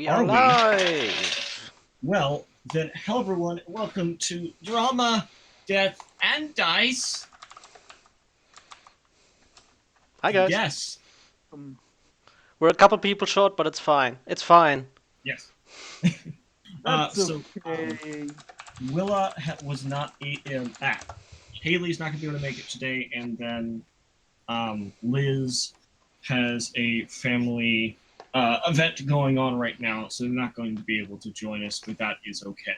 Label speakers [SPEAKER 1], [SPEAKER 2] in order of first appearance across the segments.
[SPEAKER 1] We are
[SPEAKER 2] Are we?
[SPEAKER 1] live.
[SPEAKER 2] Well, then, hello everyone. Welcome to Drama, Death, and Dice.
[SPEAKER 1] Hi guys.
[SPEAKER 2] Yes,
[SPEAKER 3] Um,
[SPEAKER 1] We're a couple people short, but it's fine. It's fine.
[SPEAKER 2] yes.
[SPEAKER 3] that's
[SPEAKER 2] So
[SPEAKER 3] okay.
[SPEAKER 2] Willa was not Haley's not going to be able to make it today, and then Liz has a family event going on right now, so they're not going to be able to join us. But that is okay.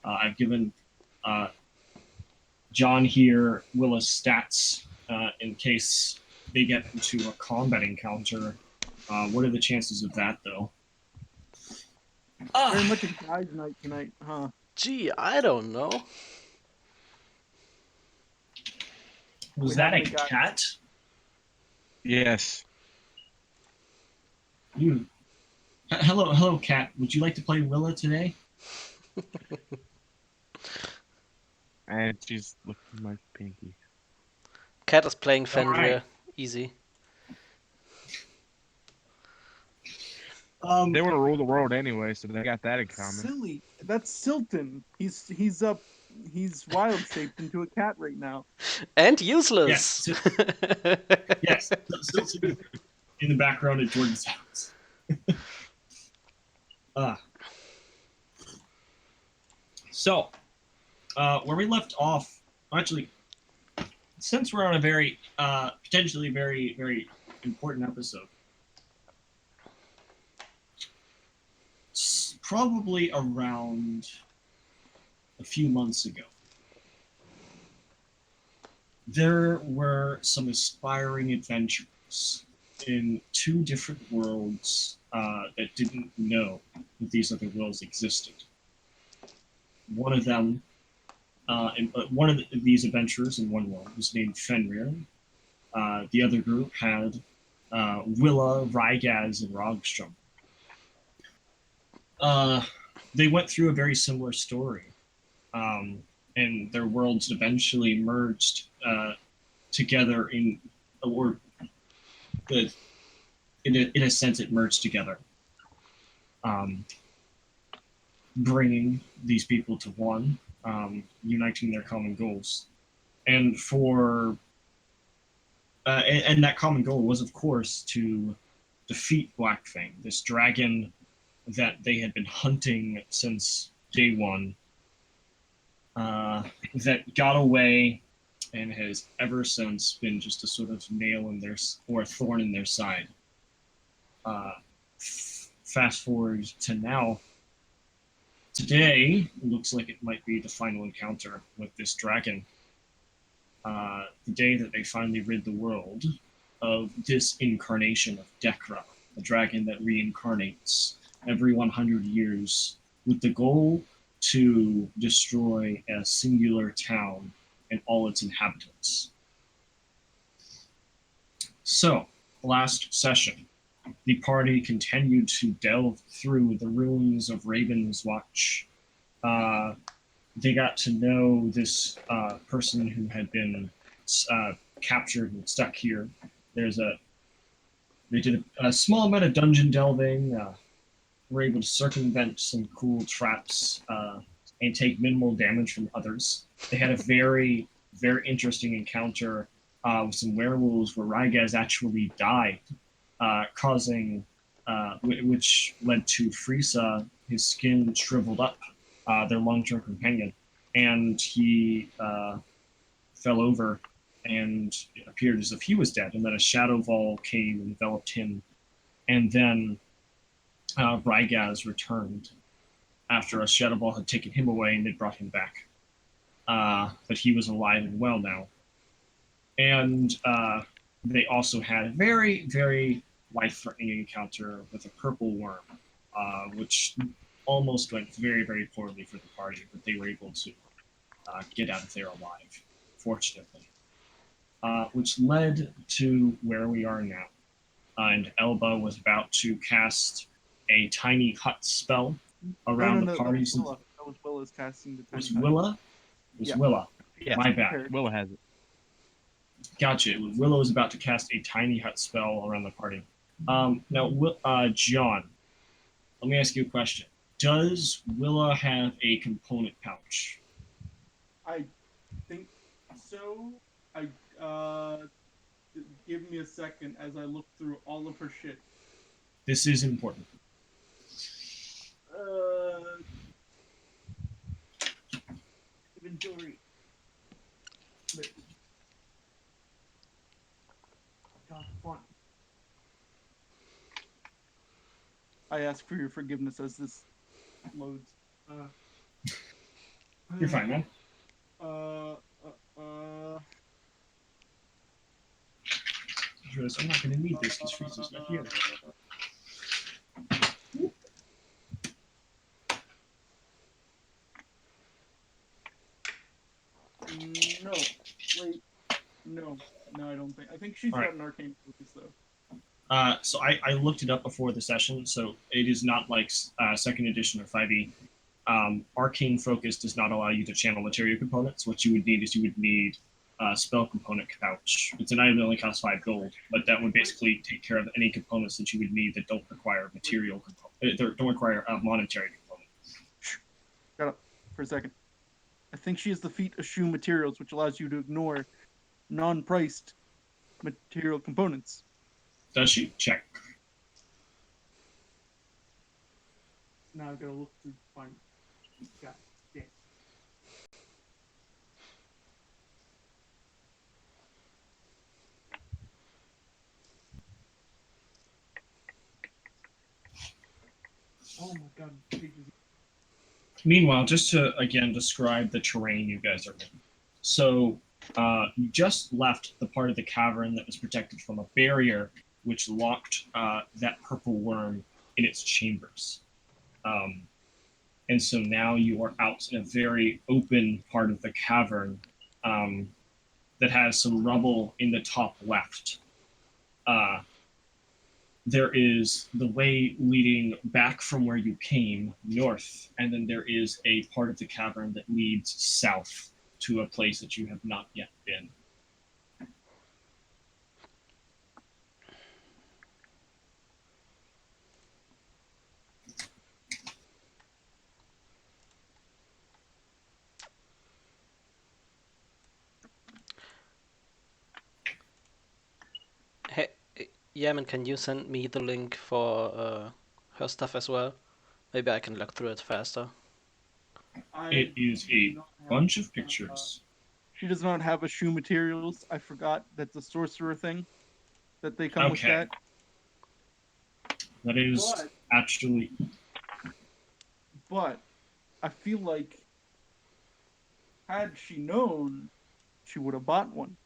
[SPEAKER 2] I've given uh, John here Willa's stats in case they get into a combat encounter. What are the chances of that, though?
[SPEAKER 3] Very
[SPEAKER 2] Ah,
[SPEAKER 3] much a guy's night tonight, huh?
[SPEAKER 1] Gee, I don't know.
[SPEAKER 2] was
[SPEAKER 3] We
[SPEAKER 2] that
[SPEAKER 3] having
[SPEAKER 2] a
[SPEAKER 3] a guy.
[SPEAKER 2] cat?
[SPEAKER 4] Yes.
[SPEAKER 2] You. Hello, cat. Would you like to play Willa today?
[SPEAKER 4] And she's licking my pinky.
[SPEAKER 1] Cat is playing
[SPEAKER 2] All right.
[SPEAKER 1] Fenrir. Easy.
[SPEAKER 4] They want to rule the world anyway, so they got that in common.
[SPEAKER 3] Silly. That's Silton. He's wild shaped into a cat right now.
[SPEAKER 1] And useless.
[SPEAKER 2] Yes. Still in the background at Jordan's house. So, where we left off, actually, since we're on a very, potentially very, very important episode, it's probably around a few months ago, there were some aspiring adventurers in two different worlds that didn't know that these other worlds existed. One of them, one of these adventurers in one world was named Fenrir. The other group had Willa, Rygaz, and Rogstrom. They went through a very similar story, and their worlds eventually merged together or in a sense, it merged together, um, bringing these people to one, uniting their common goals, and and that common goal was, of course, to defeat Blackfang, this dragon that they had been hunting since day one, that got away and has ever since been just a sort of nail in their or a thorn in their side. Fast forward to now. Today looks like it might be the final encounter with this dragon. The day that they finally rid the world of this incarnation of Dekra, a dragon that reincarnates every 100 years with the goal to destroy a singular town and all its inhabitants. So, last session, the party continued to delve through the ruins of Raven's Watch. They got to know this person who had been captured and stuck here. They did a small amount of dungeon delving. Were able to circumvent some cool traps and take minimal damage from others. They had a very, very interesting encounter with some werewolves where Rygaz actually died, causing, which led to Frieza, his skin shriveled up, their long-term companion, and he fell over and it appeared as if he was dead. And then a shadow ball came and enveloped him, and then Rygaz returned after a shadow ball had taken him away and they brought him back. But he was alive and well now. And they also had a very, very life-threatening encounter with a purple worm, which almost went very, very poorly for the party, but they were able to get out of there alive, fortunately. Which led to where we are now. And Elba was about to cast a tiny hut spell around the parties.
[SPEAKER 3] That was Willa's casting the tiny
[SPEAKER 2] Was
[SPEAKER 3] hut.
[SPEAKER 2] Willa? It was
[SPEAKER 3] Yeah.
[SPEAKER 2] Willa.
[SPEAKER 4] Yeah.
[SPEAKER 2] My bad.
[SPEAKER 4] Willa has it.
[SPEAKER 2] Gotcha. Willow is about to cast a tiny hut spell around the party. Now, John, let me ask you a question. Does Willa have a component pouch?
[SPEAKER 3] I think so. I give me a second as I look through all of her shit.
[SPEAKER 2] This is important.
[SPEAKER 3] Inventory. God, fun. I ask for your forgiveness as this loads.
[SPEAKER 2] You're fine, man. I'm not going to need this because Frieza's not here.
[SPEAKER 3] No, wait, no, I don't think. I think she's
[SPEAKER 2] All
[SPEAKER 3] got
[SPEAKER 2] right.
[SPEAKER 3] an arcane focus though.
[SPEAKER 2] So I looked it up before the session, so it is not like second edition or 5e. Arcane Focus does not allow you to channel material components. What you would need is you would need a spell component pouch. It's an item that only costs 5 gold, but that would basically take care of any components that you would need that don't require material component, don't require a monetary component.
[SPEAKER 3] Shut up for a second. I think she has the feat eschew materials, which allows you to ignore non-priced material components.
[SPEAKER 2] Does she? Check.
[SPEAKER 3] Now I gotta look through to find. God damn. Oh my god, pages.
[SPEAKER 2] Meanwhile, just to again describe the terrain you guys are in. So you just left the part of the cavern that was protected from a barrier which locked that purple worm in its chambers. And so now you are out in a very open part of the cavern that has some rubble in the top left. There is the way leading back from where you came, north, and then there is a part of the cavern that leads south to a place that you have not yet been.
[SPEAKER 1] Hey, Yaman, can you send me the link for her stuff as well? Maybe I can look through it faster.
[SPEAKER 2] It is a bunch of pictures.
[SPEAKER 3] She does not have eschew materials. I forgot that's a sorcerer thing that they come with
[SPEAKER 2] Okay.
[SPEAKER 3] that.
[SPEAKER 2] That is
[SPEAKER 3] But-
[SPEAKER 2] actually.
[SPEAKER 3] But I feel like had she known, she would have bought one.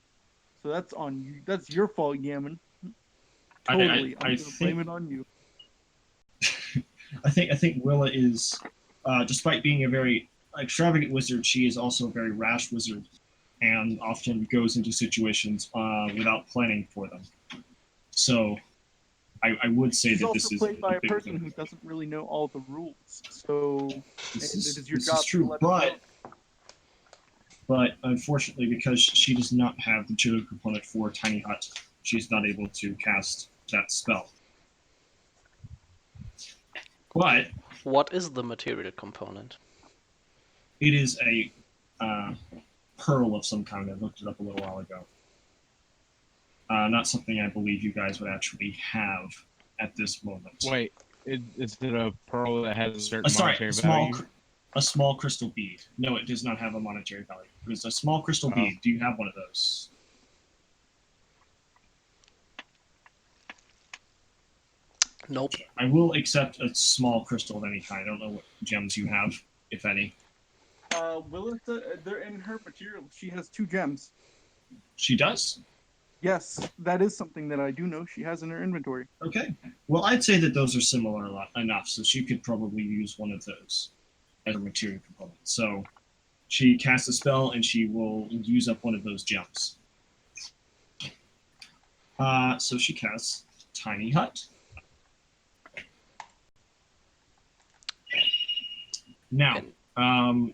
[SPEAKER 3] So that's on you. That's your fault, Yaman. Totally. I'm gonna blame it on you.
[SPEAKER 2] I think Willa is, despite being a very extravagant wizard, she is also a very rash wizard, and often goes into situations without planning for them. So, I would say
[SPEAKER 3] She's
[SPEAKER 2] that
[SPEAKER 3] also
[SPEAKER 2] this is
[SPEAKER 3] played by a
[SPEAKER 2] big
[SPEAKER 3] person
[SPEAKER 2] thing.
[SPEAKER 3] who doesn't really know all the rules. So
[SPEAKER 2] This
[SPEAKER 3] it
[SPEAKER 2] is,
[SPEAKER 3] is your
[SPEAKER 2] this
[SPEAKER 3] job
[SPEAKER 2] is true,
[SPEAKER 3] to let her know.
[SPEAKER 2] but unfortunately, because she does not have the material component for Tiny Hut, she's not able to cast that spell. But
[SPEAKER 1] What is the material component?
[SPEAKER 2] it is a pearl of some kind. I looked it up a little while ago. Not something I believe you guys would actually have at this moment.
[SPEAKER 4] Wait, is it a pearl that has a certain
[SPEAKER 2] Sorry,
[SPEAKER 4] monetary
[SPEAKER 2] a
[SPEAKER 4] value?
[SPEAKER 2] small crystal bead. No, it does not have a monetary value. It is a small crystal bead. Do you have one of those?
[SPEAKER 1] Nope.
[SPEAKER 2] I will accept a small crystal of any kind. I don't know what gems you have, if any.
[SPEAKER 3] They're in her material. She has 2 gems.
[SPEAKER 2] She does?
[SPEAKER 3] Yes, that is something that I do know. She has in her inventory.
[SPEAKER 2] Okay. Well, I'd say that those are similar enough, so she could probably use one of those as a material component. So she casts a spell and she will use up one of those gems. So she casts Tiny Hut. Now,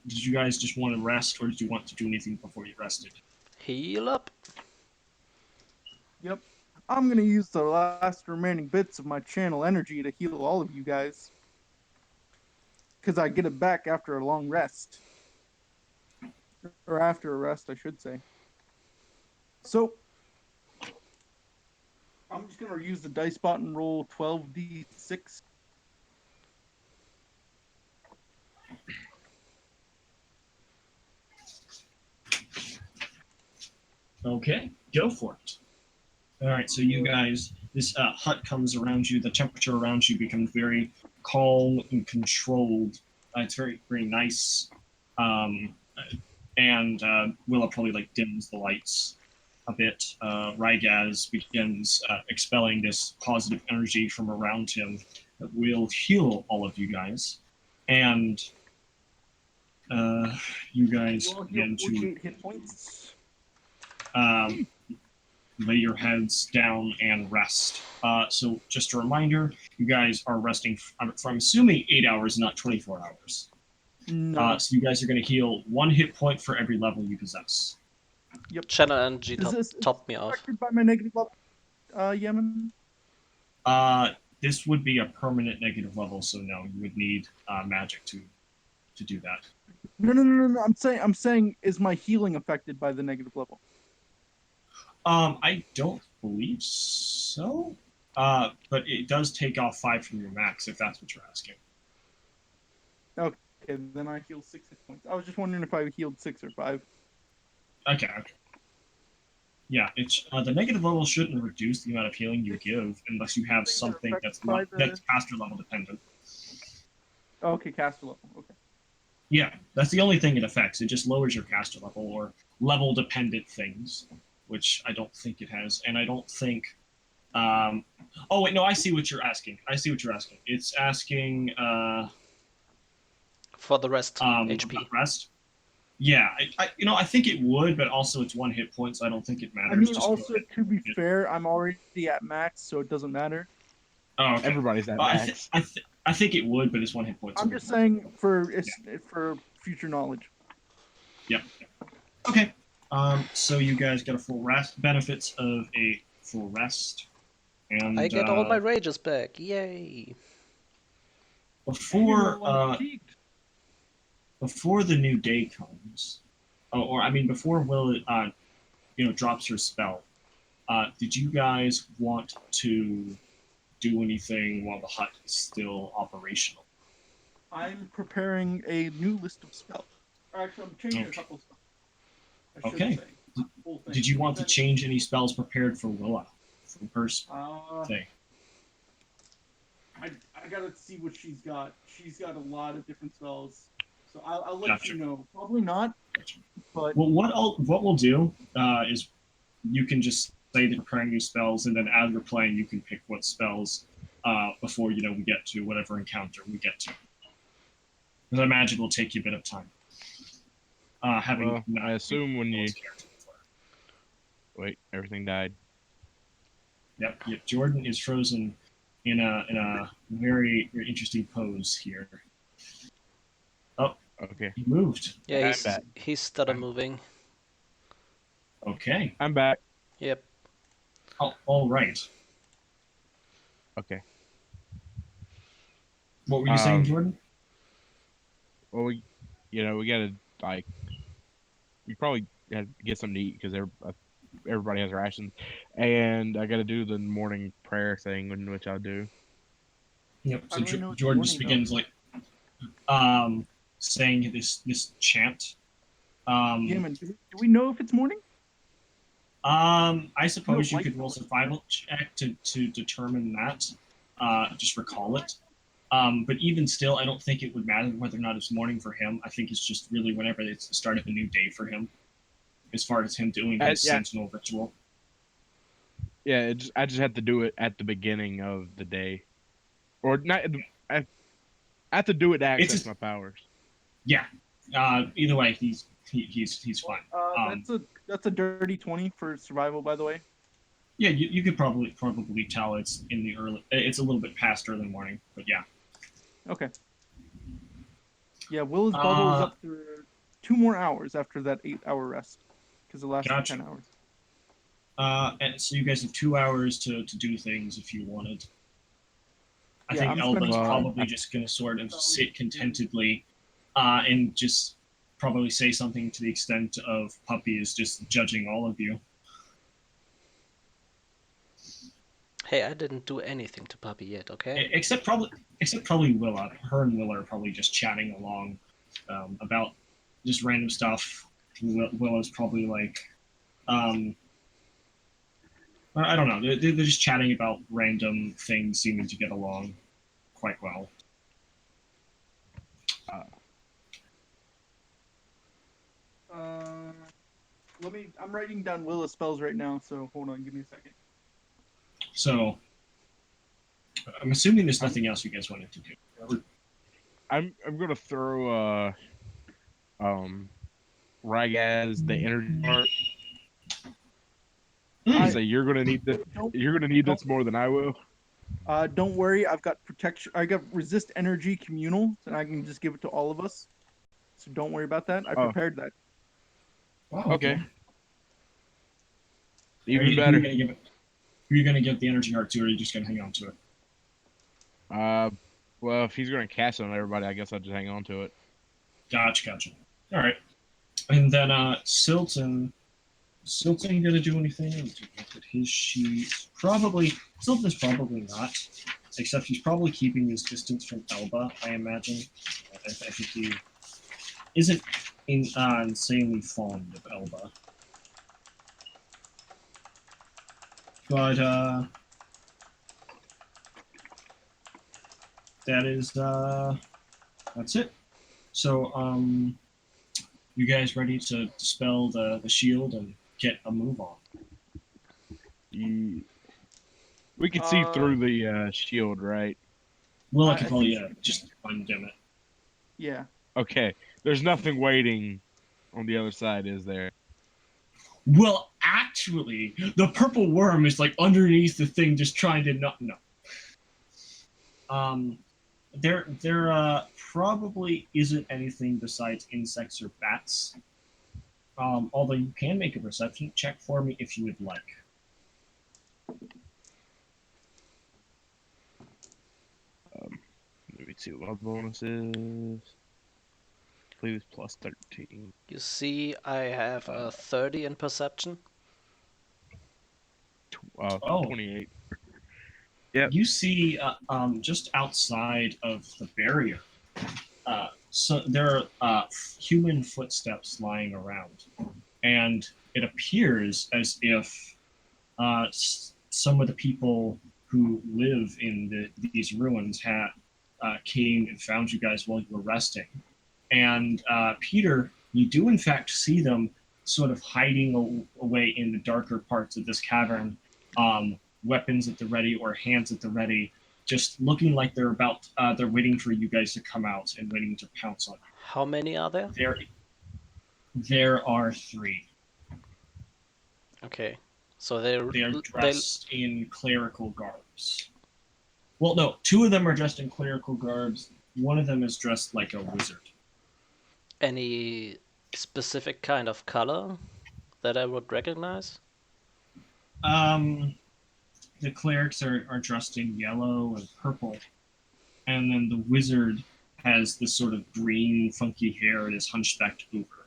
[SPEAKER 2] did you guys just want to rest, or did you want to do anything before you rested?
[SPEAKER 1] Heal up.
[SPEAKER 3] Yep. I'm gonna use the last remaining bits of my channel energy to heal all of you guys. because I get it back after a long rest, or after a rest, I should say. So I'm just gonna use the dice bot and roll 12d6.
[SPEAKER 2] Okay, go for it. All right, so you guys, this hut comes around you. The temperature around you becomes very calm and controlled. It's very, very nice. Um, and Willa probably like dims the lights a bit. Rygaz begins expelling this positive energy from around him that will heal all of you guys. And you guys
[SPEAKER 3] You all heal
[SPEAKER 2] begin to
[SPEAKER 3] 48 hit points.
[SPEAKER 2] um, lay your heads down and rest. So just a reminder, you guys are resting from assuming 8 hours, not 24 hours.
[SPEAKER 3] No.
[SPEAKER 2] So you guys are going to heal 1 hit point for every level you possess.
[SPEAKER 1] Channel energy
[SPEAKER 3] Is this
[SPEAKER 1] topped me off.
[SPEAKER 3] affected by my negative level, Yemen?
[SPEAKER 2] This would be a permanent negative level, so no, you would need magic to do that.
[SPEAKER 3] No. I'm saying, is my healing affected by the negative level?
[SPEAKER 2] I don't believe so. But it does take off 5 from your max if that's what you're asking.
[SPEAKER 3] Okay, then I heal 6 hit points. I was just wondering if I healed 6 or 5.
[SPEAKER 2] Okay. Yeah, it's the negative level shouldn't reduce the amount of healing you give unless you have something that's caster level dependent.
[SPEAKER 3] Okay, caster level. Okay.
[SPEAKER 2] Yeah, that's the only thing it affects. It just lowers your caster level or level dependent things, which I don't think it has, and I don't think. Oh wait, no, I see what you're asking. It's asking
[SPEAKER 1] For the rest, HP.
[SPEAKER 2] the rest. Yeah, I think it would, but also it's 1 hit point, so I don't think it matters.
[SPEAKER 3] I mean,
[SPEAKER 2] Just
[SPEAKER 3] also to be fair, I'm already at max, so it doesn't matter.
[SPEAKER 2] Oh, okay.
[SPEAKER 4] Everybody's at max.
[SPEAKER 2] I think it would, but it's 1 hit point.
[SPEAKER 3] I'm just saying for future knowledge.
[SPEAKER 2] Yep. Okay. So you guys get a full rest. Benefits of a full rest, and
[SPEAKER 1] I get all my rages back. Yay!
[SPEAKER 2] before
[SPEAKER 3] Fatigued.
[SPEAKER 2] before the new day comes, or I mean before Will drops her spell. Did you guys want to do anything while the hut is still operational?
[SPEAKER 3] I'm preparing a new list of spells. Actually, I'm changing a couple spells. I should say.
[SPEAKER 2] Did you want to change any spells prepared for Willa from her thing?
[SPEAKER 3] I gotta see what she's got. She's got a lot of different spells, so I'll let you know. Probably not, but
[SPEAKER 2] well, what we'll do is you can just say that you're preparing new spells, and then as you're playing, you can pick what spells before we get to whatever encounter we get to. Because I imagine it will take you a bit of time.
[SPEAKER 4] I assume when you wait, everything died.
[SPEAKER 2] Yep. Jordan is frozen in a very, very interesting pose here. Oh,
[SPEAKER 4] okay.
[SPEAKER 2] He moved.
[SPEAKER 1] Yeah, he's started moving.
[SPEAKER 2] Okay.
[SPEAKER 4] I'm back.
[SPEAKER 1] Yep.
[SPEAKER 2] Oh, all right.
[SPEAKER 4] Okay.
[SPEAKER 2] What were you saying, Jordan?
[SPEAKER 4] Well, we gotta we probably have to get something to eat because everybody has rations, and I gotta do the morning prayer thing, which I'll do.
[SPEAKER 2] Yep. So Jordan just begins saying this chant.
[SPEAKER 3] Yemen, do we know if it's morning?
[SPEAKER 2] I suppose you could roll survival check to determine that. Just recall it. But even still, I don't think it would matter whether or not it's morning for him. I think it's just really whenever it's the start of a new day for him, as far as him doing his sentinel ritual.
[SPEAKER 4] Yeah, I just have to do it at the beginning of the day, or not. I have to do it to access my powers.
[SPEAKER 2] Yeah. Either way, he's fine.
[SPEAKER 3] That's a dirty 20 for survival, by the way.
[SPEAKER 2] Yeah, you could probably tell it's in the early. It's a little bit past early morning, but yeah.
[SPEAKER 3] Okay. Yeah, Will's bubble is up for 2 more hours after that 8-hour rest, because it lasted 10 hours.
[SPEAKER 2] And so you guys have 2 hours to do things if you wanted. I
[SPEAKER 3] Yeah,
[SPEAKER 2] think
[SPEAKER 3] I'm
[SPEAKER 2] Elba's
[SPEAKER 3] spending.
[SPEAKER 2] probably just going to sort of sit contentedly and just probably say something to the extent of Puppy is just judging all of you.
[SPEAKER 1] Hey, I didn't do anything to Puppy yet, okay?
[SPEAKER 2] Except probably Willa. Her and Willa are probably just chatting along about just random stuff. Willa's probably like, um, I don't know. They're just chatting about random things, seeming to get along quite well.
[SPEAKER 4] Uh,
[SPEAKER 3] Uh, Let me. I'm writing down Willa's spells right now, so hold on, give me a second.
[SPEAKER 2] So I'm assuming there's nothing else you guys wanted to do.
[SPEAKER 4] I'm gonna throw Ragaz the energy part.
[SPEAKER 3] I
[SPEAKER 4] Say you're gonna need this.
[SPEAKER 3] don't
[SPEAKER 4] You're gonna need
[SPEAKER 3] don't
[SPEAKER 4] this more than I will.
[SPEAKER 3] don't worry. I've got protection. I got resist energy communal, and I can just give it to all of us. So don't worry about that. I
[SPEAKER 4] Oh,
[SPEAKER 3] prepared that.
[SPEAKER 2] Wow.
[SPEAKER 4] okay.
[SPEAKER 2] Who are
[SPEAKER 4] Even
[SPEAKER 2] you
[SPEAKER 4] better.
[SPEAKER 2] gonna give it? Who are you gonna give the energy heart to, or are you just gonna hang on to it?
[SPEAKER 4] Uh, well, if he's gonna cast it on everybody, I guess I'll just hang on to it.
[SPEAKER 2] Gotcha. All right. And then Silton. Silton gonna do anything? Let's look at his sheet. Probably. Silton's probably not. Except he's probably keeping his distance from Elba, I imagine. I think he isn't insanely fond of Elba. But that is that's it. So you guys ready to dispel the shield and get a move on?
[SPEAKER 4] You, we can see
[SPEAKER 3] Uh,
[SPEAKER 4] through the shield, right?
[SPEAKER 2] Well, I
[SPEAKER 3] I
[SPEAKER 2] could
[SPEAKER 3] think
[SPEAKER 2] probably
[SPEAKER 3] so.
[SPEAKER 2] just undim it.
[SPEAKER 3] Yeah.
[SPEAKER 4] Okay. There's nothing waiting on the other side, is there?
[SPEAKER 2] Well, actually, the purple worm is like underneath the thing, just trying to not no. Um, there probably isn't anything besides insects or bats. Although you can make a perception check for me if you would like.
[SPEAKER 4] Let me see what my bonus is. I believe it's plus 13.
[SPEAKER 1] You see, I have a 30 in perception.
[SPEAKER 2] Oh,
[SPEAKER 4] 28. Yep.
[SPEAKER 2] you see, just outside of the barrier, so there are human footsteps lying around, and it appears as if some of the people who live in these ruins came and found you guys while you were resting. And Peter, you do in fact see them sort of hiding away in the darker parts of this cavern, weapons at the ready or hands at the ready, just looking like they're waiting for you guys to come out and waiting to pounce on
[SPEAKER 1] How many are there?
[SPEAKER 2] you. There are three.
[SPEAKER 1] Okay, so they're
[SPEAKER 2] They are
[SPEAKER 1] they
[SPEAKER 2] dressed in clerical garbs. Well, no, two of them are dressed in clerical garbs. One of them is dressed like a wizard.
[SPEAKER 1] any specific kind of color that I would recognize?
[SPEAKER 2] Um, the clerics are dressed in yellow and purple, and then the wizard has this sort of green, funky hair and is hunchbacked over.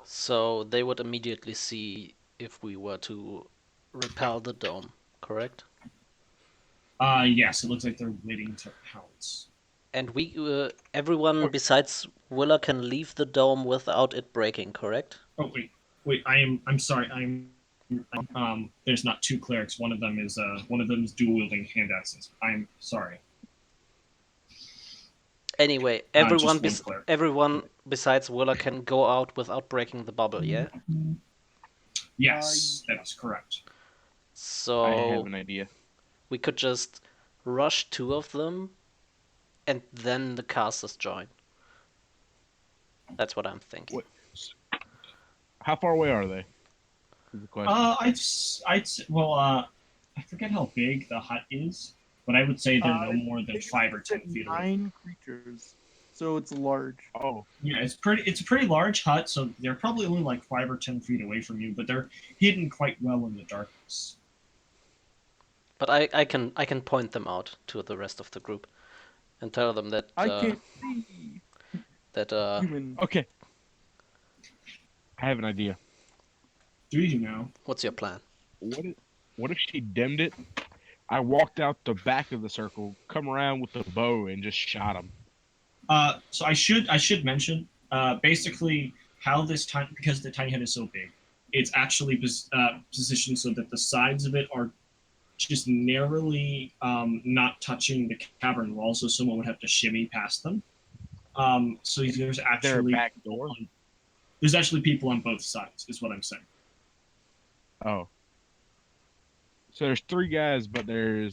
[SPEAKER 1] So they would immediately see if we were to repel the dome, correct?
[SPEAKER 2] Yes, it looks like they're waiting to pounce.
[SPEAKER 1] And everyone besides Willa can leave the dome without it breaking, correct?
[SPEAKER 2] Oh wait, I'm sorry, there's not two clerics. One of them is dual wielding hand axes. I'm sorry.
[SPEAKER 1] Anyway,
[SPEAKER 2] Just one cleric.
[SPEAKER 1] everyone besides Willa can go out without breaking the bubble, yeah?
[SPEAKER 2] Yes, that is correct.
[SPEAKER 4] I have
[SPEAKER 1] So
[SPEAKER 4] an idea.
[SPEAKER 1] we could just rush two of them and then the casters join. That's what I'm thinking.
[SPEAKER 4] What? How far away are they? Is the question.
[SPEAKER 2] I forget how big the hut is, but I would say they're no more than 5 or 10 feet away.
[SPEAKER 3] 9 creatures, so it's large.
[SPEAKER 4] Oh,
[SPEAKER 2] Yeah, it's a pretty large hut, so they're probably only like 5 or 10 feet away from you, but they're hidden quite well in the darkness.
[SPEAKER 1] But I can point them out to the rest of the group and tell them that
[SPEAKER 3] I can't see
[SPEAKER 1] that
[SPEAKER 3] human.
[SPEAKER 4] Okay, I have an idea.
[SPEAKER 2] Do you know?
[SPEAKER 1] what's your plan?
[SPEAKER 4] What if she dimmed it? I walked out the back of the circle, come around with the bow, and just shot him.
[SPEAKER 2] So I should mention basically how this time, because the tiny head is so big, it's actually positioned so that the sides of it are just narrowly not touching the cavern wall, so someone would have to shimmy past them. So there's
[SPEAKER 4] Is there a
[SPEAKER 2] actually
[SPEAKER 4] back door?
[SPEAKER 2] there's actually people on both sides, is what I'm saying.
[SPEAKER 4] Oh, so there's 3 guys, but they're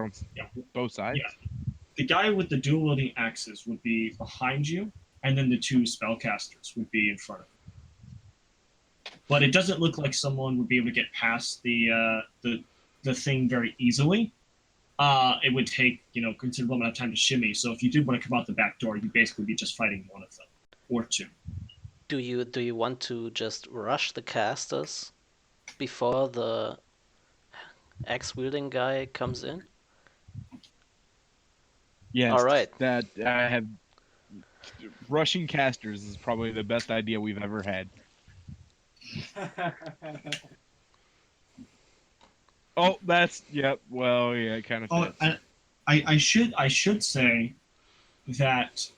[SPEAKER 4] on
[SPEAKER 2] Yeah,
[SPEAKER 4] both sides.
[SPEAKER 2] yeah. The guy with the dual wielding axes would be behind you, and then the 2 spellcasters would be in front of you. But it doesn't look like someone would be able to get past the thing very easily. It would take considerable amount of time to shimmy. So if you did want to come out the back door, you'd basically be just fighting one of them or 2.
[SPEAKER 1] Do you want to just rush the casters before the axe wielding guy comes in?
[SPEAKER 4] Yes,
[SPEAKER 1] All right.
[SPEAKER 4] that I have. Rushing casters is probably the best idea we've ever had. Oh, that's yep. Well, yeah, it kind of
[SPEAKER 2] Oh,
[SPEAKER 4] fits.
[SPEAKER 2] and I should say that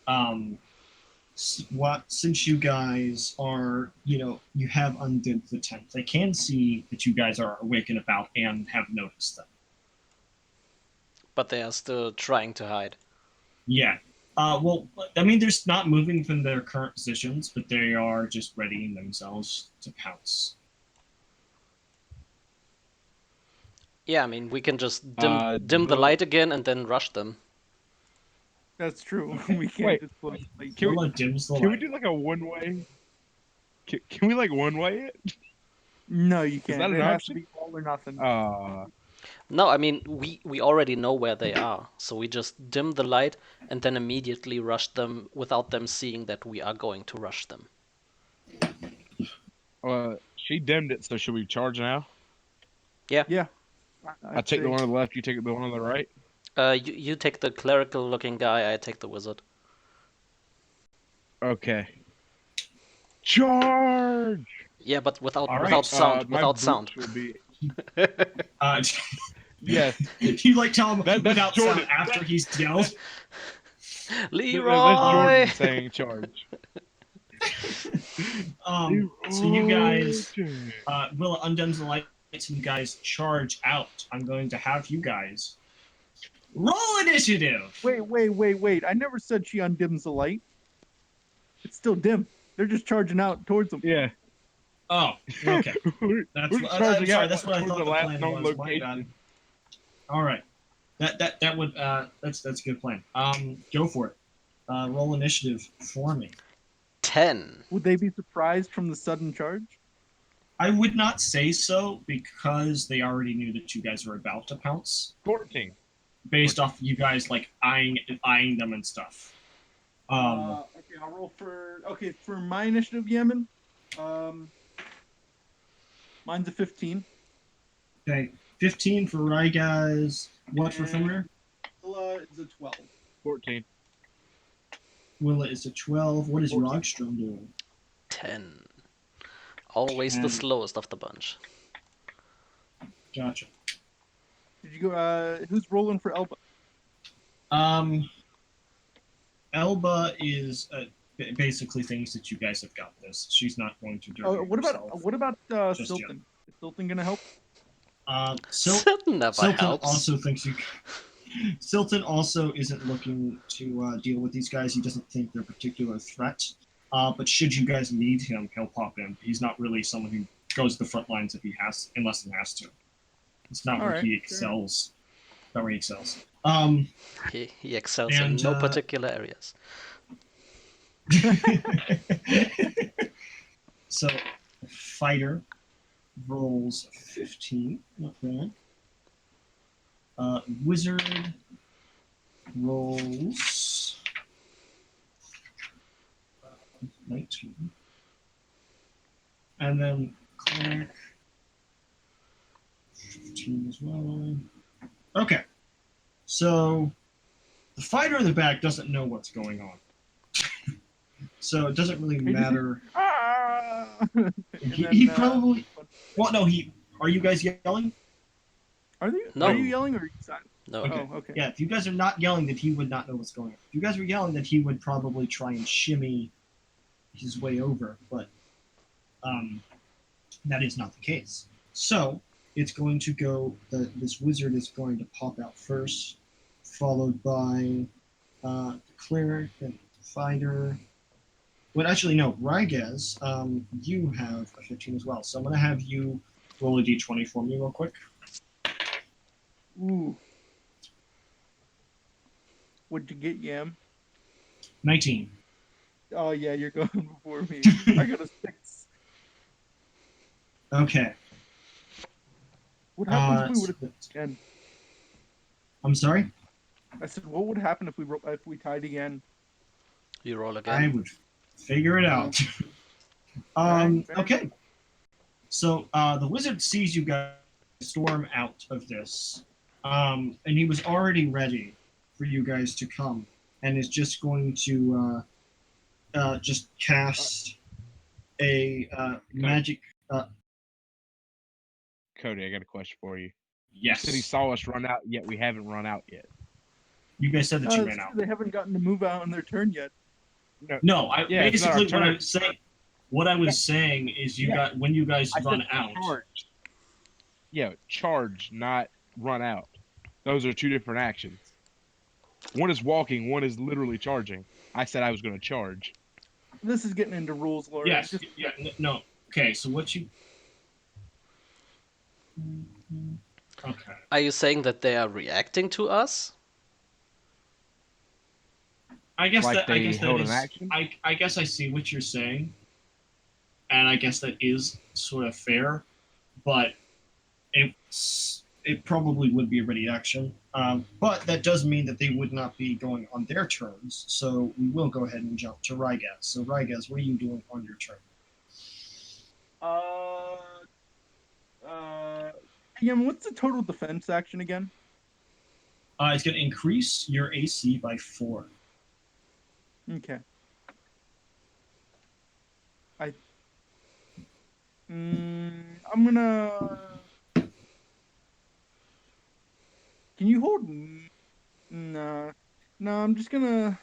[SPEAKER 2] since you guys are you have undid the tent, they can see that you guys are awake and about and have noticed them.
[SPEAKER 1] But they are still trying to hide.
[SPEAKER 2] Yeah. Well, I mean, they're not moving from their current positions, but they are just readying themselves to pounce.
[SPEAKER 1] Yeah, I mean we can just dim the
[SPEAKER 4] Will,
[SPEAKER 1] light again and then rush them.
[SPEAKER 3] That's true. We can't
[SPEAKER 4] wait,
[SPEAKER 3] just close the light.
[SPEAKER 4] can we
[SPEAKER 2] Willa dims the
[SPEAKER 4] can we
[SPEAKER 2] light.
[SPEAKER 4] do like a one way? Can we like one way it?
[SPEAKER 3] No, you
[SPEAKER 4] Is that
[SPEAKER 3] can't.
[SPEAKER 4] an
[SPEAKER 3] It has to
[SPEAKER 4] option?
[SPEAKER 3] be all or nothing.
[SPEAKER 1] No, I mean we already know where they are, so we just dim the light and then immediately rush them without them seeing that we are going to rush them.
[SPEAKER 4] She dimmed it, so should we charge now?
[SPEAKER 1] Yeah.
[SPEAKER 3] Yeah,
[SPEAKER 4] I
[SPEAKER 3] I'd
[SPEAKER 4] take the
[SPEAKER 3] say.
[SPEAKER 4] one on the left, you take the one on the right.
[SPEAKER 1] You take the clerical looking guy, I take the wizard.
[SPEAKER 4] Okay. Charge!
[SPEAKER 1] Yeah, but without
[SPEAKER 2] All
[SPEAKER 1] without
[SPEAKER 2] right.
[SPEAKER 1] sound,
[SPEAKER 4] My
[SPEAKER 1] without sound.
[SPEAKER 4] boots will be
[SPEAKER 2] Uh,
[SPEAKER 4] yes.
[SPEAKER 2] you like tell him
[SPEAKER 4] That's
[SPEAKER 2] without
[SPEAKER 4] Jordan.
[SPEAKER 2] sound after he's yelled.
[SPEAKER 4] That's
[SPEAKER 1] Leroy!
[SPEAKER 4] Jordan saying charge.
[SPEAKER 2] So you guys,
[SPEAKER 4] Leroy!
[SPEAKER 2] Willa undims the lights and you guys charge out. I'm going to have you guys roll initiative.
[SPEAKER 3] Wait. I never said she undims the light. It's still dim. They're just charging out towards them.
[SPEAKER 4] Yeah.
[SPEAKER 2] Oh, okay.
[SPEAKER 4] We're
[SPEAKER 2] That's what, I'm
[SPEAKER 4] charging
[SPEAKER 2] sorry.
[SPEAKER 4] out
[SPEAKER 2] That's what I
[SPEAKER 4] towards
[SPEAKER 2] thought
[SPEAKER 4] the
[SPEAKER 2] the
[SPEAKER 4] last
[SPEAKER 2] plan
[SPEAKER 4] known
[SPEAKER 2] was. My bad.
[SPEAKER 4] location.
[SPEAKER 2] All right. That would that's a good plan. Go for it. Roll initiative for me.
[SPEAKER 1] 10.
[SPEAKER 3] Would they be surprised from the sudden charge?
[SPEAKER 2] I would not say so because they already knew that you guys were about to pounce,
[SPEAKER 4] 14.
[SPEAKER 2] based off you guys like eyeing them and stuff.
[SPEAKER 3] Okay, I'll roll for my initiative, Yemen. Mine's a 15.
[SPEAKER 2] Okay, 15 for Rye guys. What for Fenrir?
[SPEAKER 3] Willa is a 12.
[SPEAKER 4] 14.
[SPEAKER 2] Willa is a 12. What is
[SPEAKER 4] 14.
[SPEAKER 2] Rogstrom doing?
[SPEAKER 1] 10. Always the
[SPEAKER 2] 10.
[SPEAKER 1] slowest of the bunch.
[SPEAKER 2] Gotcha.
[SPEAKER 3] Did you go? Who's rolling for Elba?
[SPEAKER 2] Elba is basically things that you guys have got this. She's not going to do it
[SPEAKER 3] What
[SPEAKER 2] herself.
[SPEAKER 3] about
[SPEAKER 2] just
[SPEAKER 3] Silton? Is Silton gonna help?
[SPEAKER 1] Silton never
[SPEAKER 2] Silton
[SPEAKER 1] helps.
[SPEAKER 2] also thinks you. Silton also isn't looking to deal with these guys. He doesn't think they're a particular threat. But should you guys need him, he'll pop in. He's not really someone who goes to the front lines unless he has to. It's not
[SPEAKER 3] All
[SPEAKER 2] where
[SPEAKER 3] right,
[SPEAKER 2] he
[SPEAKER 3] sure.
[SPEAKER 2] excels. Not where he excels.
[SPEAKER 1] He excels in no particular areas.
[SPEAKER 2] So, fighter rolls 15. Not bad. Wizard rolls 19. And then cleric 15 as well. Okay, so the fighter in the back doesn't know what's going on, so it doesn't really
[SPEAKER 3] He just
[SPEAKER 2] matter.
[SPEAKER 3] ah, and
[SPEAKER 2] He
[SPEAKER 3] then
[SPEAKER 2] probably. Well, no, he. Are you guys yelling?
[SPEAKER 3] are you
[SPEAKER 1] No,
[SPEAKER 4] No.
[SPEAKER 3] yelling or are you silent?
[SPEAKER 1] no.
[SPEAKER 2] Okay.
[SPEAKER 3] Oh, okay.
[SPEAKER 2] Yeah, if you guys are not yelling, then he would not know what's going on. If you guys were yelling, then he would probably try and shimmy his way over, but um, that is not the case. So it's going to go. This wizard is going to pop out first, followed by the cleric and the fighter. Well, actually, no, Rygaz, you have a 15 as well. So I'm going to have you roll a d20 for me real quick.
[SPEAKER 3] Ooh, what'd you get, Yam?
[SPEAKER 2] 19.
[SPEAKER 3] Oh yeah, you're going before me. I got a 6.
[SPEAKER 2] Okay.
[SPEAKER 3] What happens if we would
[SPEAKER 2] So
[SPEAKER 3] have again?
[SPEAKER 2] I'm sorry?
[SPEAKER 3] I said, what would happen if we tied again?
[SPEAKER 1] You roll
[SPEAKER 2] I
[SPEAKER 1] again.
[SPEAKER 2] would figure it
[SPEAKER 3] Oh,
[SPEAKER 2] out.
[SPEAKER 3] all right, fair enough.
[SPEAKER 2] Okay. So the wizard sees you guys storm out of this, and he was already ready for you guys to come, and is just going to just
[SPEAKER 3] Uh,
[SPEAKER 2] cast a magic. Uh,
[SPEAKER 4] Cody, I got a question for you. You said he
[SPEAKER 2] yes,
[SPEAKER 4] saw us run out, yet we haven't run out yet.
[SPEAKER 2] you guys said that you
[SPEAKER 3] it's
[SPEAKER 2] ran out.
[SPEAKER 3] true, they haven't gotten to move out on their turn yet.
[SPEAKER 4] No,
[SPEAKER 2] No, I
[SPEAKER 4] yeah, it's not our
[SPEAKER 2] basically
[SPEAKER 4] turn.
[SPEAKER 2] what I
[SPEAKER 4] Yeah,
[SPEAKER 2] was saying is you
[SPEAKER 4] yeah.
[SPEAKER 2] got when you guys
[SPEAKER 4] I
[SPEAKER 2] run
[SPEAKER 4] said
[SPEAKER 2] out.
[SPEAKER 4] charge. Yeah, charge, not run out. Those are two different actions. One is walking, one is literally charging. I said I was going to charge.
[SPEAKER 3] This is getting into rules, Laura.
[SPEAKER 2] Yes,
[SPEAKER 3] Just
[SPEAKER 2] yeah, no. Okay, so what you? Okay,
[SPEAKER 1] Are you saying that they are reacting to us?
[SPEAKER 4] Like
[SPEAKER 2] I
[SPEAKER 4] they
[SPEAKER 2] guess that
[SPEAKER 4] held an
[SPEAKER 2] is
[SPEAKER 4] action.
[SPEAKER 2] I guess I see what you're saying, and I guess that is sort of fair, but it probably would be a ready action. But that does mean that they would not be going on their turns, so we will go ahead and jump to Rygaz. So Rygaz, what are you doing on your turn?
[SPEAKER 3] uh uh Yam, what's the total defense action again?
[SPEAKER 2] It's going to increase your AC by 4.
[SPEAKER 3] Okay. I I'm gonna. Can you hold? Nah, no. I'm just gonna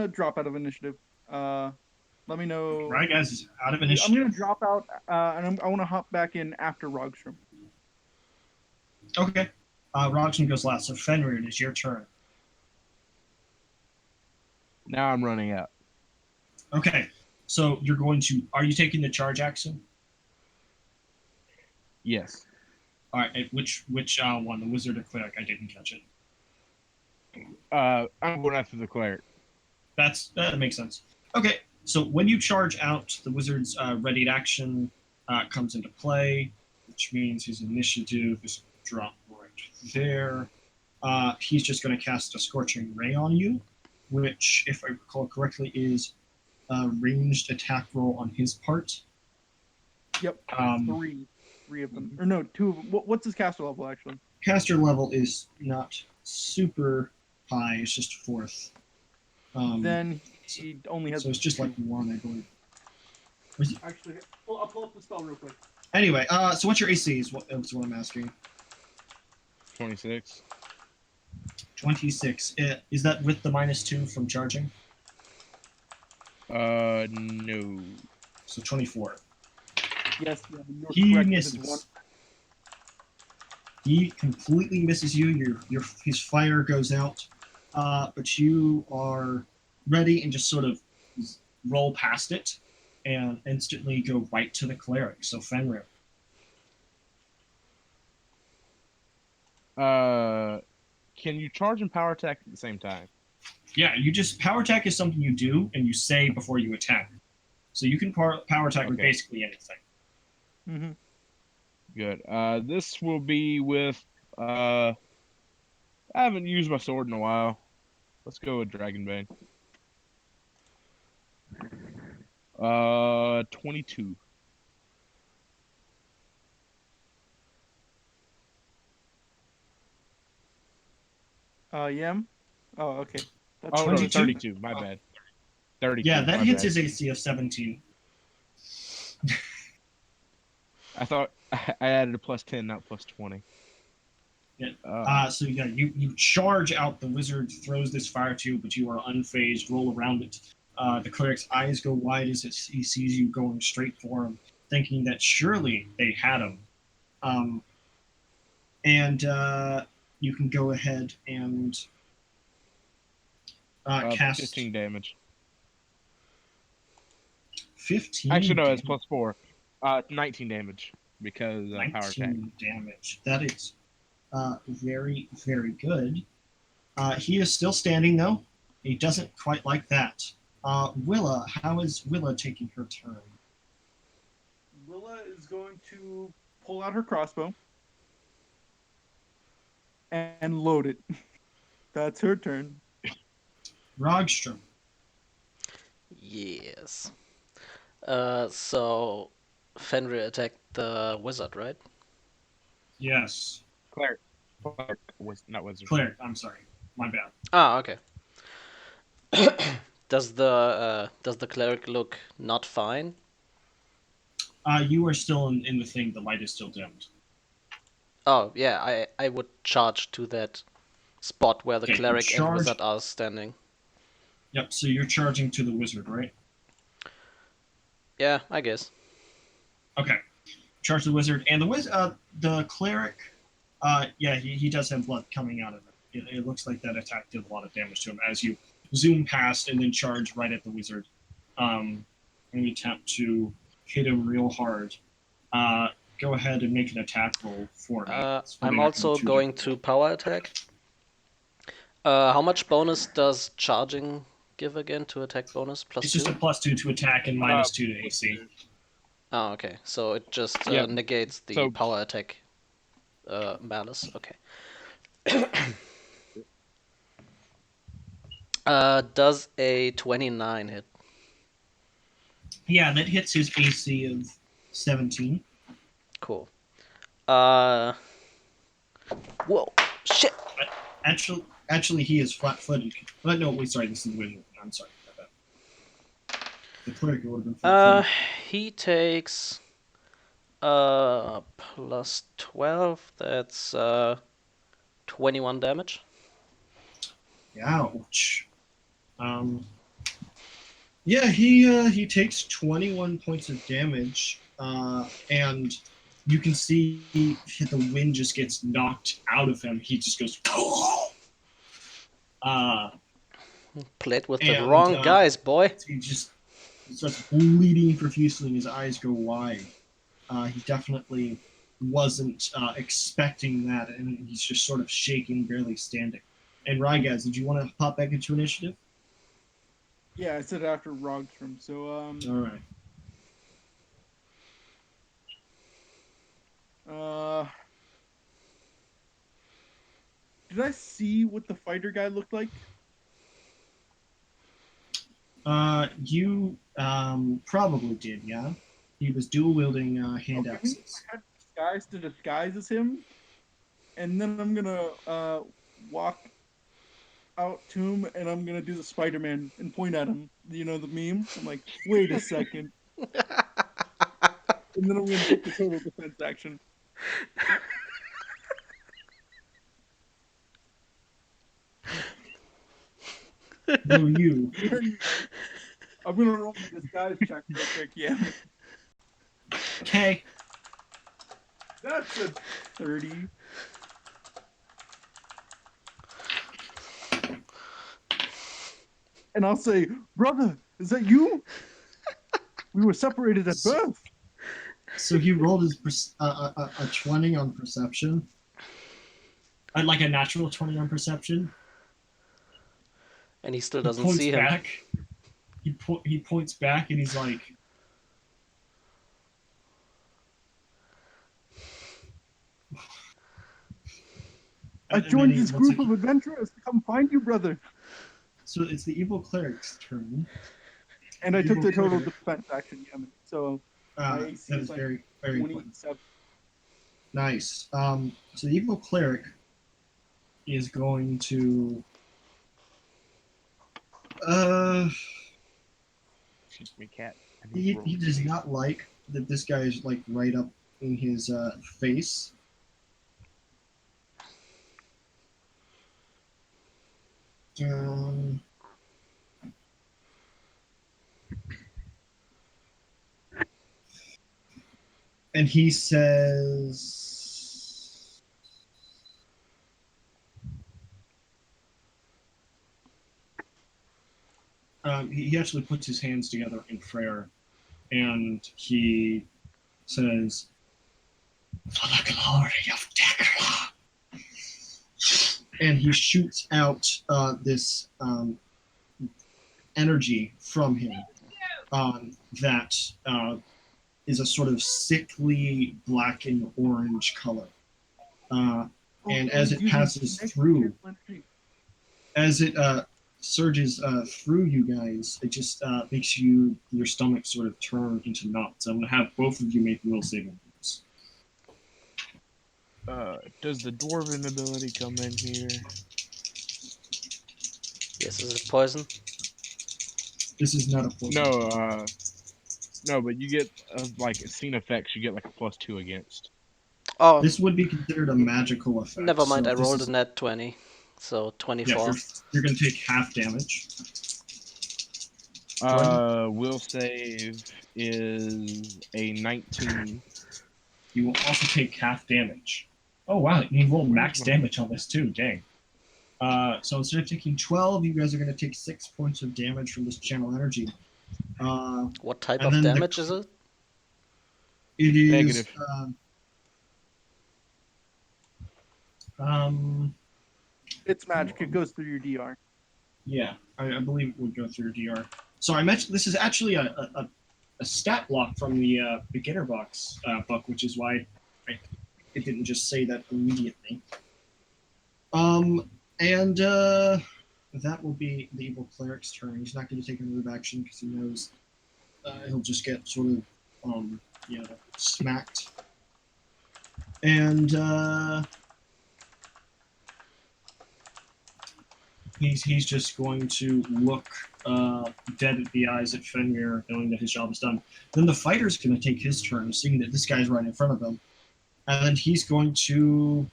[SPEAKER 3] drop out of initiative. Uh, Let me know.
[SPEAKER 2] Rygaz is out of
[SPEAKER 3] I'm gonna
[SPEAKER 2] initiative.
[SPEAKER 3] drop out, and I want to hop back in after Rogstrom.
[SPEAKER 2] Okay. Roxon goes last. So Fenrir, it is your turn.
[SPEAKER 4] Now I'm running out.
[SPEAKER 2] Okay. So you're going to. Are you taking the charge action?
[SPEAKER 4] Yes.
[SPEAKER 2] All right. Which one? The wizard or cleric? I didn't catch it.
[SPEAKER 4] I'm going after the cleric.
[SPEAKER 2] That makes sense. Okay. So when you charge out, the wizard's readied action comes into play, which means his initiative is dropped right there. He's just going to cast a scorching ray on you, which, if I recall correctly, is a ranged attack roll on his part.
[SPEAKER 3] Yep,
[SPEAKER 2] Um,
[SPEAKER 3] three of them, or no, two of them. What's his caster level actually?
[SPEAKER 2] caster level is not super high; it's just fourth.
[SPEAKER 3] Then
[SPEAKER 2] So,
[SPEAKER 3] he only has
[SPEAKER 2] so it's just like
[SPEAKER 3] two.
[SPEAKER 2] one, I believe.
[SPEAKER 3] Actually, well, I'll pull up the spell real quick.
[SPEAKER 2] Anyway, so what's your AC? Is what I'm asking.
[SPEAKER 4] 26.
[SPEAKER 2] 26. Is that with the -2 from charging?
[SPEAKER 4] No.
[SPEAKER 2] So 24.
[SPEAKER 3] Yes, yeah, you're
[SPEAKER 2] He
[SPEAKER 3] correct. It is one.
[SPEAKER 2] misses. He completely misses you. His fire goes out, but you are ready and just sort of roll past it and instantly go right to the cleric. So Fenrir.
[SPEAKER 4] Can you charge and power attack at the same time?
[SPEAKER 2] Yeah, you just power attack is something you do and you say before you attack. So you can power attack with
[SPEAKER 4] Okay,
[SPEAKER 2] basically anything.
[SPEAKER 3] Mm-hmm.
[SPEAKER 4] good. This will be with. I haven't used my sword in a while. Let's go with Dragonbane. 22.
[SPEAKER 3] Yam. Oh, okay. That's
[SPEAKER 4] Oh no,
[SPEAKER 2] 22?
[SPEAKER 4] 32. My bad. 32.
[SPEAKER 2] Yeah, that
[SPEAKER 4] My
[SPEAKER 2] hits
[SPEAKER 4] bad.
[SPEAKER 2] his AC of 17.
[SPEAKER 4] I thought I added a +10, not +20.
[SPEAKER 2] Yeah.
[SPEAKER 4] Uh,
[SPEAKER 2] So yeah, you charge out. The wizard throws this fire to you, but you are unfazed. Roll around it. The cleric's eyes go wide as he sees you going straight for him, thinking that surely they had him. Um, and you can go ahead and cast
[SPEAKER 4] 15 damage.
[SPEAKER 2] 15
[SPEAKER 4] Actually, no, it's
[SPEAKER 2] damage.
[SPEAKER 4] +4. 19 damage because power attack.
[SPEAKER 2] 19 damage. That is very, very good. He is still standing, though. He doesn't quite like that. Willa, how is Willa taking her turn?
[SPEAKER 3] Willa is going to pull out her crossbow and load it. That's her turn.
[SPEAKER 2] Rogstrom.
[SPEAKER 1] Yes. So Fenrir attacked the wizard, right?
[SPEAKER 2] Yes.
[SPEAKER 4] Cleric was not wizard.
[SPEAKER 2] Cleric, I'm sorry. My bad.
[SPEAKER 1] Ah, okay. Does the cleric look not fine?
[SPEAKER 2] You are still in the thing. The light is still dimmed.
[SPEAKER 1] Oh, yeah, I would charge to that spot where the
[SPEAKER 2] Okay, you
[SPEAKER 1] cleric and
[SPEAKER 2] charge.
[SPEAKER 1] wizard are standing.
[SPEAKER 2] Yep, so you're charging to the wizard, right?
[SPEAKER 1] Yeah, I guess.
[SPEAKER 2] Okay. Charge the wizard. And the cleric, yeah, he does have blood coming out of it. It looks like that attack did a lot of damage to him as you zoom past and then charge right at the wizard. And you attempt to hit him real hard. Go ahead and make an attack roll for me. It's probably
[SPEAKER 1] I'm
[SPEAKER 2] not going to
[SPEAKER 1] also
[SPEAKER 2] be too
[SPEAKER 1] going
[SPEAKER 2] difficult.
[SPEAKER 1] to power attack. How much bonus does charging give again to attack bonus? Plus
[SPEAKER 2] It's just a
[SPEAKER 1] two?
[SPEAKER 2] +2 to attack and
[SPEAKER 4] Uh,
[SPEAKER 2] -2 to AC.
[SPEAKER 1] Oh, okay. So it just
[SPEAKER 4] yeah.
[SPEAKER 1] negates the
[SPEAKER 4] So
[SPEAKER 1] power attack malice. Okay. Does a 29 hit?
[SPEAKER 2] Yeah, that hits his AC of 17.
[SPEAKER 1] Cool. Uh, whoa, shit.
[SPEAKER 2] Actually, he is flat-footed. But no, wait, sorry, this is the wizard. I'm sorry about that. The cleric would have been
[SPEAKER 1] Uh,
[SPEAKER 2] flat-footed.
[SPEAKER 1] he takes plus 12. That's 21 damage.
[SPEAKER 2] Ouch. Um, yeah, he takes 21 points of damage, and you can see the wind just gets knocked out of him. He just goes, uh,
[SPEAKER 1] Played with the
[SPEAKER 2] and
[SPEAKER 1] wrong guys, boy.
[SPEAKER 2] he just starts bleeding profusely, and his eyes go wide. He definitely wasn't expecting that, and he's just sort of shaking, barely standing. And Rygaz, did you want to pop back into initiative?
[SPEAKER 3] Yeah, I said after Rogstrom. So
[SPEAKER 2] All right.
[SPEAKER 3] uh, did I see what the fighter guy looked like?
[SPEAKER 2] You probably did, yeah. He was dual wielding hand
[SPEAKER 3] Okay, we
[SPEAKER 2] axes.
[SPEAKER 3] had disguise to disguise as him, and then I'm gonna walk out to him and I'm gonna do the Spider-Man and point at him. You know the meme? I'm like, wait a second, and then I'm gonna take the total defense action.
[SPEAKER 2] Will you?
[SPEAKER 3] I'm gonna roll my disguise check real quick. Yeah,
[SPEAKER 2] Okay.
[SPEAKER 3] that's a 30. And I'll say, brother, is that you? We were separated at birth.
[SPEAKER 2] So he rolled his a 20 on perception. Like a natural 20 on perception.
[SPEAKER 1] And he still
[SPEAKER 2] He
[SPEAKER 1] doesn't
[SPEAKER 2] points
[SPEAKER 1] see him.
[SPEAKER 2] back. He points back and he's like,
[SPEAKER 3] I
[SPEAKER 2] and then
[SPEAKER 3] joined
[SPEAKER 2] he
[SPEAKER 3] this
[SPEAKER 2] looks
[SPEAKER 3] group
[SPEAKER 2] like
[SPEAKER 3] of adventurers to come find you, brother.
[SPEAKER 2] so it's the evil cleric's turn.
[SPEAKER 3] And
[SPEAKER 2] The
[SPEAKER 3] I took
[SPEAKER 2] evil
[SPEAKER 3] the total
[SPEAKER 2] cleric.
[SPEAKER 3] defense action, Yemen. So my AC
[SPEAKER 2] That
[SPEAKER 3] is
[SPEAKER 2] is
[SPEAKER 3] like
[SPEAKER 2] very, very important.
[SPEAKER 3] 27.
[SPEAKER 2] Nice. So the evil cleric is going to uh
[SPEAKER 4] Excuse me, cat. I need
[SPEAKER 2] he,
[SPEAKER 4] to roll
[SPEAKER 2] he
[SPEAKER 4] a
[SPEAKER 2] does
[SPEAKER 4] save.
[SPEAKER 2] not like that this guy is like right up in his face. Um, and he says, he actually puts his hands together in prayer, and he says, "For the glory of Tekla," and he shoots out this energy from him that is a sort of sickly black and orange color. And as it passes through, as it surges through you guys, it just makes your stomach sort of turn into knots. I'm gonna have both of you make will saving throws.
[SPEAKER 4] Does the dwarven ability come in here?
[SPEAKER 1] Yes, is it poison?
[SPEAKER 2] This is not a poison.
[SPEAKER 4] No, but you get like scene effects. You get like a +2 against.
[SPEAKER 1] Oh,
[SPEAKER 2] This would be considered a magical effect.
[SPEAKER 1] never mind.
[SPEAKER 2] So
[SPEAKER 1] I
[SPEAKER 2] if this
[SPEAKER 1] rolled
[SPEAKER 2] is,
[SPEAKER 1] a net 20, so
[SPEAKER 2] yeah,
[SPEAKER 1] 24.
[SPEAKER 2] you're gonna take half damage. Jordan,
[SPEAKER 4] Will save is a 19.
[SPEAKER 2] you will also take half damage. Oh wow, you rolled
[SPEAKER 4] Where's
[SPEAKER 2] max
[SPEAKER 4] my?
[SPEAKER 2] damage on this too. Dang. So instead of taking 12, you guys are going to take 6 points of damage from this channel energy.
[SPEAKER 1] What type
[SPEAKER 2] And
[SPEAKER 1] of
[SPEAKER 2] then
[SPEAKER 1] damage is it?
[SPEAKER 2] it is,
[SPEAKER 4] Negative.
[SPEAKER 2] um,
[SPEAKER 3] It's magic. It goes through your DR.
[SPEAKER 2] yeah, I believe it would go through DR. So I mentioned this is actually a stat block from the beginner box book, which is why it didn't just say that immediately. And that will be the evil cleric's turn. He's not going to take a move action because he knows he'll just get sort of smacked. And he's just going to look dead at the eyes at Fenrir, knowing that his job is done. Then the fighter's going to take his turn, seeing that this guy's right in front of him, and then he's going to.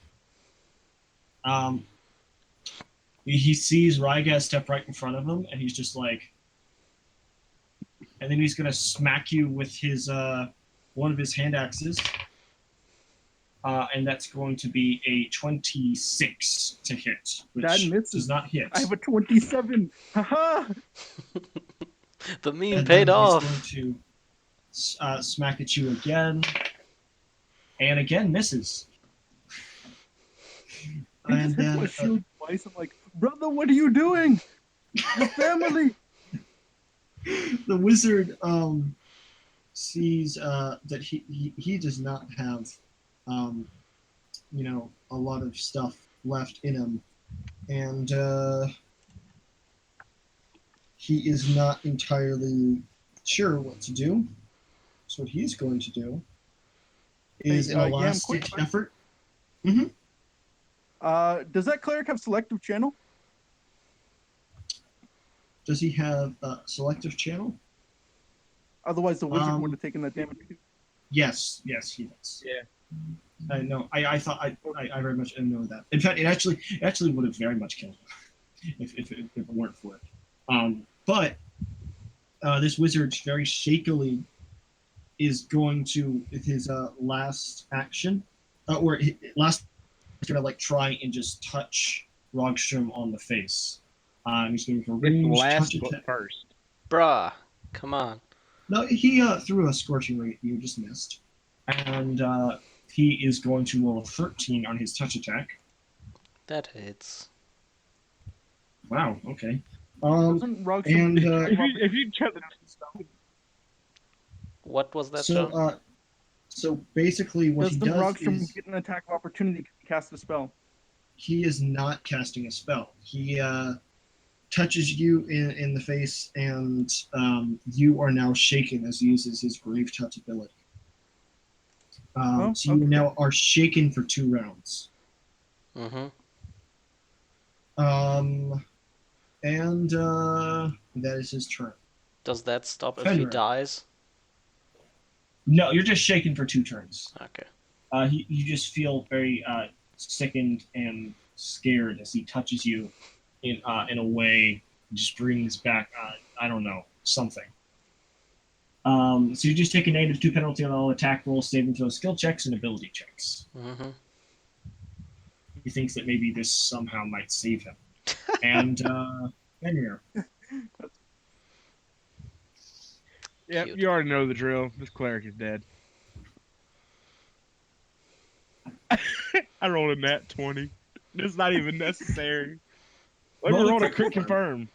[SPEAKER 2] He sees Rygaz step right in front of him, and he's just like, and then he's going to smack you with his one of his hand axes. And that's going to be a 26 to hit,
[SPEAKER 3] That
[SPEAKER 2] which
[SPEAKER 3] misses.
[SPEAKER 2] does not hit.
[SPEAKER 3] I have a 27. Haha!
[SPEAKER 1] The meme
[SPEAKER 2] And
[SPEAKER 1] paid
[SPEAKER 2] then he's
[SPEAKER 1] off.
[SPEAKER 2] going to smack at you again, and again misses.
[SPEAKER 3] He
[SPEAKER 2] And
[SPEAKER 3] just hit my
[SPEAKER 2] then
[SPEAKER 3] shield twice. I'm like, brother, what are you doing? Your family.
[SPEAKER 2] the wizard sees that he does not have a lot of stuff left in him, and he is not entirely sure what to do. So what he's going to do is,
[SPEAKER 3] Hey,
[SPEAKER 2] in a
[SPEAKER 3] Yam, quick
[SPEAKER 2] last-ditch
[SPEAKER 3] question.
[SPEAKER 2] effort. Mm-hmm.
[SPEAKER 3] Does that cleric have selective channel?
[SPEAKER 2] Does he have a selective channel?
[SPEAKER 3] Otherwise, the wizard would have taken that damage.
[SPEAKER 2] Yes, he does.
[SPEAKER 4] Yeah.
[SPEAKER 2] I know. I thought I very much didn't know that. In fact, it actually would have very much killed him if it weren't for it. But this wizard very shakily is going to, with his last action, or last, gonna like try and just touch Rogstrom on the face. He's going to
[SPEAKER 4] It's
[SPEAKER 2] range touch
[SPEAKER 4] last but
[SPEAKER 2] attack.
[SPEAKER 4] first.
[SPEAKER 1] Bruh, come on.
[SPEAKER 2] No, he threw a scorching ray. You just missed, and he is going to roll a 13 on his touch attack.
[SPEAKER 1] That hits.
[SPEAKER 2] Wow. Okay.
[SPEAKER 3] Doesn't Rogstrom
[SPEAKER 2] And
[SPEAKER 4] If you try to
[SPEAKER 1] What was that,
[SPEAKER 2] so
[SPEAKER 1] John?
[SPEAKER 2] so basically, what he
[SPEAKER 3] doesn't
[SPEAKER 2] does
[SPEAKER 3] Rogstrom
[SPEAKER 2] is
[SPEAKER 3] get an attack of opportunity to cast a spell?
[SPEAKER 2] he is not casting a spell. He touches you in the face, and you are now shaken as he uses his Grave Touch ability.
[SPEAKER 3] Oh,
[SPEAKER 2] So you
[SPEAKER 3] okay.
[SPEAKER 2] now are shaken for 2 rounds.
[SPEAKER 1] Mm-hmm.
[SPEAKER 2] Um, and that is his turn.
[SPEAKER 1] Does that stop if he
[SPEAKER 2] Fenrir.
[SPEAKER 1] dies?
[SPEAKER 2] No, you're just shaken for 2 turns.
[SPEAKER 1] Okay.
[SPEAKER 2] You just feel very sickened and scared as he touches you in a way just brings back I don't know something. So you just take a -2 penalty on all attack rolls, saving throws, skill checks, and ability checks.
[SPEAKER 1] Mm-hmm.
[SPEAKER 2] He thinks that maybe this somehow might save him. And Fenrir.
[SPEAKER 4] Yep,
[SPEAKER 1] Cute.
[SPEAKER 4] you already know the drill. This cleric is dead. I rolled a nat 20. It's not even necessary. Let me
[SPEAKER 2] Roll a
[SPEAKER 4] roll a
[SPEAKER 2] crit
[SPEAKER 4] crit
[SPEAKER 2] confirm.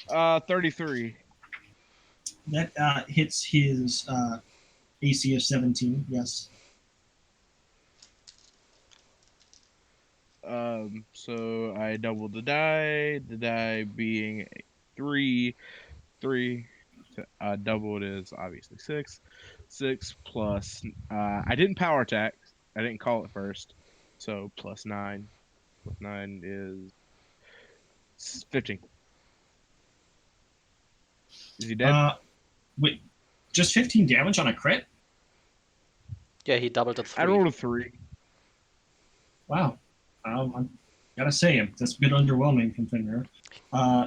[SPEAKER 4] confirm. 33.
[SPEAKER 2] That hits his AC of 17. Yes.
[SPEAKER 4] So I doubled the die being 3, 3. Doubled is obviously 6. 6 plus, I didn't power attack. I didn't call it first. So plus 9. Plus 9 is 15. Is he dead?
[SPEAKER 2] Wait, just 15 damage on a crit?
[SPEAKER 1] Yeah, he doubled a
[SPEAKER 4] I
[SPEAKER 1] 3.
[SPEAKER 4] rolled a 3.
[SPEAKER 2] Wow. I gotta say, that's a bit underwhelming from Fenrir.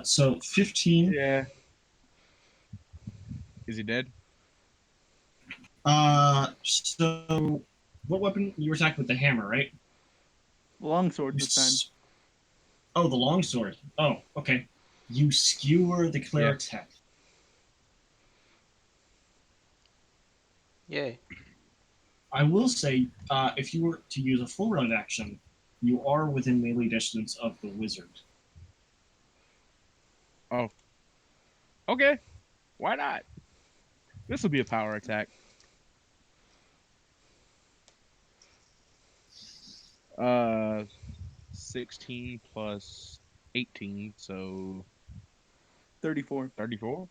[SPEAKER 2] So 15.
[SPEAKER 4] Yeah. Is he dead?
[SPEAKER 2] So what weapon you were attacking with the hammer, right?
[SPEAKER 3] Longsword this time.
[SPEAKER 2] Oh, the longsword. Oh, okay. You skewer the cleric's head.
[SPEAKER 1] Yay.
[SPEAKER 2] I will say, if you were to use a full round action, you are within melee distance of the wizard.
[SPEAKER 4] Oh. Okay. Why not? This will be a power attack. 16 plus 18, so
[SPEAKER 3] 34.
[SPEAKER 4] 34.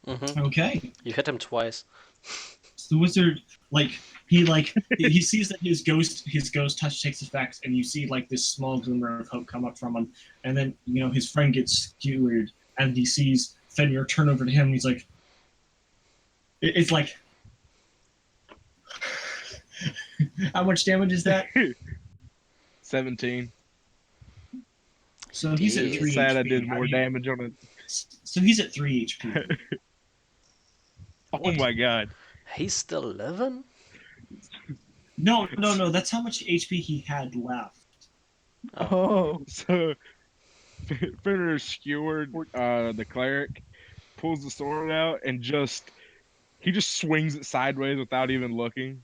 [SPEAKER 1] Mm-hmm.
[SPEAKER 2] Okay.
[SPEAKER 1] You hit him twice.
[SPEAKER 2] So the wizard, he sees that his ghost touch takes effect, and you see like this small glimmer of hope come up from him, and then his friend gets skewered, and he sees Fenrir turn over to him, and he's like, it's like, how much damage is that?
[SPEAKER 4] 17.
[SPEAKER 2] So he's at
[SPEAKER 1] Damn.
[SPEAKER 4] It's
[SPEAKER 2] 3
[SPEAKER 4] sad I
[SPEAKER 2] HP.
[SPEAKER 4] did more damage on it.
[SPEAKER 2] So he's at 3 HP.
[SPEAKER 4] Oh my god.
[SPEAKER 1] He's still living?
[SPEAKER 2] No. That's how much HP he had left.
[SPEAKER 1] Oh.
[SPEAKER 3] Oh.
[SPEAKER 4] So Fenrir skewered the cleric, pulls the sword out, and he just swings it sideways without even looking,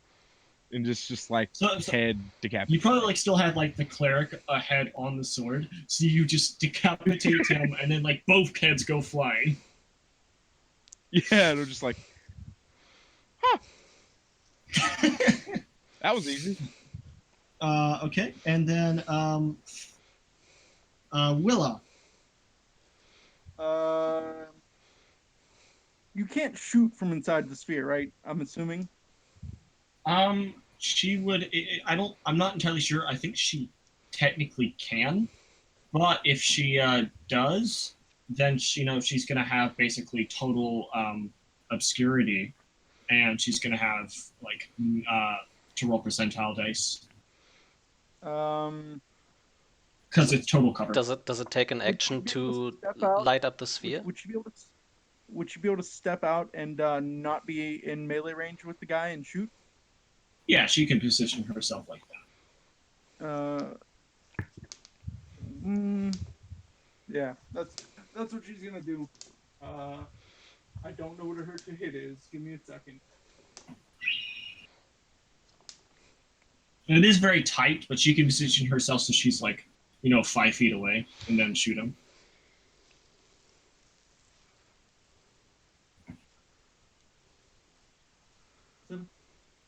[SPEAKER 4] and just like
[SPEAKER 2] So
[SPEAKER 4] head
[SPEAKER 2] you
[SPEAKER 4] decapitates.
[SPEAKER 2] probably still had like the cleric head on the sword, so you just decapitate him, and then like both heads go flying.
[SPEAKER 4] Yeah, they're just like, huh, that was easy.
[SPEAKER 2] Okay, and then Willa.
[SPEAKER 3] Uh, you can't shoot from inside the sphere, right? I'm assuming.
[SPEAKER 2] She would. I'm not entirely sure. I think she technically can, but if she does, then she's gonna have basically total obscurity, and she's gonna have like to roll percentile dice
[SPEAKER 3] Um,
[SPEAKER 2] because it's total cover.
[SPEAKER 1] Does it take an
[SPEAKER 3] would
[SPEAKER 1] action
[SPEAKER 3] you be able to
[SPEAKER 1] to
[SPEAKER 3] step out?
[SPEAKER 1] light up the
[SPEAKER 3] Would,
[SPEAKER 1] sphere?
[SPEAKER 3] would you be able to? Would you be able to step out and not be in melee range with the guy and shoot?
[SPEAKER 2] Yeah, she can position herself like that.
[SPEAKER 3] Uh, mm, yeah, that's what she's gonna do. Uh, I don't know what her to hit is. Give me a second.
[SPEAKER 2] And it is very tight, but she can position herself so she's like 5 feet away and then shoot him.
[SPEAKER 3] Is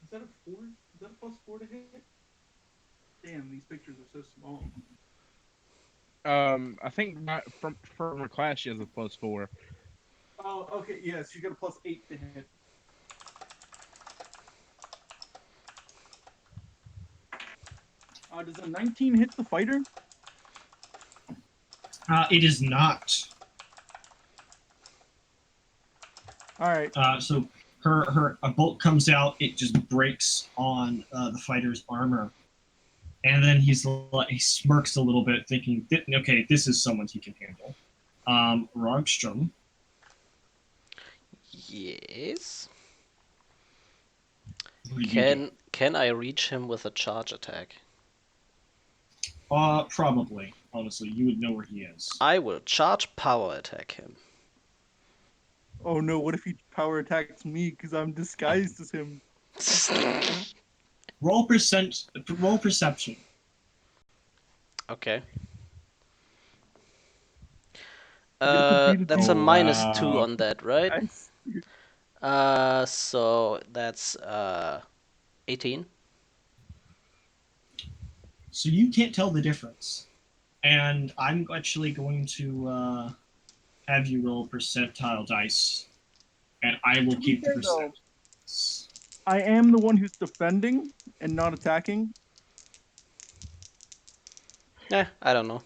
[SPEAKER 3] that a 4? Is that a +4 to hit? Damn, these pictures are so small.
[SPEAKER 4] I think from her class she has a +4.
[SPEAKER 3] Oh, okay, yes, she got a +8 to hit. Does a 19 hit the fighter?
[SPEAKER 2] It is not.
[SPEAKER 3] All right.
[SPEAKER 2] So a bolt comes out. It just breaks on the fighter's armor, and then he smirks a little bit, thinking, "Okay, this is someone he can handle." Rogstrom.
[SPEAKER 1] Yes.
[SPEAKER 2] What did you do?
[SPEAKER 1] Can I reach him with a charge attack?
[SPEAKER 2] Probably. Honestly, you would know where he is.
[SPEAKER 1] I will charge power attack him.
[SPEAKER 3] Oh no! What if he power attacks me because I'm disguised as him?
[SPEAKER 2] Roll perception.
[SPEAKER 1] Okay.
[SPEAKER 3] Get to beat a
[SPEAKER 1] That's a
[SPEAKER 3] dude.
[SPEAKER 1] -2 on that, right?
[SPEAKER 3] Nice.
[SPEAKER 1] So that's 18.
[SPEAKER 2] So you can't tell the difference, and I'm actually going to have you roll percentile dice, and I will
[SPEAKER 3] To be
[SPEAKER 2] keep the
[SPEAKER 3] fair, though,
[SPEAKER 2] percent.
[SPEAKER 3] I am the one who's defending and not attacking.
[SPEAKER 1] I don't know.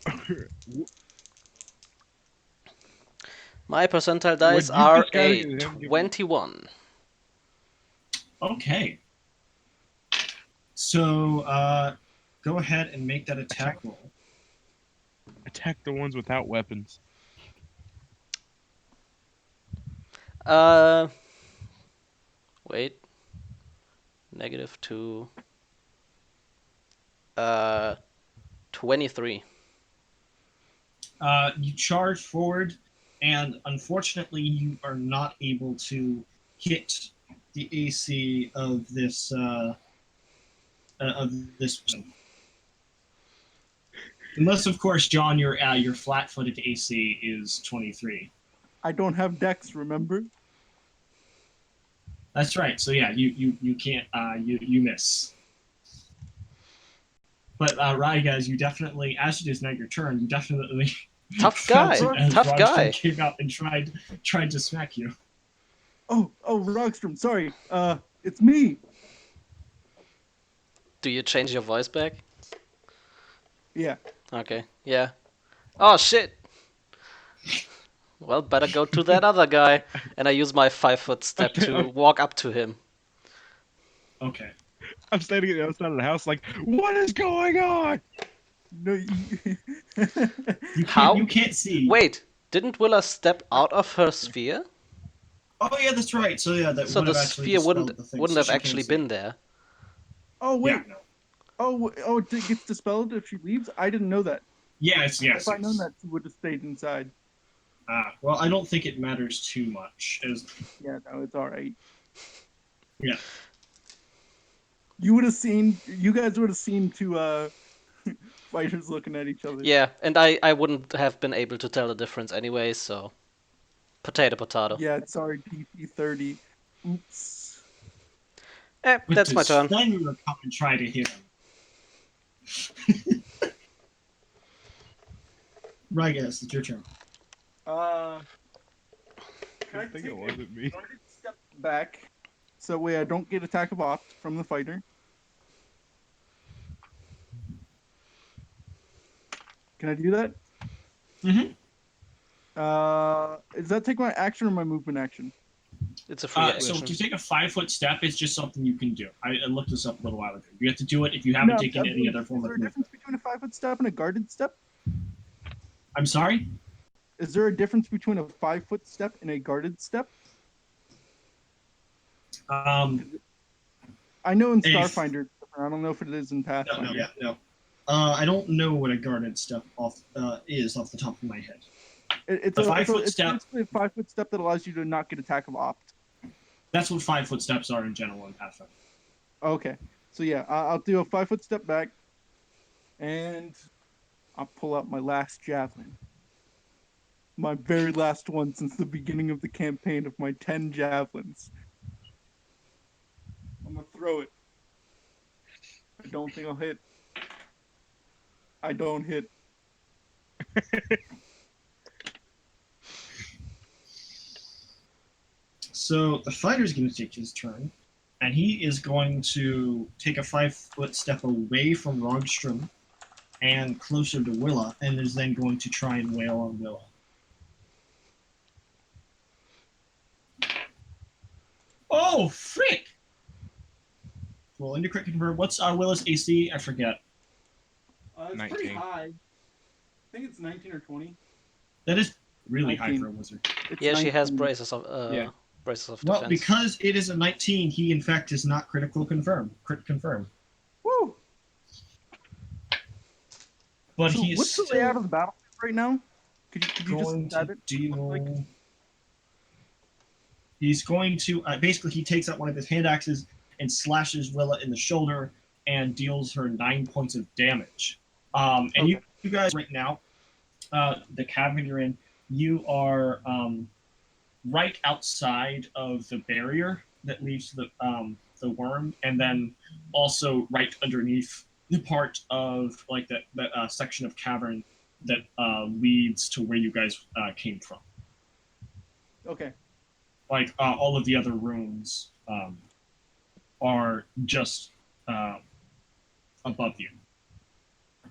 [SPEAKER 1] My percentile dice
[SPEAKER 4] Would you
[SPEAKER 1] are
[SPEAKER 4] disguise
[SPEAKER 1] a
[SPEAKER 4] as him, give me-
[SPEAKER 1] 21.
[SPEAKER 2] Okay. So go ahead and make that attack roll.
[SPEAKER 4] Attack the ones without weapons.
[SPEAKER 1] Wait. -2. 23.
[SPEAKER 2] You charge forward, and unfortunately, you are not able to hit the AC of this person. Unless, of course, John, your flat-footed AC is 23.
[SPEAKER 3] I don't have dex, remember?
[SPEAKER 2] That's right. So yeah, you can't you miss. But Rygas, you definitely, as it is now your turn, you definitely
[SPEAKER 1] Tough guy.
[SPEAKER 2] felt it as
[SPEAKER 1] Tough
[SPEAKER 2] Rogstrom
[SPEAKER 1] guy.
[SPEAKER 2] came out and tried to smack you.
[SPEAKER 3] Oh, Rogstrom, sorry. It's me.
[SPEAKER 1] Do you change your voice back?
[SPEAKER 3] Yeah.
[SPEAKER 1] Okay. Yeah. Oh shit. Well, better go to that other guy. And I use my 5-foot step to walk up to him.
[SPEAKER 2] Okay.
[SPEAKER 4] I'm standing at the outside of the house, like, what is going on?
[SPEAKER 3] No,
[SPEAKER 2] You
[SPEAKER 1] How?
[SPEAKER 2] can't see.
[SPEAKER 1] Wait, didn't Willa step out of her sphere?
[SPEAKER 2] Oh yeah, that's right. So yeah, that
[SPEAKER 1] So
[SPEAKER 2] would
[SPEAKER 1] the
[SPEAKER 2] have actually
[SPEAKER 1] sphere
[SPEAKER 2] dispelled
[SPEAKER 1] wouldn't
[SPEAKER 2] the thing.
[SPEAKER 1] wouldn't
[SPEAKER 2] So
[SPEAKER 1] have
[SPEAKER 2] she can
[SPEAKER 1] actually
[SPEAKER 2] see.
[SPEAKER 1] been there.
[SPEAKER 3] Oh wait.
[SPEAKER 2] Yeah, no.
[SPEAKER 3] Oh, it gets dispelled if she leaves. I didn't know that.
[SPEAKER 2] Yes.
[SPEAKER 3] If I'd known that, she would have stayed inside.
[SPEAKER 2] Well, I don't think it matters too much.
[SPEAKER 3] Yeah, no, it's all right.
[SPEAKER 2] Yeah.
[SPEAKER 3] You guys would have seen two fighters looking at each other.
[SPEAKER 1] Yeah, and I wouldn't have been able to tell the difference anyway, so potato.
[SPEAKER 3] Yeah, sorry, DC 30. Oops.
[SPEAKER 2] But
[SPEAKER 1] That's my turn.
[SPEAKER 2] Steinmuller come and try to hit him. Rygas, it's your turn.
[SPEAKER 3] Can
[SPEAKER 4] I think it wasn't me.
[SPEAKER 3] Step back, so way I don't get attack of opt from the fighter. Can I do that?
[SPEAKER 2] Mm-hmm.
[SPEAKER 3] Does that take my action or my movement action?
[SPEAKER 1] It's a free action.
[SPEAKER 2] So to take a 5-foot step, it's just something you can do. I looked this up a little while ago. You have to do it if you haven't taken any other form of
[SPEAKER 3] Is there a
[SPEAKER 2] movement.
[SPEAKER 3] difference between a 5-foot step and a guarded step?
[SPEAKER 2] I'm sorry?
[SPEAKER 3] Is there a difference between a 5-foot step and a guarded step? I know in Starfinder it's different. I don't know if it is in Pathfinder.
[SPEAKER 2] No. I don't know what a guarded step is off the top of my head.
[SPEAKER 3] It's
[SPEAKER 2] a 5-foot
[SPEAKER 3] it's
[SPEAKER 2] step.
[SPEAKER 3] basically a 5-foot step that allows you to not get attack of opt.
[SPEAKER 2] That's what 5-foot steps are in general in Pathfinder.
[SPEAKER 3] Okay, so yeah, I'll do a 5-foot step back, and I'll pull out my last javelin. My very last one since the beginning of the campaign of my 10 javelins. I'm gonna throw it. I don't think I'll hit. I don't hit.
[SPEAKER 2] So the fighter's going to take his turn, and he is going to take a 5-foot step away from Rogstrom and closer to Willa, and is then going to try and wail on Willa. Oh, frick! Roll into crit confirm. What's Willa's AC? I forget.
[SPEAKER 3] It's
[SPEAKER 4] 19.
[SPEAKER 3] pretty high. I think it's 19 or 20.
[SPEAKER 2] That is really
[SPEAKER 3] 19.
[SPEAKER 2] high for a wizard.
[SPEAKER 3] It's
[SPEAKER 1] Yeah, she has
[SPEAKER 3] 19.
[SPEAKER 1] braces of
[SPEAKER 4] Yeah.
[SPEAKER 1] braces of
[SPEAKER 2] Well,
[SPEAKER 1] defense.
[SPEAKER 2] because it is a 19, he in fact is not critical confirm. Crit confirm.
[SPEAKER 3] Woo!
[SPEAKER 2] But
[SPEAKER 3] So
[SPEAKER 2] he is
[SPEAKER 3] what's the
[SPEAKER 2] still
[SPEAKER 3] layout of the battlefield right now? Could you just
[SPEAKER 2] going
[SPEAKER 3] describe
[SPEAKER 2] to
[SPEAKER 3] it?
[SPEAKER 2] deal. He's going to basically he takes out one of his hand axes and slashes Willa in the shoulder and deals her 9 points of damage. And
[SPEAKER 3] Okay.
[SPEAKER 2] you guys right now, the cabin you're in, you are right outside of the barrier that leads to the worm, and then also right underneath the part of like that section of cavern that leads to where you guys came from.
[SPEAKER 3] Okay.
[SPEAKER 2] Like all of the other rooms are just above you,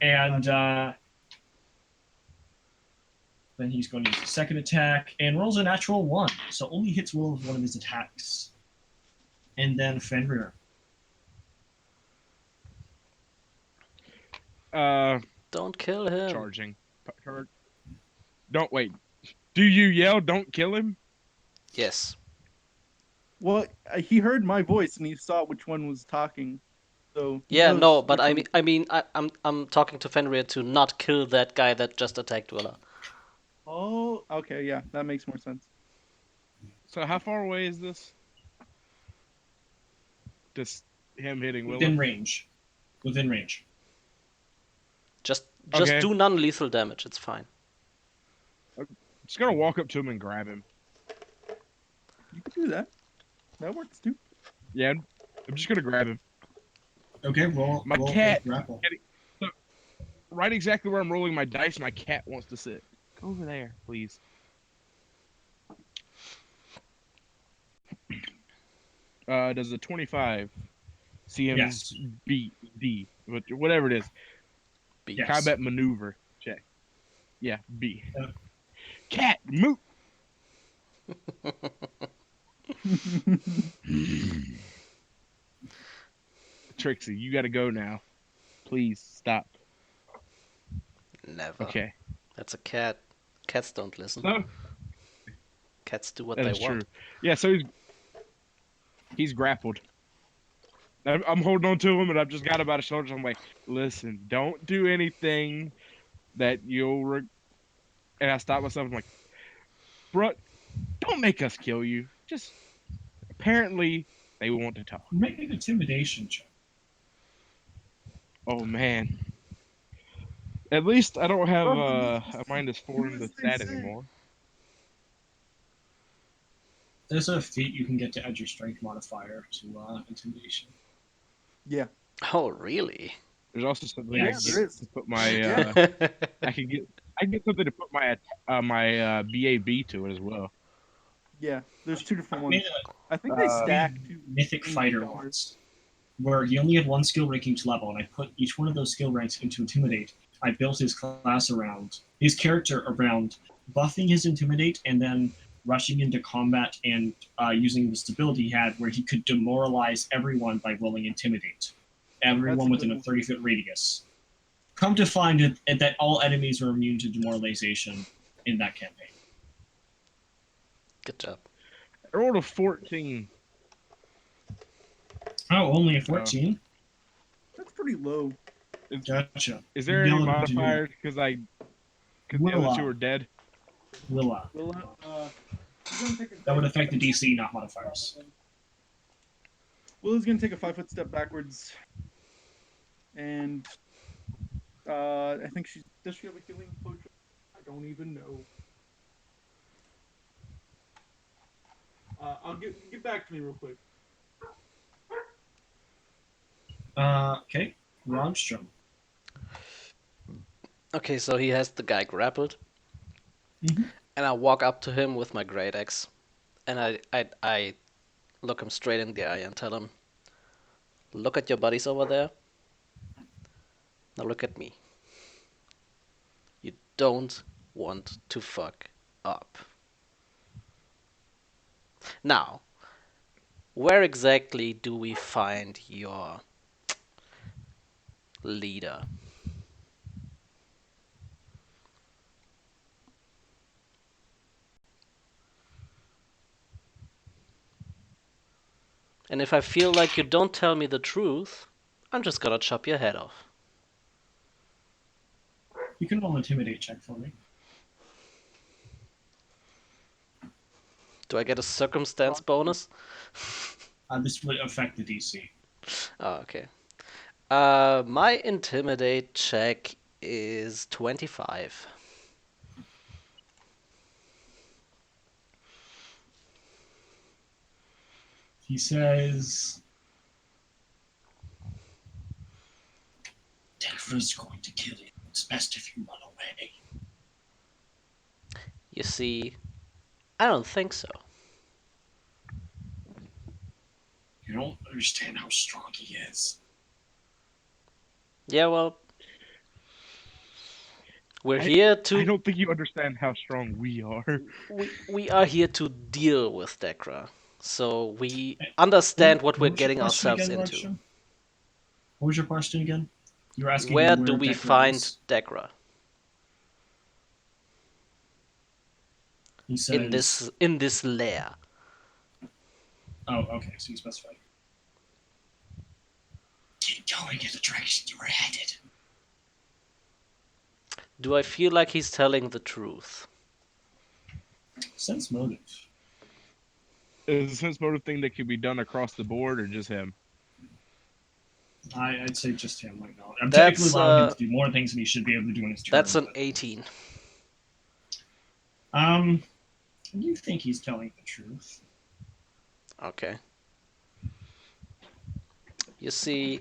[SPEAKER 2] and then he's going to use the second attack and rolls a natural 1, so only hits Will with one of his attacks. And then Fenrir.
[SPEAKER 1] Don't kill him.
[SPEAKER 4] Charging. Don't wait. Do you yell? Don't kill him.
[SPEAKER 1] Yes.
[SPEAKER 3] Well, he heard my voice and he saw which one was talking. So he
[SPEAKER 1] Yeah,
[SPEAKER 3] knows
[SPEAKER 1] no, but
[SPEAKER 3] which one-
[SPEAKER 1] I'm talking to Fenrir to not kill that guy that just attacked Willa.
[SPEAKER 3] Oh, okay, yeah, that makes more sense.
[SPEAKER 4] So how far away is this? Just him hitting Willa?
[SPEAKER 2] Within range. Within range.
[SPEAKER 1] Just
[SPEAKER 4] Okay.
[SPEAKER 1] do non-lethal damage. It's fine.
[SPEAKER 4] Just gonna walk up to him and grab him.
[SPEAKER 3] You could do that. That works too.
[SPEAKER 4] Yeah, I'm just gonna grab him.
[SPEAKER 2] Okay, roll.
[SPEAKER 4] My
[SPEAKER 2] roll
[SPEAKER 4] cat.
[SPEAKER 2] grapple.
[SPEAKER 4] So, right exactly where I'm rolling my dice, my cat wants to sit. Go over there, please. Does a 25 see him
[SPEAKER 2] Yes.
[SPEAKER 4] beat D, whatever it is?
[SPEAKER 1] B.
[SPEAKER 2] Yes.
[SPEAKER 4] Combat maneuver check. Yeah, B.
[SPEAKER 2] Yeah.
[SPEAKER 4] Cat, move. Trixie, you gotta go now. Please stop.
[SPEAKER 1] Never.
[SPEAKER 4] Okay.
[SPEAKER 1] That's a cat. Cats don't listen.
[SPEAKER 4] So
[SPEAKER 1] Cats do what
[SPEAKER 4] that
[SPEAKER 1] they
[SPEAKER 4] is true.
[SPEAKER 1] want.
[SPEAKER 4] Yeah, so he's grappled. I'm holding on to him, and I've just got him by the shoulders. I'm like, listen, don't do anything that you'll. And I stop myself. I'm like, bro, don't make us kill you. Just apparently they want to talk.
[SPEAKER 2] Make an intimidation check.
[SPEAKER 4] Oh man. At least I don't have a -4 in
[SPEAKER 3] Do
[SPEAKER 4] the
[SPEAKER 3] as they
[SPEAKER 4] stat
[SPEAKER 3] say.
[SPEAKER 4] anymore.
[SPEAKER 2] There's a feat you can get to add your strength modifier to intimidation.
[SPEAKER 3] Yeah.
[SPEAKER 1] Oh, really?
[SPEAKER 4] There's also something
[SPEAKER 2] Yeah,
[SPEAKER 4] I can
[SPEAKER 3] there
[SPEAKER 4] get
[SPEAKER 3] is.
[SPEAKER 4] to put my
[SPEAKER 3] Yeah.
[SPEAKER 4] I can get something to put my BAB to it as well.
[SPEAKER 3] Yeah. There's two different
[SPEAKER 2] I
[SPEAKER 3] ones.
[SPEAKER 2] made
[SPEAKER 3] I think they
[SPEAKER 2] a
[SPEAKER 3] stack too.
[SPEAKER 2] mythic fighter once, where he only had one skill rank each level, and I put each one of those skill ranks into Intimidate. I built his class around his character around buffing his Intimidate and then rushing into combat and using the stability he had, where he could demoralize everyone by rolling Intimidate. Everyone
[SPEAKER 3] That's a
[SPEAKER 2] within
[SPEAKER 3] good
[SPEAKER 2] a
[SPEAKER 3] one.
[SPEAKER 2] 30-foot radius. Come to find that all enemies are immune to demoralization in that campaign.
[SPEAKER 1] Good job.
[SPEAKER 4] I rolled a 14.
[SPEAKER 2] Oh, only a 14?
[SPEAKER 3] That's pretty low.
[SPEAKER 2] Gotcha.
[SPEAKER 4] Is there any
[SPEAKER 2] No,
[SPEAKER 4] modifiers? Because the other two are dead.
[SPEAKER 2] Willa.
[SPEAKER 3] Well, he's gonna take a
[SPEAKER 2] That would affect the DC, not modifiers.
[SPEAKER 3] Will's gonna take a 5-foot step backwards, and I think does she have a healing potion? I don't even know. I'll get back to me real quick.
[SPEAKER 2] Okay. Ronstrom.
[SPEAKER 1] Okay, so he has the guy grappled,
[SPEAKER 2] Mhm.
[SPEAKER 1] and I walk up to him with my great axe, and I look him straight in the eye and tell him, Look at your buddies over there. Now look at me. You don't want to fuck up. Now, where exactly do we find your leader? And if I feel like you don't tell me the truth, I'm just gonna chop your head off.
[SPEAKER 2] You can roll an intimidate check for me.
[SPEAKER 1] Do I get a circumstance bonus?
[SPEAKER 2] This would affect the DC.
[SPEAKER 1] Oh, okay. My intimidate check is 25.
[SPEAKER 2] He says, Denver's going to kill you. It's best if you run away.
[SPEAKER 1] You see, I don't think so.
[SPEAKER 2] You don't understand how strong he is.
[SPEAKER 1] Yeah, well, we're here
[SPEAKER 4] I
[SPEAKER 1] to
[SPEAKER 4] don't think you understand how strong we are.
[SPEAKER 1] we are here to deal with Dekra. So we understand what we're
[SPEAKER 2] was your
[SPEAKER 1] getting
[SPEAKER 2] question
[SPEAKER 1] ourselves
[SPEAKER 2] again,
[SPEAKER 1] into.
[SPEAKER 2] Rudsham? What was your question again? You were asking me
[SPEAKER 1] Where
[SPEAKER 2] where
[SPEAKER 1] do we
[SPEAKER 2] Decker
[SPEAKER 1] find
[SPEAKER 2] is.
[SPEAKER 1] Dekra?
[SPEAKER 2] He says,
[SPEAKER 1] In this lair.
[SPEAKER 2] oh, okay, so you specified. Keep going in the direction you were headed.
[SPEAKER 1] Do I feel like he's telling the truth?
[SPEAKER 2] Sense motive.
[SPEAKER 4] Is a sense motive thing that could be done across the board or just him?
[SPEAKER 2] I'd say just him right now. I'm
[SPEAKER 1] That's,
[SPEAKER 2] technically allowing him to do more things than he should be able to do in his turn.
[SPEAKER 1] That's an
[SPEAKER 2] but,
[SPEAKER 1] 18.
[SPEAKER 2] You think he's telling the truth?
[SPEAKER 1] Okay. You see,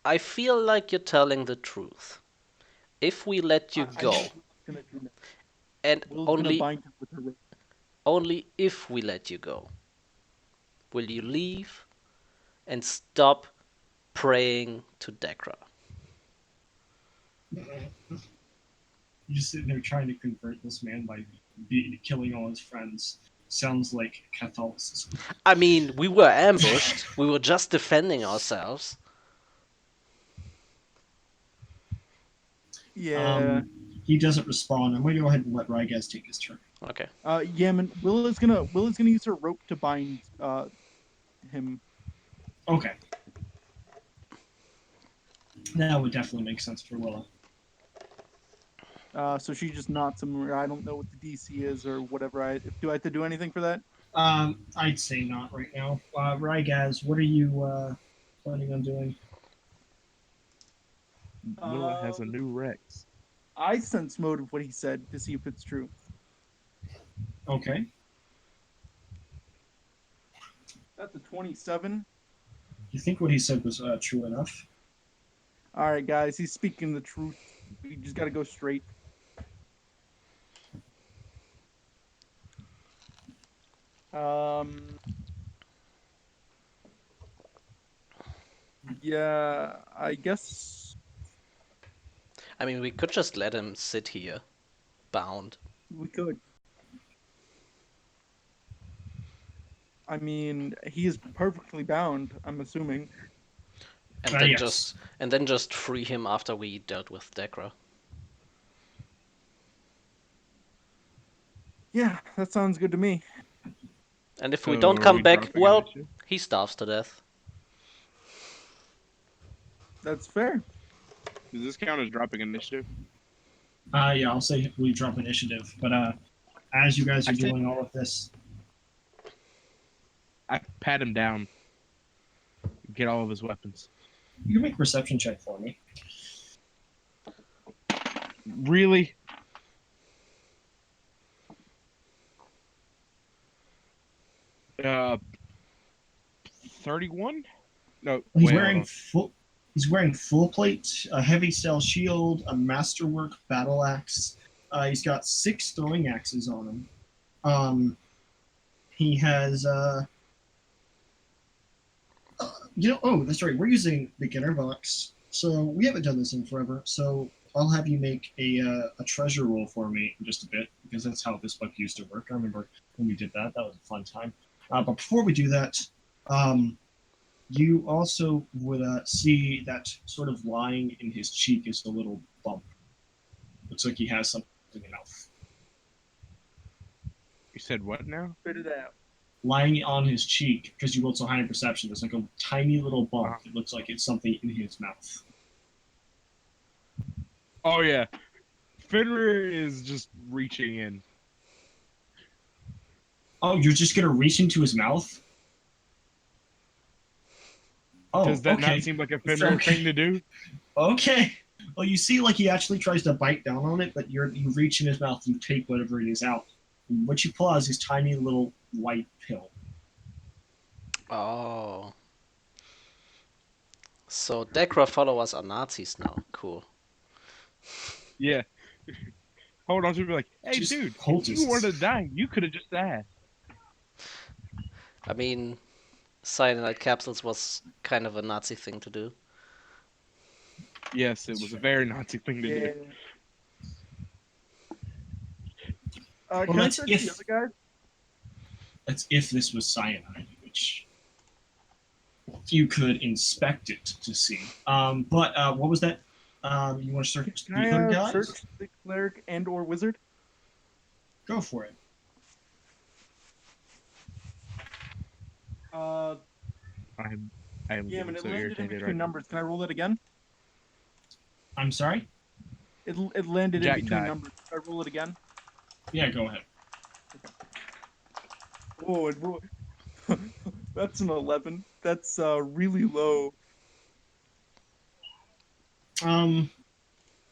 [SPEAKER 1] I feel like you're telling the truth. If we let you
[SPEAKER 3] I
[SPEAKER 1] go,
[SPEAKER 3] know who's gonna do that.
[SPEAKER 1] and
[SPEAKER 3] Will's gonna
[SPEAKER 1] only
[SPEAKER 3] bind him with her rope.
[SPEAKER 1] only if we let you go, will you leave and stop praying to Dekra?
[SPEAKER 2] You're just sitting there trying to convert this man by killing all his friends. Sounds like Catholicism.
[SPEAKER 1] I mean, we were ambushed. We were just defending ourselves.
[SPEAKER 3] Yeah.
[SPEAKER 2] He doesn't respond. I'm going to go ahead and let Rygaz take his turn.
[SPEAKER 1] Okay.
[SPEAKER 3] Yaman, Will is gonna use her rope to bind him.
[SPEAKER 2] Okay. That would definitely make sense for Willa.
[SPEAKER 3] So she just knocks him. I don't know what the DC is or whatever. Do I have to do anything for that?
[SPEAKER 2] I'd say not right now. Rygaz, what are you planning on doing?
[SPEAKER 4] Willa has a new Rex.
[SPEAKER 3] I sense motive what he said to see if it's true.
[SPEAKER 2] Okay.
[SPEAKER 3] That's a 27.
[SPEAKER 2] You think what he said was true enough?
[SPEAKER 3] All right, guys, he's speaking the truth. We just got to go straight. Yeah, I guess
[SPEAKER 1] I mean, we could just let him sit here, bound.
[SPEAKER 3] we could. I mean, he is perfectly bound, I'm assuming.
[SPEAKER 1] And then
[SPEAKER 2] Yes.
[SPEAKER 1] just free him after we dealt with Dekra.
[SPEAKER 3] Yeah, that sounds good to me.
[SPEAKER 1] And if
[SPEAKER 4] So
[SPEAKER 1] we don't
[SPEAKER 4] are
[SPEAKER 1] come
[SPEAKER 4] we
[SPEAKER 1] back,
[SPEAKER 4] dropping
[SPEAKER 1] well,
[SPEAKER 4] initiative?
[SPEAKER 1] he starves to death.
[SPEAKER 3] That's fair.
[SPEAKER 4] Does this count as dropping initiative?
[SPEAKER 2] Yeah, I'll say we drop initiative. But as you guys are doing all of this,
[SPEAKER 4] I pat him down. Get all of his weapons.
[SPEAKER 2] you can make a perception check for me.
[SPEAKER 4] Really? Uh, 31? No,
[SPEAKER 2] He's
[SPEAKER 4] wait,
[SPEAKER 2] wearing full. He's wearing full plate, a heavy steel shield, a masterwork battle axe. He's got 6 throwing axes on him. He has Oh, that's right. We're using beginner box, so we haven't done this in forever. So I'll have you make a treasure roll for me in just a bit because that's how this book used to work. I remember when we did that. That was a fun time. But before we do that, um, you also would see that sort of lying in his cheek is a little bump. Looks like he has something in his mouth.
[SPEAKER 4] You said what now?
[SPEAKER 3] Spit it out.
[SPEAKER 2] Lying on his cheek, because you rolled so high in perception, there's like a tiny little bump.
[SPEAKER 4] Uh-huh.
[SPEAKER 2] It looks like it's something in his mouth.
[SPEAKER 4] Oh yeah, Fenrir is just reaching in.
[SPEAKER 2] Oh, you're just gonna reach into his mouth? Oh,
[SPEAKER 4] Does that not
[SPEAKER 2] okay.
[SPEAKER 4] seem like a Fenrir
[SPEAKER 2] Okay.
[SPEAKER 4] thing to do?
[SPEAKER 2] Okay. Well, you see, like he actually tries to bite down on it, but you reach in his mouth, you take whatever it is out. And what you pull out is this tiny little white pill.
[SPEAKER 1] Oh. So Decra followers are Nazis now. Cool.
[SPEAKER 4] Yeah. Hold on to be like, hey,
[SPEAKER 2] Just
[SPEAKER 4] dude, if you wanted to
[SPEAKER 2] cultists.
[SPEAKER 4] die, you could have just asked.
[SPEAKER 1] I mean, cyanide capsules was kind of a Nazi thing to do.
[SPEAKER 4] Yes, it was a very Nazi thing to do.
[SPEAKER 3] Yeah.
[SPEAKER 2] Well,
[SPEAKER 3] Can I
[SPEAKER 2] that's
[SPEAKER 3] search the
[SPEAKER 2] if
[SPEAKER 3] other
[SPEAKER 2] this was cyanide, which you could inspect it to see. But what was that? You want to
[SPEAKER 3] guy?
[SPEAKER 2] search
[SPEAKER 3] Can
[SPEAKER 2] the
[SPEAKER 3] I
[SPEAKER 2] other
[SPEAKER 3] search
[SPEAKER 2] guys?
[SPEAKER 3] the cleric and or wizard?
[SPEAKER 2] Go for it.
[SPEAKER 3] Uh,
[SPEAKER 4] I'm, I am
[SPEAKER 3] yeah,
[SPEAKER 4] getting
[SPEAKER 3] and it
[SPEAKER 4] so
[SPEAKER 3] landed in
[SPEAKER 4] irritated right
[SPEAKER 3] between
[SPEAKER 4] now.
[SPEAKER 3] numbers. Can I roll that again?
[SPEAKER 2] I'm sorry.
[SPEAKER 3] It landed in
[SPEAKER 4] Jack
[SPEAKER 3] between
[SPEAKER 4] die.
[SPEAKER 3] numbers. Can I roll it again?
[SPEAKER 2] Yeah, go ahead.
[SPEAKER 3] Oh, that's an 11. That's really low.
[SPEAKER 2] Um,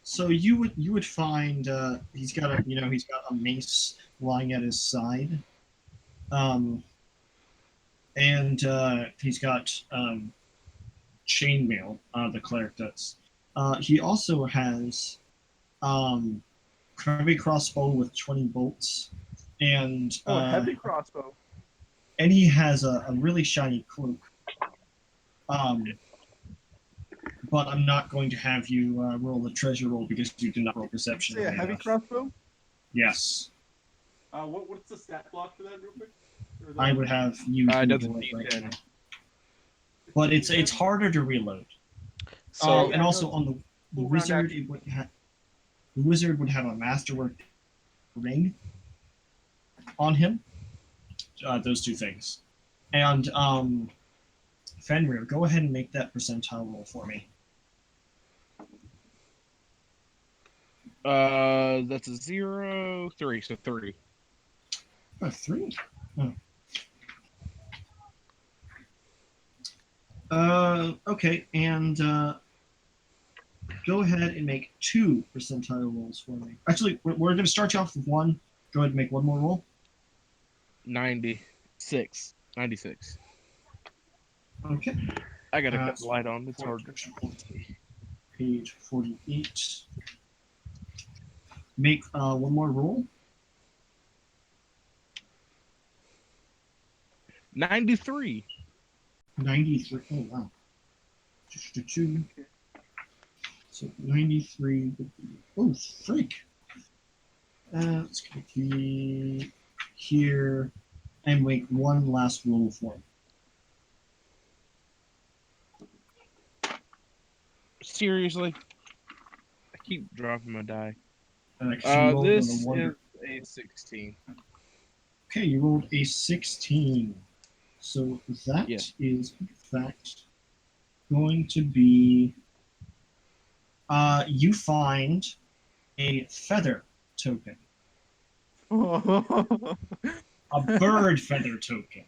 [SPEAKER 2] so you would find he's got a mace lying at his side, um, and he's got chainmail. The cleric does. He also has um, heavy crossbow with 20 bolts, and
[SPEAKER 3] Oh, a heavy crossbow.
[SPEAKER 2] he has a really shiny cloak. Um, but I'm not going to have you roll the treasure roll because you did not roll
[SPEAKER 3] Did you
[SPEAKER 2] perception
[SPEAKER 3] say a
[SPEAKER 2] high
[SPEAKER 3] heavy
[SPEAKER 2] enough.
[SPEAKER 3] crossbow?
[SPEAKER 2] Yes,
[SPEAKER 3] What's the stat block for that, real quick? Or
[SPEAKER 2] I would have you
[SPEAKER 4] It does a
[SPEAKER 2] Google it right now.
[SPEAKER 4] D10.
[SPEAKER 2] But it's harder to reload.
[SPEAKER 1] So
[SPEAKER 2] And
[SPEAKER 3] I
[SPEAKER 2] also
[SPEAKER 3] know.
[SPEAKER 2] on the
[SPEAKER 3] Full round
[SPEAKER 2] wizard,
[SPEAKER 3] action.
[SPEAKER 2] the wizard would have a masterwork ring on him. Those two things. And Fenrir, go ahead and make that percentile roll for me.
[SPEAKER 4] That's a 0, 3, so 3.
[SPEAKER 2] Oh, 3. Oh. Okay, and go ahead and make 2 percentile rolls for me. Actually, we're going to start you off with 1. Go ahead and make 1 more roll.
[SPEAKER 4] 96. 96.
[SPEAKER 2] Okay.
[SPEAKER 4] I gotta cut the
[SPEAKER 2] So
[SPEAKER 4] light on. It's hard to see.
[SPEAKER 2] page 48. Make 1 more roll.
[SPEAKER 4] 93.
[SPEAKER 2] 93. Oh, wow. So 93 would be. Oh, freak. Let's be here and make 1 last roll for me.
[SPEAKER 4] Seriously? I keep dropping my die.
[SPEAKER 2] Because you rolled on a
[SPEAKER 4] This is
[SPEAKER 2] wonder.
[SPEAKER 4] a 16.
[SPEAKER 2] Okay, you rolled a 16. So that
[SPEAKER 4] Yeah.
[SPEAKER 2] is, in fact, going to be. You find a feather token, a bird feather token,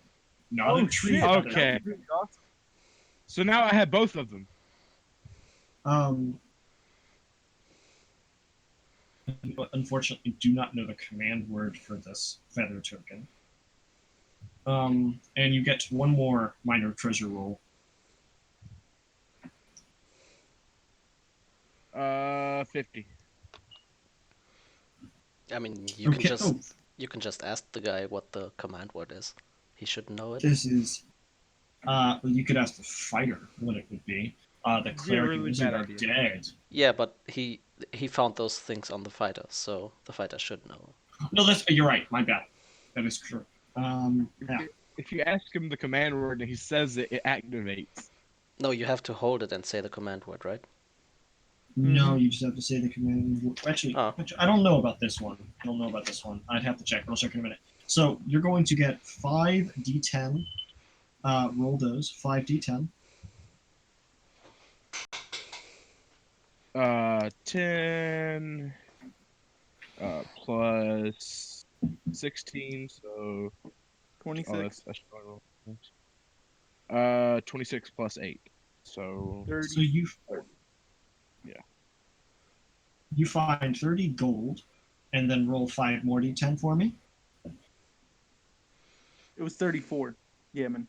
[SPEAKER 2] not a
[SPEAKER 3] Oh
[SPEAKER 2] tree
[SPEAKER 3] shit!
[SPEAKER 2] feather.
[SPEAKER 4] Okay.
[SPEAKER 3] That's really awesome.
[SPEAKER 4] So now I have both of them.
[SPEAKER 2] Um, but unfortunately, do not know the command word for this feather token. And you get 1 more minor treasure roll.
[SPEAKER 4] 50.
[SPEAKER 1] I mean,
[SPEAKER 2] Okay.
[SPEAKER 1] you can just ask the guy what the command word is. He should know it.
[SPEAKER 2] This is You could ask the fighter what it would be. The
[SPEAKER 4] Be a
[SPEAKER 2] cleric and
[SPEAKER 4] really
[SPEAKER 2] wizard
[SPEAKER 4] bad
[SPEAKER 2] are
[SPEAKER 4] idea.
[SPEAKER 2] dead.
[SPEAKER 1] Yeah, but he found those things on the fighter, so the fighter should know.
[SPEAKER 2] No, you're right. My bad. That is true. Yeah.
[SPEAKER 4] If you ask him the command word and he says it, it activates.
[SPEAKER 1] No, you have to hold it and say the command word, right?
[SPEAKER 2] No, you just have to say the command.
[SPEAKER 1] Oh.
[SPEAKER 2] I don't know about this one. I don't know about this one. I'd have to check, but I'll check in a minute. So you're going to get 5d10. Roll those 5d10.
[SPEAKER 4] 10 plus 16, so
[SPEAKER 3] 26,
[SPEAKER 4] that's 26 plus 8. So
[SPEAKER 3] 30.
[SPEAKER 2] So
[SPEAKER 4] yeah.
[SPEAKER 2] you find 30 gold, and then roll 5 more d10 for me.
[SPEAKER 3] It was 34. Yeah, man.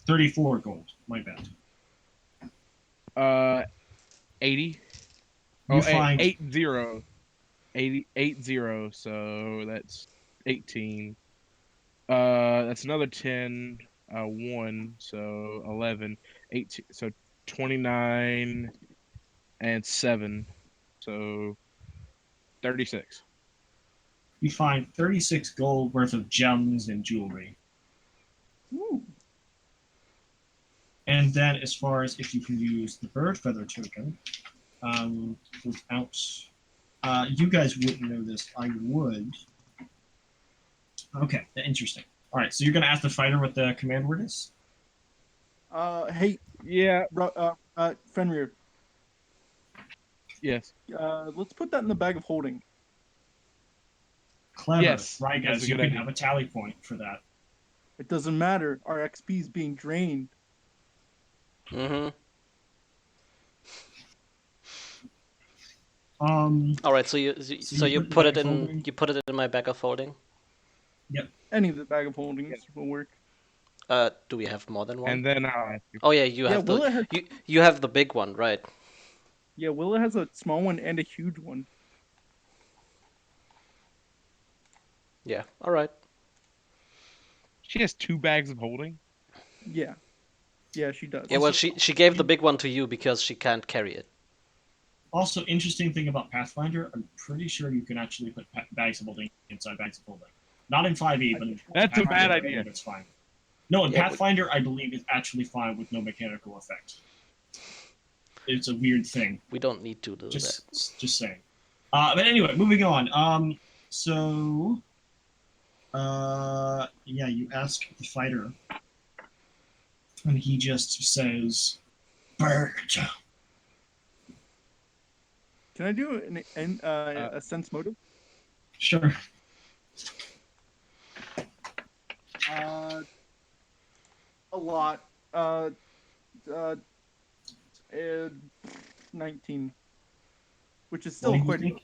[SPEAKER 2] 34 gold. My bad.
[SPEAKER 4] 80.
[SPEAKER 2] You find
[SPEAKER 4] 80. 80, so that's 18. That's another 10, 1, so 11, 18, so 29 and 7, so 36.
[SPEAKER 2] you find 36 gold worth of gems and jewelry.
[SPEAKER 3] Ooh.
[SPEAKER 2] And then, as far as if you can use the bird feather token, without, you guys wouldn't know this. I would. Okay, interesting. All right, so you're gonna ask the fighter what the command word is.
[SPEAKER 3] Hey,
[SPEAKER 4] Yeah,
[SPEAKER 3] Fenrir.
[SPEAKER 4] yes.
[SPEAKER 3] Let's put that in the bag of holding.
[SPEAKER 2] Clever,
[SPEAKER 4] Yes,
[SPEAKER 2] right,
[SPEAKER 4] that's
[SPEAKER 2] guys?
[SPEAKER 4] a
[SPEAKER 2] You
[SPEAKER 4] good
[SPEAKER 2] can
[SPEAKER 4] idea.
[SPEAKER 2] have a tally point for that.
[SPEAKER 3] It doesn't matter. Our XP is being drained.
[SPEAKER 1] Mm-hmm.
[SPEAKER 2] So
[SPEAKER 1] All right, so
[SPEAKER 2] you
[SPEAKER 1] you
[SPEAKER 2] put it in the
[SPEAKER 1] put
[SPEAKER 2] bag
[SPEAKER 1] it
[SPEAKER 2] of
[SPEAKER 1] in
[SPEAKER 2] holding.
[SPEAKER 1] my bag of holding.
[SPEAKER 2] Yep.
[SPEAKER 3] Any of the bag of holdings will work.
[SPEAKER 1] Do we have more than one?
[SPEAKER 4] And then I'll ask you.
[SPEAKER 1] Oh yeah, you
[SPEAKER 3] Yeah,
[SPEAKER 1] have the
[SPEAKER 3] Willa has.
[SPEAKER 1] you have the big one, right?
[SPEAKER 3] Yeah, Willa has a small one and a huge one.
[SPEAKER 1] Yeah. All right.
[SPEAKER 4] She has 2 bags of holding.
[SPEAKER 3] Yeah, yeah, she does.
[SPEAKER 1] Yeah. Well,
[SPEAKER 2] Also,
[SPEAKER 1] she gave the big one to you because she can't carry it.
[SPEAKER 2] also, interesting thing about Pathfinder, I'm pretty sure you can actually put bags of holding inside bags of holding. Not in 5e, but in
[SPEAKER 4] That's a bad
[SPEAKER 2] Pathfinder, I
[SPEAKER 4] idea.
[SPEAKER 2] believe it's fine. No, in
[SPEAKER 1] Yeah,
[SPEAKER 2] Pathfinder, I believe it's actually fine with no mechanical effect. It's a weird thing.
[SPEAKER 1] we don't need to do that.
[SPEAKER 2] Just saying. But anyway, moving on. So, yeah, you ask the fighter, and he just says, "Bird."
[SPEAKER 3] Can I do
[SPEAKER 4] Uh,
[SPEAKER 3] a sense motive?
[SPEAKER 2] Sure.
[SPEAKER 3] A lot. Uh, uh, uh 19, which is still
[SPEAKER 2] Well, you
[SPEAKER 3] quite.
[SPEAKER 2] think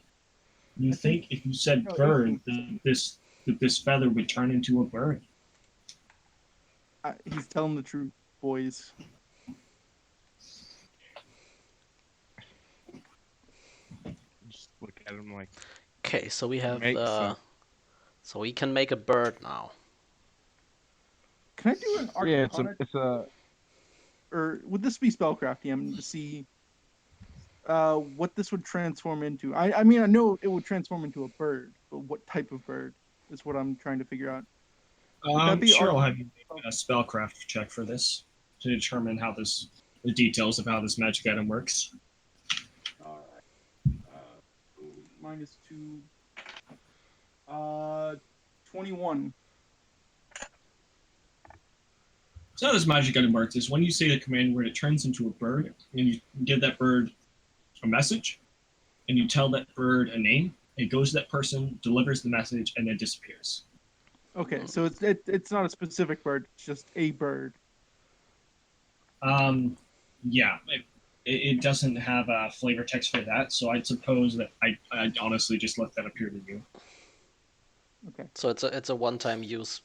[SPEAKER 2] you
[SPEAKER 3] I think
[SPEAKER 2] think if you said
[SPEAKER 3] no,
[SPEAKER 2] bird,
[SPEAKER 3] 18.
[SPEAKER 2] that this feather would turn into a bird.
[SPEAKER 3] He's telling the truth, boys.
[SPEAKER 4] just look at him like,
[SPEAKER 1] Okay, so we have
[SPEAKER 4] makes sense.
[SPEAKER 1] so we can make a bird now.
[SPEAKER 3] Can I do an
[SPEAKER 4] Yeah,
[SPEAKER 3] Arcana,
[SPEAKER 4] it's a
[SPEAKER 3] or would this be spellcraft? To see what this would transform into. I mean, I know it would transform into a bird, but what type of bird is what I'm trying to figure out. Would that be
[SPEAKER 2] Sure, I'll
[SPEAKER 3] Arcana?
[SPEAKER 2] have you make a spellcraft check for this to determine how the details of how this magic item works.
[SPEAKER 3] All right. -2. 21.
[SPEAKER 2] So how this magic item works is when you say the command word, it turns into a bird, and you give that bird a message, and you tell that bird a name. It goes to that person, delivers the message, and then disappears.
[SPEAKER 3] Okay, so it's not a specific bird. It's just a bird.
[SPEAKER 2] Yeah, it doesn't have a flavor text for that, so I'd suppose that I'd honestly just let that appear to you.
[SPEAKER 3] Okay.
[SPEAKER 1] So it's a one-time use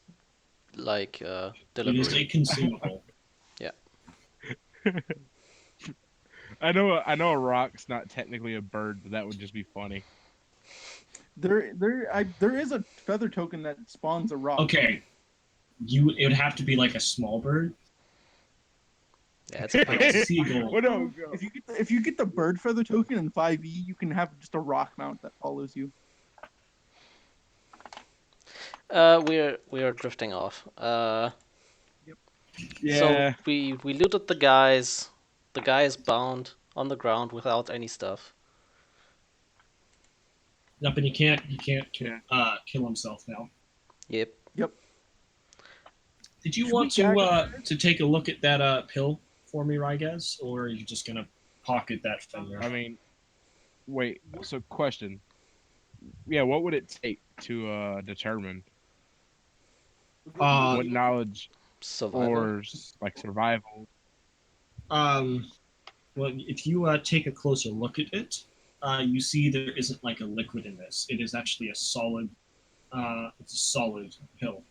[SPEAKER 1] like
[SPEAKER 2] It is a
[SPEAKER 1] delivery.
[SPEAKER 2] consumable.
[SPEAKER 1] Yeah.
[SPEAKER 4] I know a rock's not technically a bird, but that would just be funny.
[SPEAKER 3] There is a feather token that spawns a rock.
[SPEAKER 2] Okay, it would have to be like a small bird.
[SPEAKER 1] Yeah, it's a
[SPEAKER 2] Like a
[SPEAKER 1] pill.
[SPEAKER 2] seagull.
[SPEAKER 4] Well, no,
[SPEAKER 3] If you get the bird feather token in 5e, you can have just a rock mount that follows you.
[SPEAKER 1] We're drifting off. So
[SPEAKER 4] yeah.
[SPEAKER 1] we looted the guys. The guy is bound on the ground without any stuff.
[SPEAKER 2] Yep, and he can't
[SPEAKER 4] Yeah.
[SPEAKER 2] kill himself now.
[SPEAKER 1] Yep.
[SPEAKER 3] Yep.
[SPEAKER 2] Did you
[SPEAKER 3] Should we
[SPEAKER 2] want
[SPEAKER 3] gag
[SPEAKER 2] to take a look at that pill for me, Rygaz, or are you just gonna pocket that from there?
[SPEAKER 4] I mean, wait. So, question. Yeah, what would it take to determine
[SPEAKER 2] Uh,
[SPEAKER 4] what knowledge
[SPEAKER 1] Survival.
[SPEAKER 4] or like survival?
[SPEAKER 2] um, well, if you take a closer look at it, you see there isn't like a liquid in this. It is actually a solid. It's a solid pill.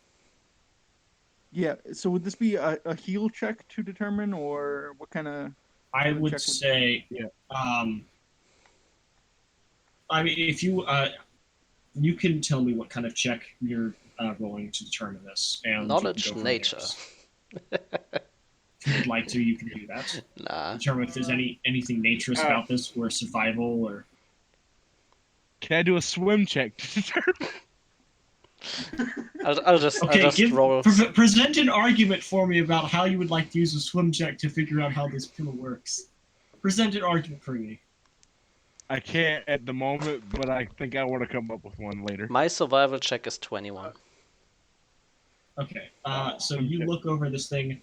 [SPEAKER 3] Yeah. So would this be a heal check to determine, or what kind of
[SPEAKER 2] I would
[SPEAKER 3] check would?
[SPEAKER 2] say,
[SPEAKER 4] Yeah.
[SPEAKER 2] I mean, if you you can tell me what kind of check you're rolling to determine this, and you can
[SPEAKER 1] Knowledge
[SPEAKER 2] go from
[SPEAKER 1] nature.
[SPEAKER 2] there. If you would like to, you can do that.
[SPEAKER 1] Nah.
[SPEAKER 2] Determine if there's anything naturist
[SPEAKER 4] Uh,
[SPEAKER 2] about this, or survival, or
[SPEAKER 4] Can I do a swim check to determine?
[SPEAKER 1] I'll just
[SPEAKER 2] okay.
[SPEAKER 1] roll.
[SPEAKER 2] Present an argument for me about how you would like to use a swim check to figure out how this pill works. Present an argument for me.
[SPEAKER 4] I can't at the moment, but I think I want to come up with one later.
[SPEAKER 1] My survival check is 21.
[SPEAKER 2] Okay. So
[SPEAKER 4] Swim
[SPEAKER 2] you
[SPEAKER 4] check.
[SPEAKER 2] look over this thing.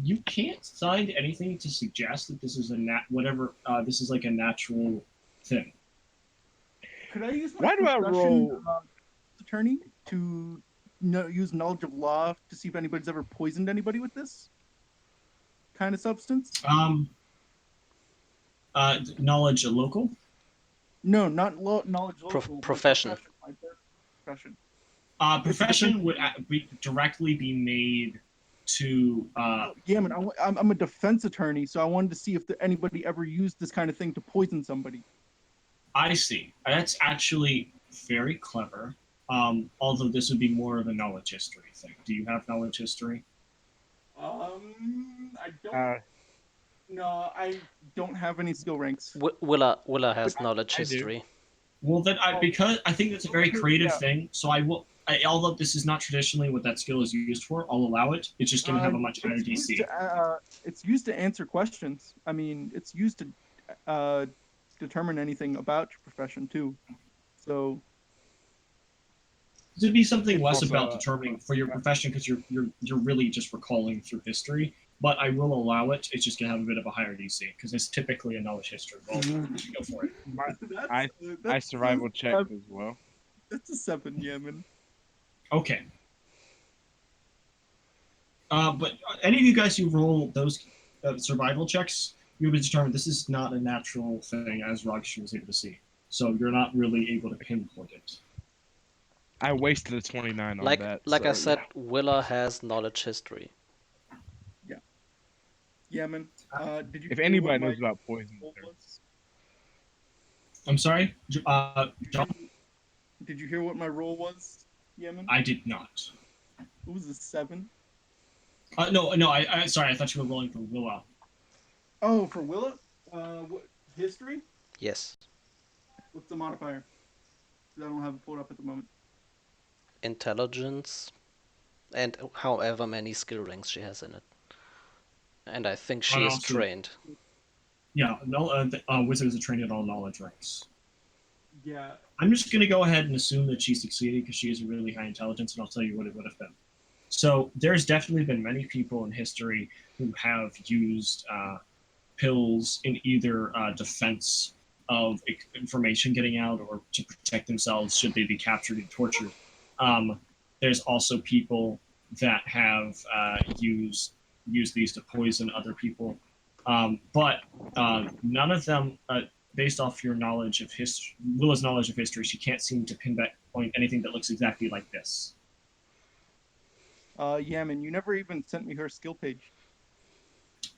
[SPEAKER 2] You can't find anything to suggest that this is whatever. This is like a natural thing.
[SPEAKER 3] Could I use my
[SPEAKER 4] Why do I
[SPEAKER 3] profession,
[SPEAKER 4] roll?
[SPEAKER 3] attorney to use knowledge of law to see if anybody's ever poisoned anybody with this kind of substance?
[SPEAKER 2] Knowledge local.
[SPEAKER 3] No, not knowledge
[SPEAKER 1] Pro-
[SPEAKER 3] local.
[SPEAKER 1] profession.
[SPEAKER 3] My profession.
[SPEAKER 2] Profession would directly be made to.
[SPEAKER 3] Yeah, man. I'm a defense attorney, so I wanted to see if anybody ever used this kind of thing to poison somebody.
[SPEAKER 2] I see. That's actually very clever. Although this would be more of a knowledge history thing. Do you have knowledge history?
[SPEAKER 3] I don't.
[SPEAKER 4] Uh,
[SPEAKER 3] No, I don't have any skill ranks.
[SPEAKER 1] Willa has knowledge
[SPEAKER 4] I do.
[SPEAKER 1] history.
[SPEAKER 2] Well, then because I think that's a very creative
[SPEAKER 3] Yeah.
[SPEAKER 2] thing. So I will. Although this is not traditionally what that skill is used for, I'll allow it. It's just going to have a much higher DC.
[SPEAKER 3] It's used to answer questions. I mean, it's used to determine anything about your profession too. So
[SPEAKER 2] It'd be something
[SPEAKER 4] It's
[SPEAKER 2] less
[SPEAKER 4] also,
[SPEAKER 2] about determining for your profession because you're really just recalling through history. But I will allow it. It's just gonna have a bit of a higher DC because it's typically a knowledge history roll. Go for it.
[SPEAKER 4] I survival checked as well.
[SPEAKER 3] That's a 7, Yemen.
[SPEAKER 2] Okay. But any of you guys who roll those survival checks, you'll be determined this is not a natural thing, as Rogshu was able to see. So you're not really able to pinpoint it.
[SPEAKER 4] I wasted a 29 on
[SPEAKER 1] Like
[SPEAKER 4] that.
[SPEAKER 1] I
[SPEAKER 4] so,
[SPEAKER 1] said,
[SPEAKER 4] yeah.
[SPEAKER 1] Willa has knowledge history.
[SPEAKER 3] Yemen. Did you?
[SPEAKER 4] If
[SPEAKER 3] hear
[SPEAKER 4] anybody
[SPEAKER 3] what my
[SPEAKER 4] knows about poison,
[SPEAKER 3] roll was?
[SPEAKER 2] I'm sorry, John.
[SPEAKER 3] Did you hear what my roll was, Yemen?
[SPEAKER 2] I did not.
[SPEAKER 3] It was a 7.
[SPEAKER 2] No. I sorry. I thought you were rolling for Willa.
[SPEAKER 3] Oh, for Willa? What history?
[SPEAKER 1] Yes.
[SPEAKER 3] What's the modifier? 'Cause I don't have it pulled up at the moment.
[SPEAKER 1] Intelligence, and however many skill ranks she has in it. And I think she is
[SPEAKER 2] Also,
[SPEAKER 1] trained.
[SPEAKER 2] yeah, no. Wizards are trained at all knowledge ranks.
[SPEAKER 3] Yeah.
[SPEAKER 2] I'm just going to go ahead and assume that she succeeded because she has a really high intelligence, and I'll tell you what it would have been. So there's definitely been many people in history who have used pills in either defense of information getting out or to protect themselves should they be captured and tortured. There's also people that have used these to poison other people, but none of them. Based off your knowledge of history, Willa's knowledge of history, she can't seem to pinpoint anything that looks exactly like this.
[SPEAKER 3] Yemen, you never even sent me her skill page.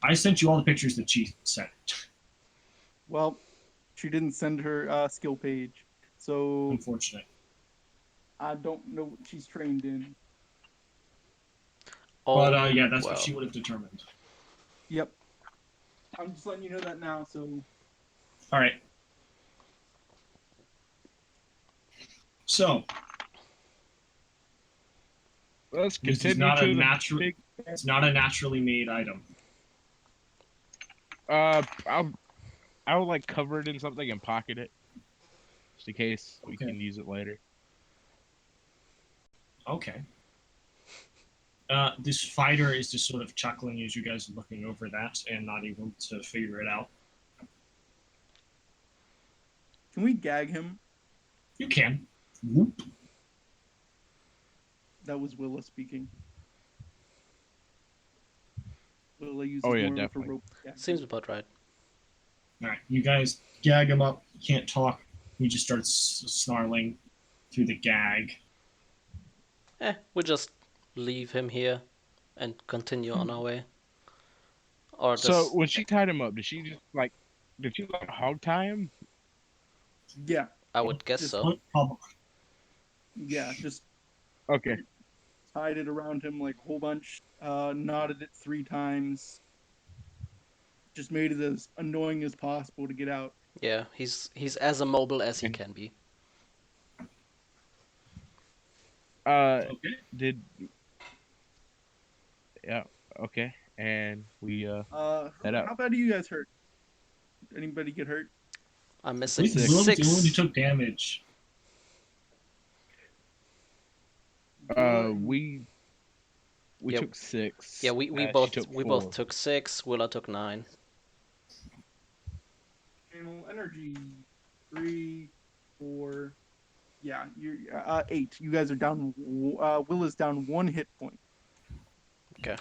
[SPEAKER 2] I sent you all the pictures that she sent.
[SPEAKER 3] Well, she didn't send her skill page, so
[SPEAKER 2] Unfortunate.
[SPEAKER 3] I don't know what she's trained in.
[SPEAKER 1] Oh,
[SPEAKER 2] But yeah, that's
[SPEAKER 1] well.
[SPEAKER 2] what she would have determined.
[SPEAKER 3] Yep. I'm just letting you know that now. So
[SPEAKER 2] All right. So
[SPEAKER 4] Let's
[SPEAKER 2] this is
[SPEAKER 4] continue
[SPEAKER 2] not a
[SPEAKER 4] to the
[SPEAKER 2] natural.
[SPEAKER 4] big.
[SPEAKER 2] It's not a naturally made item.
[SPEAKER 4] I would like cover it in something and pocket it, just in case we
[SPEAKER 2] Okay.
[SPEAKER 4] can use it later.
[SPEAKER 2] Okay. This fighter is just sort of chuckling as you guys are looking over that and not able to figure it out.
[SPEAKER 3] can we gag him?
[SPEAKER 2] You can. Whoop.
[SPEAKER 3] That was Willa speaking. Willa uses
[SPEAKER 4] Oh yeah,
[SPEAKER 3] more of a
[SPEAKER 4] definitely.
[SPEAKER 3] rope gag.
[SPEAKER 1] Seems about right.
[SPEAKER 2] All right. You guys gag him up. He can't talk. He just starts snarling through the gag.
[SPEAKER 1] We just leave him here and continue on our way. Or
[SPEAKER 4] So
[SPEAKER 1] does
[SPEAKER 4] when she tied him up, did she like hog tie him?
[SPEAKER 3] Yeah,
[SPEAKER 1] I would guess
[SPEAKER 3] just
[SPEAKER 1] so.
[SPEAKER 3] just
[SPEAKER 4] Okay.
[SPEAKER 3] tied it around him like a whole bunch. Knotted it 3 times. Just made it as annoying as possible to get out.
[SPEAKER 1] Yeah, he's as immobile as he
[SPEAKER 4] And
[SPEAKER 1] can be.
[SPEAKER 2] Okay.
[SPEAKER 4] did yeah, okay. And we head out.
[SPEAKER 3] How bad are you guys hurt? Anybody get hurt?
[SPEAKER 1] I'm
[SPEAKER 2] I
[SPEAKER 1] missing
[SPEAKER 2] believe Will's the only one who
[SPEAKER 1] 6.
[SPEAKER 2] took damage.
[SPEAKER 4] We
[SPEAKER 1] Yeah,
[SPEAKER 4] took 6.
[SPEAKER 1] yeah. We
[SPEAKER 4] She
[SPEAKER 1] both
[SPEAKER 4] took
[SPEAKER 1] we
[SPEAKER 4] 4.
[SPEAKER 1] both took 6. Willa took 9.
[SPEAKER 3] Channel energy 3, 4. Yeah, you're 8. You guys are down. Will is down 1 hit point.
[SPEAKER 1] Okay.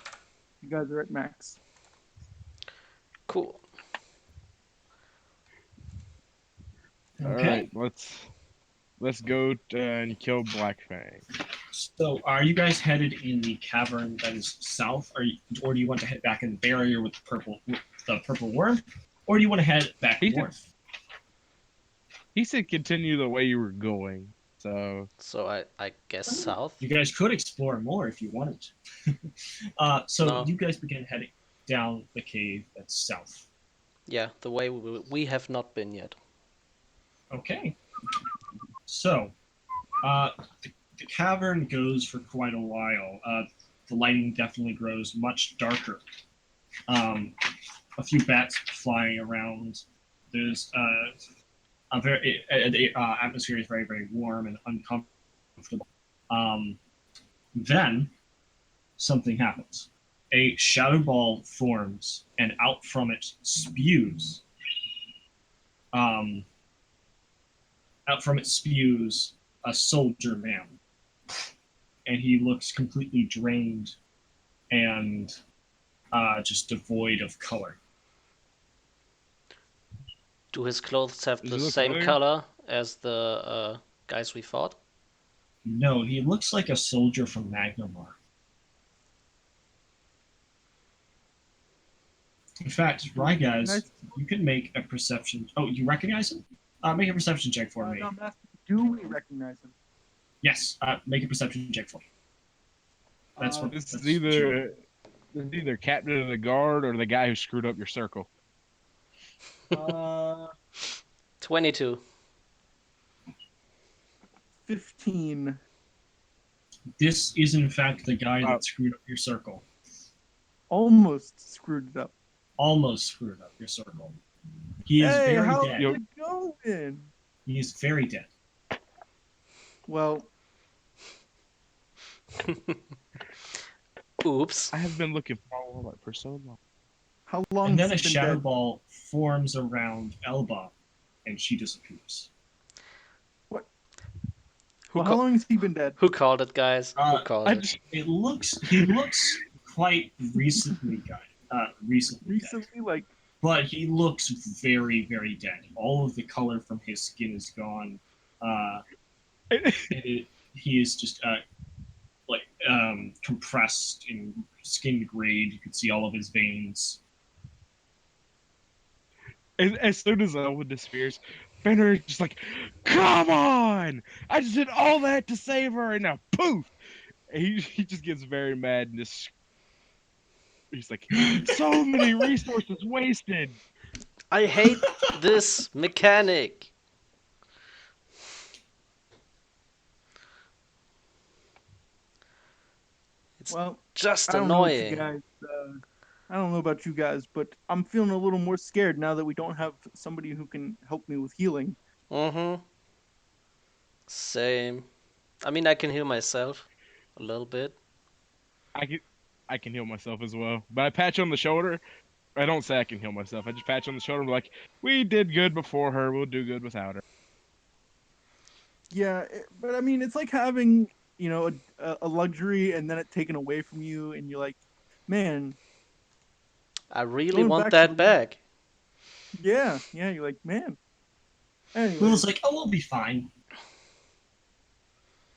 [SPEAKER 3] You guys are at max.
[SPEAKER 1] Cool.
[SPEAKER 4] All
[SPEAKER 2] Okay.
[SPEAKER 4] right, let's go and kill Black Fang.
[SPEAKER 2] So, are you guys headed in the cavern that is south, or do you want to head back in the barrier with the purple worm, or do you want to head back
[SPEAKER 4] He said,
[SPEAKER 2] north?
[SPEAKER 4] he said continue the way you were going. So
[SPEAKER 1] So I guess south.
[SPEAKER 2] You guys could explore more if you wanted to. So
[SPEAKER 1] No.
[SPEAKER 2] you guys begin heading down the cave that's south.
[SPEAKER 1] Yeah, the way we have not been yet.
[SPEAKER 2] Okay. So, the cavern goes for quite a while. The lighting definitely grows much darker. A few bats flying around. There's the atmosphere is very, very warm and uncomfortable. Then something happens. A shadow ball forms, and out from it spews. Um, Out from it spews a soldier man, and he looks completely drained and just devoid of color.
[SPEAKER 1] Do his clothes have
[SPEAKER 4] does
[SPEAKER 1] the
[SPEAKER 4] he look
[SPEAKER 1] same
[SPEAKER 4] familiar?
[SPEAKER 1] color as the guys we fought?
[SPEAKER 2] No, he looks like a soldier from Magnamar. In fact, right, guys,
[SPEAKER 3] Nice.
[SPEAKER 2] you can make a perception. Oh, you recognize him? Make a perception check for me.
[SPEAKER 3] No, I'm asking, do we recognize him?
[SPEAKER 2] Yes, make a perception check for me. That's what.
[SPEAKER 4] This
[SPEAKER 2] That's
[SPEAKER 4] is either captain of the guard or the guy who screwed up your circle.
[SPEAKER 1] 22.
[SPEAKER 3] 15.
[SPEAKER 2] This is in fact the guy that screwed up your circle.
[SPEAKER 3] Almost screwed it up.
[SPEAKER 2] Almost screwed up your circle. He is
[SPEAKER 3] Hey,
[SPEAKER 2] very
[SPEAKER 3] how's
[SPEAKER 2] dead.
[SPEAKER 3] it going?
[SPEAKER 2] He is very dead.
[SPEAKER 3] Well,
[SPEAKER 1] Oops.
[SPEAKER 4] I have been looking for so long.
[SPEAKER 3] how long
[SPEAKER 2] And then a
[SPEAKER 3] has he been
[SPEAKER 2] shadow
[SPEAKER 3] dead?
[SPEAKER 2] ball forms around Elba, and she disappears.
[SPEAKER 3] Well, how long has he been dead?
[SPEAKER 1] Who called it, guys? Who called
[SPEAKER 4] I
[SPEAKER 1] it?
[SPEAKER 4] just,
[SPEAKER 2] He looks quite recently recently dead.
[SPEAKER 3] Recently, like,
[SPEAKER 2] But he looks very, very dead. All of the color from his skin is gone. He is just compressed and skin grayed. You can see all of his veins.
[SPEAKER 4] as soon as Elwood disappears, Fenrir is just like, "Come on! I just did all that to save her, and now poof!" And he just gets very mad and just He's like, so many resources wasted.
[SPEAKER 1] I hate this mechanic. It's
[SPEAKER 3] Well,
[SPEAKER 1] just
[SPEAKER 3] I don't know what you
[SPEAKER 1] annoying.
[SPEAKER 3] guys. I don't know about you guys, but I'm feeling a little more scared now that we don't have somebody who can help me with healing.
[SPEAKER 1] Mm-hmm. Same. I mean, I can heal myself a little bit.
[SPEAKER 4] I can I can heal myself as well, but I patch on the shoulder. I don't say I can heal myself. I just patch on the shoulder. And be like, we did good before her. We'll do good without her.
[SPEAKER 3] Yeah, but I mean, it's like having a luxury and then it taken away from you, and you're like, man,
[SPEAKER 1] I really
[SPEAKER 3] going
[SPEAKER 1] want
[SPEAKER 3] back to
[SPEAKER 1] that
[SPEAKER 3] the way.
[SPEAKER 1] back.
[SPEAKER 3] Yeah, you're like, man.
[SPEAKER 2] Will's
[SPEAKER 3] Anyways,
[SPEAKER 2] like, oh, we'll be fine.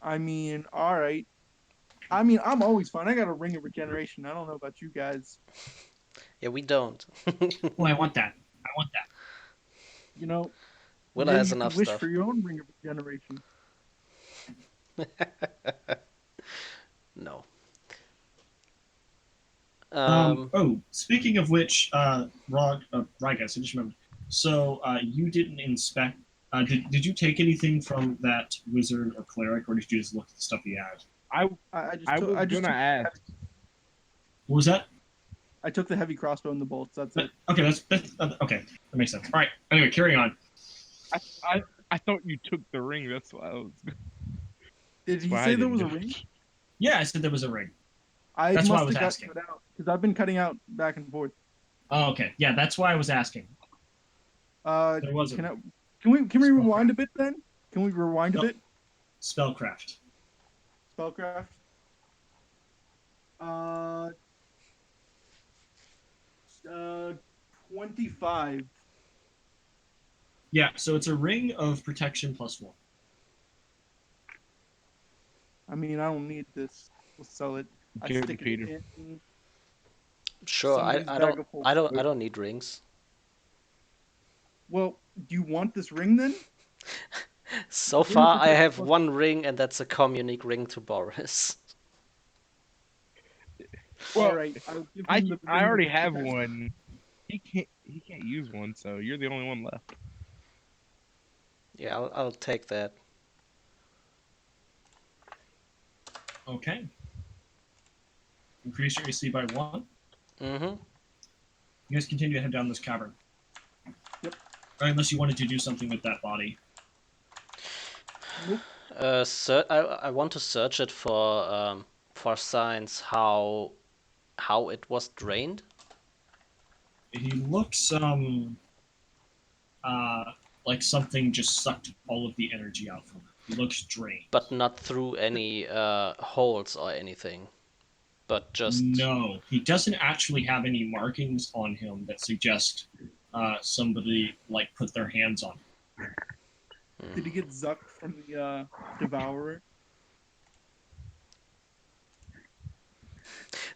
[SPEAKER 3] I mean, all right. I mean, I'm always fine. I got a ring of regeneration. I don't know about you guys.
[SPEAKER 1] Yeah, we don't.
[SPEAKER 2] Oh, I want that. I want that.
[SPEAKER 3] You know,
[SPEAKER 1] Willa
[SPEAKER 3] maybe
[SPEAKER 1] has
[SPEAKER 3] you could
[SPEAKER 1] enough
[SPEAKER 3] wish for
[SPEAKER 1] stuff.
[SPEAKER 3] your own ring of regeneration.
[SPEAKER 1] No. Um,
[SPEAKER 2] Oh, speaking of which, Rygas, I just remembered. So, you didn't inspect. Did you take anything from that wizard or cleric, or did you just look at the stuff he had?
[SPEAKER 4] I
[SPEAKER 3] I just
[SPEAKER 4] I
[SPEAKER 3] took
[SPEAKER 4] was
[SPEAKER 3] I just
[SPEAKER 4] gonna
[SPEAKER 3] took
[SPEAKER 4] ask.
[SPEAKER 2] What was that?
[SPEAKER 3] I took the heavy crossbow and the bolts. That's it.
[SPEAKER 2] Okay, that's okay. That makes sense. All right. Anyway, carry on.
[SPEAKER 4] I I, I thought you took the ring.
[SPEAKER 3] Did
[SPEAKER 4] That's
[SPEAKER 3] he
[SPEAKER 4] why I
[SPEAKER 3] say there
[SPEAKER 4] didn't
[SPEAKER 3] was
[SPEAKER 4] do
[SPEAKER 3] a ring?
[SPEAKER 4] it.
[SPEAKER 2] Yeah, I said there was a ring.
[SPEAKER 3] I
[SPEAKER 2] That's why I
[SPEAKER 3] must
[SPEAKER 2] was
[SPEAKER 3] have got
[SPEAKER 2] asking.
[SPEAKER 3] cut out because I've been cutting out back and forth.
[SPEAKER 2] Oh, okay. Yeah, that's why I was asking.
[SPEAKER 3] Uh,
[SPEAKER 2] There was a
[SPEAKER 3] can I?
[SPEAKER 2] ring.
[SPEAKER 3] Can we rewind
[SPEAKER 2] Spellcraft.
[SPEAKER 3] a bit then? Can we rewind a
[SPEAKER 2] Spell,
[SPEAKER 3] bit?
[SPEAKER 2] spellcraft.
[SPEAKER 3] Spellcraft. Uh, uh, 25.
[SPEAKER 2] Yeah, so it's a ring of protection +1.
[SPEAKER 3] I mean, I don't need this. We'll sell it. I
[SPEAKER 4] Give it to
[SPEAKER 3] stick it
[SPEAKER 4] Peter.
[SPEAKER 3] in
[SPEAKER 1] sure. I,
[SPEAKER 3] somebody's
[SPEAKER 1] I
[SPEAKER 3] bag
[SPEAKER 1] don't.
[SPEAKER 3] of holding.
[SPEAKER 1] I don't. I don't need rings.
[SPEAKER 3] Well, do you want this ring then?
[SPEAKER 1] So
[SPEAKER 3] Ring of
[SPEAKER 1] far, I
[SPEAKER 3] protection
[SPEAKER 1] have
[SPEAKER 3] plus.
[SPEAKER 1] one ring, and that's a communique ring to Boris.
[SPEAKER 3] All
[SPEAKER 4] Well,
[SPEAKER 3] right, I'll give
[SPEAKER 4] I
[SPEAKER 3] him the
[SPEAKER 4] I
[SPEAKER 3] ring of
[SPEAKER 4] already have
[SPEAKER 3] protection.
[SPEAKER 4] one. He can't use one, so you're the only one left.
[SPEAKER 1] Yeah, I'll take that.
[SPEAKER 2] Okay. Increase your AC by 1.
[SPEAKER 1] Mm-hmm.
[SPEAKER 2] You guys continue to head down this cavern.
[SPEAKER 3] Yep.
[SPEAKER 2] Unless you wanted to do something with that body.
[SPEAKER 3] Nope.
[SPEAKER 1] I want to search it for signs how it was drained,
[SPEAKER 2] He looks uh like something just sucked all of the energy out from him. He looks drained.
[SPEAKER 1] but not through any holes or anything, but just.
[SPEAKER 2] No, he doesn't actually have any markings on him that suggest somebody like put their hands on him.
[SPEAKER 3] Did he get zucked from the devourer?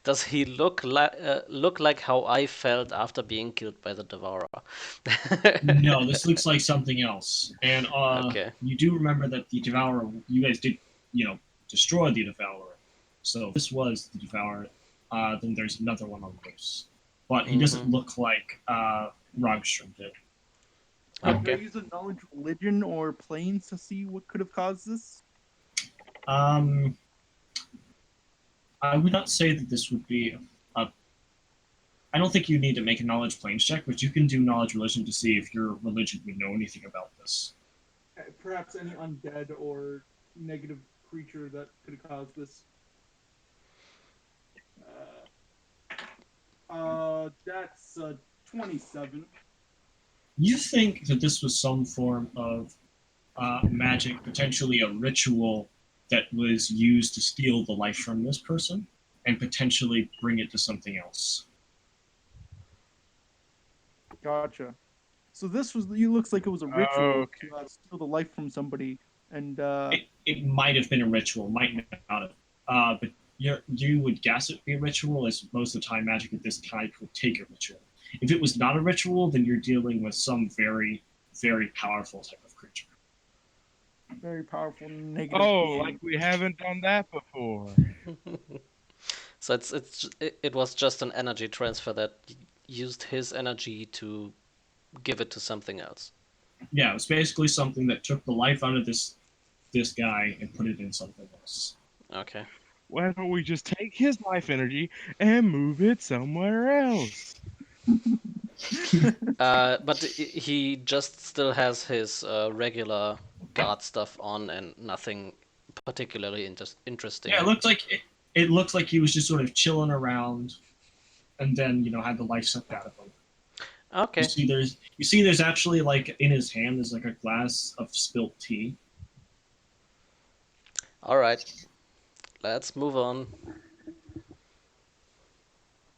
[SPEAKER 1] Does he look like how I felt after being killed by the Devourer?
[SPEAKER 2] No, this looks like something else. And
[SPEAKER 1] Okay.
[SPEAKER 2] you do remember that the Devourer, you guys did, destroy the Devourer. So if this was the Devourer, then there's another one on the loose. But he
[SPEAKER 1] Mm-hmm.
[SPEAKER 2] doesn't look like Rogstrom did.
[SPEAKER 3] Could I
[SPEAKER 1] Okay.
[SPEAKER 3] use a knowledge religion or planes to see what could have caused this?
[SPEAKER 2] Um, I would not say that this would be a. I don't think you need to make a knowledge planes check, but you can do knowledge religion to see if your religion would know anything about this.
[SPEAKER 3] Perhaps any undead or negative creature that could have caused this. That's 27.
[SPEAKER 2] You think that this was some form of magic, potentially a ritual that was used to steal the life from this person and potentially bring it to something else.
[SPEAKER 3] Gotcha. So this was. It looks like it was a ritual
[SPEAKER 4] Okay.
[SPEAKER 3] to steal the life from somebody, and
[SPEAKER 2] It might have been a ritual, might not have. But you would guess it'd be a ritual, as most of the time magic of this type would take a ritual. If it was not a ritual, then you're dealing with some very, very powerful type of creature.
[SPEAKER 3] very powerful negative
[SPEAKER 4] Oh, like
[SPEAKER 3] being.
[SPEAKER 4] we haven't done that before.
[SPEAKER 1] So it was just an energy transfer that used his energy to give it to something else.
[SPEAKER 2] Yeah, it was basically something that took the life out of this guy and put it in something else.
[SPEAKER 1] Okay.
[SPEAKER 4] Why don't we just take his life energy and move it somewhere else?
[SPEAKER 1] But he just still has his regular guard stuff on and nothing particularly
[SPEAKER 2] Yeah,
[SPEAKER 1] interesting.
[SPEAKER 2] it looked like he was just sort of chilling around, and then had the life sucked out of him.
[SPEAKER 1] Okay.
[SPEAKER 2] You see there's actually like in his hand there's like a glass of spilt tea.
[SPEAKER 1] All right. Let's move on.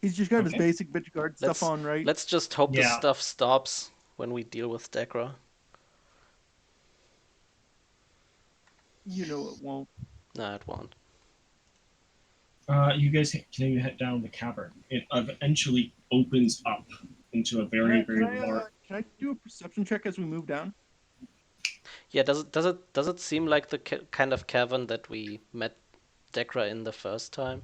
[SPEAKER 3] He's just got his
[SPEAKER 2] Okay.
[SPEAKER 3] basic bitch guard stuff
[SPEAKER 1] Let's
[SPEAKER 3] on, right?
[SPEAKER 1] let's just hope this
[SPEAKER 2] Yeah.
[SPEAKER 1] stuff stops when we deal with Degra.
[SPEAKER 3] You know it won't.
[SPEAKER 1] No, it won't.
[SPEAKER 2] You guys can head down the cavern. It eventually opens up into a
[SPEAKER 3] Can
[SPEAKER 2] very
[SPEAKER 3] I can
[SPEAKER 2] very
[SPEAKER 3] I
[SPEAKER 2] large.
[SPEAKER 3] uh, can I do a perception check as we move down?
[SPEAKER 1] Yeah, does it seem like the kind of cavern that we met Degra in the first time?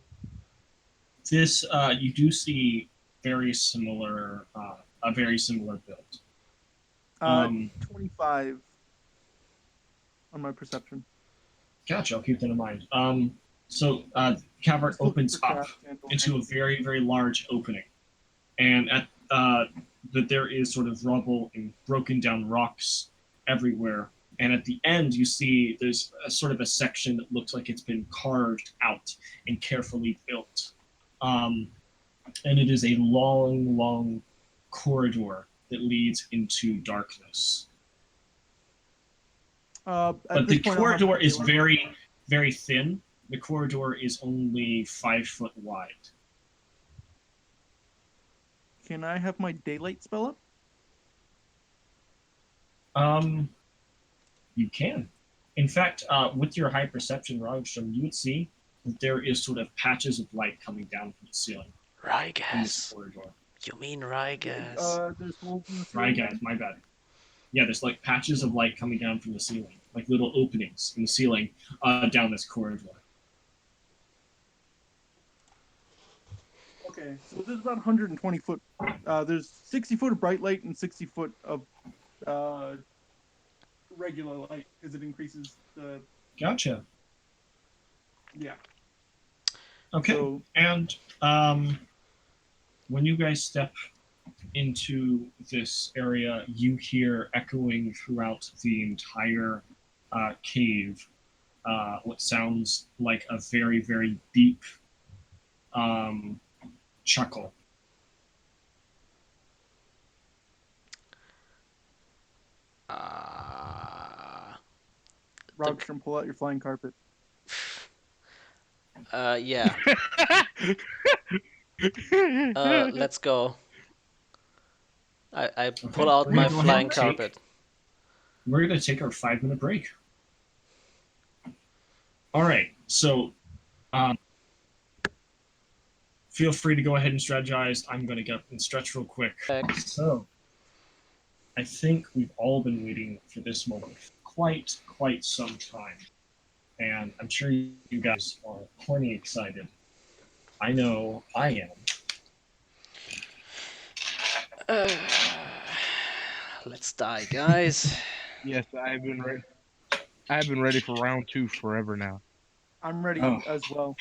[SPEAKER 2] This you do see very similar a very similar build.
[SPEAKER 3] Uh, 25 on my perception.
[SPEAKER 2] Gotcha. I'll keep that in mind. So cavern
[SPEAKER 3] Just looking
[SPEAKER 2] opens
[SPEAKER 3] for
[SPEAKER 2] up
[SPEAKER 3] craft and
[SPEAKER 2] into a very very large opening, and at that there is sort of rubble and broken down rocks everywhere. And at the end, you see there's a sort of a section that looks like it's been carved out and carefully built. Um, and it is a long, long corridor that leads into darkness.
[SPEAKER 3] At
[SPEAKER 2] But
[SPEAKER 3] this
[SPEAKER 2] the
[SPEAKER 3] point, I'll have
[SPEAKER 2] corridor
[SPEAKER 3] to
[SPEAKER 2] is very, very thin. The corridor is only 5 foot wide.
[SPEAKER 3] Can I have my daylight spell up?
[SPEAKER 2] Um, you can. In fact, with your high perception, Rogstrom, you would see that there is sort of patches of light coming down from the ceiling in this
[SPEAKER 1] Rygas.
[SPEAKER 2] corridor.
[SPEAKER 1] You mean Rygas?
[SPEAKER 3] There's holes in the
[SPEAKER 2] Right,
[SPEAKER 3] ceiling.
[SPEAKER 2] guys, my bad. Yeah, there's like patches of light coming down from the ceiling, like little openings in the ceiling down this corridor.
[SPEAKER 3] Okay, so there's about 120 foot. There's 60 foot of bright light and 60 foot of uh, regular light because it increases the.
[SPEAKER 2] Gotcha.
[SPEAKER 3] Yeah.
[SPEAKER 2] Okay.
[SPEAKER 3] So
[SPEAKER 2] And when you guys step into this area, you hear echoing throughout the entire cave what sounds like a very, very deep chuckle.
[SPEAKER 1] Uh,
[SPEAKER 3] Rogstrom, pull out your flying carpet.
[SPEAKER 1] yeah. Let's go. I pull
[SPEAKER 2] Okay,
[SPEAKER 1] out
[SPEAKER 2] we're
[SPEAKER 1] my
[SPEAKER 2] gonna go ahead
[SPEAKER 1] flying
[SPEAKER 2] and
[SPEAKER 1] carpet.
[SPEAKER 2] we're going to take our 5 minute break. All right, so feel free to go ahead and strategize. I'm going to get up and stretch real quick. So I think we've all been waiting for this moment for quite some time. And I'm sure you guys are plenty excited. I know I am.
[SPEAKER 1] Let's die, guys.
[SPEAKER 4] Yes, I've been ready. I've been ready for round 2 forever now.
[SPEAKER 3] I'm ready
[SPEAKER 2] Oh.
[SPEAKER 3] as well.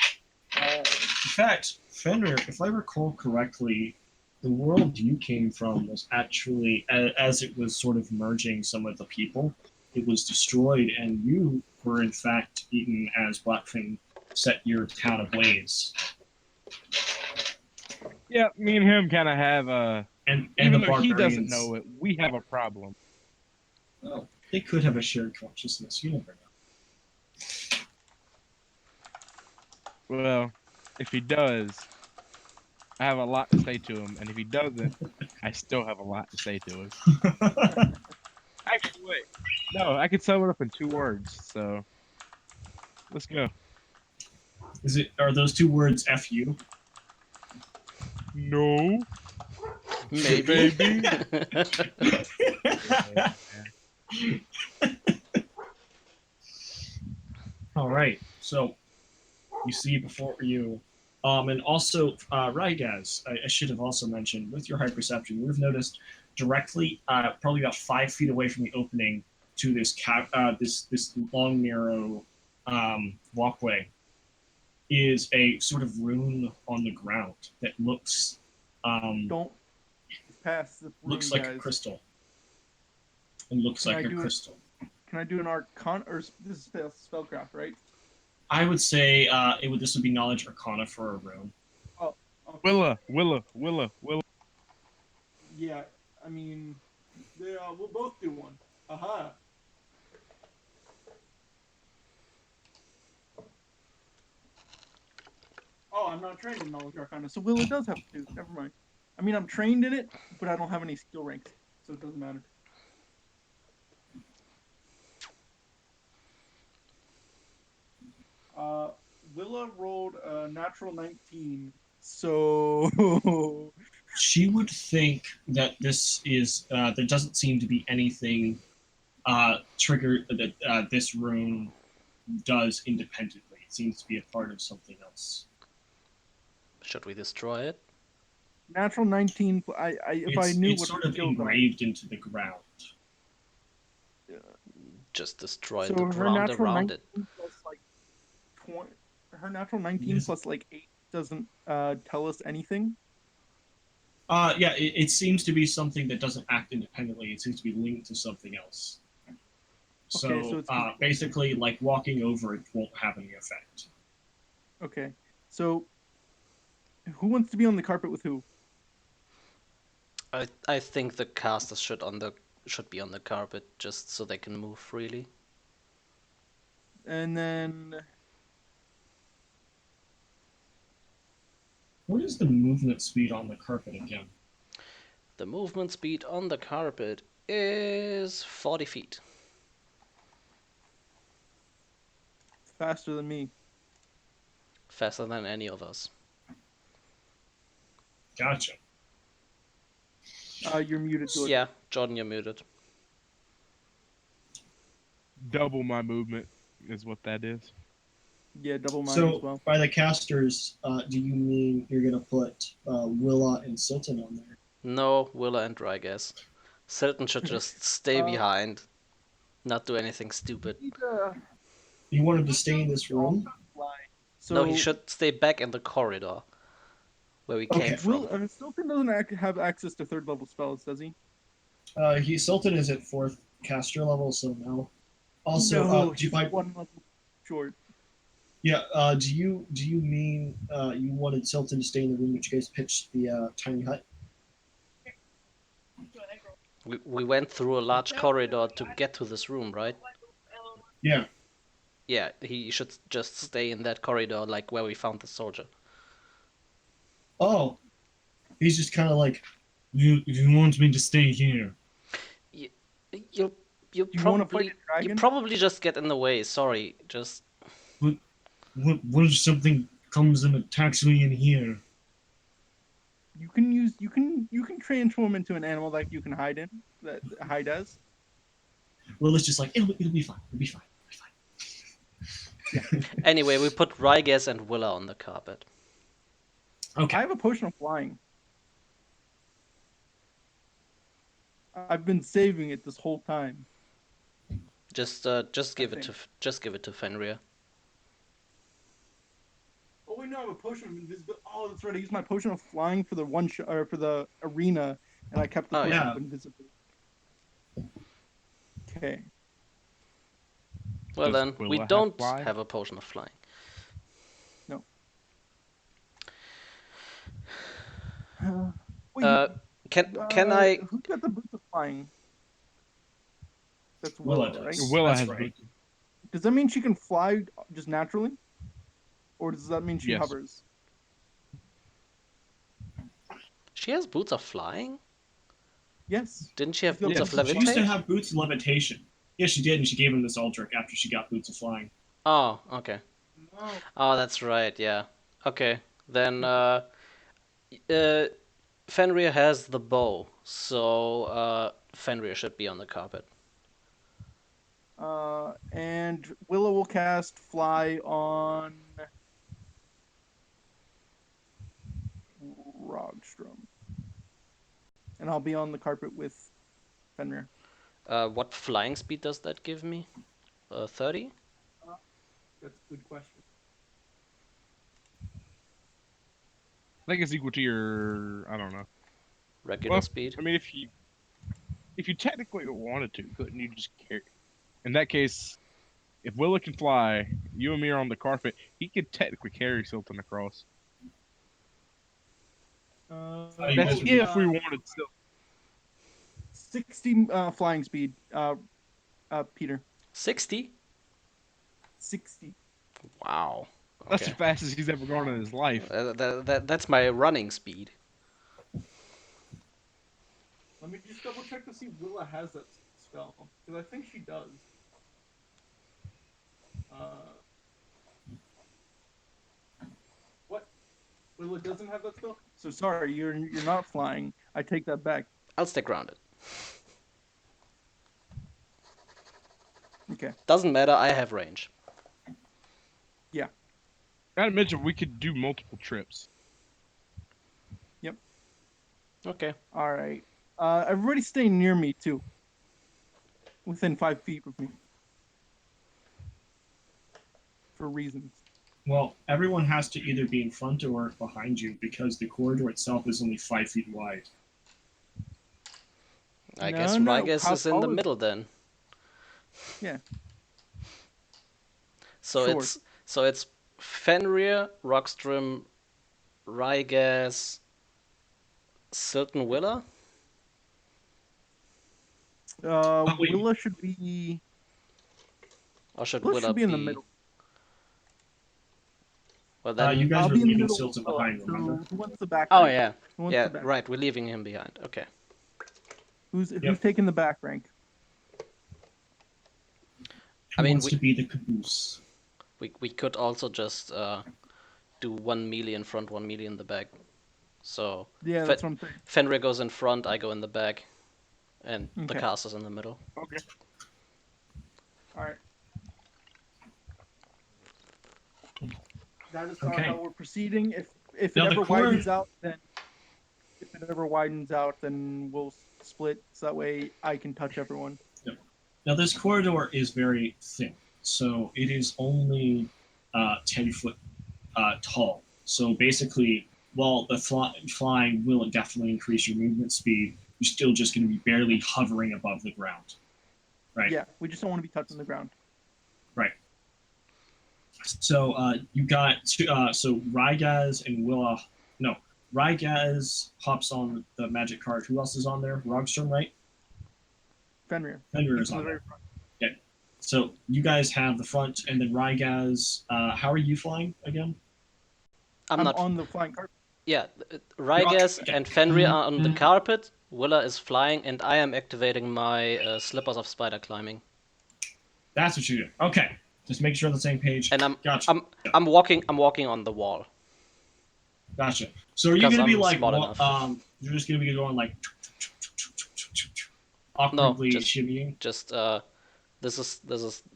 [SPEAKER 2] In fact, Fender, if I recall correctly, the world you came from was actually, as it was sort of merging some of the people, it was destroyed, and you were in fact eaten as Blackfang set your town ablaze.
[SPEAKER 4] Yeah, me and him kind of have
[SPEAKER 2] And
[SPEAKER 4] even
[SPEAKER 2] the
[SPEAKER 4] though he doesn't
[SPEAKER 2] barbarians,
[SPEAKER 4] know it, we have a problem.
[SPEAKER 2] well, they could have a shared consciousness. You never know.
[SPEAKER 4] Well, if he does, I have a lot to say to him, and if he doesn't, I still have a lot to say to him. Actually, wait. No, I could sum it up in 2 words. So let's go.
[SPEAKER 2] Are those 2 words "fu"?
[SPEAKER 4] No,
[SPEAKER 1] Maybe.
[SPEAKER 4] baby.
[SPEAKER 2] All right. So you see before you And also, Rygaz, I should have also mentioned, with your high perception, you have noticed directly, probably about 5 feet away from the opening to this long, narrow walkway, is a sort of rune on the ground that um,
[SPEAKER 3] Don't pass the
[SPEAKER 2] looks
[SPEAKER 3] room,
[SPEAKER 2] like a
[SPEAKER 3] guys.
[SPEAKER 2] crystal. And looks
[SPEAKER 3] Can
[SPEAKER 2] like
[SPEAKER 3] I
[SPEAKER 2] a
[SPEAKER 3] do it?
[SPEAKER 2] crystal.
[SPEAKER 3] Can I do an arcana or this is spellcraft, right?
[SPEAKER 2] I would say this would be knowledge arcana for a rune.
[SPEAKER 3] Oh, okay.
[SPEAKER 4] Willa.
[SPEAKER 3] Yeah, I mean, we'll both do one. Aha. Oh, I'm not trained in knowledge arcana, so Willa does have to. Never mind. I mean, I'm trained in it, but I don't have any skill ranks, so it doesn't matter. Uh, Willa rolled a natural 19, so
[SPEAKER 2] She would think that this is there doesn't seem to be anything trigger that this rune does independently. It seems to be a part of something else.
[SPEAKER 1] Should we destroy it?
[SPEAKER 3] natural 19. If I knew
[SPEAKER 2] It's
[SPEAKER 3] what her
[SPEAKER 2] sort of
[SPEAKER 3] skills are,
[SPEAKER 2] engraved into the ground.
[SPEAKER 1] Just destroy
[SPEAKER 3] so
[SPEAKER 1] the
[SPEAKER 3] her
[SPEAKER 1] ground
[SPEAKER 3] natural
[SPEAKER 1] around it.
[SPEAKER 3] 19 plus like 20, her natural 19
[SPEAKER 2] Yes.
[SPEAKER 3] plus like 8 doesn't tell us anything.
[SPEAKER 2] Yeah, it seems to be something that doesn't act independently. It seems to be linked to something else.
[SPEAKER 3] Okay, so
[SPEAKER 2] So
[SPEAKER 3] it's
[SPEAKER 2] basically, like walking over it won't have any effect.
[SPEAKER 3] okay. So who wants to be on the carpet with who?
[SPEAKER 1] I think the casters should be on the carpet just so they can move freely.
[SPEAKER 3] And then
[SPEAKER 2] What is the movement speed on the carpet again?
[SPEAKER 1] The movement speed on the carpet is 40 feet.
[SPEAKER 3] faster than me.
[SPEAKER 1] Faster than any of us.
[SPEAKER 2] Gotcha.
[SPEAKER 3] You're muted, Jordan.
[SPEAKER 1] Yeah, Jordan, you're muted.
[SPEAKER 4] Double my movement is what that is.
[SPEAKER 3] Yeah, double mine as
[SPEAKER 2] So
[SPEAKER 3] well.
[SPEAKER 2] by the casters, do you mean you're gonna put Willa and Silton on there?
[SPEAKER 1] No, Willa and Rygas. Silton should just stay
[SPEAKER 3] Uh,
[SPEAKER 1] behind, not do anything stupid.
[SPEAKER 3] need
[SPEAKER 2] You want him to stay in this room?
[SPEAKER 3] fly.
[SPEAKER 1] No, he
[SPEAKER 3] So
[SPEAKER 1] should stay back in the corridor where we came
[SPEAKER 2] Okay.
[SPEAKER 1] from.
[SPEAKER 3] Stilton doesn't have access to third level spells, does he?
[SPEAKER 2] Silton is at fourth caster level, so no. Also,
[SPEAKER 3] No,
[SPEAKER 2] do you
[SPEAKER 3] he's
[SPEAKER 2] by
[SPEAKER 3] one level short.
[SPEAKER 2] yeah? Do you mean you wanted Silton to stay in the room, which you guys pitched the tiny hut?
[SPEAKER 1] We went through a large corridor to get to this room, right?
[SPEAKER 2] Yeah.
[SPEAKER 1] Yeah, he should just stay in that corridor, like where we found the soldier.
[SPEAKER 2] Oh, he's just kind of like, you want me to stay here?
[SPEAKER 1] You, you, you
[SPEAKER 3] Do you want to fight
[SPEAKER 1] probably,
[SPEAKER 3] a
[SPEAKER 1] you
[SPEAKER 3] dragon?
[SPEAKER 1] probably just get in the way. Sorry, just
[SPEAKER 2] What if something comes and attacks me in here?
[SPEAKER 3] You can transform into an animal that you can hide in, that hide as.
[SPEAKER 2] Well, it's just like it'll be fine. It'll be fine.
[SPEAKER 1] anyway. We put Rygas and Willa on the carpet.
[SPEAKER 2] Okay.
[SPEAKER 3] I have a potion of flying. I've been saving it this whole time.
[SPEAKER 1] Just give it to Fenrir.
[SPEAKER 3] Oh wait, no, I have a potion of invisibility. Oh, that's right. I used my potion of flying for the one shot or for the arena, and I kept the
[SPEAKER 1] Oh,
[SPEAKER 3] potion
[SPEAKER 2] yeah.
[SPEAKER 3] of invisibility. Okay.
[SPEAKER 1] Well
[SPEAKER 4] Does
[SPEAKER 1] then, we
[SPEAKER 4] Willa have
[SPEAKER 1] don't
[SPEAKER 4] fly?
[SPEAKER 1] have a potion of flying.
[SPEAKER 3] No. Wait,
[SPEAKER 1] Uh, can I?
[SPEAKER 3] who's got the boots of flying? That's
[SPEAKER 2] Willa
[SPEAKER 3] Willa, right?
[SPEAKER 2] does.
[SPEAKER 4] Willa
[SPEAKER 2] That's
[SPEAKER 4] has
[SPEAKER 2] right.
[SPEAKER 4] boots.
[SPEAKER 3] Does that mean she can fly just naturally, or does that mean she
[SPEAKER 4] Yes.
[SPEAKER 3] hovers?
[SPEAKER 1] She has boots of flying.
[SPEAKER 3] Yes.
[SPEAKER 1] Didn't she have
[SPEAKER 3] She's got
[SPEAKER 1] boots of
[SPEAKER 3] boots of
[SPEAKER 2] She used to
[SPEAKER 1] levitate?
[SPEAKER 2] have boots of levitation. Yeah, she did, and she gave him this Aldrich after she got boots of flying.
[SPEAKER 1] Oh, okay.
[SPEAKER 3] No.
[SPEAKER 1] Oh, that's right. Yeah. Okay. Then uh, Fenrir has the bow, so Fenrir should be on the carpet.
[SPEAKER 3] And Willow will cast fly on Rogstrom. And I'll be on the carpet with Fenrir.
[SPEAKER 1] What flying speed does that give me? 30?
[SPEAKER 3] That's a good question.
[SPEAKER 4] I think it's equal to your, I don't know.
[SPEAKER 1] Regular speed?
[SPEAKER 4] I mean, if you technically wanted to, couldn't you just carry? In that case, if Willa can fly, you and me are on the carpet. He could technically carry Silton across. That's if we wanted Silton.
[SPEAKER 3] 60 flying speed, Peter.
[SPEAKER 1] 60?
[SPEAKER 3] 60.
[SPEAKER 1] Wow.
[SPEAKER 4] That's
[SPEAKER 1] Okay.
[SPEAKER 4] as fast as he's ever gone in his life.
[SPEAKER 1] That's my running speed.
[SPEAKER 3] Let me just double check to see if Willa has that spell, because I think she does. What? Willa doesn't have that spell? So sorry, you're not flying. I take that back.
[SPEAKER 1] I'll stay grounded.
[SPEAKER 3] Okay.
[SPEAKER 1] Doesn't matter, I have range.
[SPEAKER 3] Yeah.
[SPEAKER 4] Not to mention, we could do multiple trips.
[SPEAKER 3] Yep.
[SPEAKER 1] Okay.
[SPEAKER 3] All right. Everybody stay near me too. Within 5 feet of me. For reasons.
[SPEAKER 2] Well, everyone has to either be in front or behind you because the corridor itself is only 5 feet wide.
[SPEAKER 1] I guess Rygas is in the middle then.
[SPEAKER 3] Yeah.
[SPEAKER 1] So
[SPEAKER 3] Sure.
[SPEAKER 1] it's Fenrir, Rockstrom, Rygas, Silton Willa?
[SPEAKER 2] wait.
[SPEAKER 3] Willa should be.
[SPEAKER 1] Or should
[SPEAKER 3] Willa
[SPEAKER 1] Willa
[SPEAKER 3] should be in the middle.
[SPEAKER 1] Well then
[SPEAKER 2] You guys
[SPEAKER 3] I'll
[SPEAKER 2] are
[SPEAKER 3] be in the
[SPEAKER 2] leaving
[SPEAKER 3] middle.
[SPEAKER 2] Silton behind,
[SPEAKER 3] So
[SPEAKER 2] remember?
[SPEAKER 3] who wants the back?
[SPEAKER 1] Oh
[SPEAKER 3] rank?
[SPEAKER 1] yeah.
[SPEAKER 3] Who wants
[SPEAKER 1] Yeah,
[SPEAKER 3] the back
[SPEAKER 1] right, we're leaving him behind. Okay.
[SPEAKER 3] Who's taking the back rank?
[SPEAKER 2] Who
[SPEAKER 1] mean,
[SPEAKER 2] wants to be the caboose?
[SPEAKER 1] We could also just do 1 melee in front, 1 melee in the back. So
[SPEAKER 3] Yeah, that's what I'm saying.
[SPEAKER 1] Fenrir goes in front, I go in the back, and the
[SPEAKER 3] Okay.
[SPEAKER 1] cast is in the middle.
[SPEAKER 4] Okay.
[SPEAKER 3] All right. That is
[SPEAKER 2] Okay.
[SPEAKER 3] how we're proceeding. If it
[SPEAKER 2] Now,
[SPEAKER 3] ever widens out, then we'll split so that way I can touch everyone.
[SPEAKER 2] Now, this corridor is very thin, so it is only 10 foot tall. So basically, while the flying will definitely increase your movement speed, you're still just going to be barely hovering above the ground. Right?
[SPEAKER 3] Yeah, we just don't want to be touching the ground.
[SPEAKER 2] Right. So you got so Rygaz and Willa. No, Rygaz hops on the magic card. Who else is on there? Rogstrom, right?
[SPEAKER 3] Fenrir.
[SPEAKER 2] Fenrir is on there. Okay. So you guys have the front, and then Rygaz. How are you flying again?
[SPEAKER 1] I'm not
[SPEAKER 3] on the flying carpet.
[SPEAKER 1] Yeah, Rygas
[SPEAKER 2] Okay.
[SPEAKER 1] and Fenrir are on the carpet, Willa is flying, and I am activating my slippers of spider climbing.
[SPEAKER 2] That's what you do. Okay. Just make sure we're on the same page.
[SPEAKER 1] And
[SPEAKER 2] Gotcha.
[SPEAKER 1] I'm walking on the wall.
[SPEAKER 2] Gotcha. So are you
[SPEAKER 1] Because
[SPEAKER 2] gonna be
[SPEAKER 1] I'm
[SPEAKER 2] like
[SPEAKER 1] small enough.
[SPEAKER 2] you're just gonna be going like awkwardly shimmying?
[SPEAKER 1] Just this is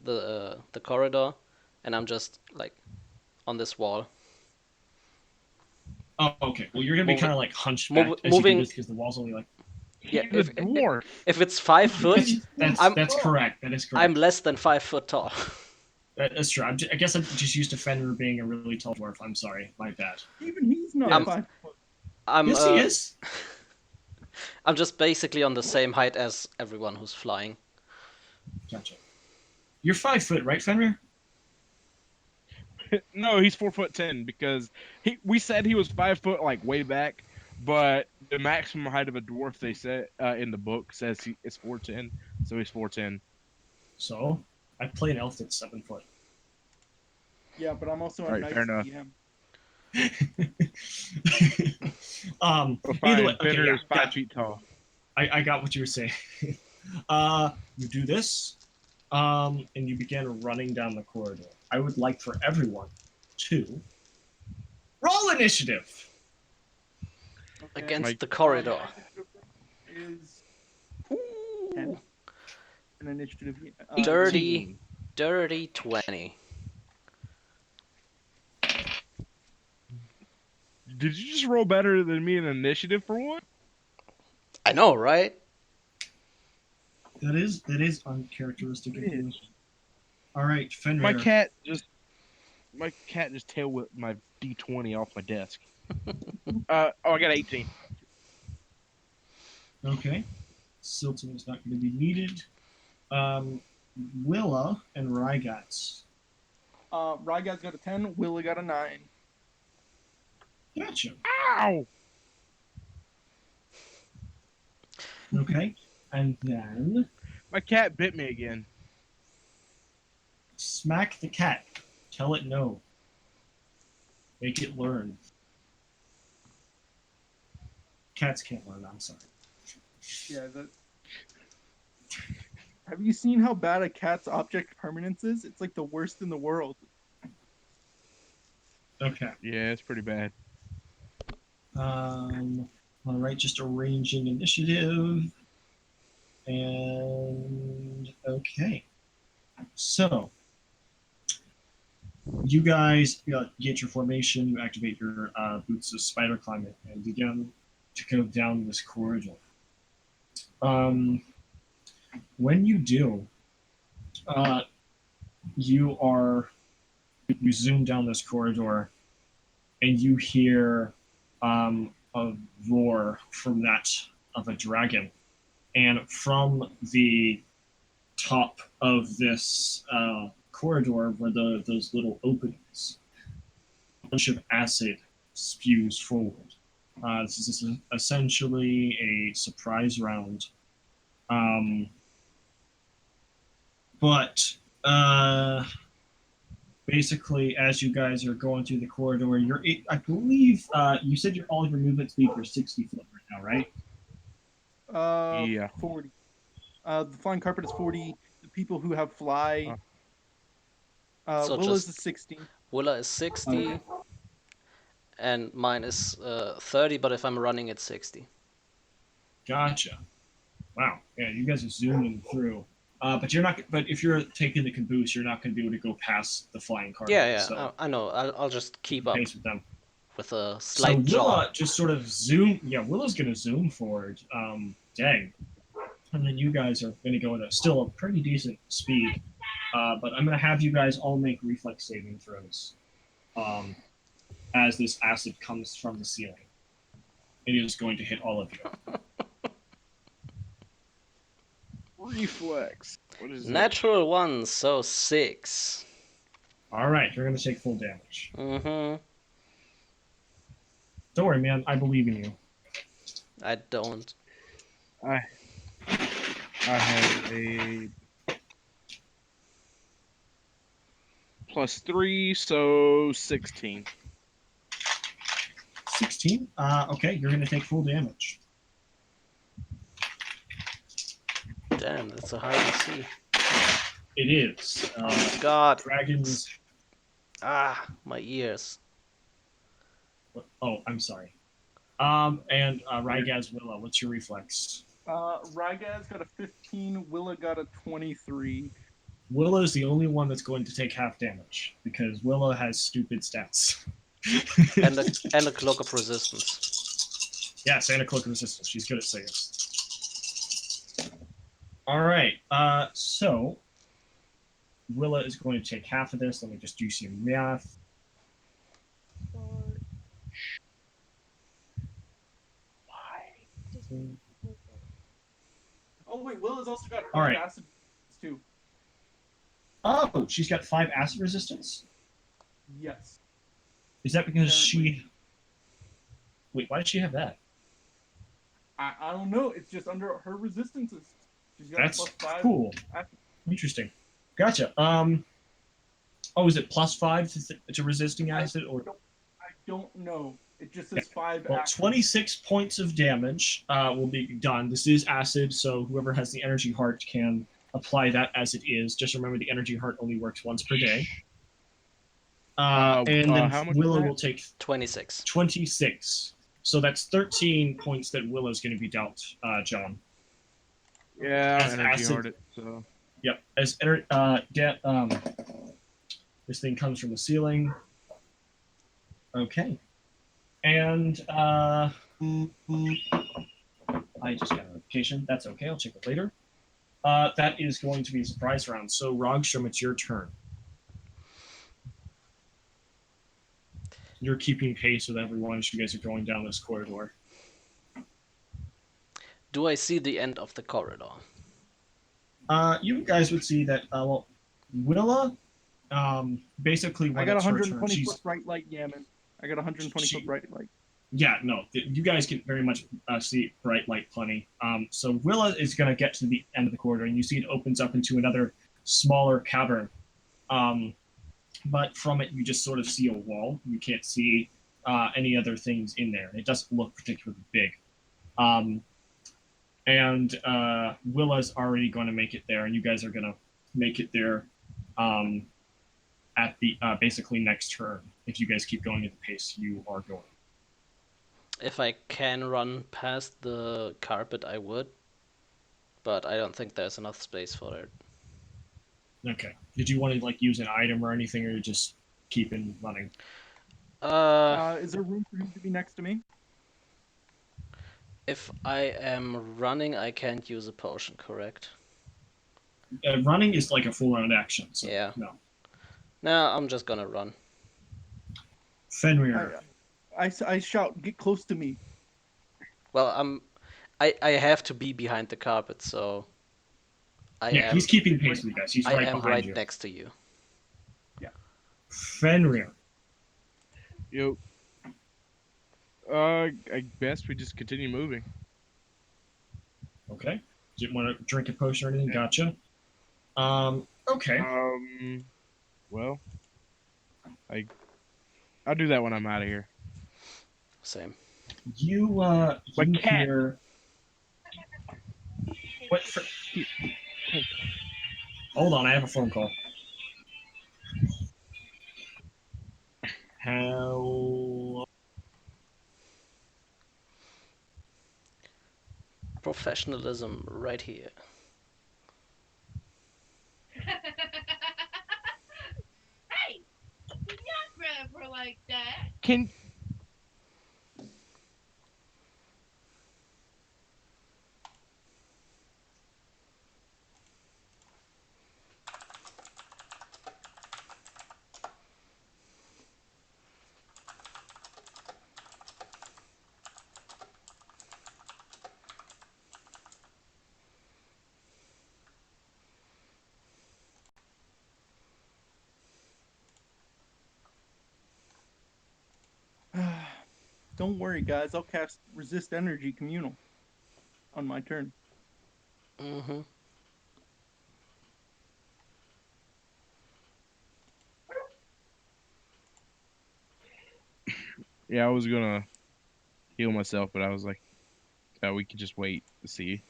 [SPEAKER 1] the corridor, and I'm just like on this wall.
[SPEAKER 2] Oh, okay. Well, you're gonna be kind of like hunchbacked as
[SPEAKER 1] moving-
[SPEAKER 2] you do this because the wall's only like.
[SPEAKER 1] Yeah,
[SPEAKER 4] He's a dwarf.
[SPEAKER 1] if it's 5 foot,
[SPEAKER 2] That's correct. That is correct.
[SPEAKER 1] I'm less than 5 foot tall.
[SPEAKER 2] That's true. I guess I'm just used to Fenrir being a really tall dwarf. I'm sorry, my bad.
[SPEAKER 3] Even he's not
[SPEAKER 1] I'm-
[SPEAKER 3] 5 foot.
[SPEAKER 2] Yes, he is.
[SPEAKER 1] I'm just basically on the same height as everyone who's flying.
[SPEAKER 2] Gotcha. You're 5 foot, right, Fenrir?
[SPEAKER 4] No, he's 4'10" because we said he was 5 foot like way back, but the maximum height of a dwarf they said in the book says he is 4'10", so he's 4'10".
[SPEAKER 2] So I play an elf that's 7 foot.
[SPEAKER 3] Yeah, but I'm also a
[SPEAKER 4] Right,
[SPEAKER 3] nice
[SPEAKER 4] fair enough.
[SPEAKER 3] DM.
[SPEAKER 4] Well,
[SPEAKER 2] Either way,
[SPEAKER 4] Fenrir
[SPEAKER 2] okay,
[SPEAKER 4] is 5 feet tall.
[SPEAKER 2] I got what you were saying. You do this, and you begin running down the corridor. I would like for everyone to roll initiative.
[SPEAKER 3] Okay.
[SPEAKER 1] Against the corridor.
[SPEAKER 3] Is
[SPEAKER 1] Ooh,
[SPEAKER 3] an initiative.
[SPEAKER 1] dirty 20.
[SPEAKER 4] Did you just roll better than me in initiative for one?
[SPEAKER 1] I know, right?
[SPEAKER 2] That is uncharacteristic of you. All right, Fenrir.
[SPEAKER 4] My cat just tail whipped my D20 off my desk. I got 18.
[SPEAKER 2] Okay. Silton is not going to be needed. Willa and Rygats.
[SPEAKER 3] Rygad's got a 10. Willie got a 9.
[SPEAKER 2] Gotcha.
[SPEAKER 4] Ow!
[SPEAKER 2] Okay. And then
[SPEAKER 4] My cat bit me again.
[SPEAKER 2] smack the cat. Tell it no. Make it learn. Cats can't learn, I'm sorry.
[SPEAKER 3] Yeah, that. Have you seen how bad a cat's object permanence is? It's like the worst in the world.
[SPEAKER 2] Okay.
[SPEAKER 4] Yeah, it's pretty bad.
[SPEAKER 2] All right, just arranging initiative. And okay. So you guys get your formation, you activate your boots of spider climate, and begin to go down this corridor. When you do, uh, you zoom down this corridor, and you hear a roar from that of a dragon, and from the top of this corridor where those little openings, a bunch of acid spews forward. This is essentially a surprise round. But basically, as you guys are going through the corridor, I believe you said all of your movement speed for 60 foot right now, right?
[SPEAKER 4] Yeah.
[SPEAKER 3] 40. The flying carpet is 40. The people who have fly,
[SPEAKER 1] So
[SPEAKER 3] Willa's
[SPEAKER 1] just
[SPEAKER 3] is 60.
[SPEAKER 1] Willa is 60, and mine is 30. But if I'm running, it's 60.
[SPEAKER 2] Gotcha. Wow. Yeah, you guys are zooming through. But you're not. But if you're taking the caboose, you're not going to be able to go past the flying carpet.
[SPEAKER 1] Yeah, yeah.
[SPEAKER 2] So
[SPEAKER 1] I know. I'll just keep up
[SPEAKER 2] pace with them.
[SPEAKER 1] with a
[SPEAKER 2] So
[SPEAKER 1] slight jog.
[SPEAKER 2] Willa just sort of zoom. Yeah, Willa's going to zoom forward. Dang. And then you guys are going to go at still a pretty decent speed. But I'm going to have you guys all make reflex saving throws. As this acid comes from the ceiling, it is going to hit all of you.
[SPEAKER 4] Reflex. What is
[SPEAKER 1] Natural 1, so 6.
[SPEAKER 2] All right, you're going to take full damage.
[SPEAKER 1] Mm-hmm.
[SPEAKER 2] Don't worry, man. I believe in you.
[SPEAKER 1] I don't.
[SPEAKER 4] it? I have a +3, so 16.
[SPEAKER 2] 16? Okay, you're going to take full damage.
[SPEAKER 1] Damn, that's a high DC.
[SPEAKER 2] It is.
[SPEAKER 1] Oh God.
[SPEAKER 2] Dragons.
[SPEAKER 1] Ah, my ears.
[SPEAKER 2] Oh, I'm sorry. And Rygaz Willa, what's your reflex?
[SPEAKER 3] Rygaz got a 15. Willa got a 23.
[SPEAKER 2] Willa is the only one that's going to take half damage because Willa has stupid stats.
[SPEAKER 1] and a cloak of resistance.
[SPEAKER 2] Yes, and a cloak of resistance. She's good at saves. All right. So Willa is going to take half of this. Let me just do some math.
[SPEAKER 3] Oh wait, Willa's also got
[SPEAKER 2] All right.
[SPEAKER 3] acid too.
[SPEAKER 2] Oh, she's got 5 acid resistance?
[SPEAKER 3] Yes.
[SPEAKER 2] Is that because
[SPEAKER 3] Apparently.
[SPEAKER 2] she... Wait, why did she have that?
[SPEAKER 3] I don't know. It's just under her resistances. She's got
[SPEAKER 2] That's
[SPEAKER 3] +5.
[SPEAKER 2] cool. Interesting. Gotcha. Oh, is it +5 to resisting acid?
[SPEAKER 3] I don't know. It just says 5
[SPEAKER 2] Well,
[SPEAKER 3] acid.
[SPEAKER 2] 26 points of damage will be done. This is acid, so whoever has the energy heart can apply that as it is. Just remember the energy heart only works once per day. And then
[SPEAKER 4] how much
[SPEAKER 2] Willa
[SPEAKER 4] was that?
[SPEAKER 2] will take
[SPEAKER 1] 26.
[SPEAKER 2] 26. So that's 13 points that Willa's going to be dealt, John.
[SPEAKER 4] Yeah,
[SPEAKER 2] As
[SPEAKER 4] I energy
[SPEAKER 2] acid-
[SPEAKER 4] heart it. So
[SPEAKER 2] Yep. This thing comes from the ceiling. Okay. And I just got a notification. That's okay. I'll check it later. That is going to be a surprise round. So, Rogstrom, it's your turn. You're keeping pace with everyone as you guys are going down this corridor.
[SPEAKER 1] Do I see the end of the corridor?
[SPEAKER 2] You guys would see that, well, Willa, basically
[SPEAKER 3] I
[SPEAKER 2] when
[SPEAKER 3] got
[SPEAKER 2] it's her turn,
[SPEAKER 3] 120
[SPEAKER 2] she's...
[SPEAKER 3] foot bright light, Yaman. I got 120 foot bright light.
[SPEAKER 2] Yeah, no, you guys can very much see bright light plenty. So Willa is going to get to the end of the corridor, and you see it opens up into another smaller cavern. But from it, you just sort of see a wall. You can't see any other things in there. It doesn't look particularly big. And Willa's already going to make it there, and you guys are going to make it there at the basically next turn. If you guys keep going at the pace you are going.
[SPEAKER 1] If I can run past the carpet, I would. But I don't think there's enough space for it.
[SPEAKER 2] Okay. Did you want to like use an item or anything, or just keep in running?
[SPEAKER 3] Is there room for him to be next to me?
[SPEAKER 1] If I am running, I can't use a potion, correct?
[SPEAKER 2] Running is like a full round action. So
[SPEAKER 1] Yeah.
[SPEAKER 2] no.
[SPEAKER 1] No, I'm just gonna run.
[SPEAKER 2] Fenrir.
[SPEAKER 3] I shout, get close to me.
[SPEAKER 1] Well, I have to be behind the carpet, so
[SPEAKER 2] He's keeping pace with you guys. He's
[SPEAKER 1] I
[SPEAKER 2] right
[SPEAKER 1] am
[SPEAKER 2] behind
[SPEAKER 1] right
[SPEAKER 2] you.
[SPEAKER 1] next to you.
[SPEAKER 3] Yeah.
[SPEAKER 2] Fenrir.
[SPEAKER 4] Yo. I guess we just continue moving.
[SPEAKER 2] Okay. Didn't want to drink a potion or anything.
[SPEAKER 4] Yeah.
[SPEAKER 2] Gotcha. Okay.
[SPEAKER 4] Well, I'll do that when I'm out of here.
[SPEAKER 1] Same.
[SPEAKER 2] You
[SPEAKER 4] cat.
[SPEAKER 2] hear. What? Hold on, I have a phone call. How?
[SPEAKER 1] Professionalism right here.
[SPEAKER 5] Hey, you're not forever like that.
[SPEAKER 4] Can
[SPEAKER 3] Don't worry, guys. I'll cast Resist Energy Communal on my turn.
[SPEAKER 1] Mm-hmm.
[SPEAKER 4] Yeah, I was gonna heal myself, but I was like, we could just wait to see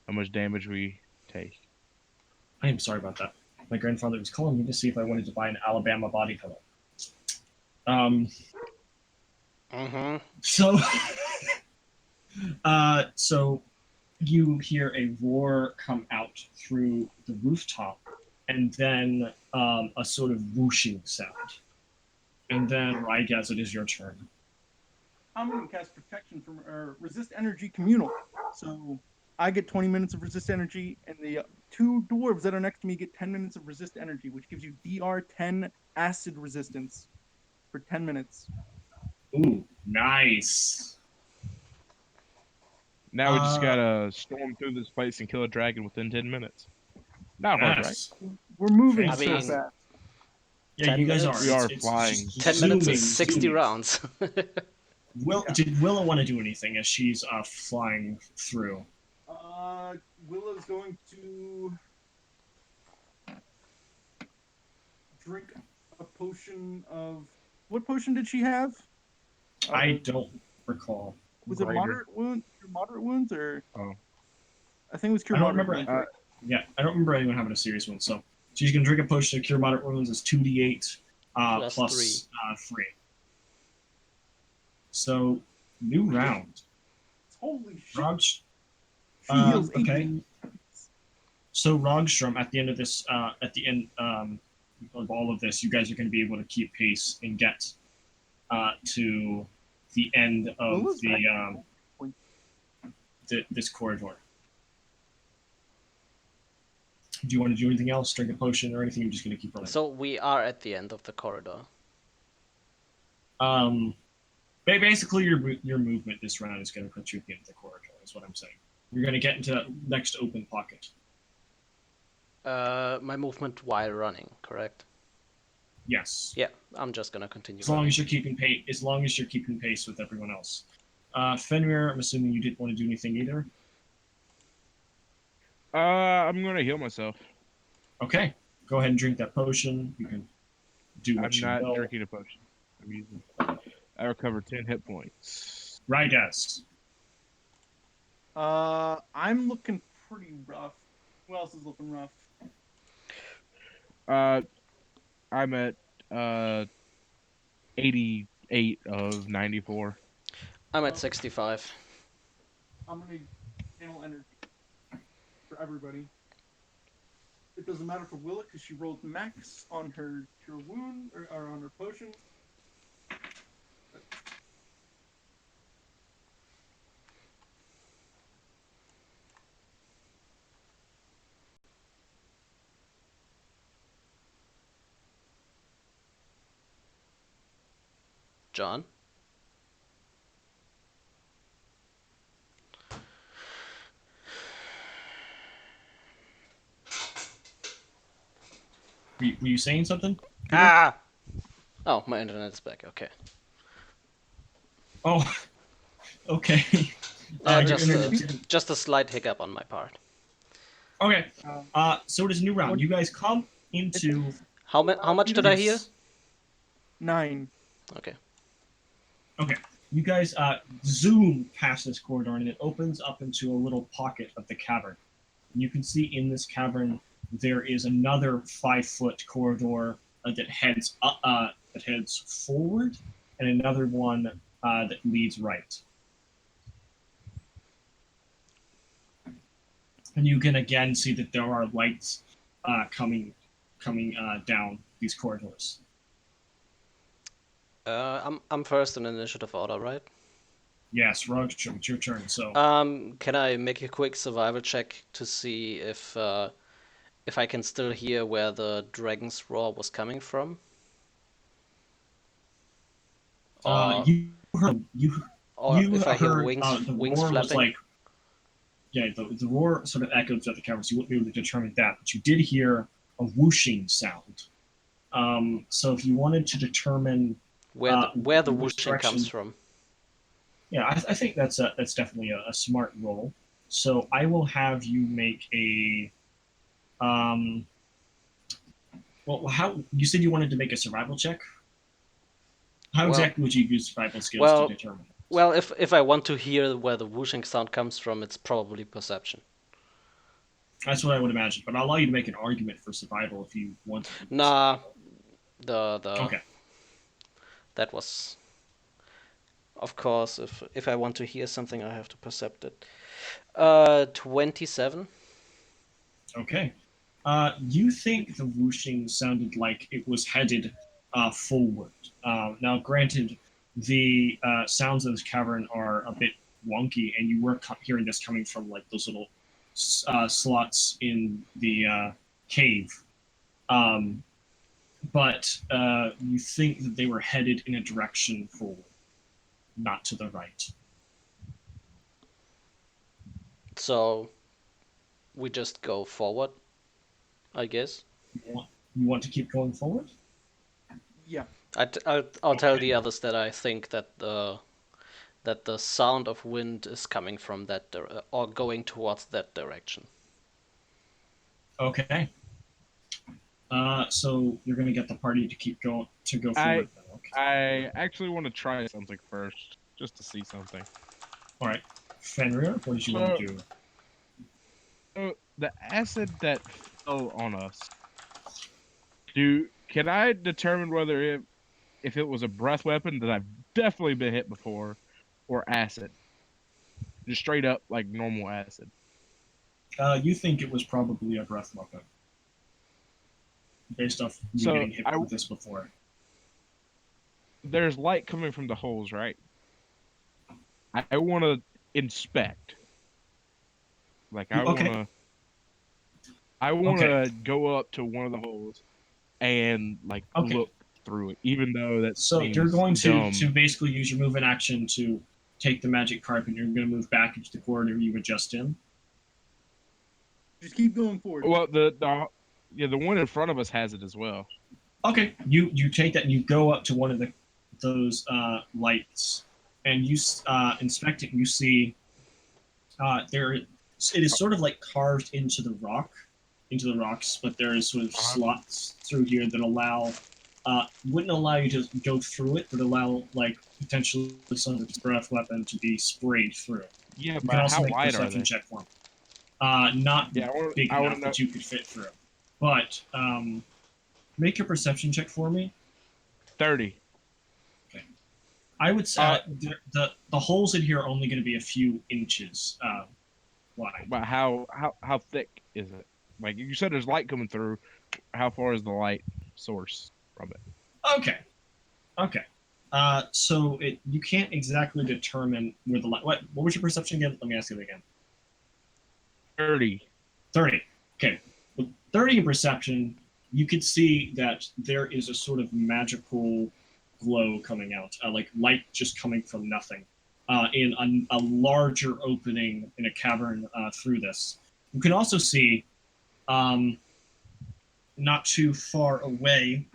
[SPEAKER 4] how much damage we take.
[SPEAKER 2] I am sorry about that. My grandfather was calling me to see if I wanted to buy an Alabama body pillow.
[SPEAKER 1] Mm-hmm.
[SPEAKER 2] So, so you hear a roar come out through the rooftop, and then a sort of whooshing sound. And then, Rygaz, it is your turn.
[SPEAKER 3] I'm going to cast Protection from Resist Energy Communal. So I get 20 minutes of Resist Energy, and the two dwarves that are next to me get 10 minutes of Resist Energy, which gives you DR 10 acid resistance for 10 minutes.
[SPEAKER 2] Ooh, nice.
[SPEAKER 4] Now we just gotta storm through this place and kill a dragon within 10 minutes. Not hard, right?
[SPEAKER 3] We're moving
[SPEAKER 1] I
[SPEAKER 3] so
[SPEAKER 1] mean,
[SPEAKER 3] fast.
[SPEAKER 2] Yeah,
[SPEAKER 1] 10
[SPEAKER 2] you guys
[SPEAKER 1] minutes?
[SPEAKER 2] are.
[SPEAKER 4] We are
[SPEAKER 2] It's
[SPEAKER 4] flying.
[SPEAKER 2] just
[SPEAKER 1] 10 minutes is
[SPEAKER 2] zooming,
[SPEAKER 1] 60
[SPEAKER 2] zooming.
[SPEAKER 1] rounds.
[SPEAKER 2] Did Willa want to do anything as she's flying through?
[SPEAKER 3] Willa's going to drink a potion of... What potion did she have?
[SPEAKER 2] I don't recall.
[SPEAKER 3] Was it moderate wounds, or?
[SPEAKER 4] Oh.
[SPEAKER 3] I think it was cure
[SPEAKER 2] I don't
[SPEAKER 3] moderate
[SPEAKER 2] remember.
[SPEAKER 3] wounds.
[SPEAKER 2] I don't remember anyone having a serious one. So she's gonna drink a potion to cure moderate wounds. It's 2d8 plus 3. So new round.
[SPEAKER 3] Holy shit!
[SPEAKER 2] Rog,
[SPEAKER 3] She heals 8
[SPEAKER 2] okay. So Rogstrom, at the end of this, at the end of all of this, you guys are going to be able to keep pace and get to the end of
[SPEAKER 3] Willa's back.
[SPEAKER 2] this corridor. Do you want to do anything else? Drink a potion or anything? You're just going to keep running.
[SPEAKER 1] So we are at the end of the corridor.
[SPEAKER 2] Basically, your movement this round is going to put you at the end of the corridor. Is what I'm saying. You're going to get into that next open pocket.
[SPEAKER 1] My movement while running, correct?
[SPEAKER 2] Yes.
[SPEAKER 1] Yeah, I'm just gonna continue.
[SPEAKER 2] As long as you're keeping pace. As long as you're keeping pace with everyone else. Fenrir, I'm assuming you didn't want to do anything either.
[SPEAKER 4] I'm gonna heal myself.
[SPEAKER 2] Okay. Go ahead and drink that potion. You can do what
[SPEAKER 4] I'm
[SPEAKER 2] you
[SPEAKER 4] not
[SPEAKER 2] will.
[SPEAKER 4] drinking a potion. I'm using. I recover 10 hit points.
[SPEAKER 2] Right, guys.
[SPEAKER 3] I'm looking pretty rough. Who else is looking rough?
[SPEAKER 4] I'm at 88 of 94.
[SPEAKER 1] I'm at 65.
[SPEAKER 3] I'm gonna channel energy for everybody. It doesn't matter for Willa because she rolled max on her cure wound or on her potion.
[SPEAKER 1] John?
[SPEAKER 2] Were you saying something? Peter?
[SPEAKER 1] Ah! Oh, my internet is back. Okay.
[SPEAKER 2] Oh. Okay.
[SPEAKER 1] Just a slight hiccup on my part.
[SPEAKER 2] Okay. So it is a new round. You guys come into.
[SPEAKER 1] How much did I hear?
[SPEAKER 3] 9.
[SPEAKER 1] Okay.
[SPEAKER 2] Okay. You guys zoom past this corridor and it opens up into a little pocket of the cavern. You can see in this cavern there is another 5-foot corridor that heads forward, and another one that leads right. And you can again see that there are lights coming down these corridors.
[SPEAKER 1] I'm first in initiative order, right?
[SPEAKER 2] Yes, Rogstrom, it's your turn. So.
[SPEAKER 1] Can I make a quick survival check to see if I can still hear where the dragon's roar was coming from?
[SPEAKER 2] You heard
[SPEAKER 1] if I hear
[SPEAKER 2] heard
[SPEAKER 1] wings
[SPEAKER 2] the
[SPEAKER 1] wings
[SPEAKER 2] roar was
[SPEAKER 1] flapping?
[SPEAKER 2] like, yeah, the roar sort of echoed throughout the cavern, so you wouldn't be able to determine that, but you did hear a whooshing sound. So if you wanted to determine
[SPEAKER 1] where the
[SPEAKER 2] which
[SPEAKER 1] whooshing comes from.
[SPEAKER 2] Yeah, I think that's definitely a smart roll. So I will have you make a well, how you said you wanted to make a survival check? How exactly would you use survival skills to determine?
[SPEAKER 1] Well, if I want to hear where the whooshing sound comes from, it's probably perception.
[SPEAKER 2] That's what I would imagine, but I'll allow you to make an argument for survival if you want to.
[SPEAKER 1] Nah,
[SPEAKER 2] Okay.
[SPEAKER 1] That was, of course, if I want to hear something, I have to percept it. 27.
[SPEAKER 2] Okay. You think the whooshing sounded like it was headed forward. Now, granted, the sounds of this cavern are a bit wonky, and you were hearing this coming from like those little slots in the cave. But you think that they were headed in a direction forward, not to the right.
[SPEAKER 1] So we just go forward, I guess.
[SPEAKER 2] You want to keep going forward?
[SPEAKER 3] Yeah.
[SPEAKER 1] I'll tell the others that I think that the sound of wind is coming from that or going towards that direction.
[SPEAKER 2] Okay. So you're gonna get the party to go forward. Then. Okay.
[SPEAKER 4] I actually want to try something first, just to see something.
[SPEAKER 2] All right, Fenrir, what did you want to do?
[SPEAKER 4] So the acid that fell on us. Can I determine whether if it was a breath weapon that I've definitely been hit before, or acid? Just straight up like normal acid.
[SPEAKER 2] You think it was probably a breath weapon, based off you getting hit with this before.
[SPEAKER 4] There's light coming from the holes, right? I want to inspect. Like I want
[SPEAKER 2] Okay.
[SPEAKER 4] to. I want
[SPEAKER 2] Okay.
[SPEAKER 4] to go up to one of the holes and like
[SPEAKER 2] Okay.
[SPEAKER 4] look through it, even though that
[SPEAKER 2] So you're
[SPEAKER 4] seems
[SPEAKER 2] going to
[SPEAKER 4] dumb.
[SPEAKER 2] basically use your movement action to take the magic carpet. You're going to move back into the corridor you were just in.
[SPEAKER 3] Just keep going forward.
[SPEAKER 4] Well, the one in front of us has it as well.
[SPEAKER 2] Okay. You take that and you go up to one of those lights and you inspect it. And you see it is sort of like carved into the rocks, but there is sort of
[SPEAKER 4] Uh-huh.
[SPEAKER 2] slots through here that wouldn't allow you to go through it, but allow like potentially some of the breath weapon to be sprayed through.
[SPEAKER 4] Yeah,
[SPEAKER 2] You can
[SPEAKER 4] but
[SPEAKER 2] also
[SPEAKER 4] how
[SPEAKER 2] make a
[SPEAKER 4] wide are
[SPEAKER 2] perception
[SPEAKER 4] they?
[SPEAKER 2] check for them. Not
[SPEAKER 4] Yeah,
[SPEAKER 2] big
[SPEAKER 4] I want
[SPEAKER 2] enough
[SPEAKER 4] to know.
[SPEAKER 2] that you could fit through, but make a perception check for me.
[SPEAKER 4] 30.
[SPEAKER 2] I would say
[SPEAKER 4] Uh,
[SPEAKER 2] the holes in here are only going to be a few inches wide.
[SPEAKER 4] but how thick is it? Like you said, there's light coming through. How far is the light source from it?
[SPEAKER 2] Okay. Okay. So you can't exactly determine where the light. What was your perception again? Let me ask you again.
[SPEAKER 4] 30.
[SPEAKER 2] 30. Okay. With 30 in perception, you could see that there is a sort of magical glow coming out, like light just coming from nothing, in a larger opening in a cavern through this. You can also see, um, not too far away,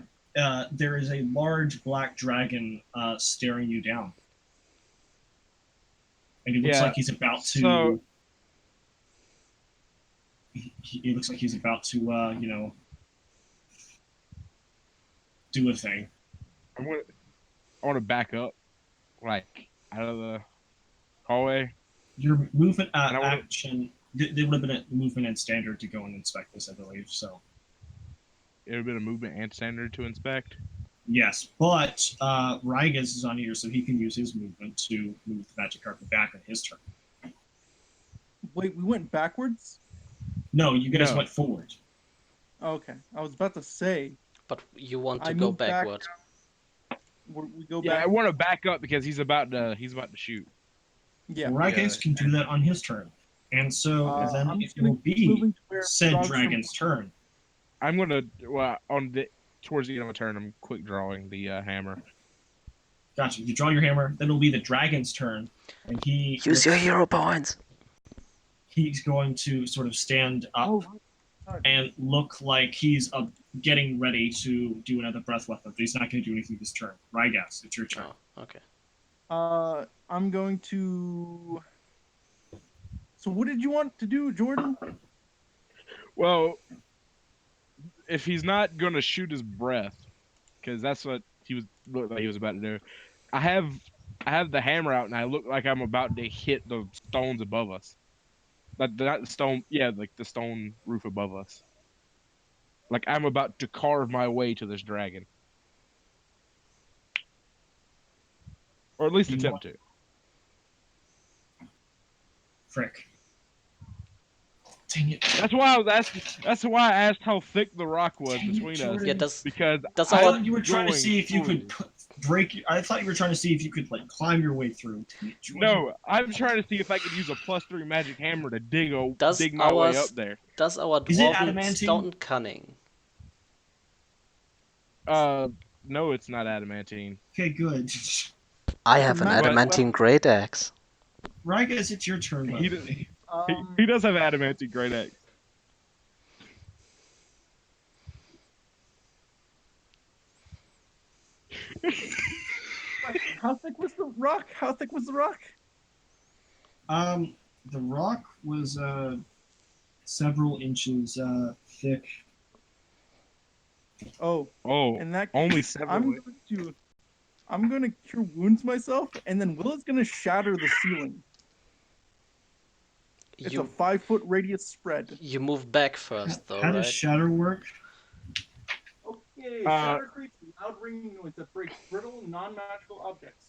[SPEAKER 2] there is a large black dragon staring you down. And he looks
[SPEAKER 4] Yeah.
[SPEAKER 2] like he's about
[SPEAKER 4] So
[SPEAKER 2] to. He looks like he's about to, do a thing.
[SPEAKER 4] I want to back up, like out of the hallway,
[SPEAKER 2] Your movement
[SPEAKER 4] and I want to.
[SPEAKER 2] action. There would have been a movement and standard to go and inspect this, I believe. So
[SPEAKER 4] It would have been a movement and standard to inspect.
[SPEAKER 2] yes, but Rygas is on here, so he can use his movement to move the magic carpet back on his turn.
[SPEAKER 3] Wait, we went backwards?
[SPEAKER 2] No, you guys
[SPEAKER 4] No.
[SPEAKER 2] went forward.
[SPEAKER 3] Okay. I was about to say,
[SPEAKER 1] But you want to
[SPEAKER 3] I
[SPEAKER 1] go
[SPEAKER 3] moved back.
[SPEAKER 1] backward.
[SPEAKER 3] We go
[SPEAKER 4] Yeah, I
[SPEAKER 3] back.
[SPEAKER 4] want to back up because he's about to shoot.
[SPEAKER 3] Yeah.
[SPEAKER 2] Rygas can do that on his turn, and so then
[SPEAKER 3] I'm
[SPEAKER 2] it
[SPEAKER 3] just gonna
[SPEAKER 2] will
[SPEAKER 3] keep
[SPEAKER 2] be
[SPEAKER 3] moving to where
[SPEAKER 2] said
[SPEAKER 3] Frog's
[SPEAKER 2] dragon's turn.
[SPEAKER 4] I'm gonna on the towards the end of my turn. I'm quick drawing the hammer.
[SPEAKER 2] Gotcha. You draw your hammer, then it'll be the dragon's turn, and
[SPEAKER 1] Use your hero points.
[SPEAKER 2] he's going to sort of stand up
[SPEAKER 3] Oh, right.
[SPEAKER 2] and look like he's getting ready to do another breath weapon, but he's not going to do anything this turn. Rygas, it's your turn.
[SPEAKER 1] Oh, okay.
[SPEAKER 3] I'm going to. So, what did you want to do, Jordan?
[SPEAKER 4] Well, if he's not gonna shoot his breath, because that's what he was looked like he was about to do. I have I have the hammer out and I look like I'm about to hit the stones above us. Like not the stone, yeah, like the stone roof above us. Like I'm about to carve my way to this dragon, or at least
[SPEAKER 2] You
[SPEAKER 4] attempt
[SPEAKER 2] want
[SPEAKER 4] to.
[SPEAKER 2] frick. Dang it.
[SPEAKER 4] That's why I was asking. That's why I asked how thick the rock was
[SPEAKER 2] Dang it,
[SPEAKER 4] between us,
[SPEAKER 2] Jordan.
[SPEAKER 1] Yeah, does
[SPEAKER 4] because
[SPEAKER 1] does
[SPEAKER 2] I
[SPEAKER 1] our
[SPEAKER 2] thought you were trying to
[SPEAKER 4] going
[SPEAKER 2] see if you could
[SPEAKER 4] through.
[SPEAKER 2] I thought you were trying to see if you could like climb your way through. Dang it, Jordan.
[SPEAKER 4] No, I'm trying to see if I could use a +3 magic hammer to
[SPEAKER 1] does
[SPEAKER 4] dig my way
[SPEAKER 1] our
[SPEAKER 4] up there.
[SPEAKER 1] does our
[SPEAKER 2] Is it
[SPEAKER 1] dwarven
[SPEAKER 2] adamantine?
[SPEAKER 1] stone cunning?
[SPEAKER 4] No, it's not adamantine.
[SPEAKER 2] Okay, good.
[SPEAKER 1] I
[SPEAKER 3] It's a
[SPEAKER 1] have an
[SPEAKER 3] magic
[SPEAKER 1] adamantine great axe.
[SPEAKER 2] Rygas, it's your turn, by
[SPEAKER 4] He
[SPEAKER 2] the
[SPEAKER 4] does-
[SPEAKER 2] way.
[SPEAKER 4] He does have adamantine great axe.
[SPEAKER 3] How thick was the rock? How thick was the rock?
[SPEAKER 2] The rock was several inches thick.
[SPEAKER 3] Oh,
[SPEAKER 4] Oh,
[SPEAKER 3] in that
[SPEAKER 4] only
[SPEAKER 3] case,
[SPEAKER 4] several.
[SPEAKER 3] I'm gonna cure wounds myself, and then Will is gonna shatter the ceiling. It's a
[SPEAKER 1] You
[SPEAKER 3] 5-foot radius spread.
[SPEAKER 1] you move back first though,
[SPEAKER 2] How does
[SPEAKER 1] right?
[SPEAKER 2] shatter work?
[SPEAKER 3] Okay, shatter creates a loud ringing noise that breaks brittle, non-magical objects.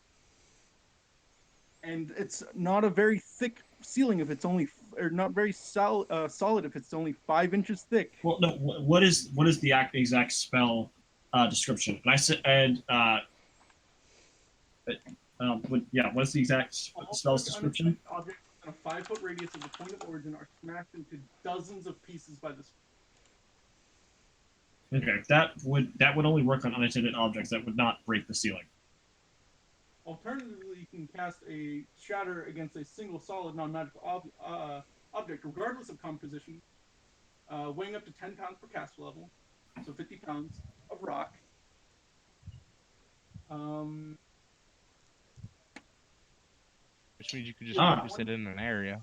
[SPEAKER 3] And it's not a very thick ceiling if it's only, or not very solid if it's only 5 inches thick.
[SPEAKER 2] Well, no. What is the exact spell description? And I said, and What's the exact
[SPEAKER 3] All
[SPEAKER 2] spell's
[SPEAKER 3] target
[SPEAKER 2] description?
[SPEAKER 3] objects within a 5-foot radius of the point of origin are smashed into dozens of pieces by the.
[SPEAKER 2] Okay, that would only work on unattended objects. That would not break the ceiling.
[SPEAKER 3] Alternatively, you can cast a shatter against a single solid non-magical object, regardless of composition, weighing up to 10 pounds per cast level, so 50 pounds of rock.
[SPEAKER 4] Which means you could just
[SPEAKER 2] Ah.
[SPEAKER 4] focus it in an area.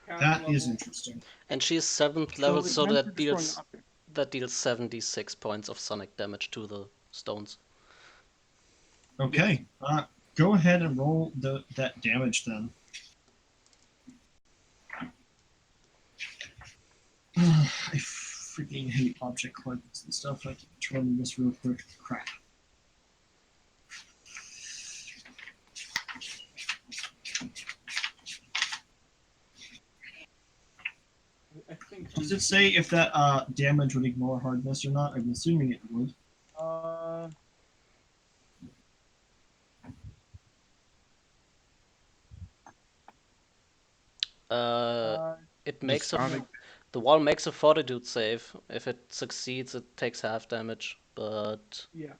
[SPEAKER 2] That is interesting.
[SPEAKER 1] And she's 7th level,
[SPEAKER 3] it's
[SPEAKER 1] so
[SPEAKER 3] meant for
[SPEAKER 1] that
[SPEAKER 3] destroying
[SPEAKER 1] deals
[SPEAKER 3] objects.
[SPEAKER 1] 76 points of sonic damage to the stones.
[SPEAKER 2] Okay. Go ahead and roll that damage then. I freaking hate object coordinates and stuff. I can determine this real quick. Crap.
[SPEAKER 3] I think.
[SPEAKER 2] Does it say if that damage would ignore hardness or not? I'm assuming it would.
[SPEAKER 1] It makes
[SPEAKER 4] Sonic.
[SPEAKER 1] the wall makes a fortitude save. If it succeeds, it takes half damage, but
[SPEAKER 3] Yeah.